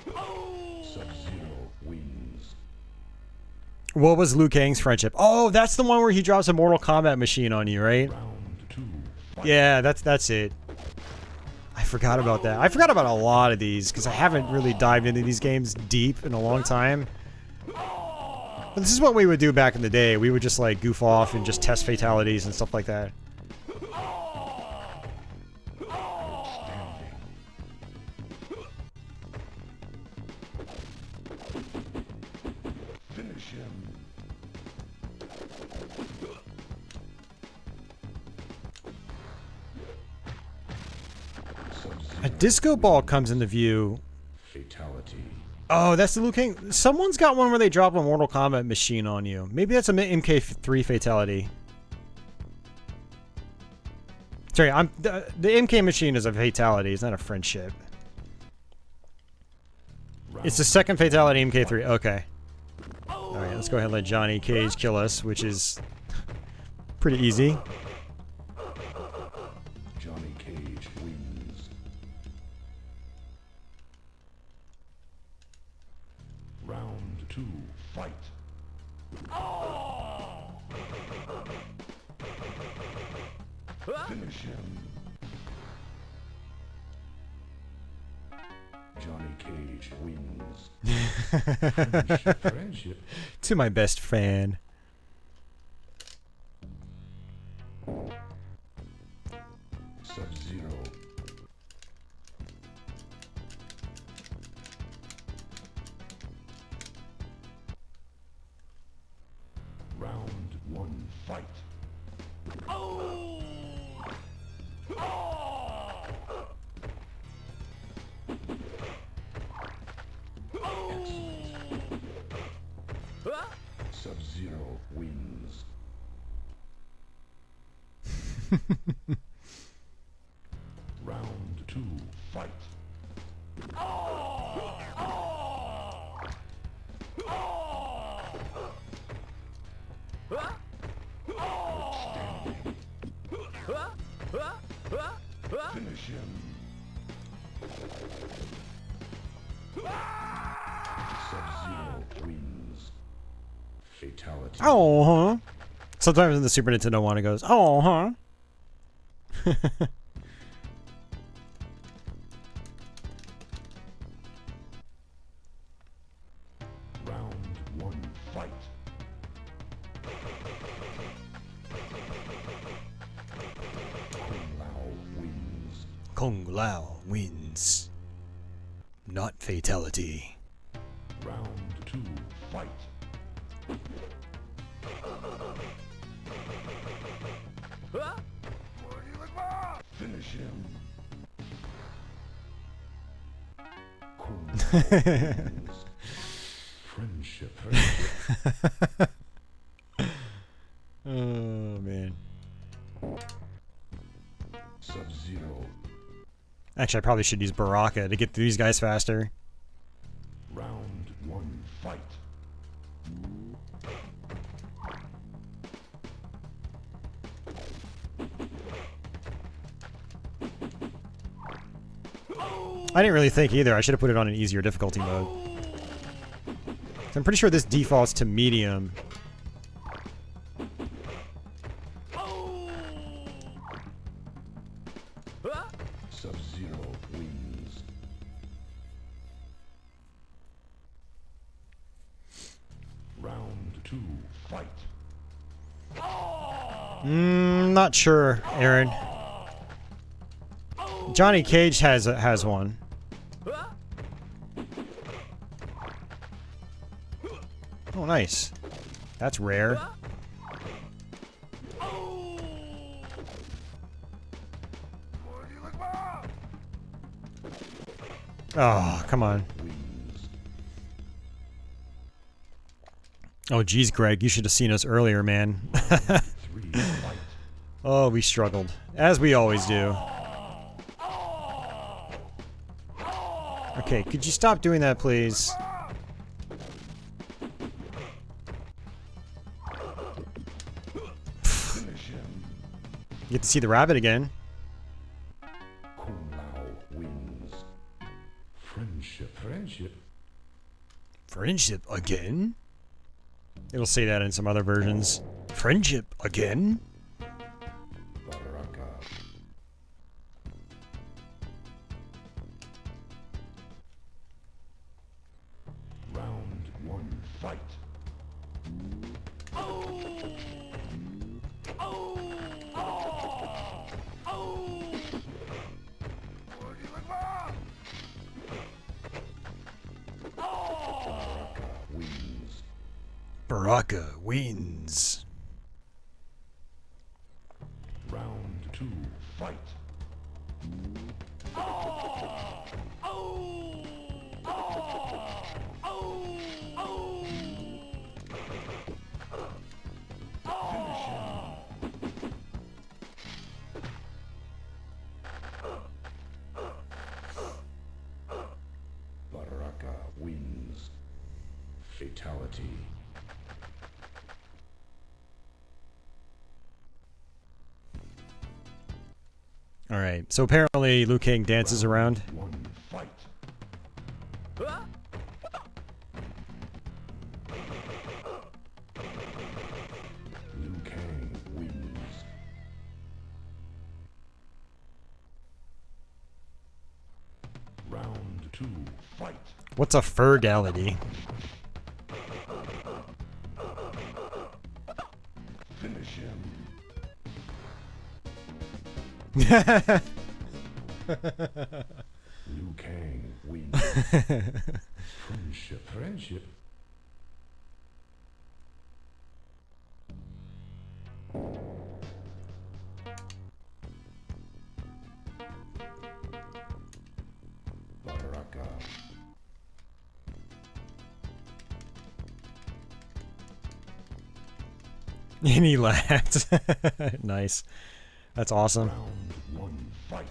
Sub-Zero wins. What was Liu Kang's friendship? Oh, that's the one where he drops a Mortal Kombat machine on you, right? Round 2, fight. Yeah, that's it. I forgot about that. I forgot about a lot of these because I haven't really dived into these games deep in a long time. But this is what we would do back in the day. We would just like goof off and just test fatalities and stuff like that. Outstanding. Finish him. A disco ball comes into view. Fatality. Oh, that's the Liu Kang. Someone's got one where they drop a Mortal Kombat machine on you. Maybe that's a MK3 fatality. Sorry, the MK machine is a fatality. It's not a friendship. It's the second fatality, MK3. Okay. Alright, let's go ahead and let Johnny Cage kill us, which is pretty easy. Johnny Cage wins. Round 2, fight. Finish him. Johnny Cage wins. Friendship. To my best fan. Sub-Zero. Round 1, fight. Sub-Zero wins. Round 2, fight. Finish him. Sub-Zero wins. Fatality. Oh, huh? Sometimes in the Super Nintendo one it goes, oh, huh? Round 1, fight. Kung Lao wins. Kung Lao wins. Not fatality. Round 2, fight. Finish him. Kung Lao wins. Friendship. Oh, man. Sub-Zero. Actually, I probably should use Baraka to get through these guys faster. Round 1, fight. I didn't really think either. I should have put it on an easier difficulty mode. I'm pretty sure this defaults to medium. Sub-Zero wins. Round 2, fight. Not sure, Aaron. Johnny Cage has one. Oh, nice. That's rare. Oh, come on. Oh, geez, Greg, you should have seen us earlier, man. Oh, we struggled. As we always do. Okay, could you stop doing that, please? You get to see the rabbit again. Kung Lao wins. Friendship. Friendship again? It'll say that in some other versions. Friendship again? Baraka. Round 1, fight. Baraka wins. Round 2, fight. Baraka wins. Fatality. All right. So apparently Liu Kang dances around. One fight. Liu Kang wins. Round 2 fight. What's a fergality? Finish him. Liu Kang wins. Friendship. Friendship. Baraka. And he laughed. Nice. That's awesome. Round 1 fight.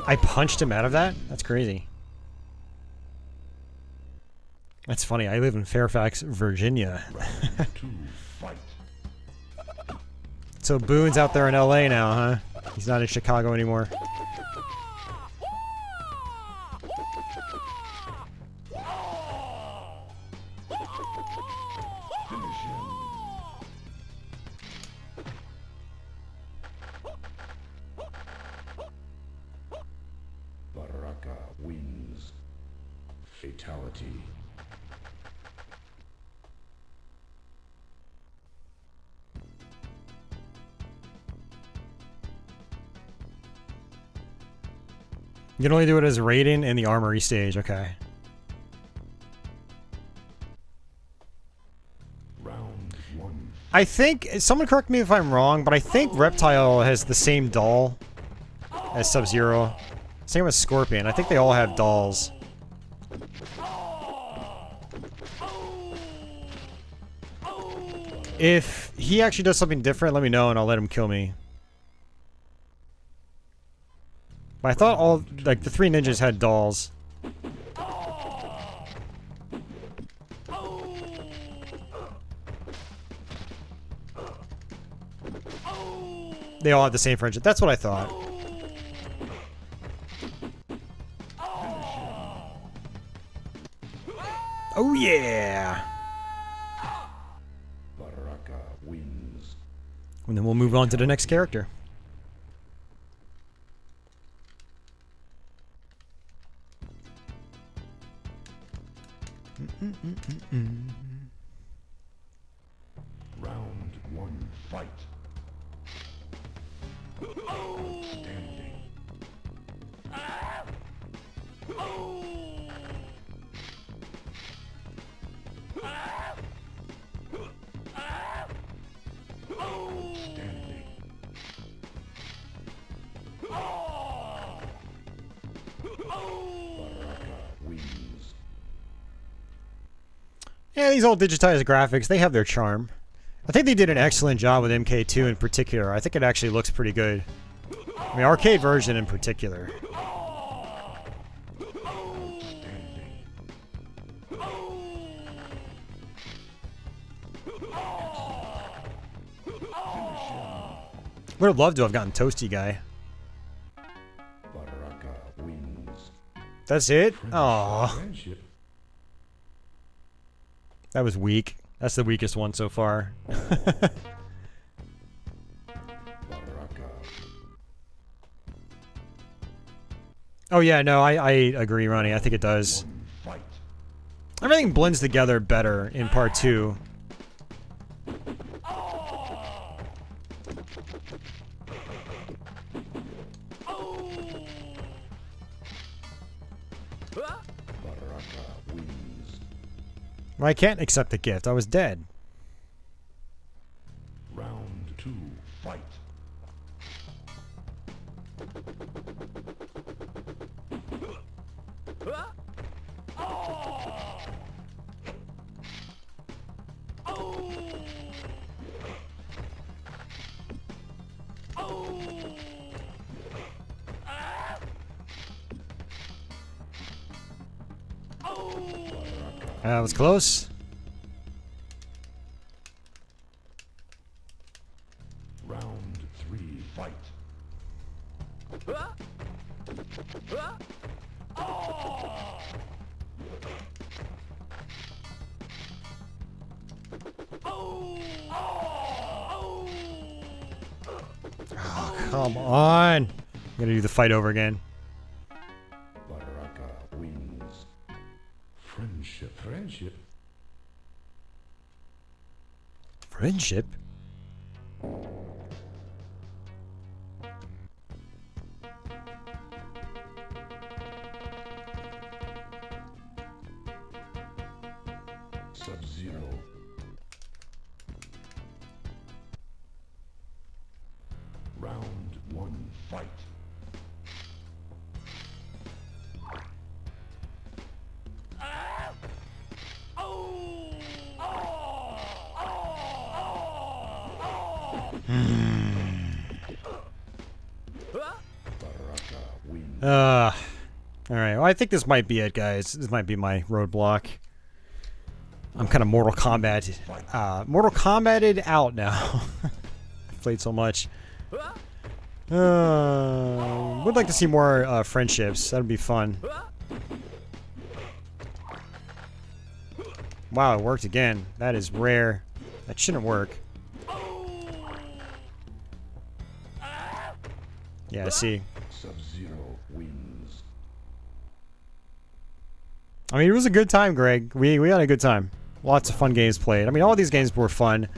I punched him out of that? That's crazy. That's funny. I live in Fairfax, Virginia. Round 2 fight. So Boone's out there in LA now, huh? He's not in Chicago anymore. Finish him. Baraka wins. Fatality. You can only do it as Raiden in the Armory stage, okay. Round 1. I think, someone correct me if I'm wrong, but I think Reptile has the same doll as Sub-Zero. Same with Scorpion. I think they all have dolls. If he actually does something different, let me know and I'll let him kill me. But I thought all, like, the 3 ninjas had dolls. They all have the same friendship. That's what I thought. Oh yeah! Baraka wins. And then we'll move on to the next character. Round 1 fight. Outstanding. Outstanding. Baraka wins. Yeah, these old digitized graphics, they have their charm. I think they did an excellent job with MK2 in particular. I think it actually looks pretty good. I mean, arcade version in particular. Would have loved to have gotten Toasty Guy. Baraka wins. That's it? Aww. Friendship. That was weak. That's the weakest one so far. Baraka. Oh yeah, no, I agree, Ronnie. I think it does. Fight. Everything blends together better in part 2. Baraka wins. Well, I can't accept the gift. I was dead. Round 2, fight. That was close. Round 3, fight. Oh, come on. I'm gonna do the fight over again. Baraka wins. Friendship. Friendship. Friendship? Sub-Zero. Round 1, fight. Baraka wins. Alright, well, I think this might be it, guys. This might be my roadblock. I'm kind of Mortal Kombated out now. I've played so much. Would like to see more friendships. That'd be fun. Wow, it worked again. That is rare. That shouldn't work. Yeah, I see. Sub-Zero wins. I mean, it was a good time, Greg. We had a good time. Lots of fun games played. I mean, all these games were fun.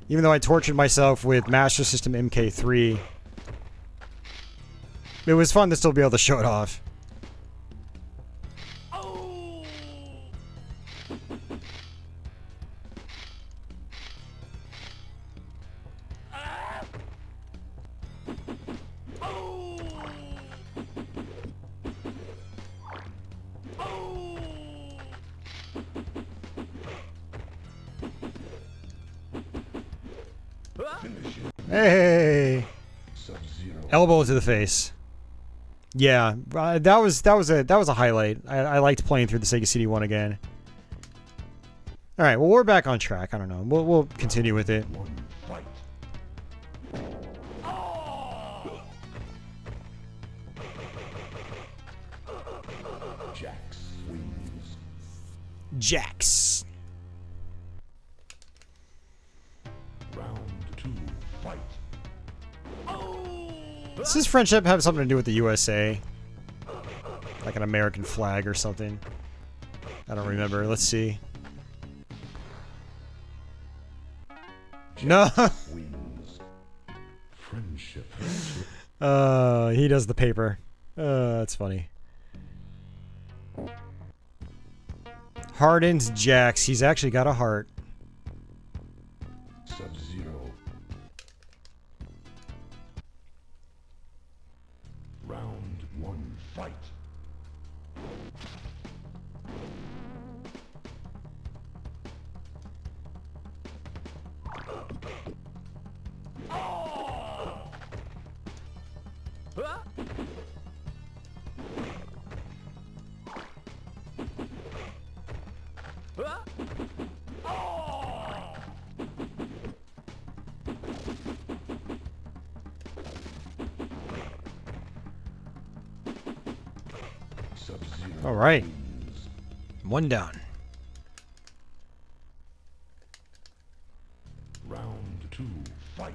Even though I tortured myself with Master System MK3. It was fun to still be able to show it off. Finish it. Hey! Sub-Zero. Elbow to the face. Yeah, that was a highlight. I liked playing through the Sega CD one again. All right, well we're back on track. I don't know. We'll continue with it. 1, fight. Jax wins. Jax. Round 2, fight. Does his friendship have something to do with the USA? Like an American flag or something? I don't remember. Let's see. No. Wins. Friendship. Friendship. He does the paper. That's funny. Hardens Jax. He's actually got a heart. Sub-Zero. Round 1, fight. Sub-Zero. All right. wins. One down. Round 2, fight.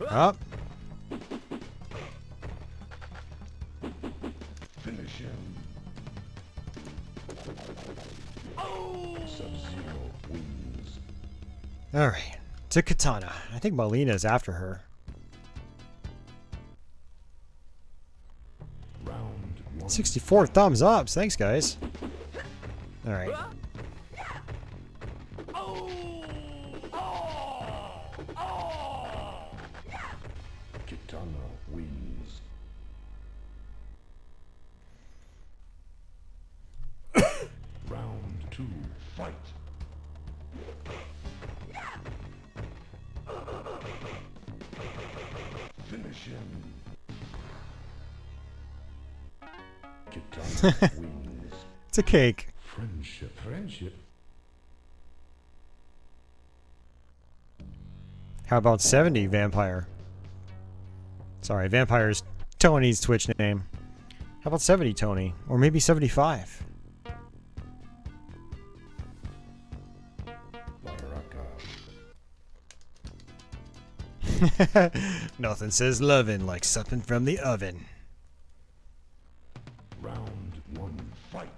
Up. Sub-Zero wins. Alright, to Katana. I think Melina's after her. Round 1. 64 thumbs ups. Thanks, guys. Alright. Kitana wins. Round 2. Fight. Finish him. Kitana wins. It's a cake. Friendship. Friendship. How about 70, Vampire? Sorry, Vampire's Tony's Twitch name. How about 70, Tony? Or maybe 75? Baraka. Nothing says lovin' like something from the oven. Round 1. Fight.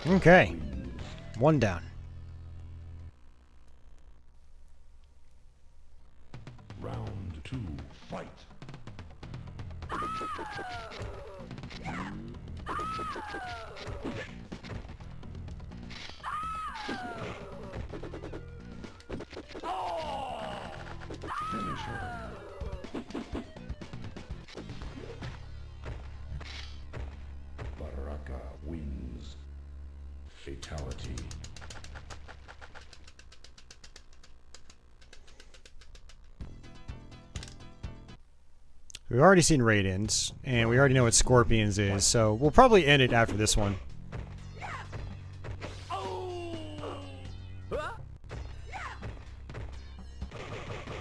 Okay. One down. Round 2. Fight. Finish her. Baraka wins. Fatality. We've already seen Raidens, and we already know what Scorpions is, so we'll probably end it after this one.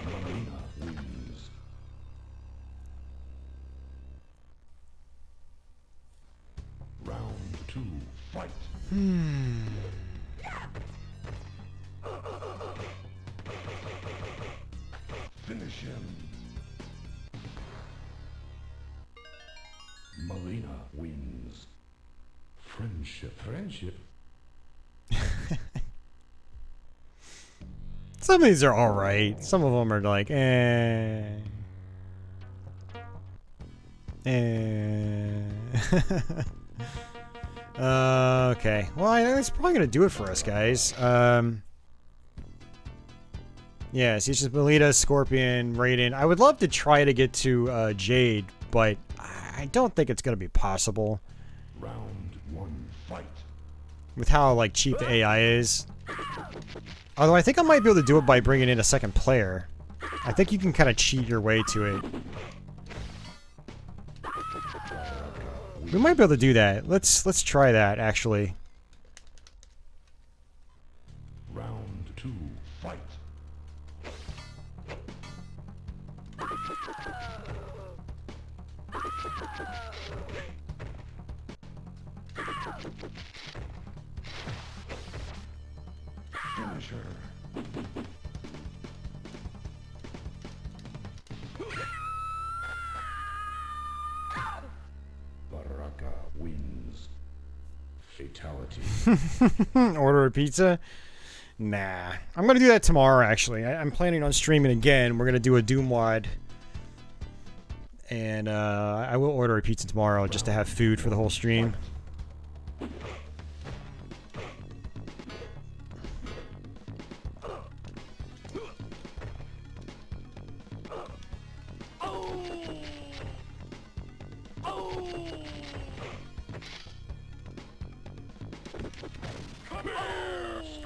Marina wins. Round 2. Fight. Finish him. Marina wins. Friendship. Friendship. Some of these are alright. Some of them are like, eh. Okay. Well, I think that's probably going to do it for us, guys. Yeah, so it's just Melita, Scorpion, Raiden. I would love to try to get to Jade, but I don't think it's going to be possible. Round 1. Fight. With how, like, cheap the AI is. Although I think I might be able to do it by bringing in a second player. I think you can kind of cheat your way to it. We might be able to do that. Let's try that, actually. Round 2. Fight. Finish her. Baraka wins. Fatality. Order a pizza? Nah. I'm gonna do that tomorrow, actually. I'm planning on streaming again. We're gonna do a Doom WOD. And I will order a pizza tomorrow just to have food for the whole stream.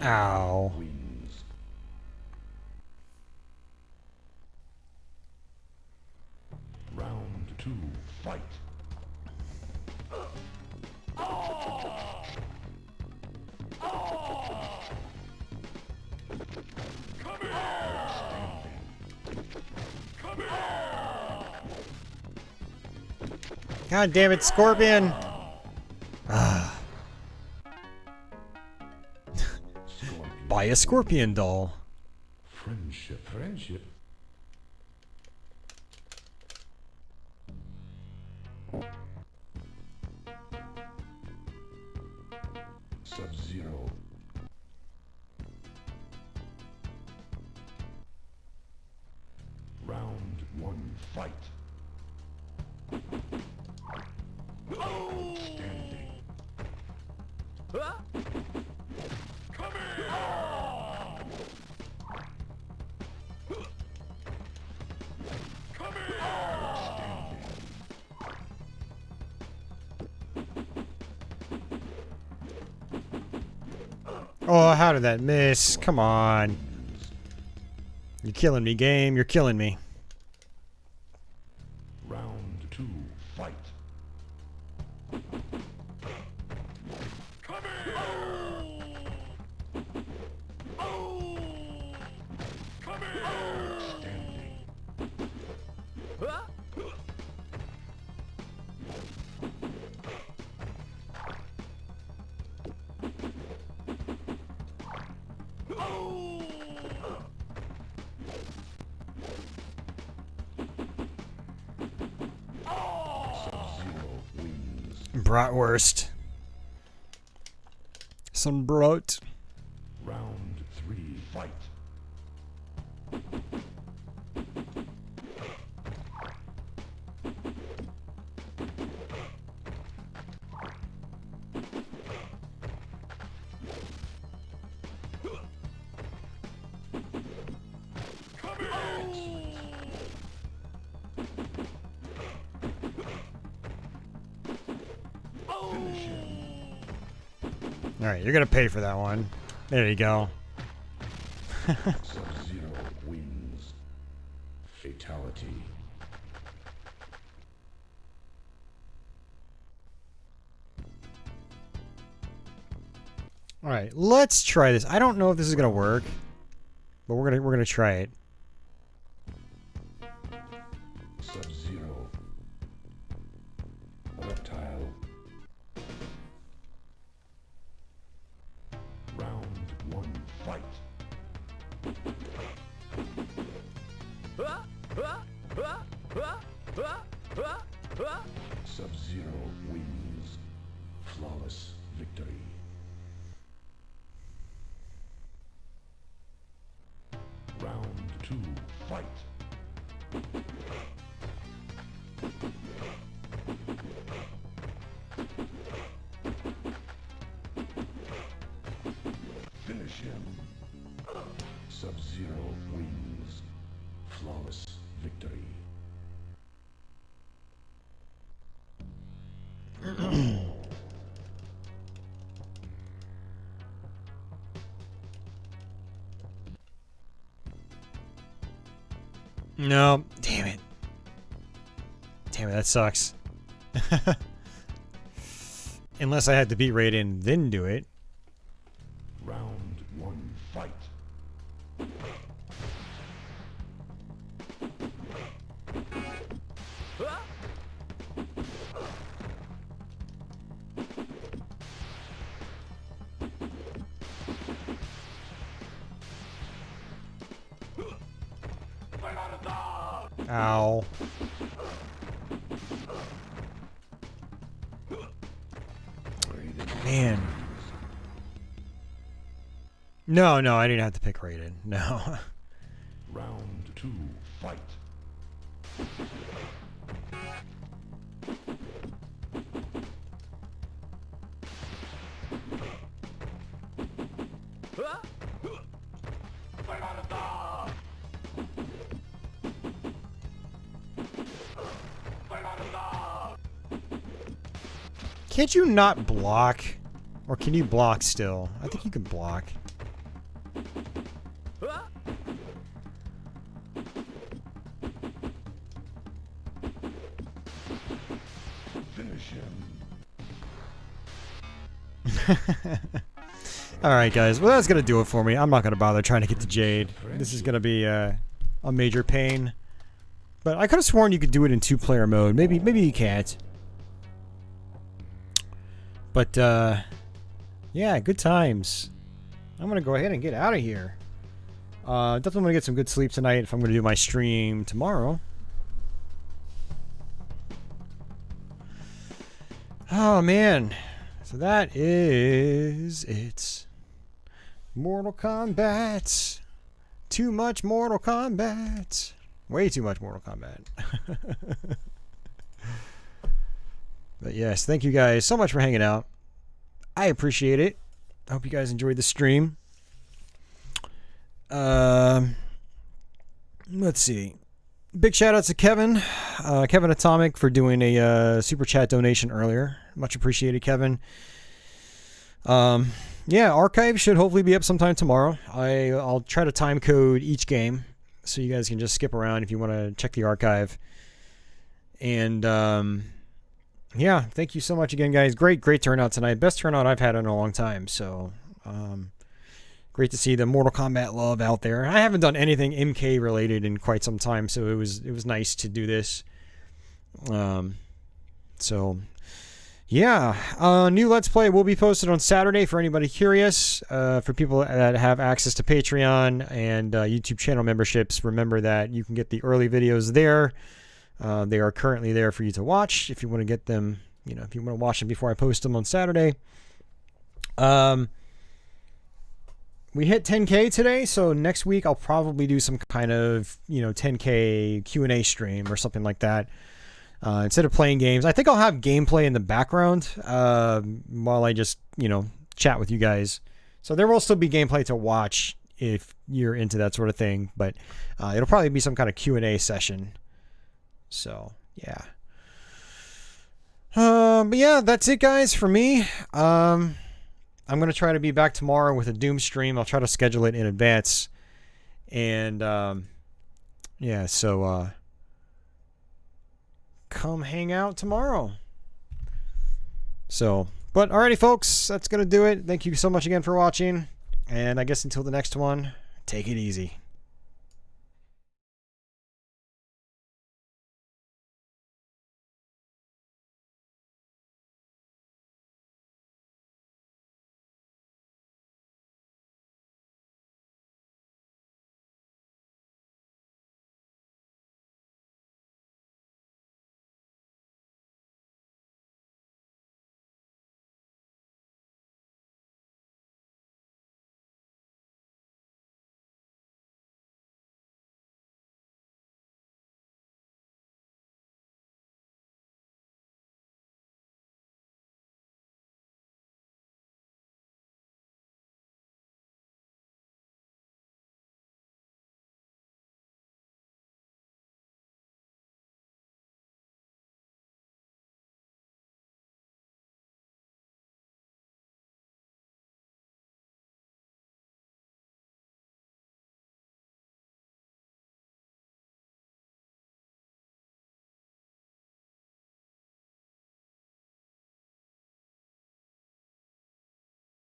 Ow. Wins. Round 2. Fight. God damn it, Scorpion! Ah. Buy a scorpion doll. Friendship. Friendship. Sub-Zero. Round one, fight. Outstanding. Come here! Come here! Outstanding. Oh, how did that miss? Come on. You're killing me, game. You're killing me. Round two, fight. Come here! Come here! Outstanding. Sub-Zero wins. Bratwurst. Some brot. Round three, fight. Come here! Excellent. Finish him. Alright, you're gonna pay for that one. There you go. Sub-Zero wins. Fatality. Alright, let's try this. I don't know if this is gonna work, but we're gonna try it. Sub-Zero. Reptile. Round one, fight. Sub-Zero wins. Flawless victory. Round two, fight. Finish him. Sub-Zero wins. Flawless victory. No, damn it. Damn it, that sucks. Unless I had to beat Raiden, then do it. Round one, fight. Ow. Man. No, I didn't have to pick Raiden. No. Round two, fight. Can't you not block? Or can you block still? I think you can block. Finish him. Alright guys, well that's gonna do it for me. I'm not gonna bother trying to get the Jade. This is gonna be a major pain. But I could have sworn you could do it in two-player mode. Maybe you can't. But yeah, good times. I'm gonna go ahead and get out of here. Definitely gonna get some good sleep tonight if I'm gonna do my stream tomorrow. Oh man, so that is it. Mortal Kombat. Too much Mortal Kombat. Way too much Mortal Kombat. But yes, thank you guys so much for hanging out. I appreciate it. I hope you guys enjoyed the stream. Let's see. Big shout out to Kevin. Kevin Atomic for doing a super chat donation earlier. Much appreciated, Kevin. Yeah, archive should hopefully be up sometime tomorrow. I'll try to time code each game so you guys can just skip around if you want to check the archive. And yeah, thank you so much again, guys. Great turnout tonight. Best turnout I've had in a long time. So great to see the Mortal Kombat love out there. I haven't done anything MK related in quite some time, so it was nice to do this. So yeah, new Let's Play will be posted on Saturday for anybody curious. For people that have access to Patreon and YouTube channel memberships, remember that you can get the early videos there. They are currently there for you to watch if you want to get them, if you want to watch them before I post them on Saturday. We hit 10K today, so next week I'll probably do some kind of, 10K Q&A stream or something like that. Instead of playing games, I think I'll have gameplay in the background while I just, chat with you guys. So there will still be gameplay to watch if you're into that sort of thing, but it'll probably be some kind of Q&A session. So, yeah. But yeah, that's it, guys, for me. I'm going to try to be back tomorrow with a Doom stream. I'll try to schedule it in advance. And, yeah, so, come hang out tomorrow. So, but alrighty, folks, that's going to do it. Thank you so much again for watching. And I guess until the next one, take it easy.